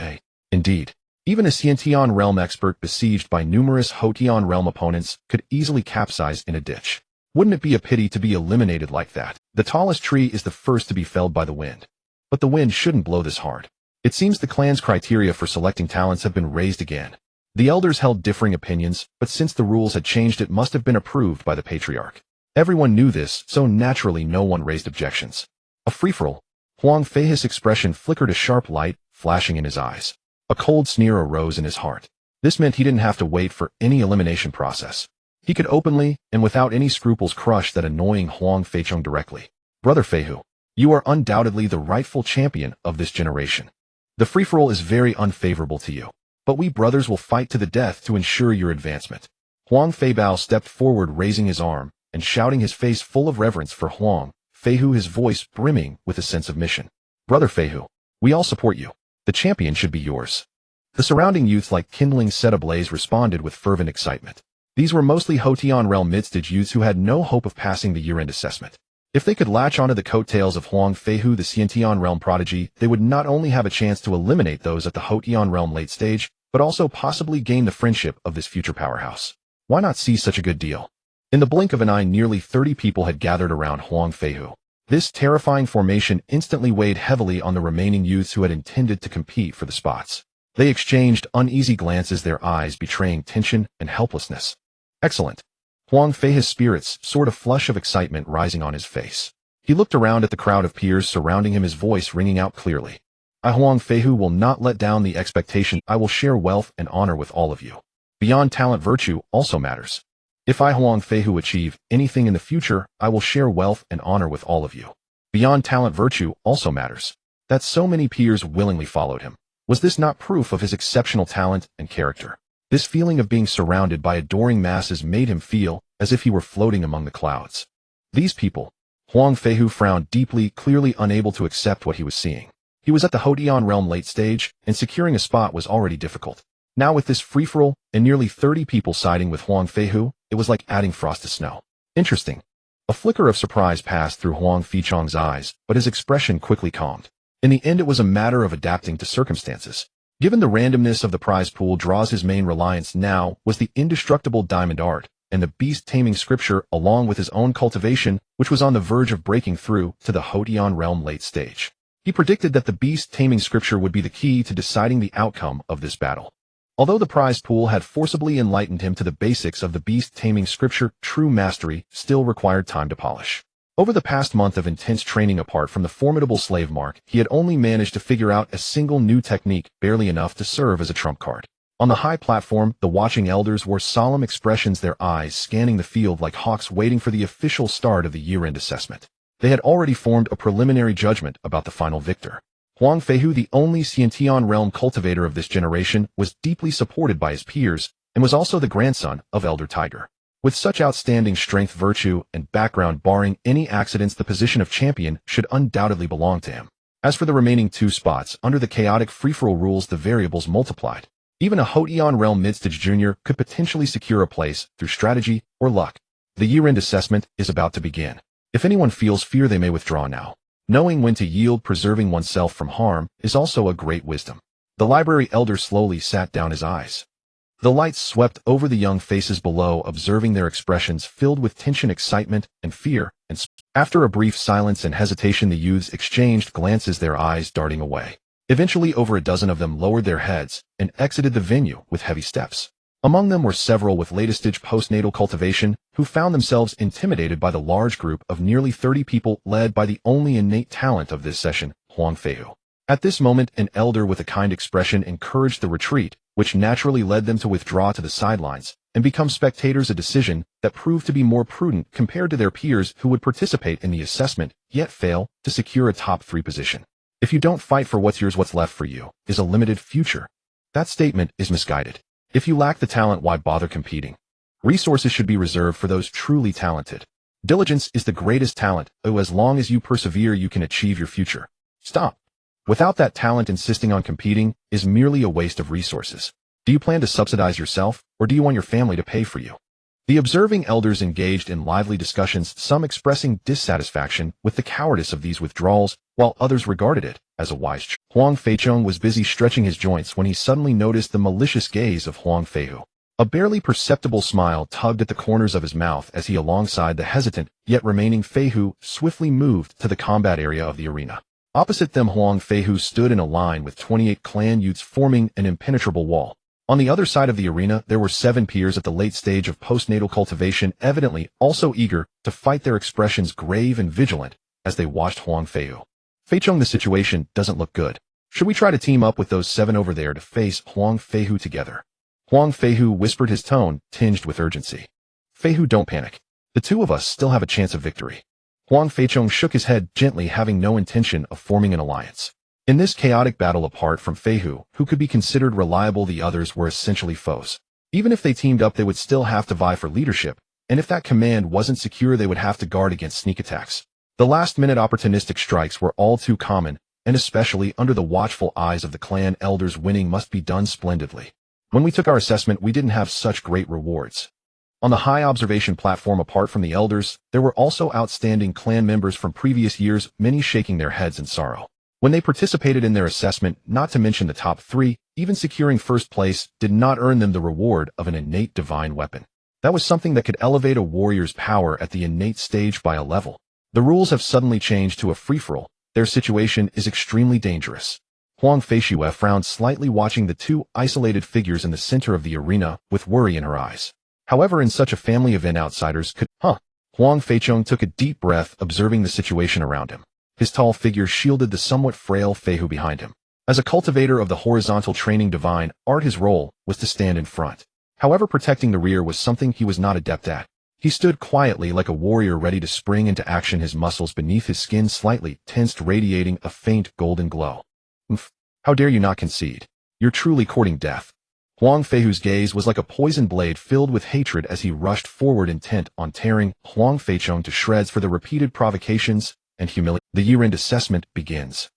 Speaker 1: Indeed. Even a Synopsis realm expert besieged by numerous Huangyan realm opponents could easily capsize in a ditch. Wouldn't it be a pity to be eliminated like that? The tallest tree is the first to be felled by the wind. But the wind shouldn't blow this hard. It seems the clan's criteria for selecting talents have been raised again. The elders held differing opinions, but since the rules had changed, it must have been approved by the patriarch. Everyone knew this, so naturally no one raised objections. A free-for-all. Huang Feihu's expression flickered, a sharp light flashing in his eyes. A cold sneer arose in his heart. This meant he didn't have to wait for any elimination process. He could openly, and without any scruples, crush that annoying Huang Feichong directly. Brother Feihu, you are undoubtedly the rightful champion of this generation. The free-for-all is very unfavorable to you, but we brothers will fight to the death to ensure your advancement. Huang Feibao stepped forward, raising his arm and shouting, his face full of reverence for Huang Feihu, his voice brimming with a sense of mission. Brother Feihu, we all support you. The champion should be yours. The surrounding youths, like kindling set ablaze, responded with fervent excitement. These were mostly Huangyan realm mid-stage youths who had no hope of passing the year-end assessment. If they could latch onto the coattails of Huang Feihu, the Synopsis realm prodigy, they would not only have a chance to eliminate those at the Huangyan realm late stage, but also possibly gain the friendship of this future powerhouse. Why not seize such a good deal? In the blink of an eye, nearly 30 people had gathered around Huang Feihu. This terrifying formation instantly weighed heavily on the remaining youths who had intended to compete for the spots. They exchanged uneasy glances, their eyes betraying tension and helplessness. Excellent. Huang Feihu's spirits soared, a flush of excitement rising on his face. He looked around at the crowd of peers surrounding him, his voice ringing out clearly. I, Huang Feihu, will not let down the expectation. I will share wealth and honor with all of you. Beyond talent, virtue also matters. If I, Huang Feihu, achieve anything in the future, I will share wealth and honor with all of you. Beyond talent, virtue also matters. That so many peers willingly followed him. Was this not proof of his exceptional talent and character? This feeling of being surrounded by adoring masses made him feel as if he were floating among the clouds. These people. Huang Feihu frowned deeply, clearly unable to accept what he was seeing. He was at the Huangyan realm late stage, and securing a spot was already difficult. Now with this free-for-all and nearly 30 people siding with Huang Feihu, it was like adding frost to snow. Interesting. A flicker of surprise passed through Huang Feichong's eyes, but his expression quickly calmed. In the end, it was a matter of adapting to circumstances. Given the randomness of the prize pool draws, his main reliance now was the indestructible diamond art, and the beast-taming scripture along with his own cultivation, which was on the verge of breaking through to the Huangyan realm late stage. He predicted that the beast-taming scripture would be the key to deciding the outcome of this battle. Although the prize pool had forcibly enlightened him to the basics of the beast-taming scripture, true mastery still required time to polish. Over the past month of intense training apart from the formidable slave mark, he had only managed to figure out a single new technique, barely enough to serve as a trump card. On the high platform, the watching elders wore solemn expressions, their eyes scanning the field like hawks waiting for the official start of the year-end assessment. They had already formed a preliminary judgment about the final victor. Huang Feichong, the only Huangyan realm cultivator of this generation, was deeply supported by his peers and was also the grandson of Elder Tiger. With such outstanding strength, virtue, and background, barring any accidents, the position of champion should undoubtedly belong to him. As for the remaining 2 spots, under the chaotic free-for-all rules, the variables multiplied. Even a Huangyan realm mid-stage junior could potentially secure a place through strategy or luck. The year-end assessment is about to begin. If anyone feels fear, they may withdraw now. Knowing when to yield, preserving oneself from harm, is also a great wisdom. The library elder slowly sat down, his eyes. The lights swept over the young faces below, observing their expressions filled with tension, excitement, and fear, and after a brief silence and hesitation, the youths exchanged glances, their eyes darting away. Eventually, over a dozen of them lowered their heads and exited the venue with heavy steps. Among them were several with latest-stage postnatal cultivation, who found themselves intimidated by the large group of nearly 30 people led by the only innate talent of this session, Huang Feichong. At this moment, an elder with a kind expression encouraged the retreat, which naturally led them to withdraw to the sidelines and become spectators, a decision that proved to be more prudent compared to their peers who would participate in the assessment, yet fail to secure a top 3 position. If you don't fight for what's yours, what's left for you is a limited future. That statement is misguided. If you lack the talent, why bother competing? Resources should be reserved for those truly talented. Diligence is the greatest talent, as long as you persevere, you can achieve your future. Stop. Without that talent, insisting on competing is merely a waste of resources. Do you plan to subsidize yourself, or do you want your family to pay for you? The observing elders engaged in lively discussions, some expressing dissatisfaction with the cowardice of these withdrawals, while others regarded it as a wise choice. Huang Feichong was busy stretching his joints when he suddenly noticed the malicious gaze of Huang Feichong. A barely perceptible smile tugged at the corners of his mouth as he, alongside the hesitant yet remaining Feichong, swiftly moved to the combat area of the arena. Opposite them, Huang Feichong stood in a line with 28 clan youths forming an impenetrable wall. On the other side of the arena, there were 7 peers at the late stage of postnatal cultivation, evidently also eager to fight, their expressions grave and vigilant as they watched Huang Feichong. Feichong, the situation doesn't look good. Should we try to team up with those 7 over there to face Huang Feichong together? Huang Feichong whispered, his tone tinged with urgency. Feichong, don't panic. The 2 of us still have a chance of victory. Huang Feichong shook his head gently, having no intention of forming an alliance. In this chaotic battle, apart from Feichong, who could be considered reliable, the others were essentially foes. Even if they teamed up, they would still have to vie for leadership, and if that command wasn't secure, they would have to guard against sneak attacks. The last-minute opportunistic strikes were all too common, and especially under the watchful eyes of the clan elders, winning must be done splendidly. When we took our assessment, we didn't have such great rewards. On the high observation platform, apart from the elders, there were also outstanding clan members from previous years, many shaking their heads in sorrow. When they participated in their assessment, not to mention the top 3, even securing first place did not earn them the reward of an innate divine weapon. That was something that could elevate a warrior's power at the innate stage by a level. The rules have suddenly changed to a free-for-all. Their situation is extremely dangerous. Huang Feichong frowned slightly, watching the 2 isolated figures in the center of the arena with worry in her eyes. However, in such a family event, outsiders could... Huang Feichong took a deep breath, observing the situation around him. His tall figure shielded the somewhat frail Feichong behind him. As a cultivator of the horizontal training divine art, his role was to stand in front. However, protecting the rear was something he was not adept at. He stood quietly like a warrior, ready to spring into action, his muscles beneath his skin slightly tensed, radiating a faint golden glow. How dare you not concede? You're truly courting death. Huang Feichong's gaze was like a poisoned blade filled with hatred as he rushed forward, intent on tearing Huang Feichong to shreds for the repeated provocations and humiliation. The year-end assessment begins.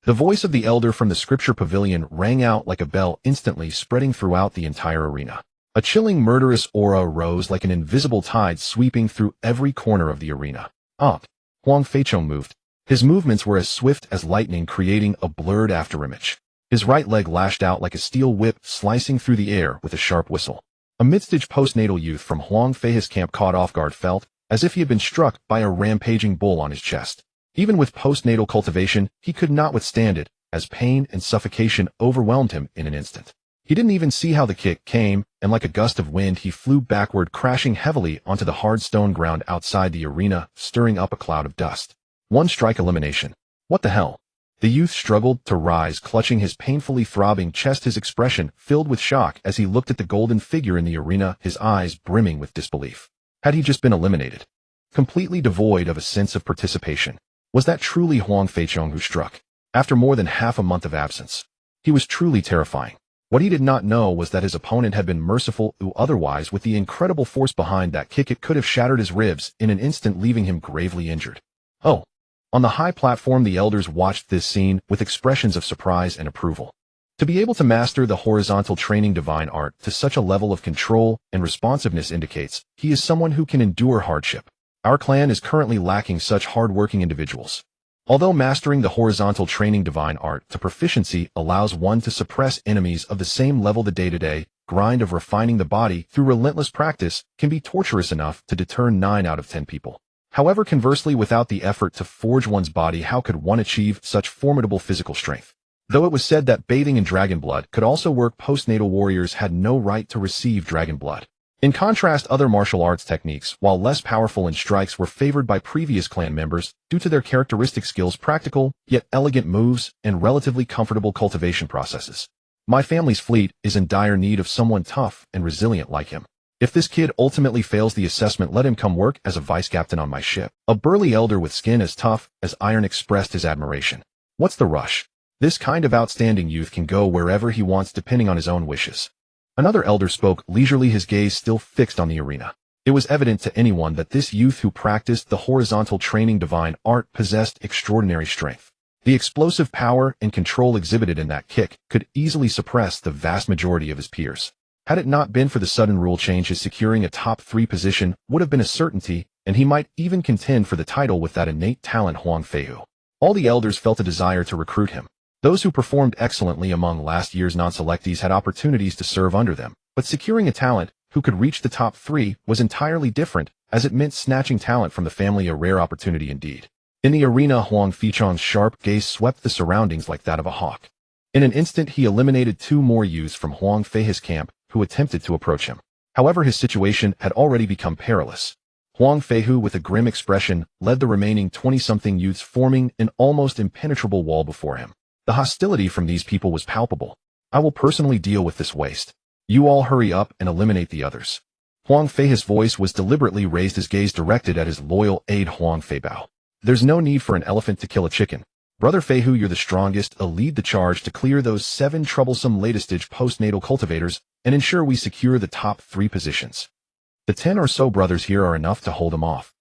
Speaker 1: The voice of the elder from the scripture pavilion rang out like a bell, instantly spreading throughout the entire arena. A chilling, murderous aura rose like an invisible tide sweeping through every corner of the arena. Huang Feichong moved. His movements were as swift as lightning, creating a blurred afterimage. His right leg lashed out like a steel whip, slicing through the air with a sharp whistle. A mid-stage postnatal youth from Huang Fei's camp caught off guard felt as if he had been struck by a rampaging bull on his chest. Even with postnatal cultivation, he could not withstand it, as pain and suffocation overwhelmed him in an instant. He didn't even see how the kick came, and like a gust of wind he flew backward, crashing heavily onto the hard stone ground outside the arena, stirring up a cloud of dust. One strike elimination. What the hell? The youth struggled to rise, clutching his painfully throbbing chest, his expression filled with shock as he looked at the golden figure in the arena, his eyes brimming with disbelief. Had he just been eliminated? Completely devoid of a sense of participation. Was that truly Huang Feichong who struck? After more than half a month of absence. He was truly terrifying. What he did not know was that his opponent had been merciful, who otherwise, with the incredible force behind that kick, it could have shattered his ribs in an instant, leaving him gravely injured. Oh. On the high platform, the elders watched this scene with expressions of surprise and approval. To be able to master the horizontal training divine art to such a level of control and responsiveness indicates he is someone who can endure hardship. Our clan is currently lacking such hard-working individuals. Although mastering the horizontal training divine art to proficiency allows one to suppress enemies of the same level, the day-to-day grind of refining the body through relentless practice can be torturous enough to deter 9 out of 10 people. However, conversely, without the effort to forge one's body, how could one achieve such formidable physical strength? Though it was said that bathing in dragon blood could also work, postnatal warriors had no right to receive dragon blood. In contrast, other martial arts techniques, while less powerful in strikes, were favored by previous clan members due to their characteristic skills, practical, yet elegant moves, and relatively comfortable cultivation processes. My family's fleet is in dire need of someone tough and resilient like him. If this kid ultimately fails the assessment, let him come work as a vice-captain on my ship. A burly elder with skin as tough as iron expressed his admiration. What's the rush? This kind of outstanding youth can go wherever he wants depending on his own wishes. Another elder spoke leisurely, his gaze still fixed on the arena. It was evident to anyone that this youth who practiced the horizontal training divine art possessed extraordinary strength. The explosive power and control exhibited in that kick could easily suppress the vast majority of his peers. Had it not been for the sudden rule change, his securing a top 3 position would have been a certainty, and he might even contend for the title with that innate talent Huang Feihu. All the elders felt a desire to recruit him. Those who performed excellently among last year's non-selectees had opportunities to serve under them, but securing a talent who could reach the top 3 was entirely different, as it meant snatching talent from the family, a rare opportunity indeed. In the arena, Huang Feichong's sharp gaze swept the surroundings like that of a hawk. In an instant, he eliminated 2 more youths from Huang Fei's camp who attempted to approach him. However, his situation had already become perilous. Huang Feihu, with a grim expression, led the remaining 20-something youths, forming an almost impenetrable wall before him. The hostility from these people was palpable. I will personally deal with this waste. You all hurry up and eliminate the others. Huang Fei's voice was deliberately raised, his gaze directed at his loyal aide Huang Feibao. There's no need for an elephant to kill a chicken. Brother Feihu, you're the strongest. Lead the charge to clear those 7 troublesome latest-stage postnatal cultivators and ensure we secure the top 3 positions. The 10 or so brothers here are enough to hold them off.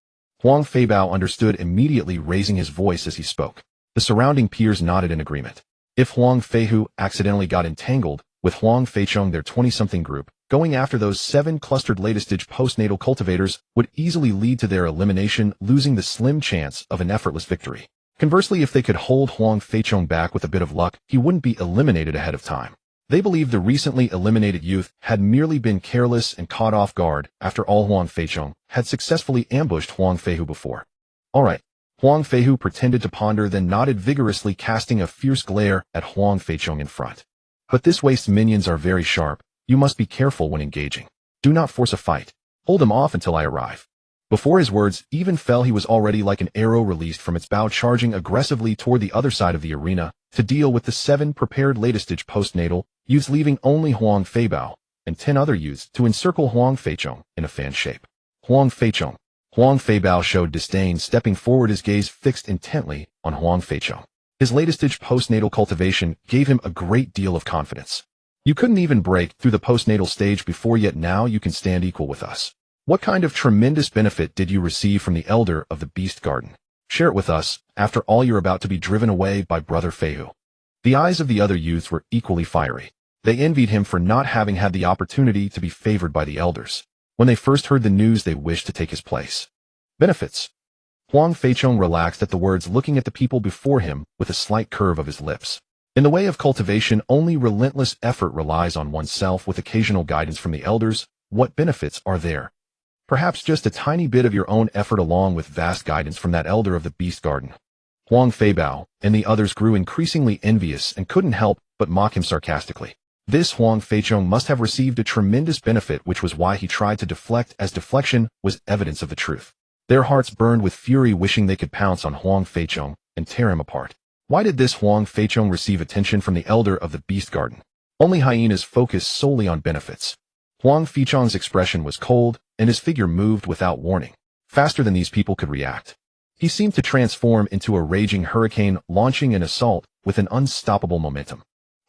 Speaker 1: Huang Feibao understood immediately, raising his voice as he spoke. The surrounding peers nodded in agreement. If Huang Feihu accidentally got entangled with Huang Feichong, their 20-something group, going after those 7 clustered latest-stage postnatal cultivators would easily lead to their elimination, losing the slim chance of an effortless victory. Conversely, if they could hold Huang Feichong back with a bit of luck, he wouldn't be eliminated ahead of time. They believed the recently eliminated youth had merely been careless and caught off guard. After all, Huang Feichong had successfully ambushed Huang Feihu before. All right. Huang Feihu pretended to ponder, then nodded vigorously, casting a fierce glare at Huang Feichong in front. But this waste's minions are very sharp. You must be careful when engaging. Do not force a fight. Hold them off until I arrive. Before his words even fell, he was already like an arrow released from its bow, charging aggressively toward the other side of the arena to deal with the 7 prepared latest-stage postnatal youths, leaving only Huang Feibao and 10 other youths to encircle Huang Feichong in a fan shape. Huang Feichong. Huang Feibao showed disdain, stepping forward, his gaze fixed intently on Huang Feichong. His latest-stage postnatal cultivation gave him a great deal of confidence. You couldn't even break through the postnatal stage before, yet now you can stand equal with us. What kind of tremendous benefit did you receive from the elder of the Beast Garden? Share it with us. After all, you're about to be driven away by Brother Feihu. The eyes of the other youths were equally fiery. They envied him for not having had the opportunity to be favored by the elders. When they first heard the news, they wished to take his place. Benefits. Huang Feichong relaxed at the words, looking at the people before him with a slight curve of his lips. In the way of cultivation, only relentless effort relies on oneself with occasional guidance from the elders. What benefits are there? Perhaps just a tiny bit of your own effort along with vast guidance from that elder of the beast garden. Huang Feibao and the others grew increasingly envious and couldn't help but mock him sarcastically. This Huang Feichong must have received a tremendous benefit, which was why he tried to deflect, as deflection was evidence of the truth. Their hearts burned with fury, wishing they could pounce on Huang Feichong and tear him apart. Why did this Huang Feichong receive attention from the elder of the beast garden? Only hyenas focus solely on benefits. Huang Feichong's expression was cold, and his figure moved without warning, faster than these people could react. He seemed to transform into a raging hurricane, launching an assault with an unstoppable momentum.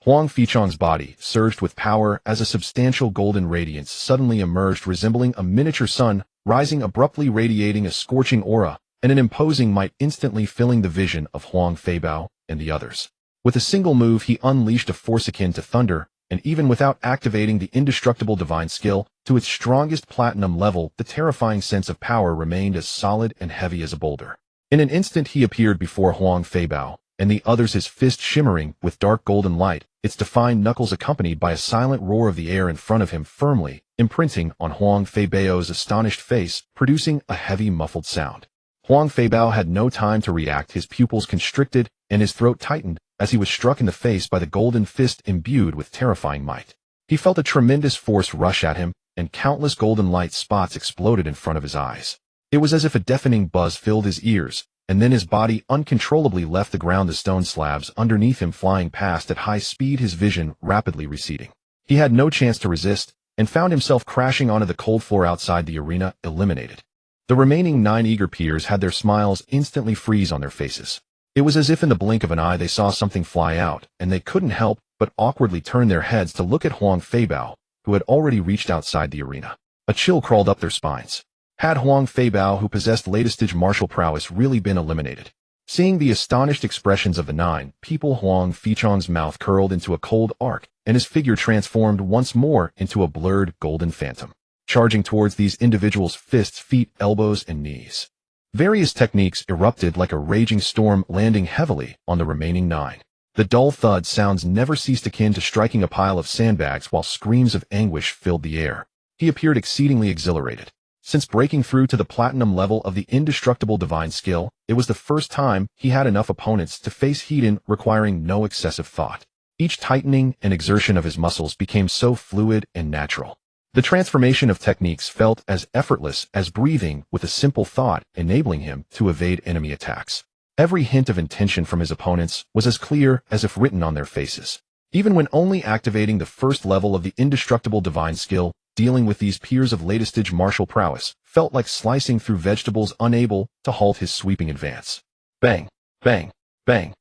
Speaker 1: Huang Feichong's body surged with power as a substantial golden radiance suddenly emerged, resembling a miniature sun, rising abruptly, radiating a scorching aura and an imposing might, instantly filling the vision of Huang Feibao and the others. With a single move, he unleashed a force akin to thunder, and even without activating the indestructible divine skill to its strongest platinum level, the terrifying sense of power remained as solid and heavy as a boulder. In an instant, he appeared before Huang Feibao and the others, his fist shimmering with dark golden light, its defined knuckles accompanied by a silent roar of the air in front of him, firmly imprinting on Huang Feibao's astonished face, producing a heavy muffled sound. Huang Feibao had no time to react. His pupils constricted and his throat tightened as he was struck in the face by the golden fist imbued with terrifying might. He felt a tremendous force rush at him, and countless golden light spots exploded in front of his eyes. It was as if a deafening buzz filled his ears, and then his body uncontrollably left the ground, the stone slabs underneath him flying past at high speed, his vision rapidly receding. He had no chance to resist, and found himself crashing onto the cold floor outside the arena, eliminated. The remaining 9 eager peers had their smiles instantly freeze on their faces. It was as if in the blink of an eye they saw something fly out, and they couldn't help but awkwardly turn their heads to look at Huang Feibao, who had already reached outside the arena. A chill crawled up their spines. Had Huang Feibao, who possessed latest martial prowess, really been eliminated? Seeing the astonished expressions of the 9 people, Huang Feichong's mouth curled into a cold arc, and his figure transformed once more into a blurred golden phantom, charging towards these individuals' fists, feet, elbows, and knees. Various techniques erupted like a raging storm, landing heavily on the remaining 9. The dull thud sounds never ceased, akin to striking a pile of sandbags, while screams of anguish filled the air. He appeared exceedingly exhilarated. Since breaking through to the platinum level of the indestructible divine skill, it was the first time he had enough opponents to face heat-in, requiring no excessive thought. Each tightening and exertion of his muscles became so fluid and natural. The transformation of techniques felt as effortless as breathing, with a simple thought enabling him to evade enemy attacks. Every hint of intention from his opponents was as clear as if written on their faces. Even when only activating the first level of the indestructible divine skill, dealing with these peers of latest martial prowess felt like slicing through vegetables, unable to halt his sweeping advance. Bang, bang, bang.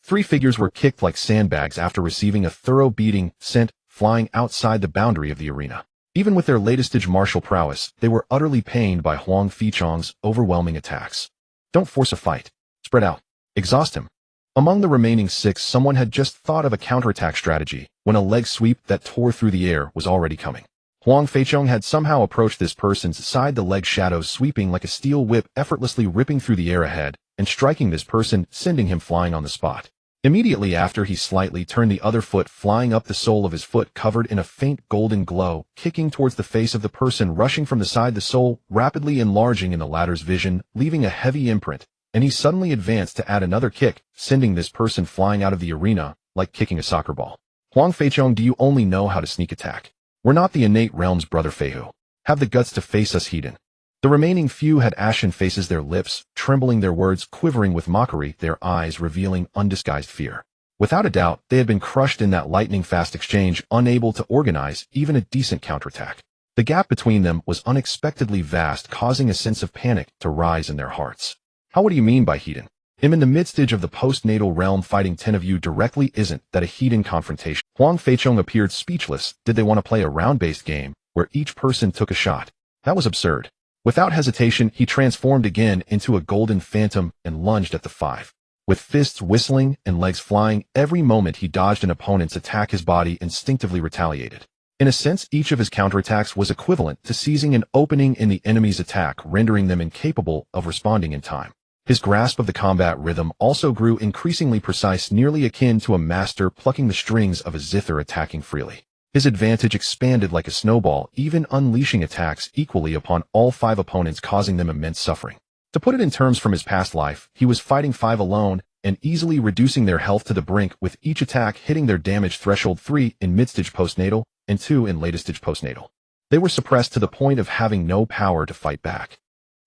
Speaker 1: 3 figures were kicked like sandbags after receiving a thorough beating, sent flying outside the boundary of the arena. Even with their latest martial prowess, they were utterly pained by Huang Feichong's overwhelming attacks. Don't force a fight. Spread out. Exhaust him. Among the remaining 6, someone had just thought of a counterattack strategy when a leg sweep that tore through the air was already coming. Huang Feichong had somehow approached this person's side, the leg shadows sweeping like a steel whip, effortlessly ripping through the air ahead and striking this person, sending him flying on the spot. Immediately after, he slightly turned the other foot, flying up, the sole of his foot covered in a faint golden glow, kicking towards the face of the person rushing from the side, the sole rapidly enlarging in the latter's vision, leaving a heavy imprint, and he suddenly advanced to add another kick, sending this person flying out of the arena like kicking a soccer ball. Huang Feichong, do you only know how to sneak attack? We're not the innate realm's brother Feihu. Have the guts to face us, heathen. The remaining few had ashen faces, their lips trembling, their words quivering with mockery, their eyes revealing undisguised fear. Without a doubt, they had been crushed in that lightning-fast exchange, unable to organize even a decent counterattack. The gap between them was unexpectedly vast, causing a sense of panic to rise in their hearts. What do you mean by heathen? I'm in the midst of the postnatal realm, fighting 10 of you directly. Isn't that a heathen confrontation? Huang Feichong appeared speechless. Did they want to play a round-based game where each person took a shot? That was absurd. Without hesitation, he transformed again into a golden phantom and lunged at the 5. With fists whistling and legs flying, every moment he dodged an opponent's attack, his body instinctively retaliated. In a sense, each of his counterattacks was equivalent to seizing an opening in the enemy's attack, rendering them incapable of responding in time. His grasp of the combat rhythm also grew increasingly precise, nearly akin to a master plucking the strings of a zither attacking freely. His advantage expanded like a snowball, even unleashing attacks equally upon all 5 opponents, causing them immense suffering. To put it in terms from his past life, he was fighting 5 alone and easily reducing their health to the brink, with each attack hitting their damage threshold 3 in mid-stage postnatal and 2 in latest stage postnatal. They were suppressed to the point of having no power to fight back.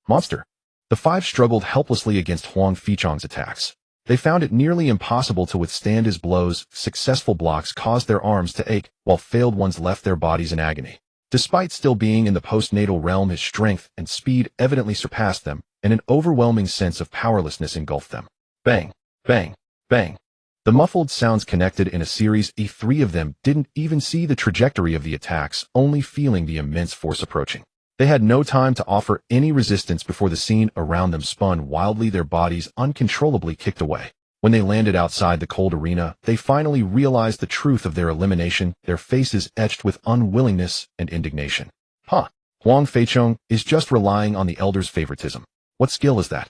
Speaker 1: Monster. The 5 struggled helplessly against Huang Feichong's attacks. They found it nearly impossible to withstand his blows. Successful blocks caused their arms to ache, while failed ones left their bodies in agony. Despite still being in the postnatal realm, his strength and speed evidently surpassed them, and an overwhelming sense of powerlessness engulfed them. Bang, bang, bang. The muffled sounds connected in a series. 3 of them didn't even see the trajectory of the attacks, only feeling the immense force approaching. They had no time to offer any resistance before the scene around them spun wildly, their bodies uncontrollably kicked away. When they landed outside the cold arena, they finally realized the truth of their elimination, their faces etched with unwillingness and indignation. Huang Feichong is just relying on the elder's favoritism. What skill is that?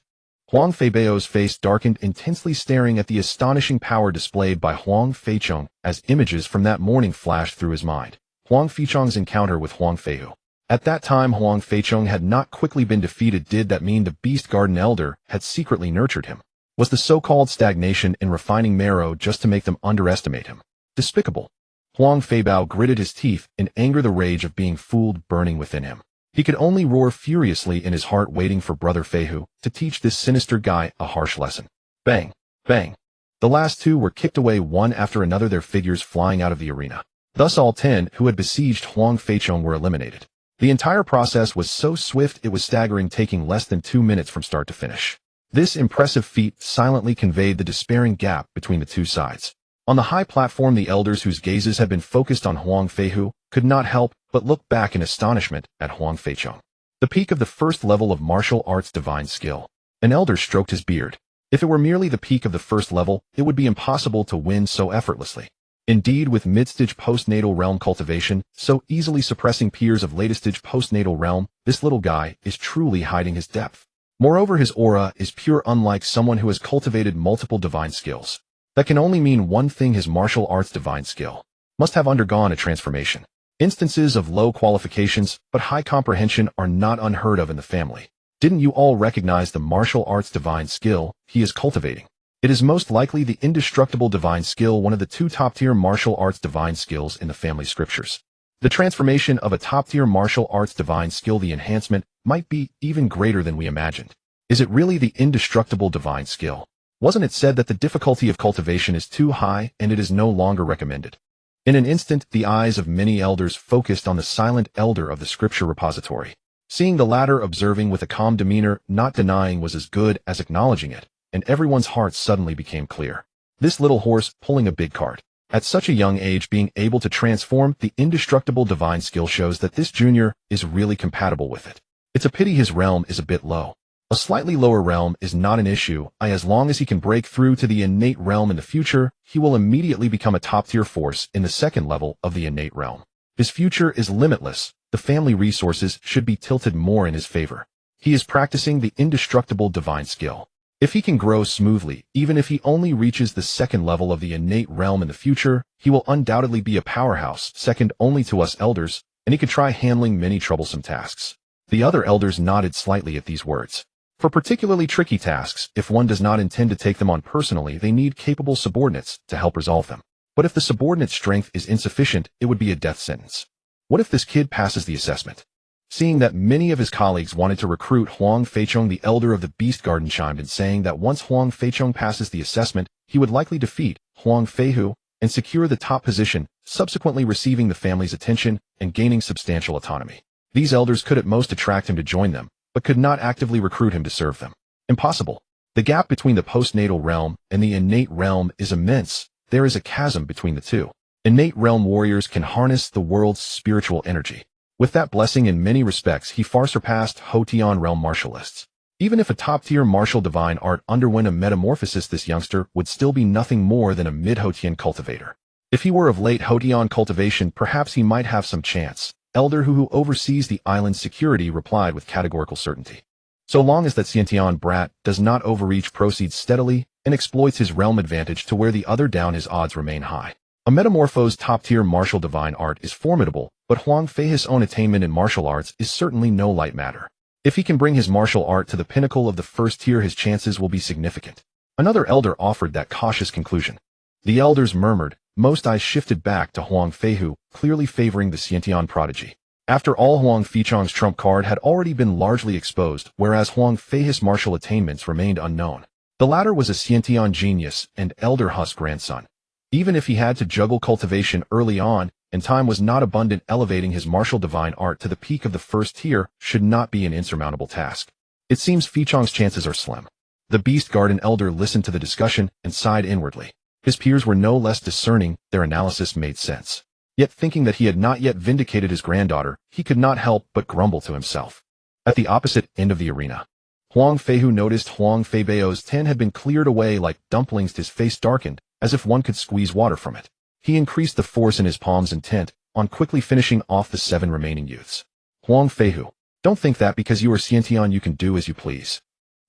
Speaker 1: Huang Feichong's face darkened, intensely staring at the astonishing power displayed by Huang Feichong as images from that morning flashed through his mind. Huang Feichong's encounter with Huang Feihu. At that time, Huang Feichong had not quickly been defeated. Did that mean the Beast Garden Elder had secretly nurtured him? Was the so-called stagnation in refining Marrow just to make them underestimate him? Despicable. Huang Feichong gritted his teeth in anger, the rage of being fooled burning within him. He could only roar furiously in his heart, waiting for Brother Feihu to teach this sinister guy a harsh lesson. Bang, bang. The last 2 were kicked away one after another, their figures flying out of the arena. Thus all 10 who had besieged Huang Feichong were eliminated. The entire process was so swift it was staggering, taking less than 2 minutes from start to finish. This impressive feat silently conveyed the despairing gap between the 2 sides. On the high platform, the elders, whose gazes had been focused on Huang Feihu, could not help but look back in astonishment at Huang Feichong. The peak of the first level of martial arts divine skill. An elder stroked his beard. If it were merely the peak of the first level, it would be impossible to win so effortlessly. Indeed, with mid-stage postnatal realm cultivation so easily suppressing peers of latest-stage postnatal realm, this little guy is truly hiding his depth. Moreover, his aura is pure, unlike someone who has cultivated multiple divine skills. That can only mean one thing: his martial arts divine skill must have undergone a transformation. Instances of low qualifications but high comprehension are not unheard of in the family. Didn't you all recognize the martial arts divine skill he is cultivating? It is most likely the indestructible divine skill, one of the 2 top-tier martial arts divine skills in the family scriptures. The transformation of a top-tier martial arts divine skill, the enhancement, might be even greater than we imagined. Is it really the indestructible divine skill? Wasn't it said that the difficulty of cultivation is too high and it is no longer recommended? In an instant, the eyes of many elders focused on the silent elder of the scripture repository. Seeing the latter observing with a calm demeanor, not denying was as good as acknowledging it, and everyone's hearts suddenly became clear. This little horse pulling a big cart. At such a young age, being able to transform the indestructible divine skill shows that this junior is really compatible with it. It's a pity his realm is a bit low. A slightly lower realm is not an issue. As long as he can break through to the innate realm in the future, he will immediately become a top-tier force in the 2nd level of the innate realm. His future is limitless. The family resources should be tilted more in his favor. He is practicing the indestructible divine skill. If he can grow smoothly, even if he only reaches the 2nd level of the innate realm in the future, he will undoubtedly be a powerhouse, second only to us elders, and he could try handling many troublesome tasks. The other elders nodded slightly at these words. For particularly tricky tasks, if one does not intend to take them on personally, they need capable subordinates to help resolve them. But if the subordinate's strength is insufficient, it would be a death sentence. What if this kid passes the assessment? Seeing that many of his colleagues wanted to recruit Huang Feichong, the elder of the Beast Garden chimed in, saying that once Huang Feichong passes the assessment, he would likely defeat Huang Feihu and secure the top position, subsequently receiving the family's attention and gaining substantial autonomy. These elders could at most attract him to join them, but could not actively recruit him to serve them. Impossible. The gap between the postnatal realm and the innate realm is immense. There is a chasm between the 2. Innate realm warriors can harness the world's spiritual energy. With that blessing, in many respects, he far surpassed Hotian realm martialists. Even if a top-tier martial divine art underwent a metamorphosis, this youngster would still be nothing more than a mid-Hotian cultivator. If he were of late Hotian cultivation, perhaps he might have some chance. Elder who oversees the island's security replied with categorical certainty. So long as that Xiantian brat does not overreach, proceeds steadily, and exploits his realm advantage to wear the other down, his odds remain high. A metamorphosed top-tier martial divine art is formidable, but Huang Feichong's own attainment in martial arts is certainly no light matter. If he can bring his martial art to the pinnacle of the first tier, his chances will be significant. Another elder offered that cautious conclusion. The elders murmured. Most eyes shifted back to Huang Feichong, clearly favoring the Xiantian prodigy. After all, Huang Feichong's trump card had already been largely exposed, whereas Huang Feichong's martial attainments remained unknown. The latter was a Xiantian genius and Elder Husk's grandson. Even if he had to juggle cultivation early on, and time was not abundant, elevating his martial divine art to the peak of the first tier should not be an insurmountable task. It seems Feichong's chances are slim. The Beast Garden elder listened to the discussion and sighed inwardly. His peers were no less discerning, their analysis made sense. Yet thinking that he had not yet vindicated his granddaughter, he could not help but grumble to himself. At the opposite end of the arena, Huang Feichong noticed Huang Feichong's tin had been cleared away like dumplings. His face darkened, as if one could squeeze water from it. He increased the force in his palms, intent on quickly finishing off the 7 remaining youths. Huang Feichong, don't think that because you are Xiantian you can do as you please.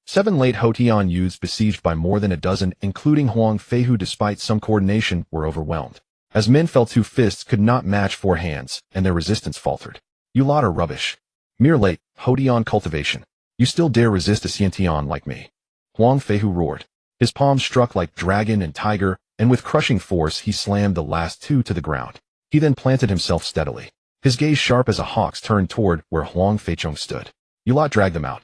Speaker 1: 7 late Hotian youths, besieged by more than a dozen, including Huang Feichong, despite some coordination, were overwhelmed. As men felt 2 fists could not match 4 hands, and their resistance faltered. You lot are rubbish. Mere late Hotian cultivation. You still dare resist a Xiantian like me? Huang Feichong roared. His palms struck like dragon and tiger, and with crushing force he slammed the last 2 to the ground. He then planted himself steadily. His gaze sharp as a hawk's turned toward where Huang Feichong stood. You lot drag them out.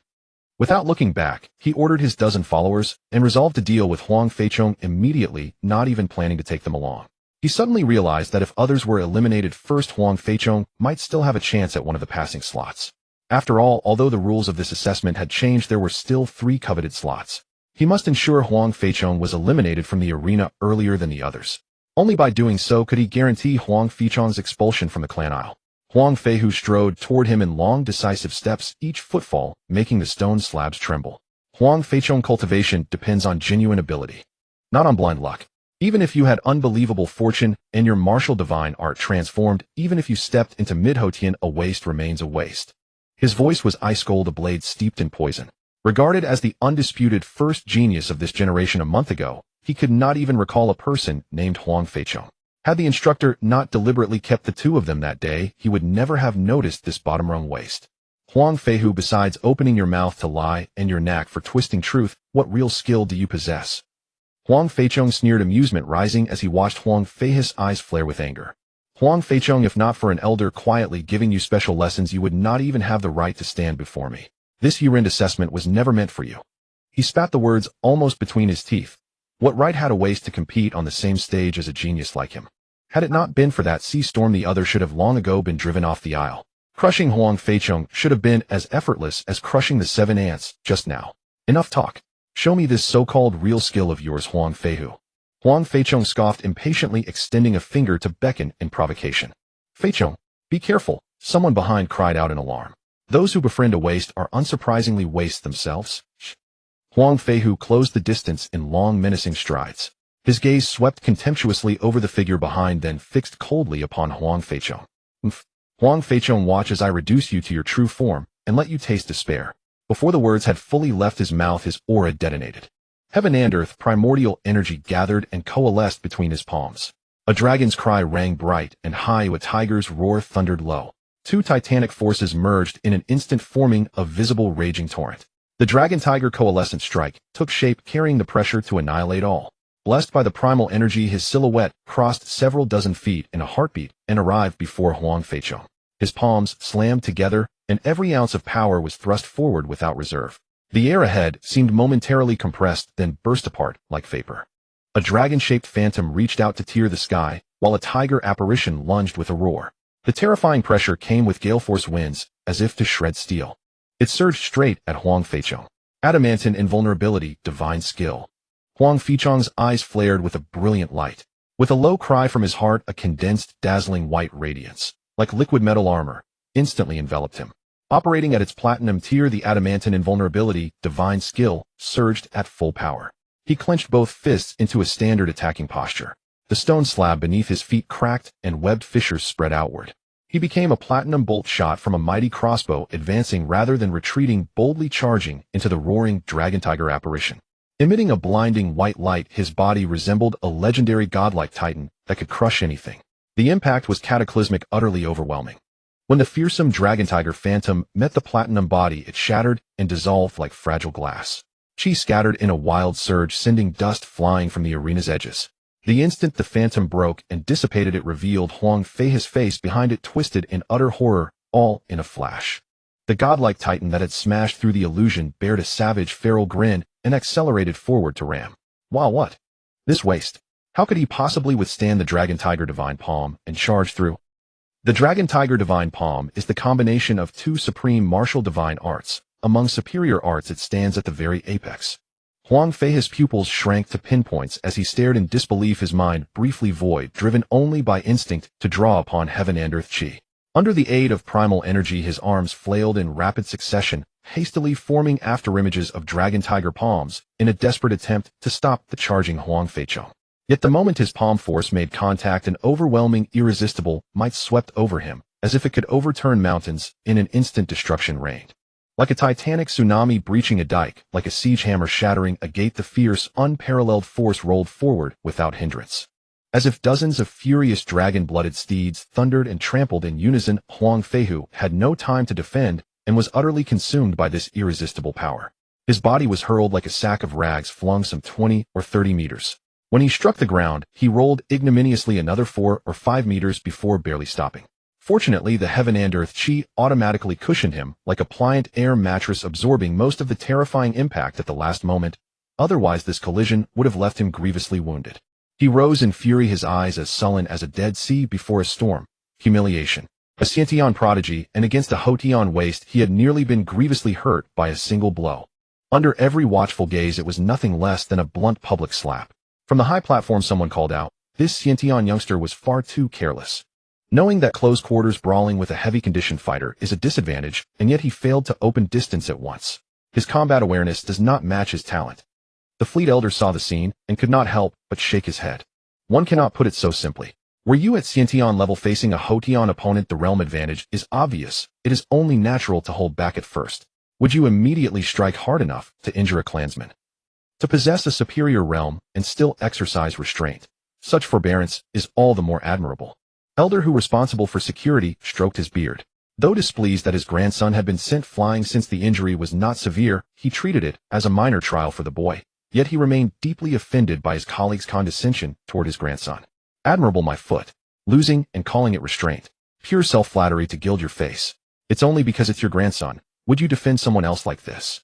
Speaker 1: Without looking back, he ordered his dozen followers and resolved to deal with Huang Feichong immediately, not even planning to take them along. He suddenly realized that if others were eliminated first, Huang Feichong might still have a chance at one of the passing slots. After all, although the rules of this assessment had changed, there were still 3 coveted slots. He must ensure Huang Feichong was eliminated from the arena earlier than the others. Only by doing so could he guarantee Huang Feichong's expulsion from the clan isle. Huang Feichong strode toward him in long, decisive steps, each footfall making the stone slabs tremble. Huang Feichong cultivation depends on genuine ability, not on blind luck. Even if you had unbelievable fortune and your martial divine art transformed, even if you stepped into mid-Hotian, a waste remains a waste. His voice was ice cold, a blade steeped in poison. Regarded as the undisputed first genius of this generation a month ago, he could not even recall a person named Huang Feichong. Had the instructor not deliberately kept the 2 of them that day, he would never have noticed this bottom-rung waste. Huang Feichong, besides opening your mouth to lie and your knack for twisting truth, what real skill do you possess? Huang Feichong sneered, amusement rising as he watched Huang Feichong's eyes flare with anger. Huang Feichong, if not for an elder quietly giving you special lessons, you would not even have the right to stand before me. This year-end assessment was never meant for you. He spat the words almost between his teeth. What right had a waste to compete on the same stage as a genius like him? Had it not been for that sea storm, the other should have long ago been driven off the isle. Crushing Huang Feichong should have been as effortless as crushing the 7 ants just now. Enough talk. Show me this so-called real skill of yours, Huang Feichong. Huang Feichong scoffed impatiently, extending a finger to beckon in provocation. Feichong, be careful, someone behind cried out in alarm. Those who befriend a waste are unsurprisingly waste themselves. Huang Feichong closed the distance in long, menacing strides. His gaze swept contemptuously over the figure behind, then fixed coldly upon Huang Feichong. Huang Feichong, watch as I reduce you to your true form and let you taste despair. Before the words had fully left his mouth, his aura detonated. Heaven and earth, primordial energy gathered and coalesced between his palms. A dragon's cry rang bright and high, a tiger's roar thundered low. 2 titanic forces merged in an instant, forming a visible raging torrent. The dragon-tiger coalescent strike took shape, carrying the pressure to annihilate all. Blessed by the primal energy, his silhouette crossed several dozen feet in a heartbeat and arrived before Huang Feichong. His palms slammed together, and every ounce of power was thrust forward without reserve. The air ahead seemed momentarily compressed, then burst apart like vapor. A dragon-shaped phantom reached out to tear the sky, while a tiger apparition lunged with a roar. The terrifying pressure came with gale-force winds, as if to shred steel. It surged straight at Huang Feichong. Adamantine invulnerability, divine skill. Huang Feichong's eyes flared with a brilliant light. With a low cry from his heart, a condensed, dazzling white radiance, like liquid metal armor, instantly enveloped him. Operating at its platinum tier, the adamantine invulnerability, divine skill, surged at full power. He clenched both fists into a standard attacking posture. The stone slab beneath his feet cracked and webbed fissures spread outward. He became a platinum bolt shot from a mighty crossbow, advancing rather than retreating, boldly charging into the roaring dragon tiger apparition. Emitting a blinding white light, his body resembled a legendary godlike titan that could crush anything. The impact was cataclysmic, utterly overwhelming. When the fearsome dragon tiger phantom met the platinum body, it shattered and dissolved like fragile glass. Chi scattered in a wild surge, sending dust flying from the arena's edges. The instant the phantom broke and dissipated, it revealed Huang Fei, his face behind it twisted in utter horror, all in a flash. The godlike titan that had smashed through the illusion bared a savage, feral grin and accelerated forward to ram. Wow, what? This waste. How could he possibly withstand the Dragon Tiger Divine Palm and charge through? The Dragon Tiger Divine Palm is the combination of two supreme martial divine arts. Among superior arts, it stands at the very apex. Huang Fei's pupils shrank to pinpoints as he stared in disbelief, his mind briefly void, driven only by instinct to draw upon heaven and earth chi. Under the aid of primal energy, his arms flailed in rapid succession, hastily forming afterimages of dragon tiger palms in a desperate attempt to stop the charging Huang Feichong. Yet the moment his palm force made contact, an overwhelming, irresistible might swept over him, as if it could overturn mountains. In an instant, destruction reigned. Like a titanic tsunami breaching a dike, like a siege hammer shattering a gate, the fierce, unparalleled force rolled forward without hindrance. As if dozens of furious dragon-blooded steeds thundered and trampled in unison, Huang Feihu had no time to defend and was utterly consumed by this irresistible power. His body was hurled like a sack of rags flung some 20 or 30 meters. When he struck the ground, he rolled ignominiously another 4 or 5 meters before barely stopping. Fortunately, the heaven and earth chi automatically cushioned him like a pliant air mattress, absorbing most of the terrifying impact at the last moment. Otherwise, this collision would have left him grievously wounded. He rose in fury, his eyes as sullen as a dead sea before a storm. Humiliation. A Xiantian prodigy, and against a Hotian waste, he had nearly been grievously hurt by a single blow. Under every watchful gaze, it was nothing less than a blunt public slap. From the high platform, someone called out, "This Xiantian youngster was far too careless." Knowing that close quarters brawling with a heavy-conditioned fighter is a disadvantage, and yet he failed to open distance at once. His combat awareness does not match his talent. The fleet elder saw the scene and could not help but shake his head. One cannot put it so simply. Were you at Xiantian level facing a Hotian opponent, the realm advantage is obvious. It is only natural to hold back at first. Would you immediately strike hard enough to injure a clansman? To possess a superior realm and still exercise restraint, such forbearance is all the more admirable. Elder, who responsible for security, stroked his beard. Though displeased that his grandson had been sent flying since the injury was not severe, he treated it as a minor trial for the boy. Yet he remained deeply offended by his colleague's condescension toward his grandson. Admirable, my foot. Losing and calling it restraint. Pure self-flattery to gild your face. It's only because it's your grandson. Would you defend someone else like this?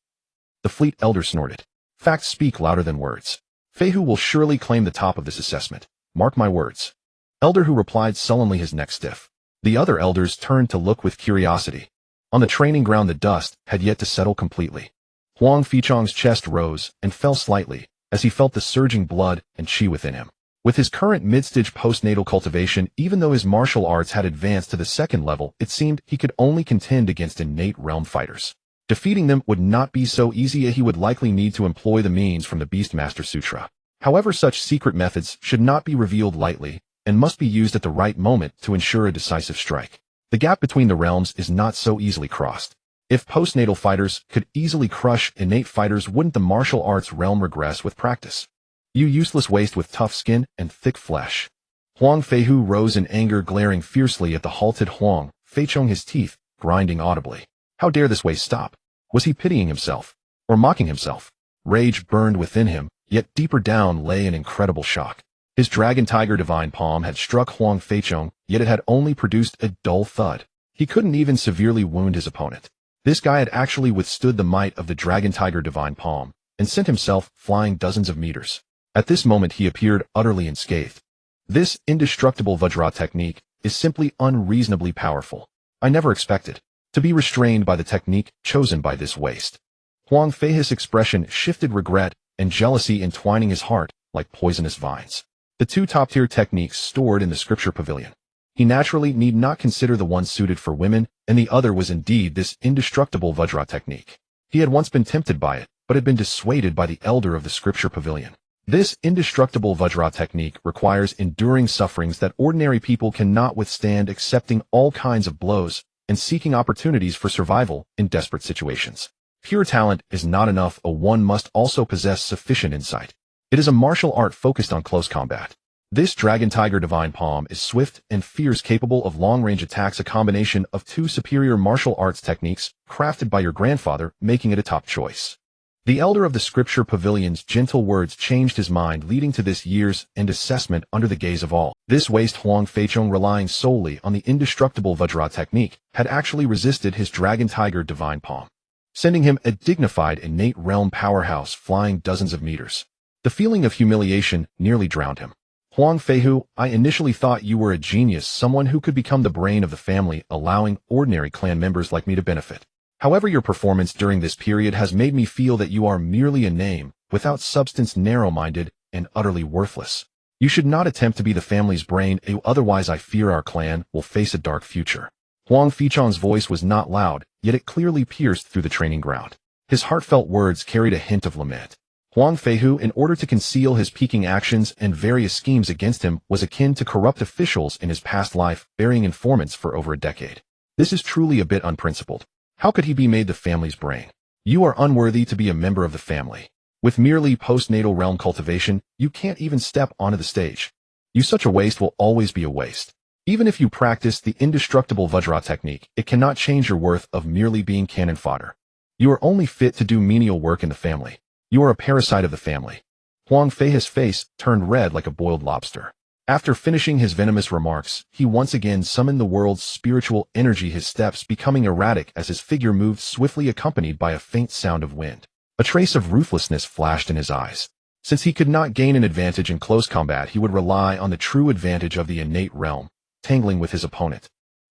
Speaker 1: The fleet elder snorted. Facts speak louder than words. Feihu will surely claim the top of this assessment. Mark my words. Elder, who replied sullenly, his neck stiff. The other elders turned to look with curiosity. On the training ground, the dust had yet to settle completely. Huang Feichong's chest rose and fell slightly as he felt the surging blood and chi within him. With his current mid-stage postnatal cultivation, even though his martial arts had advanced to the second level, it seemed he could only contend against innate realm fighters. Defeating them would not be so easy. He would likely need to employ the means from the Beastmaster Sutra. However, such secret methods should not be revealed lightly and must be used at the right moment to ensure a decisive strike. The gap between the realms is not so easily crossed. If postnatal fighters could easily crush innate fighters, wouldn't the martial arts realm regress with practice? You useless waste with tough skin and thick flesh. Huang Feihu rose in anger, glaring fiercely at the halted Huang Feichong, his teeth grinding audibly. How dare this waste stop? Was he pitying himself or mocking himself? Rage burned within him, yet deeper down lay an incredible shock. His Dragon Tiger Divine Palm had struck Huang Feichong, yet it had only produced a dull thud. He couldn't even severely wound his opponent. This guy had actually withstood the might of the Dragon Tiger Divine Palm and sent himself flying dozens of meters. At this moment, he appeared utterly unscathed. This indestructible Vajra technique is simply unreasonably powerful. I never expected to be restrained by the technique chosen by this waste. Huang Fei's expression shifted, regret and jealousy entwining his heart like poisonous vines. The two top-tier techniques stored in the scripture pavilion. he naturally need not consider the one suited for women, and the other was indeed this indestructible Vajra technique. He had once been tempted by it, but had been dissuaded by the elder of the scripture pavilion. This indestructible Vajra technique requires enduring sufferings that ordinary people cannot withstand, accepting all kinds of blows and seeking opportunities for survival in desperate situations. Pure talent is not enough, one must also possess sufficient insight. It is a martial art focused on close combat. This Dragon Tiger Divine Palm is swift and fierce, capable of long-range attacks, a combination of two superior martial arts techniques crafted by your grandfather, making it a top choice. The elder of the scripture pavilion's gentle words changed his mind, leading to this year's end assessment under the gaze of all. This waste Huang Feichong, relying solely on the indestructible Vajra technique, had actually resisted his Dragon Tiger Divine Palm, sending him a dignified innate realm powerhouse flying dozens of meters. The feeling of humiliation nearly drowned him. Huang Feihu, I initially thought you were a genius, someone who could become the brain of the family, allowing ordinary clan members like me to benefit. However, your performance during this period has made me feel that you are merely a name, without substance, narrow-minded, and utterly worthless. You should not attempt to be the family's brain, otherwise I fear our clan will face a dark future. Huang Feichong's voice was not loud, yet it clearly pierced through the training ground. His heartfelt words carried a hint of lament. Huang Feihu, in order to conceal his peaking actions and various schemes against him, was akin to corrupt officials in his past life, burying informants for over a decade. This is truly a bit unprincipled. How could he be made the family's brain? You are unworthy to be a member of the family. With merely postnatal realm cultivation, you can't even step onto the stage. Such a waste will always be a waste. Even if you practice the indestructible Vajra technique, it cannot change your worth of merely being cannon fodder. You are only fit to do menial work in the family. You are a parasite of the family. Huang Fei's face turned red like a boiled lobster. After finishing his venomous remarks, he once again summoned the world's spiritual energy, his steps becoming erratic as his figure moved swiftly, accompanied by a faint sound of wind. A trace of ruthlessness flashed in his eyes. Since he could not gain an advantage in close combat, he would rely on the true advantage of the innate realm, tangling with his opponent.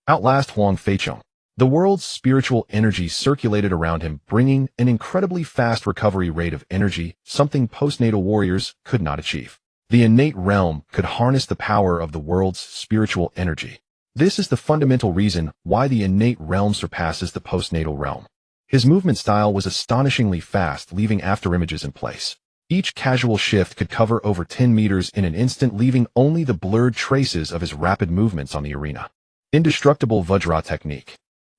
Speaker 1: Outlast Huang Feichong. The world's spiritual energy circulated around him, bringing an incredibly fast recovery rate of energy, something postnatal warriors could not achieve. The innate realm could harness the power of the world's spiritual energy. This is the fundamental reason why the innate realm surpasses the postnatal realm. His movement style was astonishingly fast, leaving afterimages in place. Each casual shift could cover over 10 meters in an instant, leaving only the blurred traces of his rapid movements on the arena. Indestructible Vajra technique.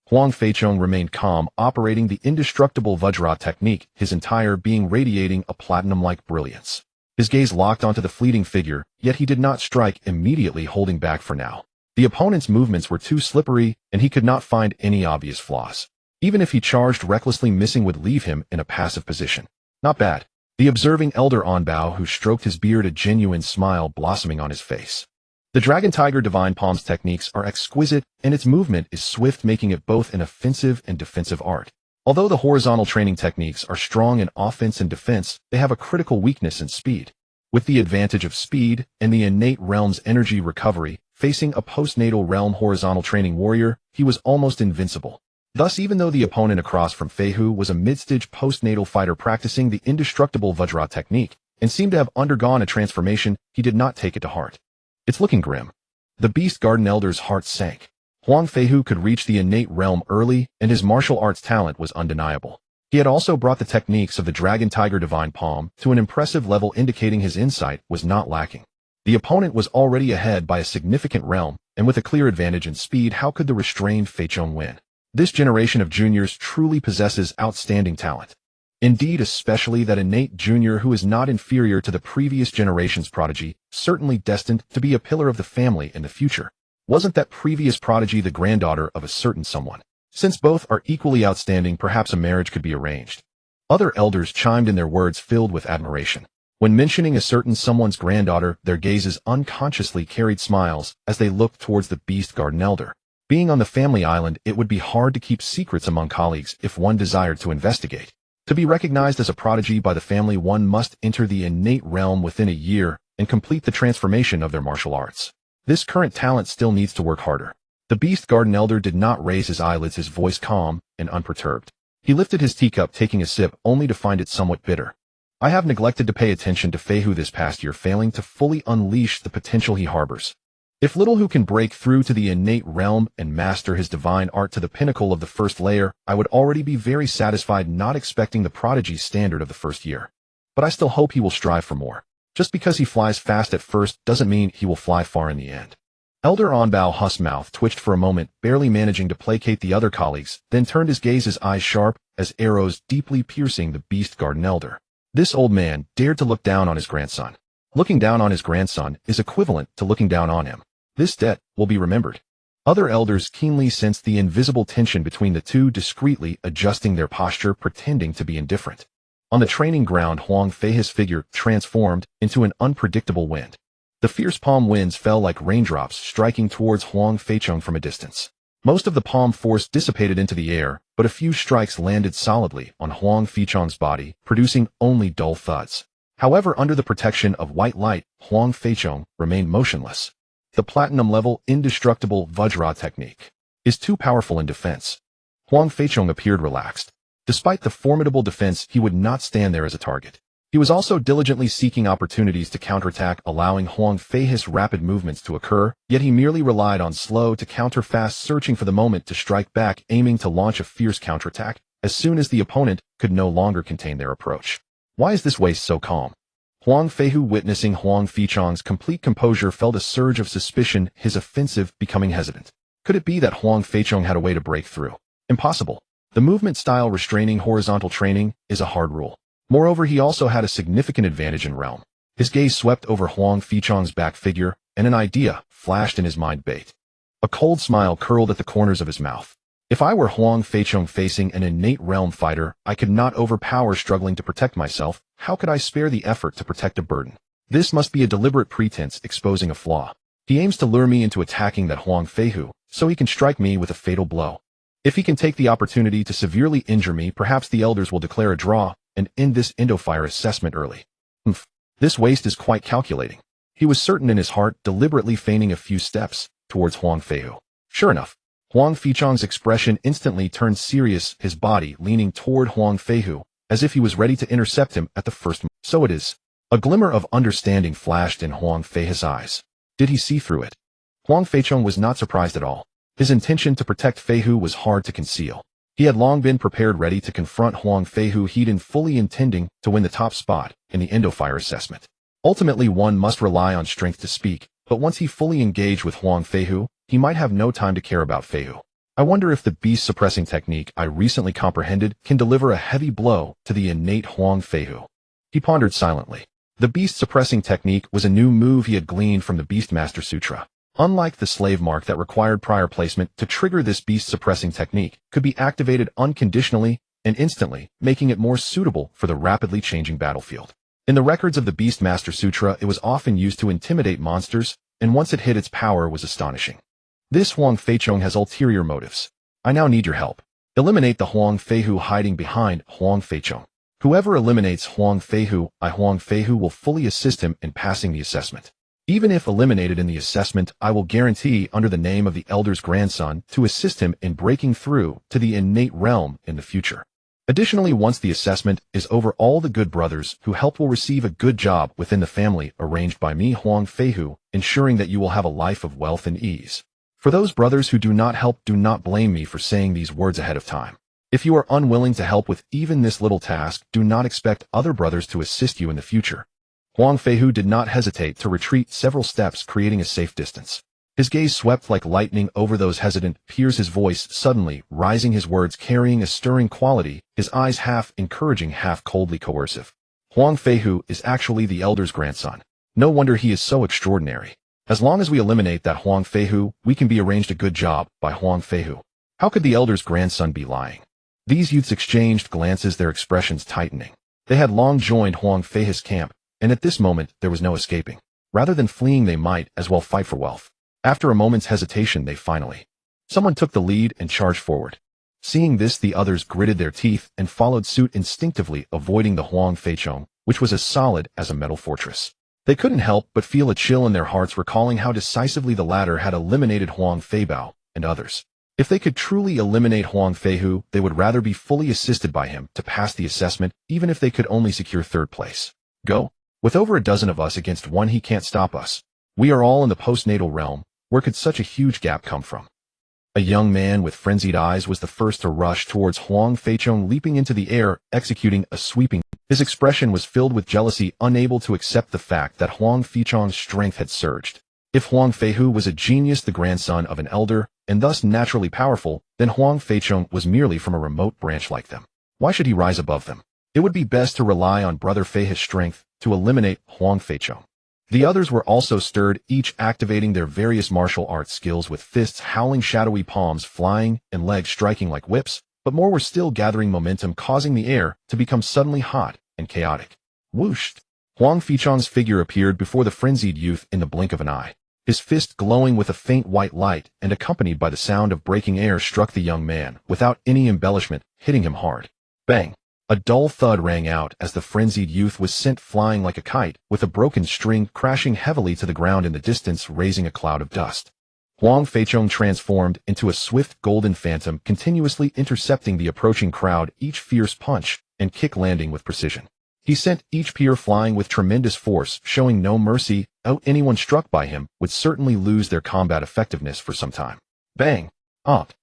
Speaker 1: Huang Feichong remained calm, operating the indestructible Vajra technique, his entire being radiating a platinum-like brilliance. His gaze locked onto the fleeting figure, yet he did not strike immediately, holding back for now. The opponent's movements were too slippery, and he could not find any obvious flaws. Even if he charged recklessly, missing would leave him in a passive position. Not bad. The observing elder Onbao, who stroked his beard, a genuine smile blossoming on his face. The Dragon Tiger Divine Palm's techniques are exquisite, and its movement is swift, making it both an offensive and defensive art. Although the horizontal training techniques are strong in offense and defense, they have a critical weakness in speed. With the advantage of speed and the innate realm's energy recovery, facing a postnatal realm horizontal training warrior, he was almost invincible. Thus, even though the opponent across from Feihu was a mid-stage postnatal fighter practicing the indestructible Vajra technique and seemed to have undergone a transformation, he did not take it to heart. It's looking grim. The Beast Garden Elder's heart sank. Huang Feihu could reach the innate realm early, and his martial arts talent was undeniable. He had also brought the techniques of the Dragon Tiger Divine Palm to an impressive level, indicating his insight was not lacking. The opponent was already ahead by a significant realm, and with a clear advantage in speed, how could the restrained Feichong win? This generation of juniors truly possesses outstanding talent. Indeed, especially that innate junior who is not inferior to the previous generation's prodigy, certainly destined to be a pillar of the family in the future. Wasn't that previous prodigy the granddaughter of a certain someone? Since both are equally outstanding, perhaps a marriage could be arranged. Other elders chimed in, their words filled with admiration. When mentioning a certain someone's granddaughter, their gazes unconsciously carried smiles as they looked towards the Beast Garden Elder. Being on the family island, it would be hard to keep secrets among colleagues if one desired to investigate. To be recognized as a prodigy by the family, one must enter the innate realm within a year and complete the transformation of their martial arts. This current talent still needs to work harder. The Beast Garden Elder did not raise his eyelids, his voice calm and unperturbed. He lifted his teacup, taking a sip, only to find it somewhat bitter. I have neglected to pay attention to Feihu this past year, failing to fully unleash the potential he harbors. If little who can break through to the innate realm and master his divine art to the pinnacle of the first layer, I would already be very satisfied, not expecting the prodigy standard of the first year. But I still hope he will strive for more. Just because he flies fast at first doesn't mean he will fly far in the end. Elder Onbao Huss' mouth twitched for a moment, barely managing to placate the other colleagues, then turned his gaze, his eyes sharp as arrows deeply piercing the beast garden elder. This old man dared to look down on his grandson. Looking down on his grandson is equivalent to looking down on him. This debt will be remembered. Other elders keenly sensed the invisible tension between the two, discreetly adjusting their posture, pretending to be indifferent. On the training ground, Huang Fei's figure transformed into an unpredictable wind. The fierce palm winds fell like raindrops, striking towards Huang Feichong from a distance. Most of the palm force dissipated into the air, but a few strikes landed solidly on Huang Feichong's body, producing only dull thuds. However, under the protection of white light, Huang Feichong remained motionless. The platinum-level indestructible Vajra technique is too powerful in defense. Huang Feichong appeared relaxed. Despite the formidable defense, he would not stand there as a target. He was also diligently seeking opportunities to counterattack, allowing Huang Fei's rapid movements to occur, yet he merely relied on slow to counter fast, searching for the moment to strike back, aiming to launch a fierce counterattack as soon as the opponent could no longer contain their approach. Why is this waste so calm? Huang Feihu, witnessing Huang Feichong's complete composure, felt a surge of suspicion, his offensive becoming hesitant. Could it be that Huang Feichong had a way to break through? Impossible. The movement style restraining horizontal training is a hard rule. Moreover, he also had a significant advantage in realm. His gaze swept over Huang Feichong's back figure, and an idea flashed in his mind. Bait. A cold smile curled at the corners of his mouth. If I were Huang Feichong facing an innate realm fighter, I could not overpower struggling to protect myself. How could I spare the effort to protect a burden? This must be a deliberate pretense exposing a flaw. He aims to lure me into attacking that Huang Feihu, so he can strike me with a fatal blow. If he can take the opportunity to severely injure me, perhaps the elders will declare a draw and end this Endofire assessment early. This waste is quite calculating. He was certain in his heart, deliberately feigning a few steps towards Huang Feihu. Sure enough, Huang Feichong's expression instantly turned serious, his body leaning toward Huang Feihu, as if he was ready to intercept him at the first moment. So it is. A glimmer of understanding flashed in Huang Fei's eyes. Did he see through it? Huang Feichong was not surprised at all. His intention to protect Feihu was hard to conceal. He had long been prepared, ready to confront Huang Feihu, he'd fully intending to win the top spot in the Endofire assessment. Ultimately, one must rely on strength to speak, but once he fully engaged with Huang Feihu, he might have no time to care about Feihu. I wonder if the beast-suppressing technique I recently comprehended can deliver a heavy blow to the innate Huang Feihu. He pondered silently. The beast-suppressing technique was a new move he had gleaned from the Beastmaster Sutra. Unlike the slave mark that required prior placement, to trigger this beast-suppressing technique could be activated unconditionally and instantly, making it more suitable for the rapidly changing battlefield. In the records of the Beastmaster Sutra, it was often used to intimidate monsters, and once it hit, its power was astonishing. This Huang Feichong has ulterior motives. I now need your help. Eliminate the Huang Feihu hiding behind Huang Feichong. Whoever eliminates Huang Feihu, Huang Feihu will fully assist him in passing the assessment. Even if eliminated in the assessment, I will guarantee, under the name of the elder's grandson, to assist him in breaking through to the innate realm in the future. Additionally, once the assessment is over, all the good brothers who help will receive a good job within the family arranged by me, Huang Feihu, ensuring that you will have a life of wealth and ease. For those brothers who do not help, do not blame me for saying these words ahead of time. If you are unwilling to help with even this little task, do not expect other brothers to assist you in the future. Huang Feihu did not hesitate to retreat several steps, creating a safe distance. His gaze swept like lightning over those hesitant peers, his voice suddenly rising, his words carrying a stirring quality, his eyes half encouraging, half coldly coercive. Huang Feihu is actually the elder's grandson. No wonder he is so extraordinary. As long as we eliminate that Huang Feihu, we can be arranged a good job by Huang Feihu. How could the elder's grandson be lying? These youths exchanged glances, their expressions tightening. They had long joined Huang Fei's camp, and at this moment there was no escaping. Rather than fleeing, they might as well fight for wealth. After a moment's hesitation, someone took the lead and charged forward. Seeing this, the others gritted their teeth and followed suit, instinctively avoiding the Huang Feichong, which was as solid as a metal fortress. They couldn't help but feel a chill in their hearts, recalling how decisively the latter had eliminated Huang Feibao and others. If they could truly eliminate Huang Feihu, they would rather be fully assisted by him to pass the assessment, even if they could only secure third place. Go. With over a dozen of us against one, he can't stop us. We are all in the postnatal realm, Where could such a huge gap come from? A young man with frenzied eyes was the first to rush towards Huang Feichong, leaping into the air, executing a sweeping. His expression was filled with jealousy, unable to accept the fact that Huang Feichong's strength had surged. If Huang Feihu was a genius, the grandson of an elder, and thus naturally powerful, then Huang Feichong was merely from a remote branch like them. Why should he rise above them? It would be best to rely on Brother Feihu's strength to eliminate Huang Feichong. The others were also stirred, each activating their various martial arts skills with fists howling, shadowy palms flying, and legs striking like whips, but more were still gathering momentum, causing the air to become suddenly hot and chaotic. Whoosh! Huang Feichong's figure appeared before the frenzied youth in the blink of an eye. His fist glowing with a faint white light and accompanied by the sound of breaking air struck the young man without any embellishment, hitting him hard. Bang! A dull thud rang out as the frenzied youth was sent flying like a kite, with a broken string crashing heavily to the ground in the distance, raising a cloud of dust. Huang Feichong transformed into a swift golden phantom, continuously intercepting the approaching crowd, each fierce punch and kick landing with precision. He sent each peer flying with tremendous force, showing no mercy. Anyone struck by him would certainly lose their combat effectiveness for some time. Bang! Up!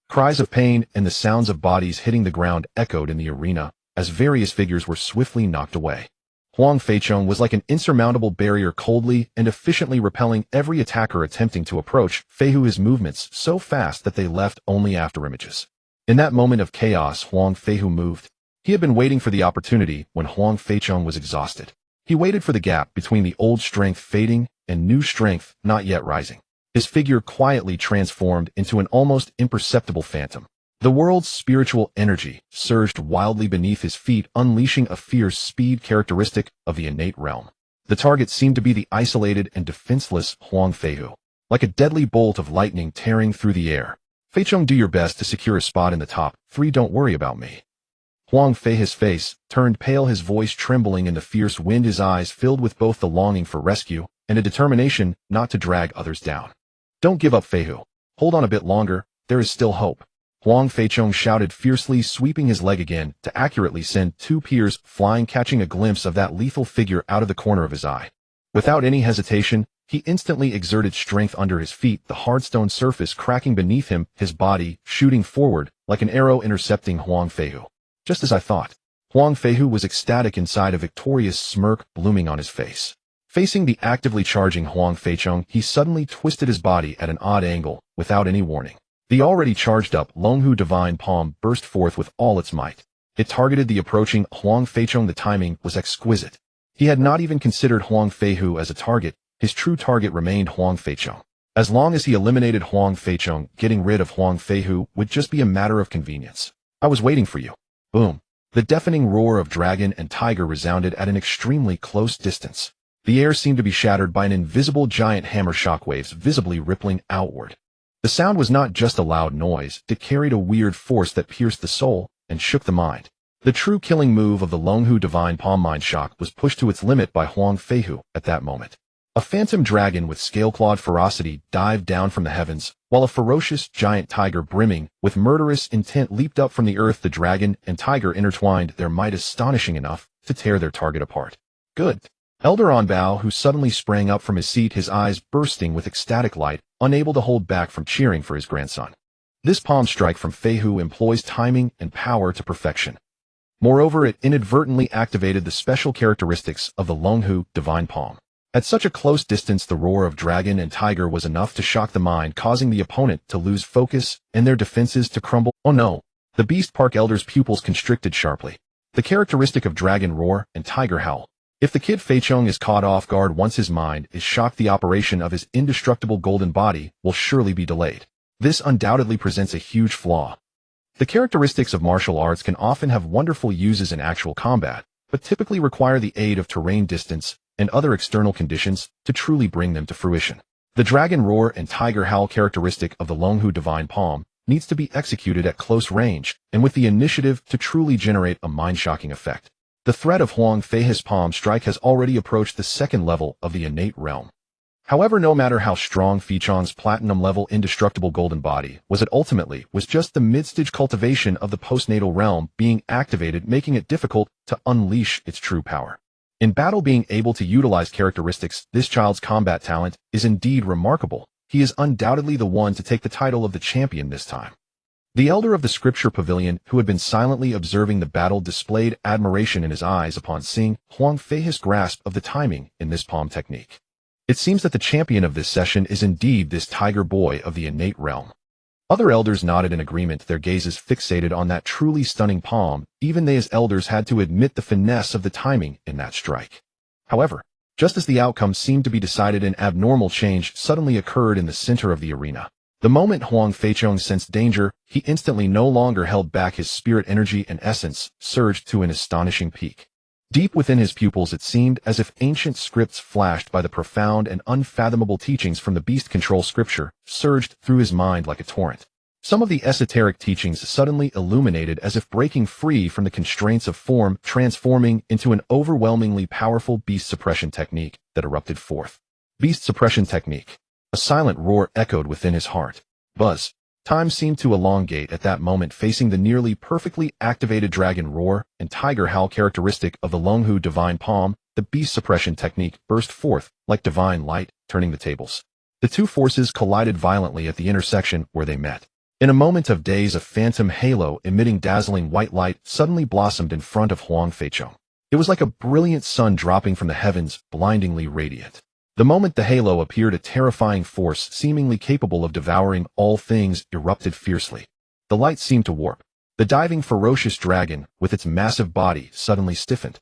Speaker 1: Cries of pain and the sounds of bodies hitting the ground echoed in the arena as various figures were swiftly knocked away. Huang Feichong was like an insurmountable barrier, coldly and efficiently repelling every attacker attempting to approach Feihu, his movements so fast that they left only afterimages. In that moment of chaos, Huang Feihu moved. He had been waiting for the opportunity when Huang Feichong was exhausted. He waited for the gap between the old strength fading and new strength not yet rising. His figure quietly transformed into an almost imperceptible phantom. The world's spiritual energy surged wildly beneath his feet, unleashing a fierce speed characteristic of the innate realm. The target seemed to be the isolated and defenseless Huang Feihu, like a deadly bolt of lightning tearing through the air. Feichong, do your best to secure a spot in the top 3, don't worry about me. Huang Feihu's face turned pale, his voice trembling in the fierce wind, his eyes filled with both the longing for rescue and a determination not to drag others down. Don't give up, Feihu. Hold on a bit longer, there is still hope. Huang Feichong shouted fiercely, sweeping his leg again to accurately send 2 peers flying, catching a glimpse of that lethal figure out of the corner of his eye. Without any hesitation, he instantly exerted strength under his feet, the hard stone surface cracking beneath him, his body shooting forward like an arrow intercepting Huang Feihu. Just as I thought. Huang Feihu was ecstatic inside, a victorious smirk blooming on his face. Facing the actively charging Huang Feichong, he suddenly twisted his body at an odd angle, without any warning. The already charged-up Longhu Divine Palm burst forth with all its might. It targeted the approaching Huang Feichong. The timing was exquisite. He had not even considered Huang Feihu as a target. His true target remained Huang Feichong. As long as he eliminated Huang Feichong, getting rid of Huang Feihu would just be a matter of convenience. I was waiting for you. Boom. The deafening roar of dragon and tiger resounded at an extremely close distance. The air seemed to be shattered by an invisible giant hammer, shockwaves visibly rippling outward. The sound was not just a loud noise, it carried a weird force that pierced the soul and shook the mind. The true killing move of the Longhu Divine Palm Mind Shock was pushed to its limit by Huang Feihu at that moment. A phantom dragon with scale-clawed ferocity dived down from the heavens, while a ferocious giant tiger brimming with murderous intent leaped up from the earth. The dragon and tiger intertwined their might astonishing enough to tear their target apart. Good. Elder Onbao, who suddenly sprang up from his seat, his eyes bursting with ecstatic light, unable to hold back from cheering for his grandson. This palm strike from Feihu employs timing and power to perfection. Moreover, it inadvertently activated the special characteristics of the Longhu Divine Palm. At such a close distance, the roar of dragon and tiger was enough to shock the mind, causing the opponent to lose focus and their defenses to crumble. Oh no! The Beast Park Elder's pupils constricted sharply. The characteristic of dragon roar and tiger howl. If the kid Feichong is caught off guard once his mind is shocked, the operation of his indestructible golden body will surely be delayed. This undoubtedly presents a huge flaw. The characteristics of martial arts can often have wonderful uses in actual combat, but typically require the aid of terrain, distance, and other external conditions to truly bring them to fruition. The dragon roar and tiger howl characteristic of the Longhu Divine Palm needs to be executed at close range and with the initiative to truly generate a mind-shocking effect. The threat of Huang Feihu's palm strike has already approached the second level of the innate realm. However, no matter how strong Feichong's platinum-level indestructible golden body was, it ultimately was just the mid-stage cultivation of the postnatal realm being activated, making it difficult to unleash its true power. In battle, being able to utilize characteristics, this child's combat talent is indeed remarkable, he is undoubtedly the one to take the title of the champion this time. The elder of the scripture pavilion, who had been silently observing the battle, displayed admiration in his eyes upon seeing Huang Feichong's grasp of the timing in this palm technique. It seems that the champion of this session is indeed this tiger boy of the innate realm. Other elders nodded in agreement, their gazes fixated on that truly stunning palm. Even they as elders had to admit the finesse of the timing in that strike. However, just as the outcome seemed to be decided, an abnormal change suddenly occurred in the center of the arena. The moment Huang Feichong sensed danger, he instantly no longer held back. His spirit energy and essence surged to an astonishing peak. Deep within his pupils it seemed as if ancient scripts flashed by the profound and unfathomable teachings from the beast control scripture surged through his mind like a torrent. Some of the esoteric teachings suddenly illuminated as if breaking free from the constraints of form, transforming into an overwhelmingly powerful beast suppression technique that erupted forth. Beast suppression technique. A silent roar echoed within his heart. Buzz. Time seemed to elongate at that moment, facing the nearly perfectly activated dragon roar and tiger howl characteristic of the Longhu divine palm. The beast suppression technique burst forth like divine light, turning the tables. The two forces collided violently at the intersection where they met. In a moment of daze, a phantom halo emitting dazzling white light suddenly blossomed in front of Huang Feichong. It was like a brilliant sun dropping from the heavens, blindingly radiant. The moment the halo appeared, a terrifying force seemingly capable of devouring all things erupted fiercely. The light seemed to warp. The diving ferocious dragon, with its massive body, suddenly stiffened.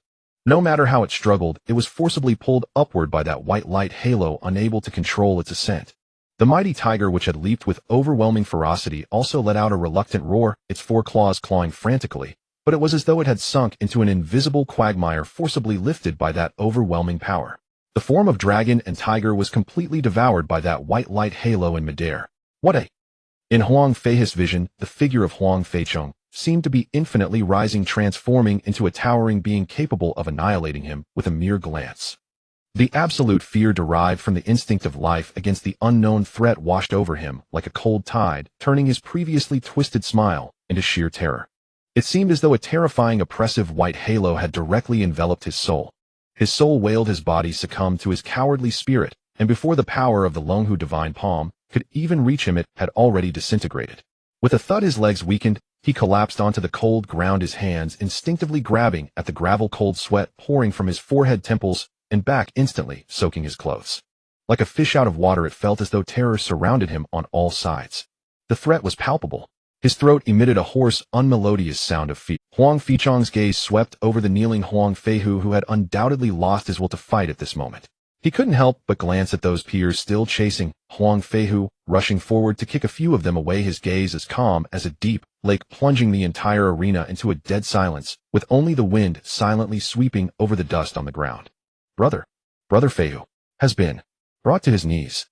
Speaker 1: No matter how it struggled, it was forcibly pulled upward by that white light halo, unable to control its ascent. The mighty tiger, which had leaped with overwhelming ferocity, also let out a reluctant roar, its four claws clawing frantically, but it was as though it had sunk into an invisible quagmire, forcibly lifted by that overwhelming power. The form of dragon and tiger was completely devoured by that white light halo in midair. In Huang Feichong's vision, the figure of Huang Feichong seemed to be infinitely rising, transforming into a towering being capable of annihilating him with a mere glance. The absolute fear derived from the instinct of life against the unknown threat washed over him like a cold tide, turning his previously twisted smile into sheer terror. It seemed as though a terrifying, oppressive white halo had directly enveloped his soul. His soul wailed, his body succumbed to his cowardly spirit, and before the power of the Longhu divine palm could even reach him, it had already disintegrated. With a thud, his legs weakened, he collapsed onto the cold ground, his hands instinctively grabbing at the gravel, cold sweat pouring from his forehead, temples, and back, instantly soaking his clothes. Like a fish out of water, it felt as though terror surrounded him on all sides. The threat was palpable. His throat emitted a hoarse, unmelodious sound of fear. Huang Feichong's gaze swept over the kneeling Huang Feihu, who had undoubtedly lost his will to fight at this moment. He couldn't help but glance at those peers still chasing Huang Feihu, rushing forward to kick a few of them away, his gaze as calm as a deep lake, plunging the entire arena into a dead silence, with only the wind silently sweeping over the dust on the ground. Brother Feihu has been brought to his knees.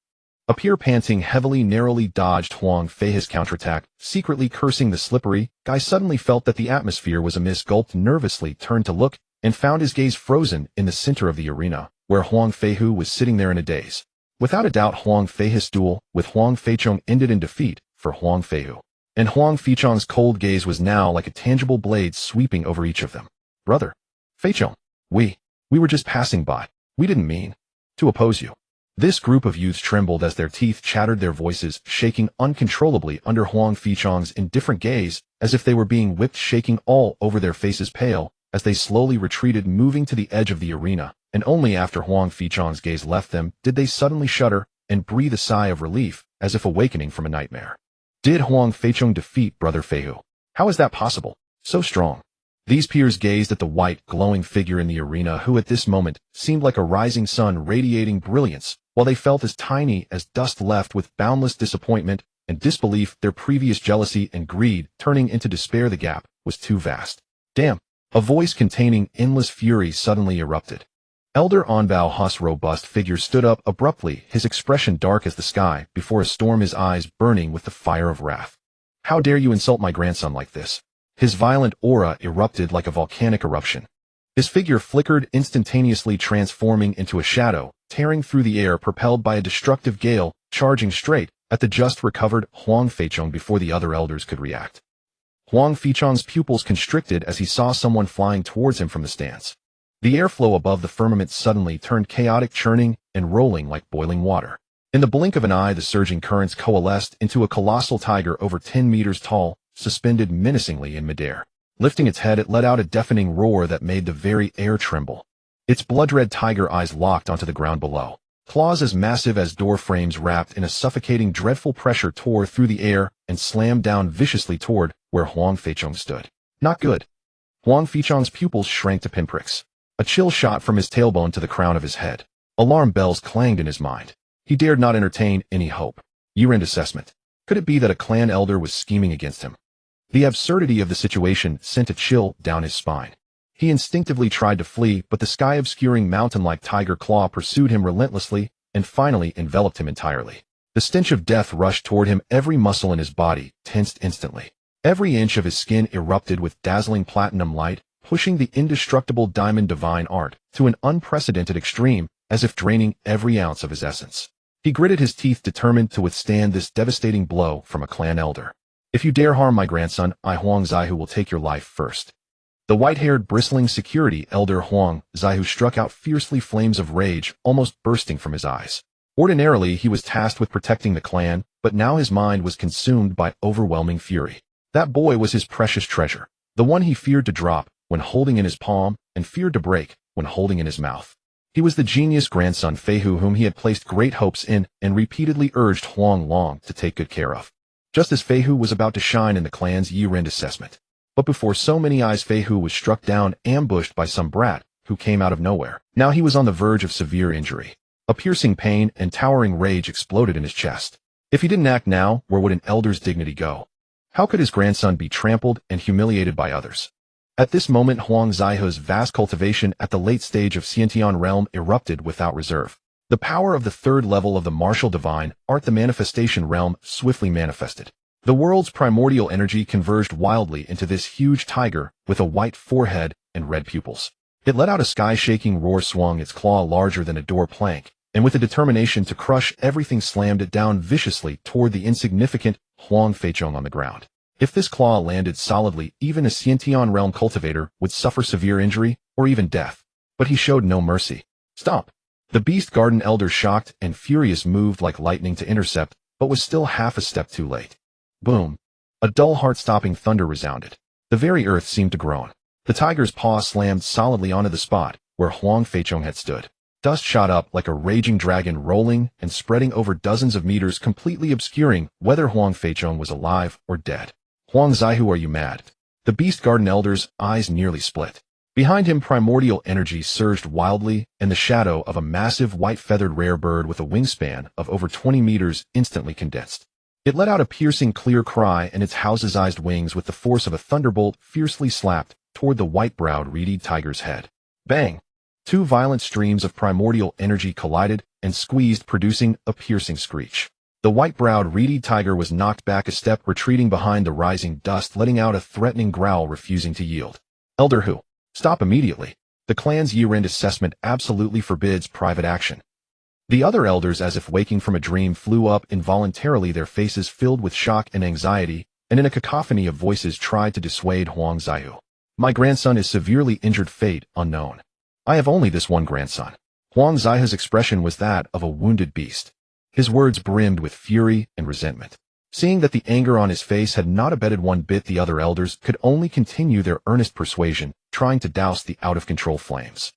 Speaker 1: A peer, panting heavily, narrowly dodged Huang Feihu's counterattack, secretly cursing the slippery guy. Suddenly felt that the atmosphere was amiss, gulped, nervously turned to look, and found his gaze frozen in the center of the arena, where Huang Feihu was sitting there in a daze. Without a doubt, Huang Feihu's duel with Huang Feichong ended in defeat for Huang Feihu. And Huang Feichong's cold gaze was now like a tangible blade sweeping over each of them. Brother Feichong, we were just passing by. We didn't mean to oppose you. This group of youths trembled as their teeth chattered, their voices shaking uncontrollably under Huang Feichong's indifferent gaze, as if they were being whipped, shaking all over their faces, pale, as they slowly retreated, moving to the edge of the arena, and only after Huang Feichong's gaze left them did they suddenly shudder and breathe a sigh of relief, as if awakening from a nightmare. Did Huang Feichong defeat Brother Feihu? How is that possible? So strong. These peers gazed at the white, glowing figure in the arena, who at this moment seemed like a rising sun radiating brilliance, while they felt as tiny as dust, left with boundless disappointment and disbelief, their previous jealousy and greed turning into despair. The gap was too vast. Damn! A voice containing endless fury suddenly erupted. Elder Anbao Hu's robust figure stood up abruptly, his expression dark as the sky before a storm, his eyes burning with the fire of wrath. How dare you insult my grandson like this? His violent aura erupted like a volcanic eruption. His figure flickered instantaneously, transforming into a shadow, tearing through the air, propelled by a destructive gale, charging straight at the just recovered Huang Feichong before the other elders could react. Huang Feichong's pupils constricted as he saw someone flying towards him from the stands. The airflow above the firmament suddenly turned chaotic, churning and rolling like boiling water. In the blink of an eye, the surging currents coalesced into a colossal tiger over 10 meters tall, suspended menacingly in midair. Lifting its head, it let out a deafening roar that made the very air tremble. Its blood-red tiger eyes locked onto the ground below. Claws as massive as door frames wrapped in a suffocating, dreadful pressure tore through the air and slammed down viciously toward where Huang Feichong stood. Not good. Huang Feichong's pupils shrank to pinpricks. A chill shot from his tailbone to the crown of his head. Alarm bells clanged in his mind. He dared not entertain any hope. Year-end assessment. Could it be that a clan elder was scheming against him? The absurdity of the situation sent a chill down his spine. He instinctively tried to flee, but the sky-obscuring mountain-like tiger claw pursued him relentlessly and finally enveloped him entirely. The stench of death rushed toward him, every muscle in his body tensed instantly. Every inch of his skin erupted with dazzling platinum light, pushing the indestructible diamond divine art to an unprecedented extreme, as if draining every ounce of his essence. He gritted his teeth, determined to withstand this devastating blow from a clan elder. If you dare harm my grandson, I Huang Zaihu will take your life first. The white-haired, bristling security elder Huang Zaihu struck out fiercely, flames of rage almost bursting from his eyes. Ordinarily, he was tasked with protecting the clan, but now his mind was consumed by overwhelming fury. That boy was his precious treasure, the one he feared to drop when holding in his palm and feared to break when holding in his mouth. He was the genius grandson Feihu whom he had placed great hopes in and repeatedly urged Huang Long to take good care of. Just as Feihu was about to shine in the clan's year-end assessment. But before so many eyes, Feihu was struck down, ambushed by some brat who came out of nowhere. Now he was on the verge of severe injury. A piercing pain and towering rage exploded in his chest. If he didn't act now, where would an elder's dignity go? How could his grandson be trampled and humiliated by others? At this moment, Huang Zaihu's vast cultivation at the late stage of Synopsis realm erupted without reserve. The power of the third level of the martial divine art, the manifestation realm, swiftly manifested. The world's primordial energy converged wildly into this huge tiger with a white forehead and red pupils. It let out a sky-shaking roar, swung its claw larger than a door plank, and with a determination to crush everything slammed it down viciously toward the insignificant Huang Feichong on the ground. If this claw landed solidly, even a Synopsis realm cultivator would suffer severe injury or even death. But he showed no mercy. Stomp! The beast garden elder, shocked and furious, moved like lightning to intercept, but was still half a step too late. Boom! A dull, heart-stopping thunder resounded. The very earth seemed to groan. The tiger's paw slammed solidly onto the spot where Huang Feichong had stood. Dust shot up like a raging dragon, rolling and spreading over dozens of meters, completely obscuring whether Huang Feichong was alive or dead. Huang Zaihu, are you mad? The beast garden elder's eyes nearly split. Behind him, primordial energy surged wildly, and the shadow of a massive white-feathered rare bird with a wingspan of over 20 meters instantly condensed. It let out a piercing, clear cry, and its houses-sized wings, with the force of a thunderbolt, fiercely slapped toward the white-browed, reedy tiger's head. Bang! Two violent streams of primordial energy collided and squeezed, producing a piercing screech. The white-browed, reedy tiger was knocked back a step, retreating behind the rising dust, letting out a threatening growl, refusing to yield. Elder Hu, stop immediately. The clan's year-end assessment absolutely forbids private action. The other elders, as if waking from a dream, flew up involuntarily, their faces filled with shock and anxiety, and in a cacophony of voices tried to dissuade Huang Zaihu. My grandson is severely injured, fate unknown. I have only this one grandson. Huang Zaihu's expression was that of a wounded beast. His words brimmed with fury and resentment. Seeing that the anger on his face had not abated one bit, the other elders could only continue their earnest persuasion, trying to douse the out-of-control flames.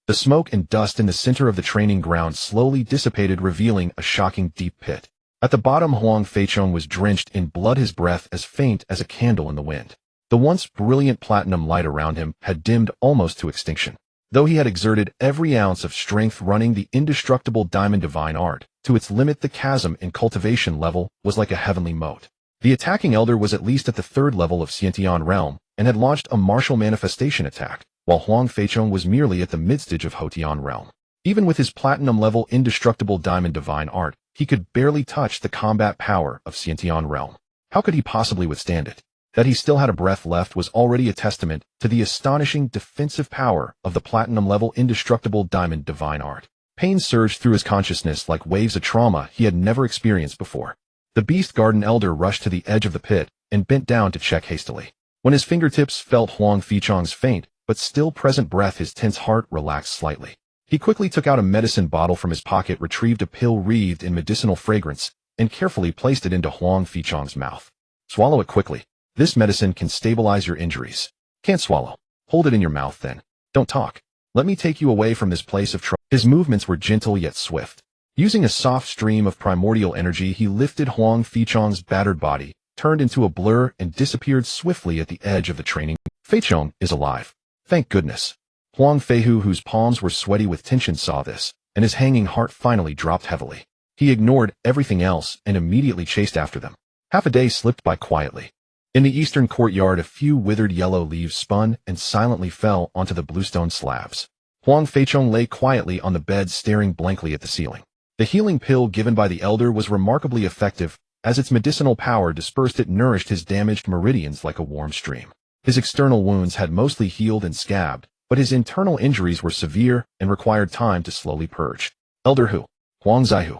Speaker 1: The smoke and dust in the center of the training ground slowly dissipated, revealing a shocking deep pit. At the bottom, Huang Feichong was drenched in blood, his breath as faint as a candle in the wind. The once brilliant platinum light around him had dimmed almost to extinction. Though he had exerted every ounce of strength running the indestructible diamond divine art to its limit, the chasm in cultivation level was like a heavenly moat. The attacking elder was at least at the third level of Synopsis realm and had launched a martial manifestation attack, while Huang Feichong was merely at the midstage of Huangyan realm. Even with his platinum level indestructible diamond divine art, he could barely touch the combat power of Synopsis realm. How could he possibly withstand it? That he still had a breath left was already a testament to the astonishing defensive power of the platinum-level indestructible diamond divine art. Pain surged through his consciousness like waves of trauma he had never experienced before. The beast garden elder rushed to the edge of the pit and bent down to check hastily. When his fingertips felt Huang Feichong's faint but still present breath, his tense heart relaxed slightly. He quickly took out a medicine bottle from his pocket, retrieved a pill wreathed in medicinal fragrance, and carefully placed it into Huang Feichong's mouth. Swallow it quickly. This medicine can stabilize your injuries. Can't swallow. Hold it in your mouth then. Don't talk. Let me take you away from this place of trouble. His movements were gentle yet swift. Using a soft stream of primordial energy, he lifted Huang Feichong's battered body, turned into a blur, and disappeared swiftly at the edge of the training. Feichong is alive. Thank goodness. Huang Feihu, whose palms were sweaty with tension, saw this, and his hanging heart finally dropped heavily. He ignored everything else and immediately chased after them. Half a day slipped by quietly. In the eastern courtyard, a few withered yellow leaves spun and silently fell onto the bluestone slabs. Huang Feichong lay quietly on the bed, staring blankly at the ceiling. The healing pill given by the elder was remarkably effective, as its medicinal power dispersed it nourished his damaged meridians like a warm stream. His external wounds had mostly healed and scabbed, but his internal injuries were severe and required time to slowly purge. Elder Hu. Huang Zaihu.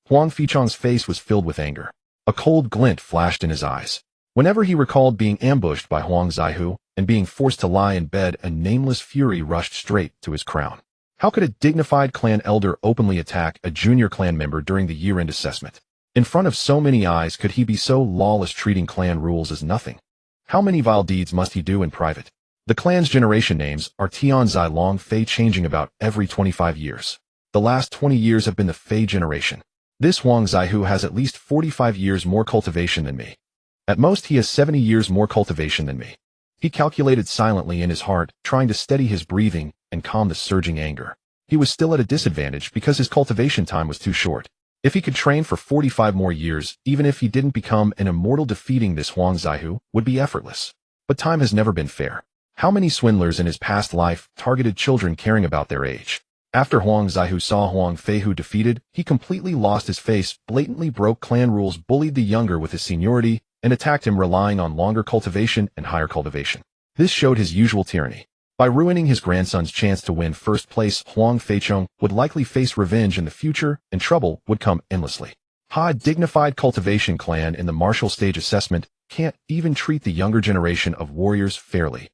Speaker 1: Huang Feichong's face was filled with anger. A cold glint flashed in his eyes. Whenever he recalled being ambushed by Huang Zaihu and being forced to lie in bed, a nameless fury rushed straight to his crown. How could a dignified clan elder openly attack a junior clan member during the year-end assessment? In front of so many eyes, could he be so lawless, treating clan rules as nothing? How many vile deeds must he do in private? The clan's generation names are Tianzai Long Fei, changing about every 25 years. The last 20 years have been the Fei generation. This Huang Zaihu has at least 45 years more cultivation than me. At most, he has 70 years more cultivation than me. He calculated silently in his heart, trying to steady his breathing and calm the surging anger. He was still at a disadvantage because his cultivation time was too short. If he could train for 45 more years, even if he didn't become an immortal, defeating this Huang Zaihu would be effortless. But time has never been fair. How many swindlers in his past life targeted children caring about their age? After Huang Zaihu saw Huang Feihu defeated, he completely lost his face, blatantly broke clan rules, bullied the younger with his seniority, and attacked him, relying on longer cultivation and higher cultivation. This showed his usual tyranny. By ruining his grandson's chance to win first place, Huang Feichong would likely face revenge in the future, and trouble would come endlessly. A dignified cultivation clan in the martial stage assessment can't even treat the younger generation of warriors fairly.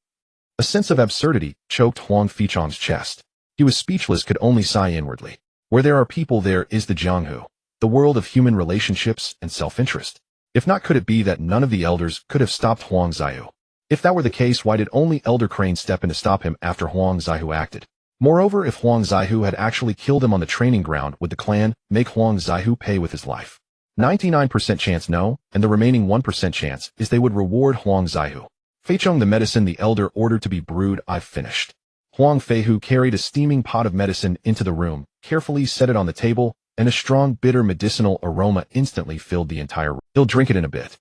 Speaker 1: A sense of absurdity choked Huang Feichong's chest. He was speechless, could only sigh inwardly. Where there are people, there is the Jianghu, the world of human relationships and self-interest. If not, could it be that none of the elders could have stopped Huang Zaihu? If that were the case, why did only Elder Crane step in to stop him after Huang Zaihu acted? Moreover, if Huang Zaihu had actually killed him on the training ground, would the clan make Huang Zaihu pay with his life? 99% chance no, and the remaining 1% chance is they would reward Huang Zaihu. Feichong, the medicine the elder ordered to be brewed, I've finished. Huang Feihu carried a steaming pot of medicine into the room, carefully set it on the table, and a strong, bitter medicinal aroma instantly filled the entire room. He'll drink it in a bit.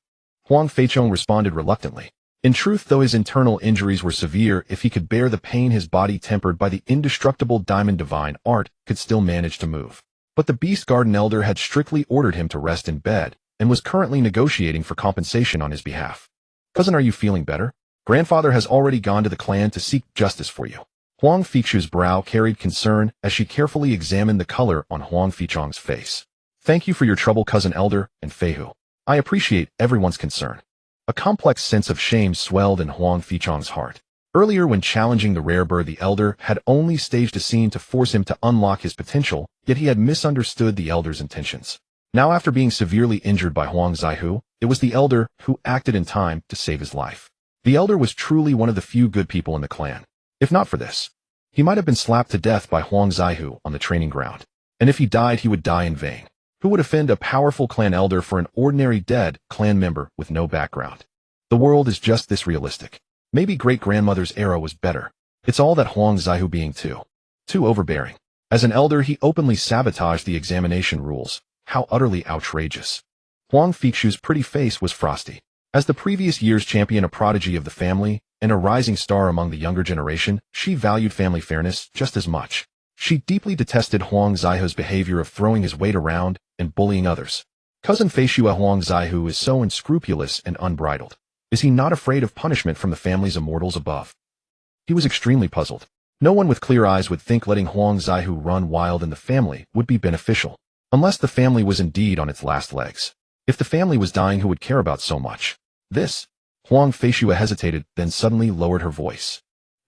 Speaker 1: Huang Feichong responded reluctantly. In truth, though his internal injuries were severe, if he could bear the pain, his body, tempered by the indestructible diamond divine art, could still manage to move. But the Beast Garden elder had strictly ordered him to rest in bed, and was currently negotiating for compensation on his behalf. Cousin, are you feeling better? Grandfather has already gone to the clan to seek justice for you. Huang Feichu's brow carried concern as she carefully examined the color on Huang Feichong's face. Thank you for your trouble, cousin elder and Feihu. I appreciate everyone's concern. A complex sense of shame swelled in Huang Feichong's heart. Earlier, when challenging the rare bird, the elder had only staged a scene to force him to unlock his potential, yet he had misunderstood the elder's intentions. Now, after being severely injured by Huang Zaihu, it was the elder who acted in time to save his life. The elder was truly one of the few good people in the clan. If not for this, he might have been slapped to death by Huang Zaihu on the training ground. And if he died, he would die in vain. Who would offend a powerful clan elder for an ordinary dead clan member with no background? The world is just this realistic. Maybe great-grandmother's era was better. It's all that Huang Zaihu being too overbearing. As an elder, he openly sabotaged the examination rules. How utterly outrageous. Huang Feichu's pretty face was frosty. As the previous year's champion, a prodigy of the family, and a rising star among the younger generation, she valued family fairness just as much. She deeply detested Huang Zaihu's behavior of throwing his weight around and bullying others. Cousin Feishua, Huang Zaihu is so unscrupulous and unbridled. Is he not afraid of punishment from the family's immortals above? He was extremely puzzled. No one with clear eyes would think letting Huang Zaihu run wild in the family would be beneficial, unless the family was indeed on its last legs. If the family was dying, who would care about so much? This? Huang Feishua hesitated, then suddenly lowered her voice.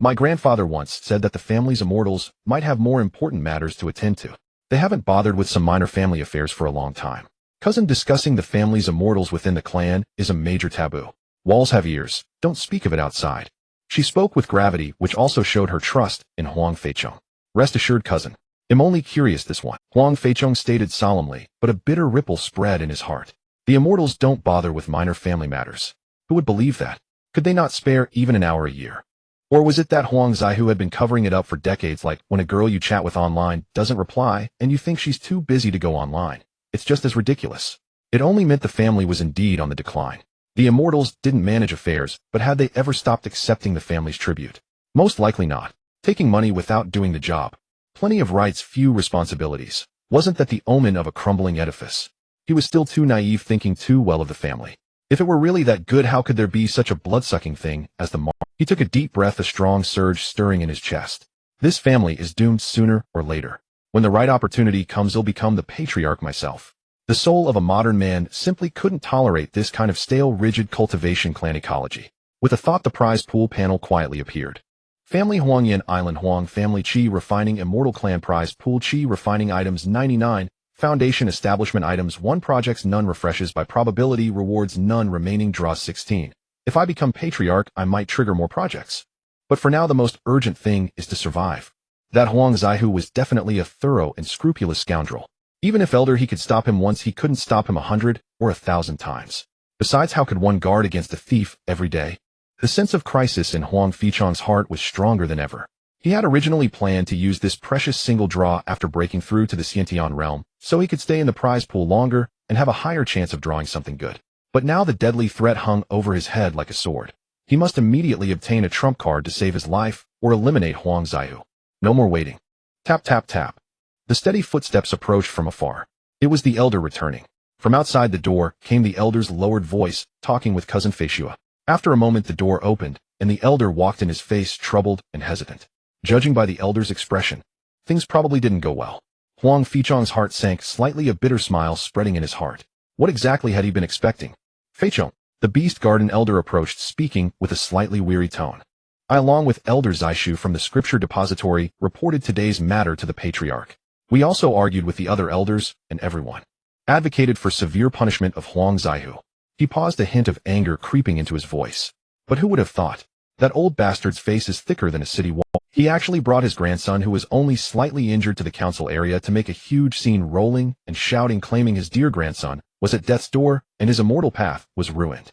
Speaker 1: My grandfather once said that the family's immortals might have more important matters to attend to. They haven't bothered with some minor family affairs for a long time. Cousin, discussing the family's immortals within the clan is a major taboo. Walls have ears. Don't speak of it outside. She spoke with gravity, which also showed her trust in Huang Feichong. Rest assured, cousin. I'm only curious this one, Huang Feichong stated solemnly, but a bitter ripple spread in his heart. The immortals don't bother with minor family matters. Who would believe that? Could they not spare even an hour a year? Or was it that Huang Zaihu had been covering it up for decades, like when a girl you chat with online doesn't reply and you think she's too busy to go online? It's just as ridiculous. It only meant the family was indeed on the decline. The immortals didn't manage affairs, but had they ever stopped accepting the family's tribute? Most likely not. Taking money without doing the job. Plenty of rights, few responsibilities. Wasn't that the omen of a crumbling edifice? He was still too naive, thinking too well of the family. If it were really that good, how could there be such a blood-sucking thing as the Marrow? He took a deep breath, a strong surge stirring in his chest. This family is doomed sooner or later. When the right opportunity comes, I'll become the patriarch myself. The soul of a modern man simply couldn't tolerate this kind of stale, rigid cultivation clan ecology. With a thought, the prize pool panel quietly appeared. Family Huangyan Island Huang Family Chi Refining Immortal Clan Prize Pool Chi Refining Items 99 Foundation Establishment Items 1 Projects None Refreshes by Probability Rewards None Remaining Draws 16. If I become patriarch, I might trigger more projects. But for now, the most urgent thing is to survive. That Huang Zaihu was definitely a thorough and scrupulous scoundrel. Even if elder he could stop him once, he couldn't stop him 100 or 1,000 times. Besides, how could one guard against a thief every day? The sense of crisis in Huang Feichong's heart was stronger than ever. He had originally planned to use this precious single draw after breaking through to the Synopsis realm, so he could stay in the prize pool longer and have a higher chance of drawing something good. But now the deadly threat hung over his head like a sword. He must immediately obtain a trump card to save his life or eliminate Huang Zaihu. No more waiting. Tap, tap, tap. The steady footsteps approached from afar. It was the elder returning. From outside the door came the elder's lowered voice, talking with cousin Feichua. After a moment, the door opened, and the elder walked in, his face troubled and hesitant. Judging by the elder's expression, things probably didn't go well. Huang Feichong's heart sank slightly, a bitter smile spreading in his heart. What exactly had he been expecting? Feichong, the Beast Garden elder approached, speaking with a slightly weary tone. I, along with Elder Zaishu from the Scripture Depository, reported today's matter to the Patriarch. We also argued with the other elders, and everyone advocated for severe punishment of Huang Zaihu. He paused, a hint of anger creeping into his voice. But who would have thought? That old bastard's face is thicker than a city wall. He actually brought his grandson, who was only slightly injured, to the council area to make a huge scene, rolling and shouting, claiming his dear grandson was at death's door and his immortal path was ruined.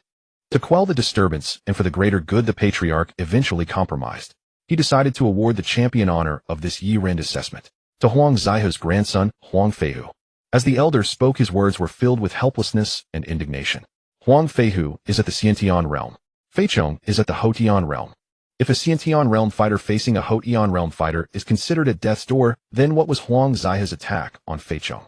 Speaker 1: To quell the disturbance and for the greater good, the Patriarch eventually compromised. He decided to award the champion honor of this year-end assessment to Huang Zaihu's grandson, Huang Feihu. As the elder spoke, his words were filled with helplessness and indignation. Huang Feihu is at the Synopsis realm. Feichong is at the Huangyan realm. If a Synopsis realm fighter facing a Huangyan realm fighter is considered at death's door, then what was Huang Zaihu's attack on Feichong?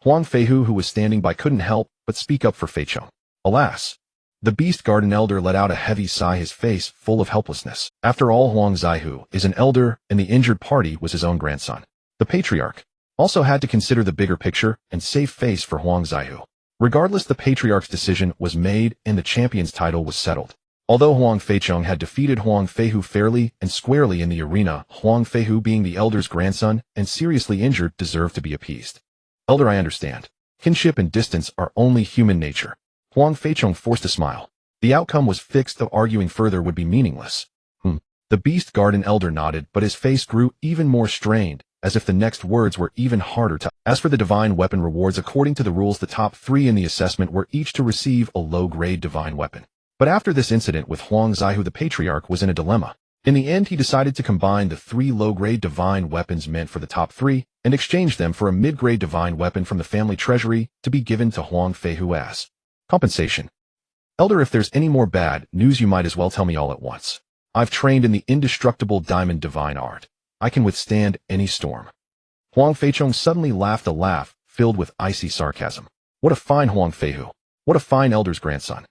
Speaker 1: Huang Feihu, who was standing by, couldn't help but speak up for Feichong. Alas! The Beast Garden elder let out a heavy sigh, his face full of helplessness. After all, Huang Zaihu is an elder, and the injured party was his own grandson. The Patriarch also had to consider the bigger picture and save face for Huang Zaihu. Regardless, the Patriarch's decision was made and the champion's title was settled. Although Huang Feichong had defeated Huang Feihu fairly and squarely in the arena, Huang Feihu, being the elder's grandson and seriously injured, deserved to be appeased. Elder, I understand. Kinship and distance are only human nature. Huang Feichong forced a smile. The outcome was fixed, though arguing further would be meaningless. The Beast Garden elder nodded, but his face grew even more strained, as if the next words were even harder to. As for the divine weapon rewards, according to the rules, the top 3 in the assessment were each to receive a low-grade divine weapon. But after this incident with Huang Zaihu, the Patriarch was in a dilemma. In the end, he decided to combine the 3 low-grade divine weapons meant for the top 3 and exchange them for a mid-grade divine weapon from the family treasury to be given to Huang Feihu as compensation. Elder, if there's any more bad news, you might as well tell me all at once. I've trained in the indestructible diamond divine art. I can withstand any storm. Huang Feichong suddenly laughed, a laugh filled with icy sarcasm. What a fine Huang Feihu. What a fine elder's grandson.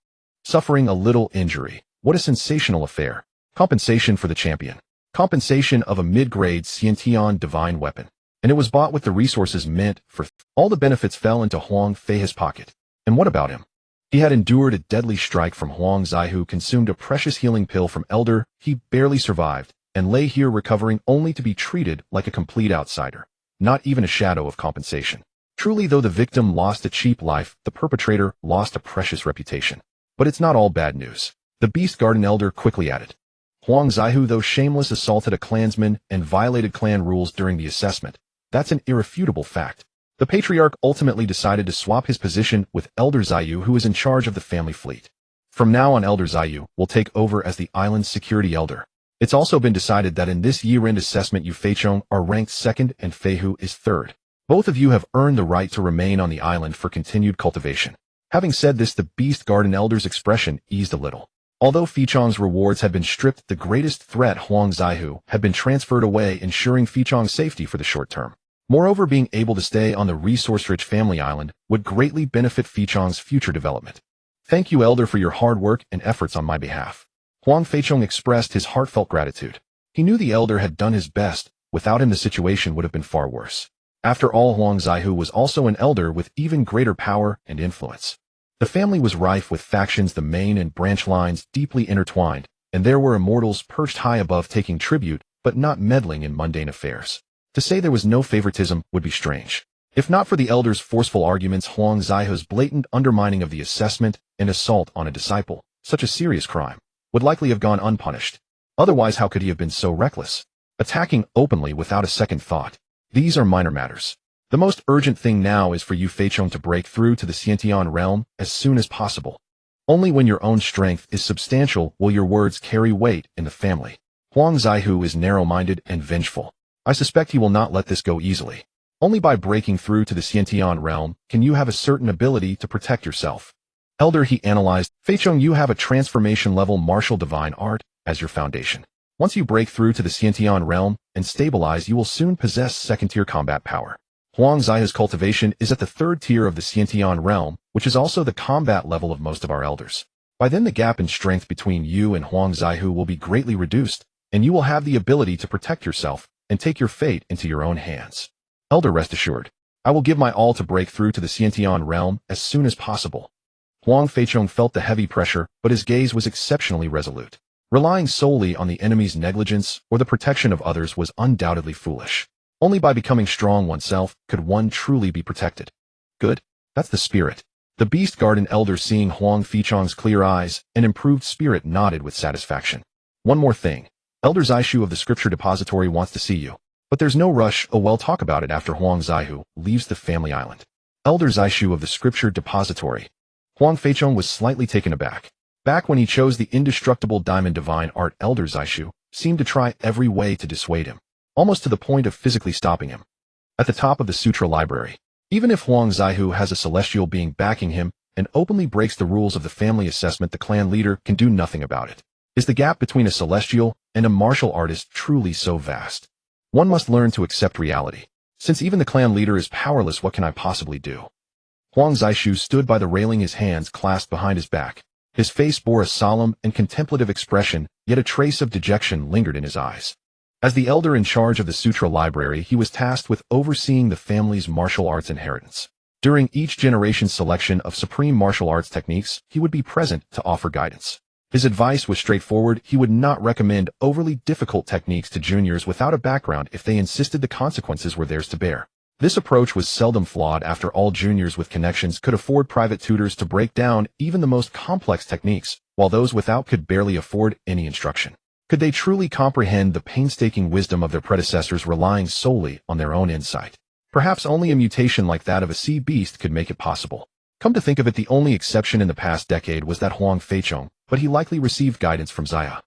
Speaker 1: Suffering a little injury. What a sensational affair. Compensation for the champion. Compensation of a mid-grade Synopsis divine weapon. And it was bought with the resources meant for. All the benefits fell into Huang Feihu's pocket. And what about him? He had endured a deadly strike from Huang Zaihu, consumed a precious healing pill from elder, he barely survived, and lay here recovering only to be treated like a complete outsider. Not even a shadow of compensation. Truly, though the victim lost a cheap life, the perpetrator lost a precious reputation. But it's not all bad news. The Beast Garden Elder quickly added. Huang Zaihu, though shameless, assaulted a clansman and violated clan rules during the assessment. That's an irrefutable fact. The Patriarch ultimately decided to swap his position with Elder Zaiyu, who is in charge of the family fleet. From now on, Elder Zaiyu will take over as the island's security elder. It's also been decided that in this year-end assessment, you Feichong are ranked 2nd and Feihu is 3rd. Both of you have earned the right to remain on the island for continued cultivation. Having said this, the Beast Garden Elder's expression eased a little. Although Feichong's rewards had been stripped, the greatest threat, Huang Zaihu, had been transferred away, ensuring Feichong's safety for the short term. Moreover, being able to stay on the resource-rich family island would greatly benefit Feichong's future development. Thank you, Elder, for your hard work and efforts on my behalf. Huang Feichong expressed his heartfelt gratitude. He knew the Elder had done his best. Without him, the situation would have been far worse. After all, Huang Zaihu was also an elder with even greater power and influence. The family was rife with factions, the main and branch lines deeply intertwined, and there were immortals perched high above taking tribute, but not meddling in mundane affairs. To say there was no favoritism would be strange. If not for the elder's forceful arguments, Huang Zaihu's blatant undermining of the assessment and assault on a disciple, such a serious crime, would likely have gone unpunished. Otherwise, how could he have been so reckless? Attacking openly without a second thought. These are minor matters. The most urgent thing now is for you Feichong to break through to the Synopsis realm as soon as possible. Only when your own strength is substantial will your words carry weight in the family. Huang Zaihu is narrow-minded and vengeful. I suspect he will not let this go easily. Only by breaking through to the Synopsis realm can you have a certain ability to protect yourself. Elder, he analyzed, Feichong, you have a transformation-level martial divine art as your foundation. Once you break through to the Synopsis realm and stabilize, you will soon possess second-tier combat power. Huang Zaihu's cultivation is at the 3rd tier of the Synopsis realm, which is also the combat level of most of our elders. By then, the gap in strength between you and Huang Zaihu will be greatly reduced, and you will have the ability to protect yourself and take your fate into your own hands. Elder, rest assured, I will give my all to break through to the Synopsis realm as soon as possible. Huang Feichong felt the heavy pressure, but his gaze was exceptionally resolute. Relying solely on the enemy's negligence or the protection of others was undoubtedly foolish. Only by becoming strong oneself could one truly be protected. Good. That's the spirit. The Beast Garden Elder, seeing Huang Feichong's clear eyes and improved spirit, nodded with satisfaction. One more thing. Elder Zaishu of the Scripture Depository wants to see you. But there's no rush. Oh well, talk about it after Huang Zaihu leaves the family island. Elder Zaishu of the Scripture Depository. Huang Feichong was slightly taken aback. Back when he chose the indestructible diamond divine art, Elder Zaishu seemed to try every way to dissuade him, almost to the point of physically stopping him. At the top of the sutra library, even if Huang Zaihu has a celestial being backing him and openly breaks the rules of the family assessment, the clan leader can do nothing about it. Is the gap between a celestial and a martial artist truly so vast? One must learn to accept reality. Since even the clan leader is powerless, what can I possibly do? Huang Zaishu stood by the railing, his hands clasped behind his back. His face bore a solemn and contemplative expression, yet a trace of dejection lingered in his eyes. As the elder in charge of the sutra library, he was tasked with overseeing the family's martial arts inheritance. During each generation's selection of supreme martial arts techniques, he would be present to offer guidance. His advice was straightforward. He would not recommend overly difficult techniques to juniors without a background if they insisted the consequences were theirs to bear. This approach was seldom flawed. After all, juniors with connections could afford private tutors to break down even the most complex techniques, while those without could barely afford any instruction. Could they truly comprehend the painstaking wisdom of their predecessors, relying solely on their own insight? Perhaps only a mutation like that of a sea beast could make it possible. Come to think of it, the only exception in the past decade was that Huang Feichong, but he likely received guidance from Zaya.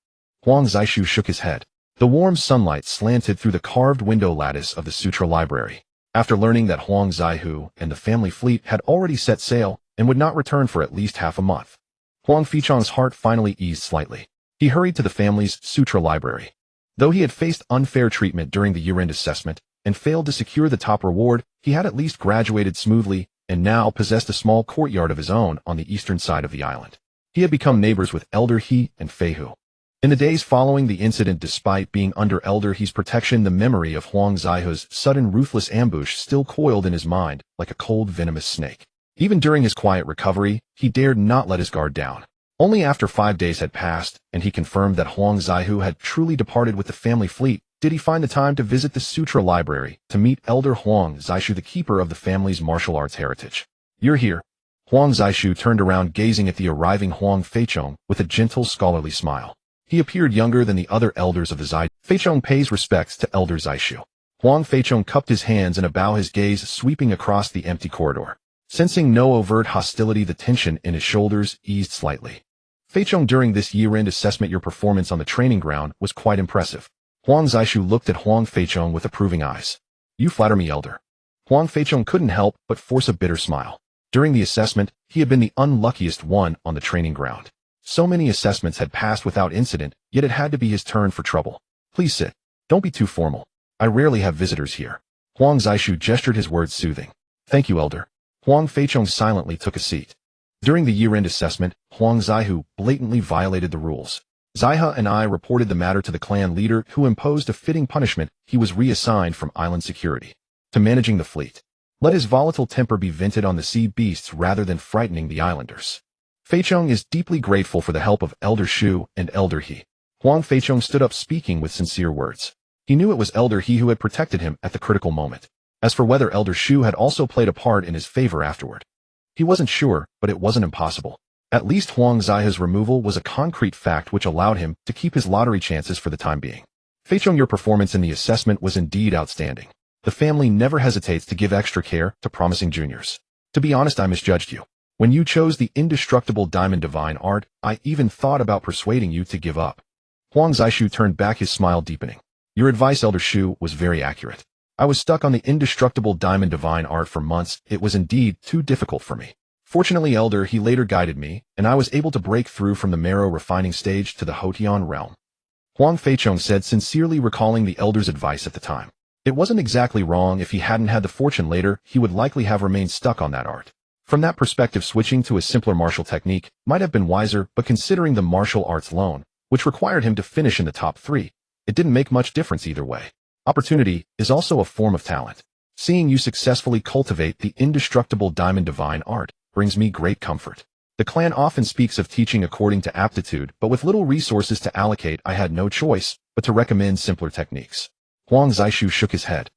Speaker 1: Huang Zaishu shook his head. The warm sunlight slanted through the carved window lattice of the sutra library. After learning that Huang Zaihu and the family fleet had already set sail and would not return for at least half a month, Huang Feichong's heart finally eased slightly. He hurried to the family's sutra library. Though he had faced unfair treatment during the year-end assessment and failed to secure the top reward, he had at least graduated smoothly and now possessed a small courtyard of his own on the eastern side of the island. He had become neighbors with Elder He and Feihu. In the days following the incident, despite being under Elder He's protection, the memory of Huang Zaihu's sudden ruthless ambush still coiled in his mind like a cold, venomous snake. Even during his quiet recovery, he dared not let his guard down. Only after 5 days had passed, and he confirmed that Huang Zaihu had truly departed with the family fleet, did he find the time to visit the Sutra Library to meet Elder Huang Zaishu, the keeper of the family's martial arts heritage. "You're here." Huang Zaishu turned around, gazing at the arriving Huang Feichong with a gentle, scholarly smile. He appeared younger than the other elders of the Zai. Feichong pays respects to Elder Zaishu. Huang Feichong cupped his hands in a bow, his gaze sweeping across the empty corridor. Sensing no overt hostility, the tension in his shoulders eased slightly. "Feichong, during this year-end assessment, your performance on the training ground was quite impressive." Huang Zaishu looked at Huang Feichong with approving eyes. "You flatter me, Elder." Huang Feichong couldn't help but force a bitter smile. During the assessment, he had been the unluckiest one on the training ground. So many assessments had passed without incident, yet it had to be his turn for trouble. "Please sit. Don't be too formal. I rarely have visitors here." Huang Zaishu gestured, his words soothing. "Thank you, Elder." Huang Feichong silently took a seat. During the year-end assessment, Huang Zaihu blatantly violated the rules. Zaiha and I reported the matter to the clan leader, who imposed a fitting punishment. He was reassigned from island security to managing the fleet. Let his volatile temper be vented on the sea beasts rather than frightening the islanders. Feichong is deeply grateful for the help of Elder Shu and Elder He. Huang Feichong stood up, speaking with sincere words. He knew it was Elder He who had protected him at the critical moment. As for whether Elder Shu had also played a part in his favor afterward, he wasn't sure, but it wasn't impossible. At least Huang Zaiha's removal was a concrete fact which allowed him to keep his lottery chances for the time being. "Feichong, your performance in the assessment was indeed outstanding. The family never hesitates to give extra care to promising juniors. To be honest, I misjudged you. When you chose the indestructible diamond divine art, I even thought about persuading you to give up." Huang Zaishu turned back, his smile deepening. "Your advice, Elder Shu, was very accurate. I was stuck on the indestructible diamond divine art for months. It was indeed too difficult for me. Fortunately, Elder He later guided me, and I was able to break through from the Marrow Refining stage to the Huangyan realm." Huang Feichong said, sincerely recalling the Elder's advice at the time. It wasn't exactly wrong. If he hadn't had the fortune later, he would likely have remained stuck on that art. From that perspective, switching to a simpler martial technique might have been wiser, but considering the martial arts loan, which required him to finish in the top 3, it didn't make much difference either way. Opportunity is also a form of talent. Seeing you successfully cultivate the indestructible diamond divine art brings me great comfort. The clan often speaks of teaching according to aptitude, but with little resources to allocate, I had no choice but to recommend simpler techniques. Huang Zaishu shook his head.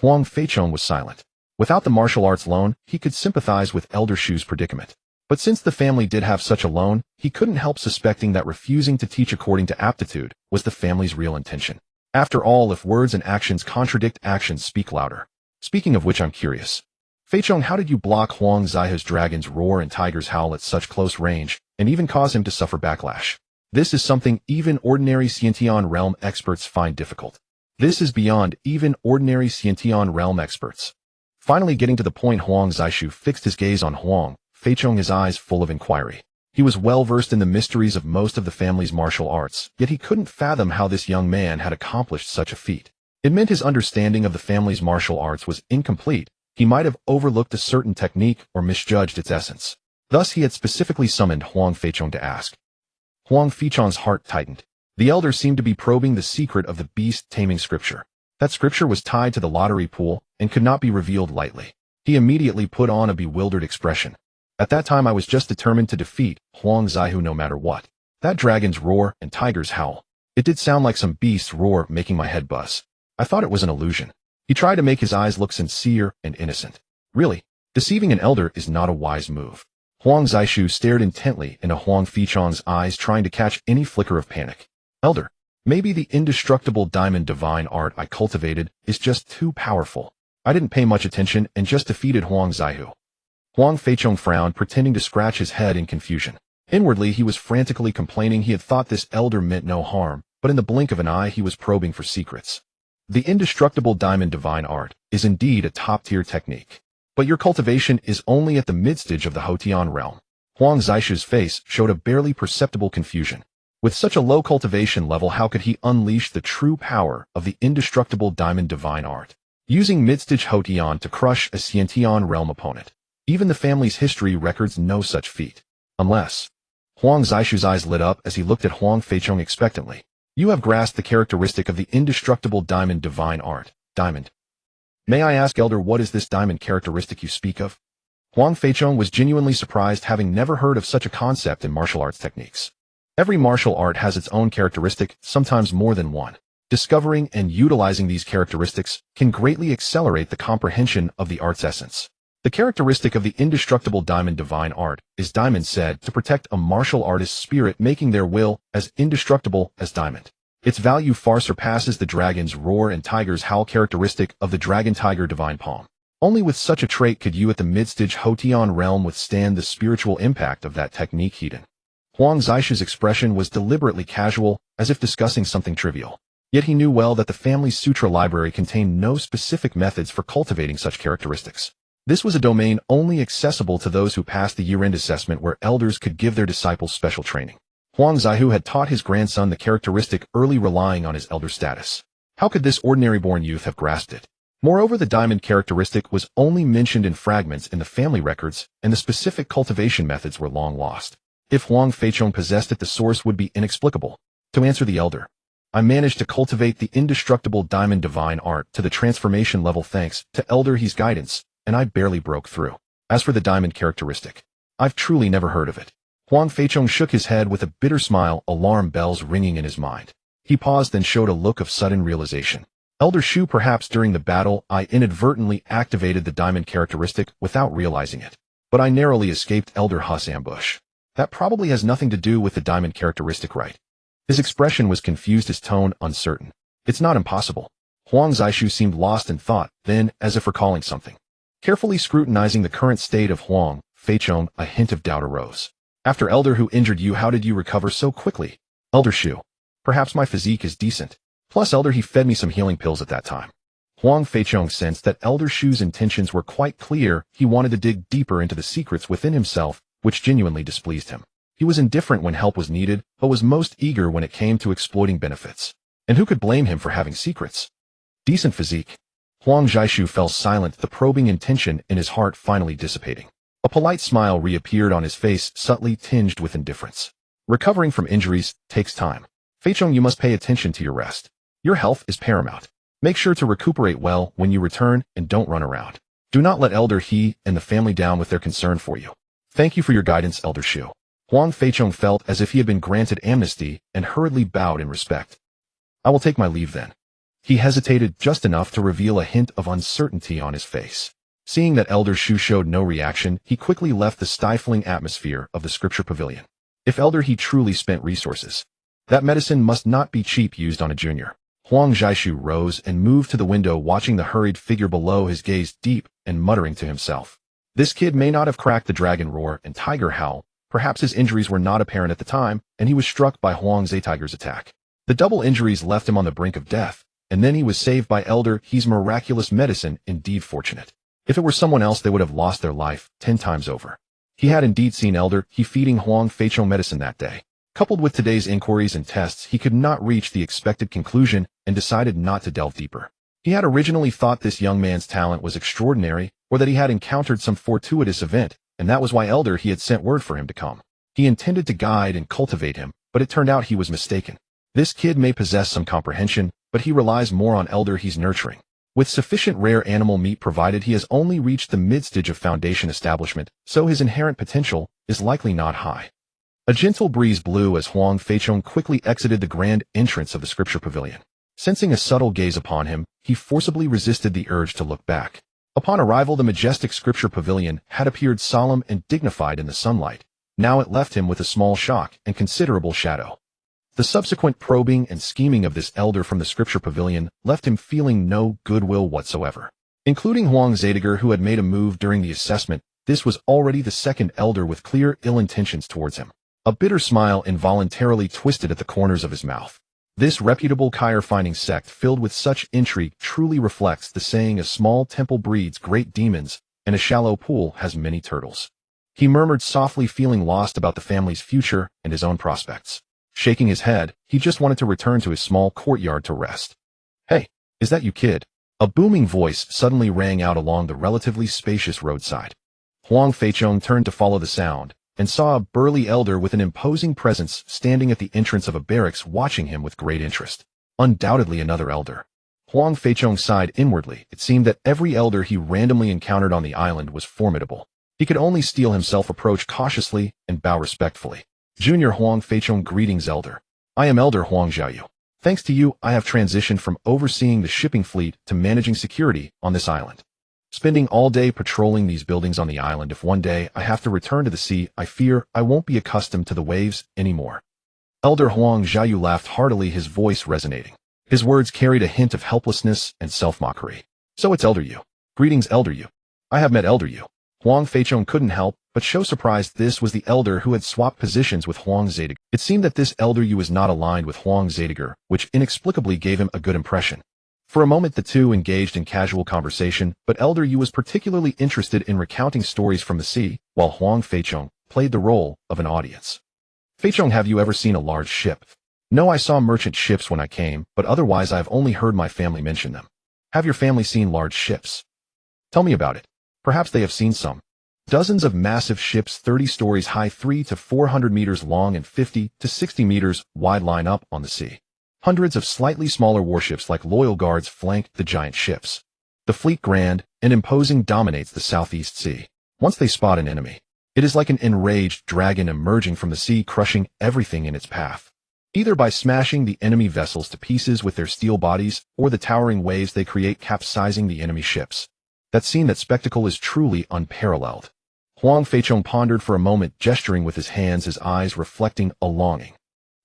Speaker 1: Huang Feichong was silent. Without the martial arts loan, he could sympathize with Elder Shu's predicament. But since the family did have such a loan, he couldn't help suspecting that refusing to teach according to aptitude was the family's real intention. After all, if words and actions contradict, actions speak louder. Speaking of which, I'm curious. Feichong, how did you block Huang Zaiha's dragon's roar and tiger's howl at such close range, and even cause him to suffer backlash? This is something even ordinary Synopsis realm experts find difficult. This is beyond even ordinary Synopsis realm experts. Finally getting to the point, Huang Zaishu fixed his gaze on Huang Feichong, his eyes full of inquiry. He was well versed in the mysteries of most of the family's martial arts, yet he couldn't fathom how this young man had accomplished such a feat. It meant his understanding of the family's martial arts was incomplete. He might have overlooked a certain technique or misjudged its essence. Thus he had specifically summoned Huang Feichong to ask. Huang Feichong's heart tightened. The elder seemed to be probing the secret of the beast-taming scripture. That scripture was tied to the lottery pool and could not be revealed lightly. He immediately put on a bewildered expression. At that time I was just determined to defeat Huang Zaihu no matter what. That dragon's roar and tiger's howl. It did sound like some beast's roar, making my head buzz. I thought it was an illusion. He tried to make his eyes look sincere and innocent. Really, deceiving an elder is not a wise move. Huang Zaishu stared intently into Huang Feichong's eyes, trying to catch any flicker of panic. Elder, maybe the indestructible diamond divine art I cultivated is just too powerful. I didn't pay much attention and just defeated Huang Zaihu. Huang Feichong frowned, pretending to scratch his head in confusion. Inwardly, he was frantically complaining. He had thought this elder meant no harm, but in the blink of an eye he was probing for secrets. The indestructible diamond divine art is indeed a top-tier technique. But your cultivation is only at the mid-stage of the Huangyan realm. Huang Zaishu's face showed a barely perceptible confusion. With such a low cultivation level, how could he unleash the true power of the indestructible diamond divine art? Using mid-stage Huangyan to crush a Synopsis realm opponent. Even the family's history records no such feat. Unless... Huang Zaishu's eyes lit up as he looked at Huang Feichong expectantly. You have grasped the characteristic of the indestructible diamond divine art. Diamond. May I ask, Elder, what is this diamond characteristic you speak of? Huang Feichong was genuinely surprised, having never heard of such a concept in martial arts techniques. Every martial art has its own characteristic, sometimes more than one. Discovering and utilizing these characteristics can greatly accelerate the comprehension of the art's essence. The characteristic of the indestructible diamond divine art is diamond said to protect a martial artist's spirit, making their will as indestructible as diamond. Its value far surpasses the dragon's roar and tiger's howl characteristic of the dragon tiger divine palm. Only with such a trait could you at the mid-stage Huangyan realm withstand the spiritual impact of that technique. Huang Zishu's expression was deliberately casual, as if discussing something trivial. Yet he knew well that the family's sutra library contained no specific methods for cultivating such characteristics. This was a domain only accessible to those who passed the year-end assessment, where elders could give their disciples special training. Huang Zaihu had taught his grandson the characteristic early, relying on his elder status. How could this ordinary-born youth have grasped it? Moreover, the diamond characteristic was only mentioned in fragments in the family records, and the specific cultivation methods were long lost. If Huang Feichong possessed it, the source would be inexplicable. To answer the elder, I managed to cultivate the indestructible diamond divine art to the transformation level thanks to Elder He's guidance, and I barely broke through. As for the diamond characteristic, I've truly never heard of it. Huang Feichong shook his head with a bitter smile, alarm bells ringing in his mind. He paused, then showed a look of sudden realization. Elder Shu, perhaps during the battle I inadvertently activated the diamond characteristic without realizing it. But I narrowly escaped Elder Hu's ambush. That probably has nothing to do with the diamond characteristic, right? His expression was confused, his tone uncertain. It's not impossible. Huang Zishu seemed lost in thought, then, as if recalling something. Carefully scrutinizing the current state of Huang Feichong, a hint of doubt arose. After Elder Hu injured you, how did you recover so quickly? Elder Shu. Perhaps my physique is decent. Plus Elder He fed me some healing pills at that time. Huang Feichong sensed that Elder Shu's intentions were quite clear. He wanted to dig deeper into the secrets within himself, which genuinely displeased him. He was indifferent when help was needed, but was most eager when it came to exploiting benefits. And who could blame him for having secrets? Decent physique. Huang Zishu fell silent, the probing intention in his heart finally dissipating. A polite smile reappeared on his face, subtly tinged with indifference. Recovering from injuries takes time. Feichong, you must pay attention to your rest. Your health is paramount. Make sure to recuperate well when you return, and don't run around. Do not let Elder He and the family down with their concern for you. Thank you for your guidance, Elder Shu. Huang Feichong felt as if he had been granted amnesty and hurriedly bowed in respect. I will take my leave then. He hesitated just enough to reveal a hint of uncertainty on his face. Seeing that Elder Shu showed no reaction, he quickly left the stifling atmosphere of the scripture pavilion. If Elder He truly spent resources, that medicine must not be cheap, used on a junior. Huang Zishu rose and moved to the window, watching the hurried figure below, his gaze deep and muttering to himself. This kid may not have cracked the dragon roar and tiger howl. Perhaps his injuries were not apparent at the time, and he was struck by Huang Zhe Tiger's attack. The double injuries left him on the brink of death, and then he was saved by Elder He's miraculous medicine. Indeed fortunate. If it were someone else, they would have lost their life 10 times over. He had indeed seen Elder He feeding Huang Feichong medicine that day. Coupled with today's inquiries and tests, he could not reach the expected conclusion and decided not to delve deeper. He had originally thought this young man's talent was extraordinary, or that he had encountered some fortuitous event, and that was why Elder He had sent word for him to come. He intended to guide and cultivate him, but it turned out he was mistaken. This kid may possess some comprehension, but he relies more on Elder He's nurturing. With sufficient rare animal meat provided, he has only reached the mid-stage of foundation establishment, so his inherent potential is likely not high. A gentle breeze blew as Huang Feichong quickly exited the grand entrance of the scripture pavilion. Sensing a subtle gaze upon him, he forcibly resisted the urge to look back. Upon arrival, the majestic scripture pavilion had appeared solemn and dignified in the sunlight. Now it left him with a small shock and considerable shadow. The subsequent probing and scheming of this elder from the scripture pavilion left him feeling no goodwill whatsoever. Including Huang Zetiger, who had made a move during the assessment, this was already the second elder with clear ill intentions towards him. A bitter smile involuntarily twisted at the corners of his mouth. This reputable Kaya-finding sect filled with such intrigue truly reflects the saying, a small temple breeds great demons, and a shallow pool has many turtles. He murmured softly, feeling lost about the family's future and his own prospects. Shaking his head, he just wanted to return to his small courtyard to rest. Hey, is that you, kid? A booming voice suddenly rang out along the relatively spacious roadside. Huang Feichong turned to follow the sound, and saw a burly elder with an imposing presence standing at the entrance of a barracks, watching him with great interest. Undoubtedly another elder. Huang Feichong sighed inwardly. It seemed that every elder he randomly encountered on the island was formidable. He could only steel himself approach cautiously and bow respectfully. Junior Huang Feichong, greetings, Elder. I am Elder Huang Xiaoyu. Thanks to you, I have transitioned from overseeing the shipping fleet to managing security on this island. Spending all day patrolling these buildings on the island. If one day I have to return to the sea, I fear I won't be accustomed to the waves anymore. Elder Huang Xiaoyu laughed heartily, his voice resonating. His words carried a hint of helplessness and self-mockery. So it's Elder Yu. Greetings, Elder Yu. I have met Elder Yu. Huang Feichong couldn't help but show surprise. This was the elder who had swapped positions with Huang Zetiger. It seemed that this Elder Yu was not aligned with Huang Zetiger, which inexplicably gave him a good impression. For a moment the two engaged in casual conversation, but Elder Yu was particularly interested in recounting stories from the sea, while Huang Feichong played the role of an audience. Feichong, have you ever seen a large ship? No, I saw merchant ships when I came, but otherwise I've only heard my family mention them. Have your family seen large ships? Tell me about it. Perhaps they have seen some. Dozens of massive ships 30 stories high, 300 to 400 meters long and 50 to 60 meters wide line up on the sea. Hundreds of slightly smaller warships like loyal guards flanked the giant ships. The fleet, grand and imposing, dominates the Southeast Sea. Once they spot an enemy, it is like an enraged dragon emerging from the sea, crushing everything in its path. Either by smashing the enemy vessels to pieces with their steel bodies, or the towering waves they create capsizing the enemy ships. That scene, that spectacle is truly unparalleled. Huang Feichong pondered for a moment, gesturing with his hands, his eyes reflecting a longing.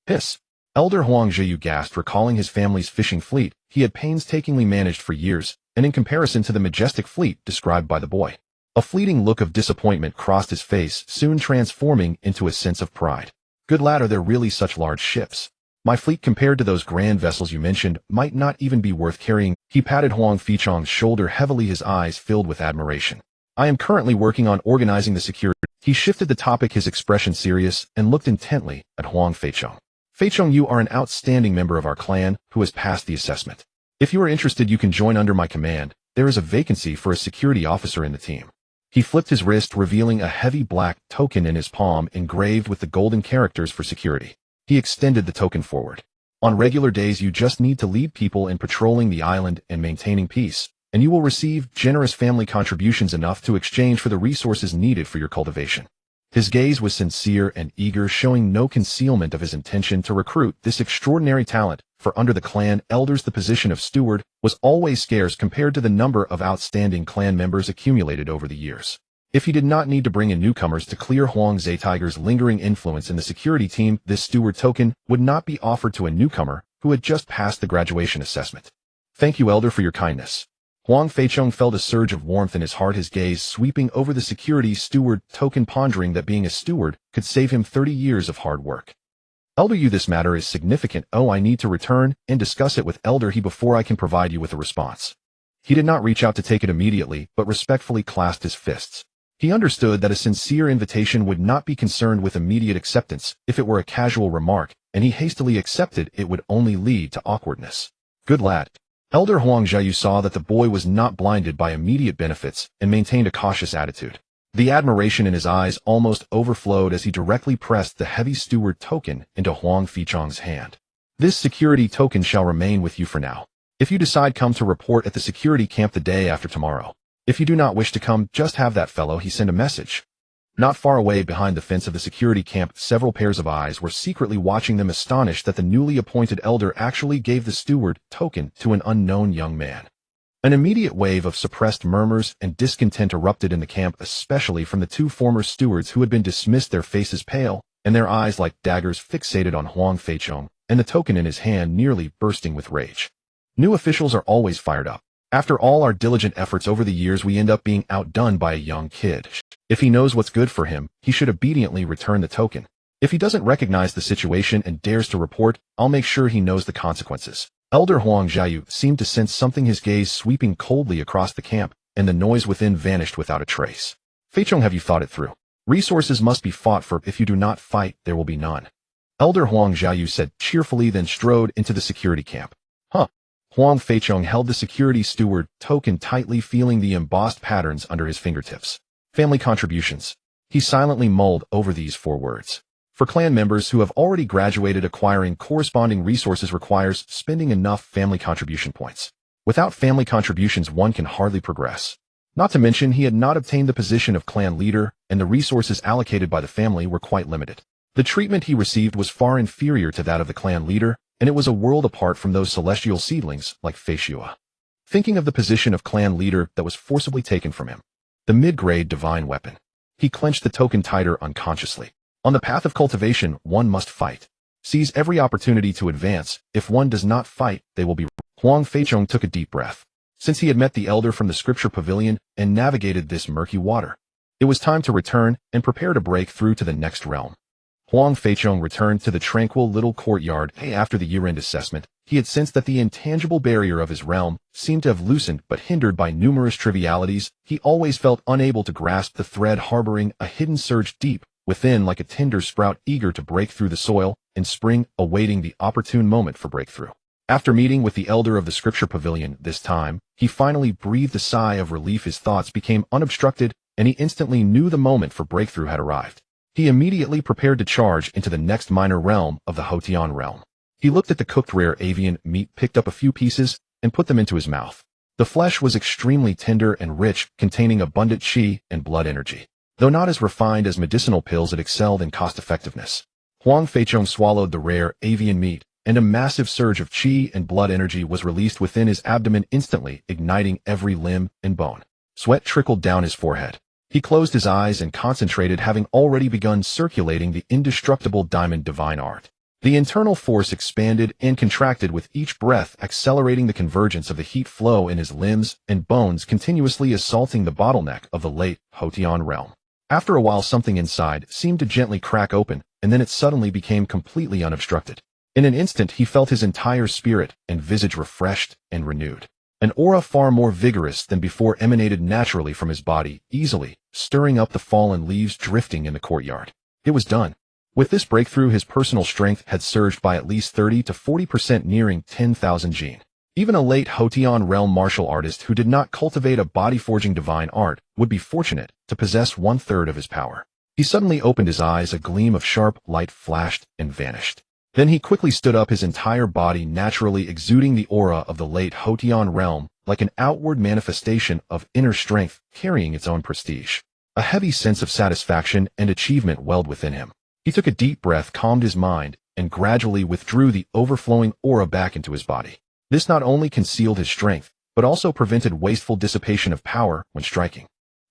Speaker 1: Hiss! Elder Huang Xiaoyu gasped, recalling his family's fishing fleet he had painstakingly managed for years, and in comparison to the majestic fleet described by the boy. A fleeting look of disappointment crossed his face, soon transforming into a sense of pride. Good lad, are there really such large ships? My fleet, compared to those grand vessels you mentioned, might not even be worth carrying. He patted Huang Feichong's shoulder heavily, his eyes filled with admiration. I am currently working on organizing the security. He shifted the topic, his expression serious, and looked intently at Huang Feichong. Feichong, you are an outstanding member of our clan who has passed the assessment. If you are interested, you can join under my command. There is a vacancy for a security officer in the team. He flipped his wrist, revealing a heavy black token in his palm engraved with the golden characters for security. He extended the token forward. On regular days, you just need to lead people in patrolling the island and maintaining peace, and you will receive generous family contributions, enough to exchange for the resources needed for your cultivation. His gaze was sincere and eager, showing no concealment of his intention to recruit this extraordinary talent, for under the clan elders the position of steward was always scarce compared to the number of outstanding clan members accumulated over the years. If he did not need to bring in newcomers to clear Huang Zetiger's lingering influence in the security team, this steward token would not be offered to a newcomer who had just passed the graduation assessment. Thank you, Elder, for your kindness. Huang Feichong felt a surge of warmth in his heart, his gaze sweeping over the security steward token, pondering that being a steward could save him 30 years of hard work. Elder Yu, this matter is significant. Oh, I need to return and discuss it with Elder He before I can provide you with a response. He did not reach out to take it immediately, but respectfully clasped his fists. He understood that a sincere invitation would not be concerned with immediate acceptance. If it were a casual remark, and he hastily accepted, it would only lead to awkwardness. Good lad. Elder Huang Xiaoyu saw that the boy was not blinded by immediate benefits and maintained a cautious attitude. The admiration in his eyes almost overflowed as he directly pressed the heavy steward token into Huang Feichong's hand. This security token shall remain with you for now. If you decide, come to report at the security camp the day after tomorrow. If you do not wish to come, just have that fellow he send a message. Not far away behind the fence of the security camp, several pairs of eyes were secretly watching them, astonished that the newly appointed elder actually gave the steward token to an unknown young man. An immediate wave of suppressed murmurs and discontent erupted in the camp, especially from the two former stewards who had been dismissed, their faces pale and their eyes like daggers fixated on Huang Feichong and the token in his hand, nearly bursting with rage. New officials are always fired up. After all our diligent efforts over the years, we end up being outdone by a young kid. If he knows what's good for him, he should obediently return the token. If he doesn't recognize the situation and dares to report, I'll make sure he knows the consequences. Elder Huang Xiaoyu seemed to sense something, his gaze sweeping coldly across the camp, and the noise within vanished without a trace. Feichong, have you thought it through? Resources must be fought for. If you do not fight, there will be none. Elder Huang Xiaoyu said cheerfully, then strode into the security camp. Huang Feichong held the security steward token tightly, feeling the embossed patterns under his fingertips. Family contributions. He silently mulled over these 4 words. For clan members who have already graduated, acquiring corresponding resources requires spending enough family contribution points. Without family contributions, one can hardly progress. Not to mention he had not obtained the position of clan leader, and the resources allocated by the family were quite limited. The treatment he received was far inferior to that of the clan leader, and it was a world apart from those celestial seedlings like Feichong. Thinking of the position of clan leader that was forcibly taken from him, the mid-grade divine weapon, he clenched the token tighter unconsciously. On the path of cultivation, one must fight. Seize every opportunity to advance. If one does not fight, they will be. Huang Feichong took a deep breath. Since he had met the elder from the scripture pavilion and navigated this murky water, it was time to return and prepare to break through to the next realm. Huang Feichong returned to the tranquil little courtyard after the year-end assessment. He had sensed that the intangible barrier of his realm seemed to have loosened, but hindered by numerous trivialities. He always felt unable to grasp the thread, harboring a hidden surge deep within like a tender sprout eager to break through the soil in spring, awaiting the opportune moment for breakthrough. After meeting with the elder of the scripture pavilion this time, he finally breathed a sigh of relief. His thoughts became unobstructed, and he instantly knew the moment for breakthrough had arrived. He immediately prepared to charge into the next minor realm of the Huangyan realm. He looked at the cooked rare avian meat, picked up a few pieces, and put them into his mouth. The flesh was extremely tender and rich, containing abundant qi and blood energy. Though not as refined as medicinal pills, it excelled in cost-effectiveness. Huang Feichong swallowed the rare avian meat, and a massive surge of qi and blood energy was released within his abdomen, instantly igniting every limb and bone. Sweat trickled down his forehead. He closed his eyes and concentrated, having already begun circulating the indestructible diamond divine art. The internal force expanded and contracted with each breath, accelerating the convergence of the heat flow in his limbs and bones, continuously assaulting the bottleneck of the late Huangyan realm. After a while, something inside seemed to gently crack open, and then it suddenly became completely unobstructed. In an instant, he felt his entire spirit and visage refreshed and renewed. An aura far more vigorous than before emanated naturally from his body, easily stirring up the fallen leaves drifting in the courtyard. It was done. With this breakthrough, his personal strength had surged by at least 30 to 40%, nearing 10,000 gene. Even a late Huangyan realm martial artist who did not cultivate a body-forging divine art would be fortunate to possess 1/3 of his power. He suddenly opened his eyes, a gleam of sharp light flashed and vanished. Then he quickly stood up, his entire body naturally exuding the aura of the late Huangyan realm, like an outward manifestation of inner strength carrying its own prestige. A heavy sense of satisfaction and achievement welled within him. He took a deep breath, calmed his mind, and gradually withdrew the overflowing aura back into his body. This not only concealed his strength, but also prevented wasteful dissipation of power when striking.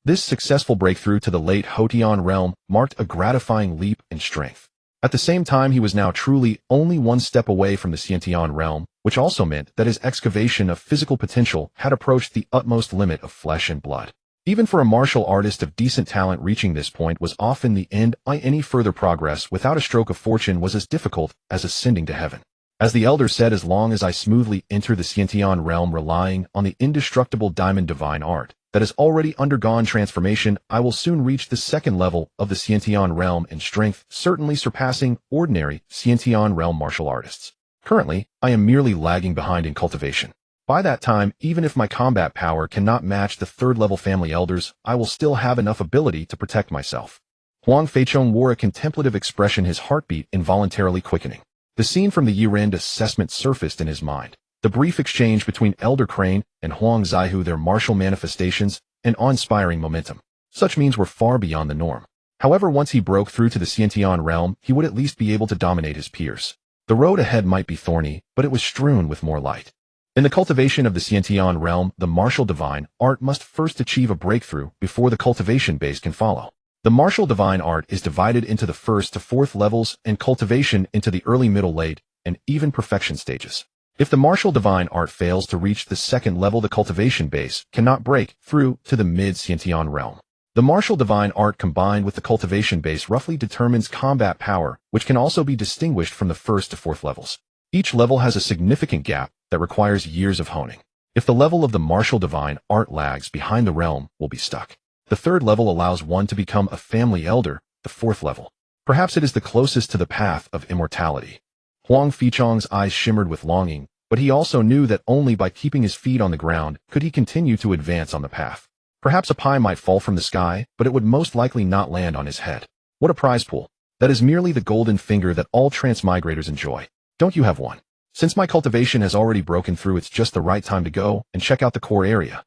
Speaker 1: This successful breakthrough to the late Huangyan realm marked a gratifying leap in strength. At the same time, he was now truly only one step away from the Synopsis realm, which also meant that his excavation of physical potential had approached the utmost limit of flesh and blood. Even for a martial artist of decent talent, reaching this point was often the end. Any further progress without a stroke of fortune was as difficult as ascending to heaven. As the elder said, as long as I smoothly enter the Synopsis realm, relying on the indestructible diamond divine art that has already undergone transformation, I will soon reach the second level of the Synopsis realm in strength, certainly surpassing ordinary Synopsis realm martial artists. Currently, I am merely lagging behind in cultivation. By that time, even if my combat power cannot match the third-level family elders, I will still have enough ability to protect myself. Huang Feichong wore a contemplative expression, his heartbeat involuntarily quickening. The scene from the year-end assessment surfaced in his mind. The brief exchange between Elder Crane and Huang Zaihu, their martial manifestations and awe-inspiring momentum. Such means were far beyond the norm. However, once he broke through to the Synopsis realm, he would at least be able to dominate his peers. The road ahead might be thorny, but it was strewn with more light. In the cultivation of the Synopsis realm, the martial divine art must first achieve a breakthrough before the cultivation base can follow. The martial divine art is divided into the first to fourth levels and cultivation into the early, middle, late, and even perfection stages. If the martial divine art fails to reach the second level, the cultivation base cannot break through to the mid-Synopsis realm. The martial divine art combined with the cultivation base roughly determines combat power, which can also be distinguished from the first to fourth levels. Each level has a significant gap that requires years of honing. If the level of the martial divine art lags behind, the realm will be stuck. The third level allows one to become a family elder, the fourth level. Perhaps it is the closest to the path of immortality. Huang Feichong's eyes shimmered with longing, but he also knew that only by keeping his feet on the ground could he continue to advance on the path. Perhaps a pie might fall from the sky, but it would most likely not land on his head. What a prize pool. That is merely the golden finger that all transmigrators enjoy. Don't you have one? Since my cultivation has already broken through, it's just the right time to go and check out the core area.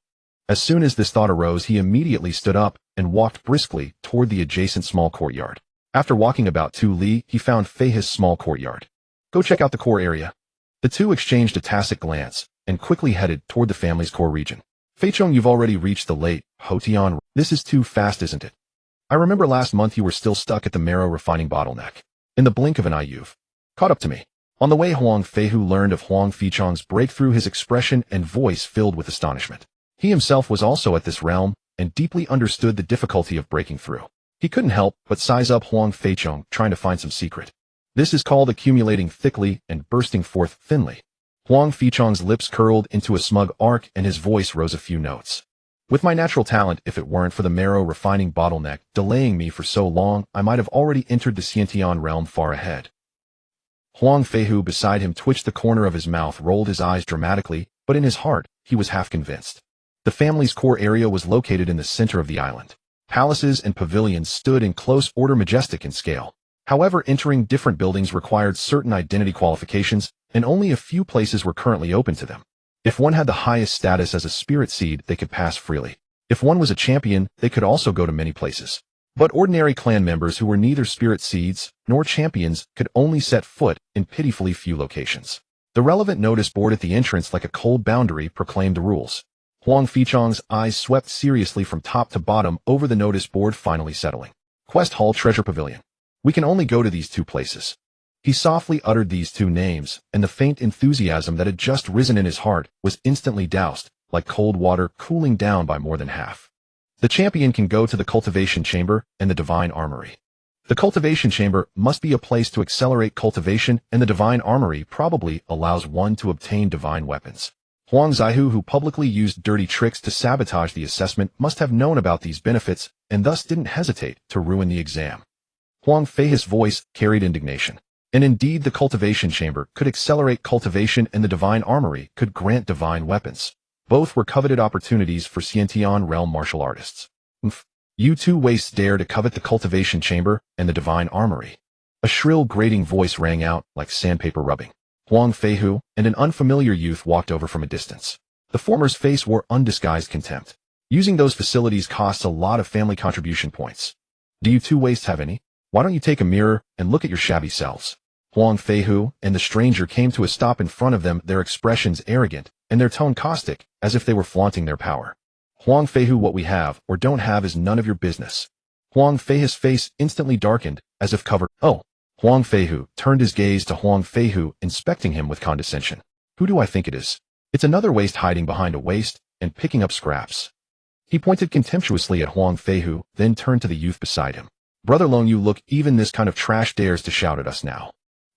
Speaker 1: As soon as this thought arose, he immediately stood up and walked briskly toward the adjacent small courtyard. After walking about 2 li, he found Fei's small courtyard. Go check out the core area. The two exchanged a tacit glance and quickly headed toward the family's core region. Feichong, you've already reached the late Huangyan. This is too fast, isn't it? I remember last month you were still stuck at the Marrow Refining bottleneck. In the blink of an eye you've caught up to me. On the way, Huang Feihu learned of Huang Feichong's breakthrough, his expression and voice filled with astonishment. He himself was also at this realm and deeply understood the difficulty of breaking through. He couldn't help but size up Huang Feichong, trying to find some secret. This is called accumulating thickly and bursting forth thinly. Huang Feichong's lips curled into a smug arc and his voice rose a few notes. With my natural talent, if it weren't for the Marrow Refining bottleneck delaying me for so long, I might have already entered the Xiantian realm far ahead. Huang Feihu beside him twitched the corner of his mouth, rolled his eyes dramatically, but in his heart, he was half convinced. The family's core area was located in the center of the island. Palaces and pavilions stood in close order, majestic in scale. However, entering different buildings required certain identity qualifications, and only a few places were currently open to them. If one had the highest status as a spirit seed, they could pass freely. If one was a champion, they could also go to many places. But ordinary clan members who were neither spirit seeds nor champions could only set foot in pitifully few locations. The relevant notice board at the entrance, like a cold boundary, proclaimed the rules. Huang Feichong's eyes swept seriously from top to bottom over the notice board, finally settling. Quest Hall, Treasure Pavilion. We can only go to these 2 places. He softly uttered these 2 names, and the faint enthusiasm that had just risen in his heart was instantly doused, like cold water cooling down by more than half. The champion can go to the cultivation chamber and the divine armory. The cultivation chamber must be a place to accelerate cultivation, and the divine armory probably allows one to obtain divine weapons. Huang Zaihu, who publicly used dirty tricks to sabotage the assessment, must have known about these benefits and thus didn't hesitate to ruin the exam. Huang Fei's voice carried indignation. And indeed, the cultivation chamber could accelerate cultivation and the divine armory could grant divine weapons. Both were coveted opportunities for Xiantian realm martial artists. You 2 wastes dare to covet the cultivation chamber and the divine armory. A shrill, grating voice rang out like sandpaper rubbing. Huang Feihu and an unfamiliar youth walked over from a distance. The former's face wore undisguised contempt. Using those facilities costs a lot of family contribution points. Do you 2 wastes have any? Why don't you take a mirror and look at your shabby selves? Huang Feihu and the stranger came to a stop in front of them, their expressions arrogant and their tone caustic, as if they were flaunting their power. Huang Feihu, what we have or don't have is none of your business. Huang Fei's face instantly darkened, as if covered. Oh. Huang Feihu turned his gaze to Huang Feihu, inspecting him with condescension. Who do I think it is? It's another waste hiding behind a waste and picking up scraps. He pointed contemptuously at Huang Feihu, then turned to the youth beside him. Brother Long, you look, even this kind of trash dares to shout at us now.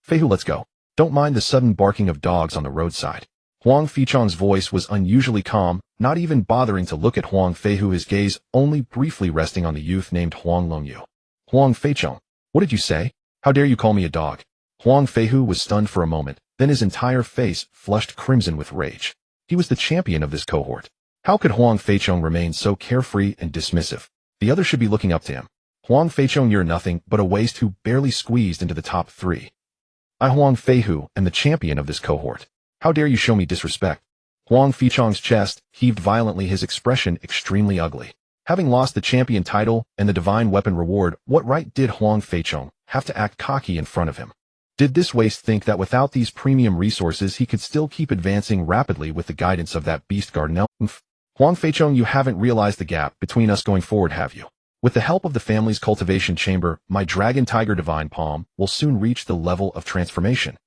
Speaker 1: Feihu, let's go. Don't mind the sudden barking of dogs on the roadside. Huang Feichong's voice was unusually calm, not even bothering to look at Huang Feihu, his gaze only briefly resting on the youth named Huang Longyu. Huang Feichong, what did you say? How dare you call me a dog? Huang Feihu was stunned for a moment, then his entire face flushed crimson with rage. He was the champion of this cohort. How could Huang Feichong remain so carefree and dismissive? The others should be looking up to him. Huang Feichong, you're nothing but a waste who barely squeezed into the top 3. I, Huang Feihu, am the champion of this cohort. How dare you show me disrespect? Huang Feichong's chest heaved violently, his expression extremely ugly. Having lost the champion title and the divine weapon reward, what right did Huang Feichong have to act cocky in front of him? Did this waste think that without these premium resources he could still keep advancing rapidly with the guidance of that beast garden? Huang Feichong, you haven't realized the gap between us going forward, have you? With the help of the family's cultivation chamber, my dragon tiger divine palm will soon reach the level of transformation.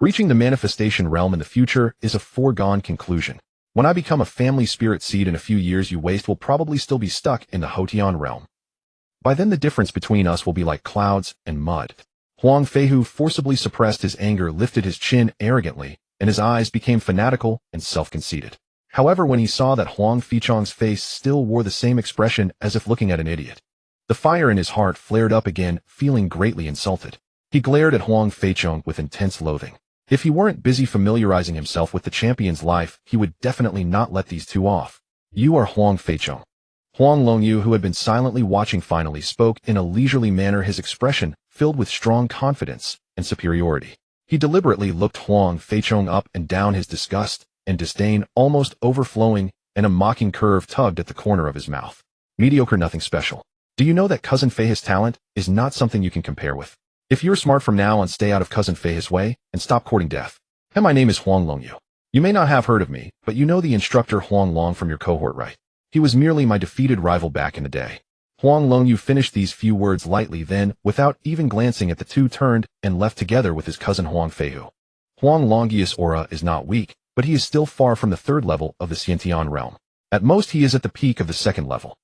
Speaker 1: Reaching the manifestation realm in the future is a foregone conclusion. When I become a family spirit seed in a few years, you waste will probably still be stuck in the Huangyan realm. By then the difference between us will be like clouds and mud. Huang Feihu forcibly suppressed his anger, lifted his chin arrogantly, and his eyes became fanatical and self-conceited. However, when he saw that Huang Feichong's face still wore the same expression as if looking at an idiot, the fire in his heart flared up again, feeling greatly insulted. He glared at Huang Feichong with intense loathing. If he weren't busy familiarizing himself with the champion's life, he would definitely not let these 2 off. You are Huang Feichong. Huang Longyu, who had been silently watching, finally spoke in a leisurely manner, his expression filled with strong confidence and superiority. He deliberately looked Huang Feichong up and down, his disgust and disdain almost overflowing and a mocking curve tugged at the corner of his mouth. Mediocre, nothing special. Do you know that Cousin Fei's talent is not something you can compare with? If you're smart from now on, stay out of Cousin Fei's way and stop courting death. And my name is Huang Longyu. You may not have heard of me, but you know the instructor Huang Long from your cohort, right? He was merely my defeated rival back in the day. Huang Longyu finished these few words lightly, then, without even glancing at the two, turned and left together with his cousin Huang Feihu. Huang Longyu's aura is not weak, but he is still far from the third level of the Xiantian realm. At most, he is at the peak of the second level.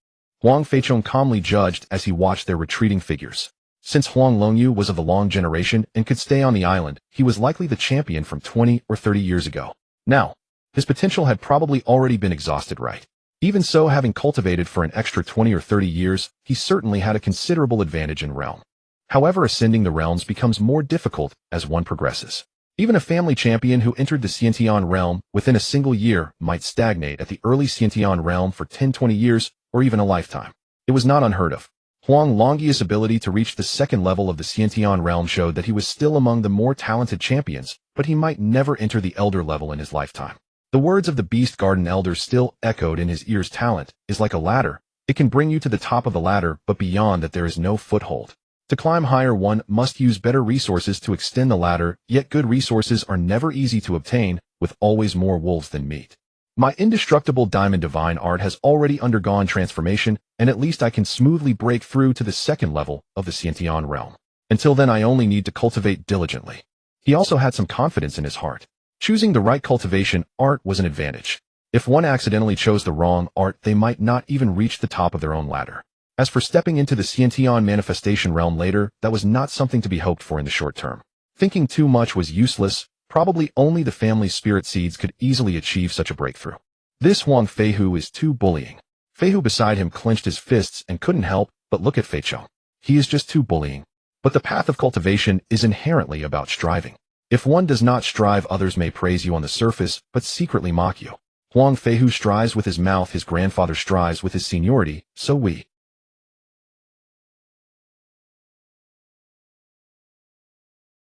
Speaker 1: Huang Feichong calmly judged as he watched their retreating figures. Since Huang Longyu was of the long generation and could stay on the island, he was likely the champion from 20 or 30 years ago. Now, his potential had probably already been exhausted, right? Even so, having cultivated for an extra 20 or 30 years, he certainly had a considerable advantage in realm. However, ascending the realms becomes more difficult as one progresses. Even a family champion who entered the Xiantian realm within a single year might stagnate at the early Xiantian realm for 10-20 years or even a lifetime. It was not unheard of. Huang Longyu's ability to reach the second level of the Xiantian realm showed that he was still among the more talented champions, but he might never enter the elder level in his lifetime. The words of the Beast Garden Elder still echoed in his ears. Talent is like a ladder. It can bring you to the top of the ladder, but beyond that there is no foothold. To climb higher, one must use better resources to extend the ladder, yet good resources are never easy to obtain, with always more wolves than meat. My indestructible diamond divine art has already undergone transformation, and at least I can smoothly break through to the second level of the Xiantian realm. Until then, I only need to cultivate diligently. He also had some confidence in his heart. Choosing the right cultivation art was an advantage. If one accidentally chose the wrong art, they might not even reach the top of their own ladder. As for stepping into the Xiantian manifestation realm later, that was not something to be hoped for in the short term. Thinking too much was useless. Probably only the family's spirit seeds could easily achieve such a breakthrough. This Huang Feihu is too bullying. Feihu beside him clenched his fists and couldn't help but look at Feichong. He is just too bullying. But the path of cultivation is inherently about striving. If one does not strive, others may praise you on the surface, but secretly mock you. Huang Feihu strives with his mouth, his grandfather strives with his seniority, so we.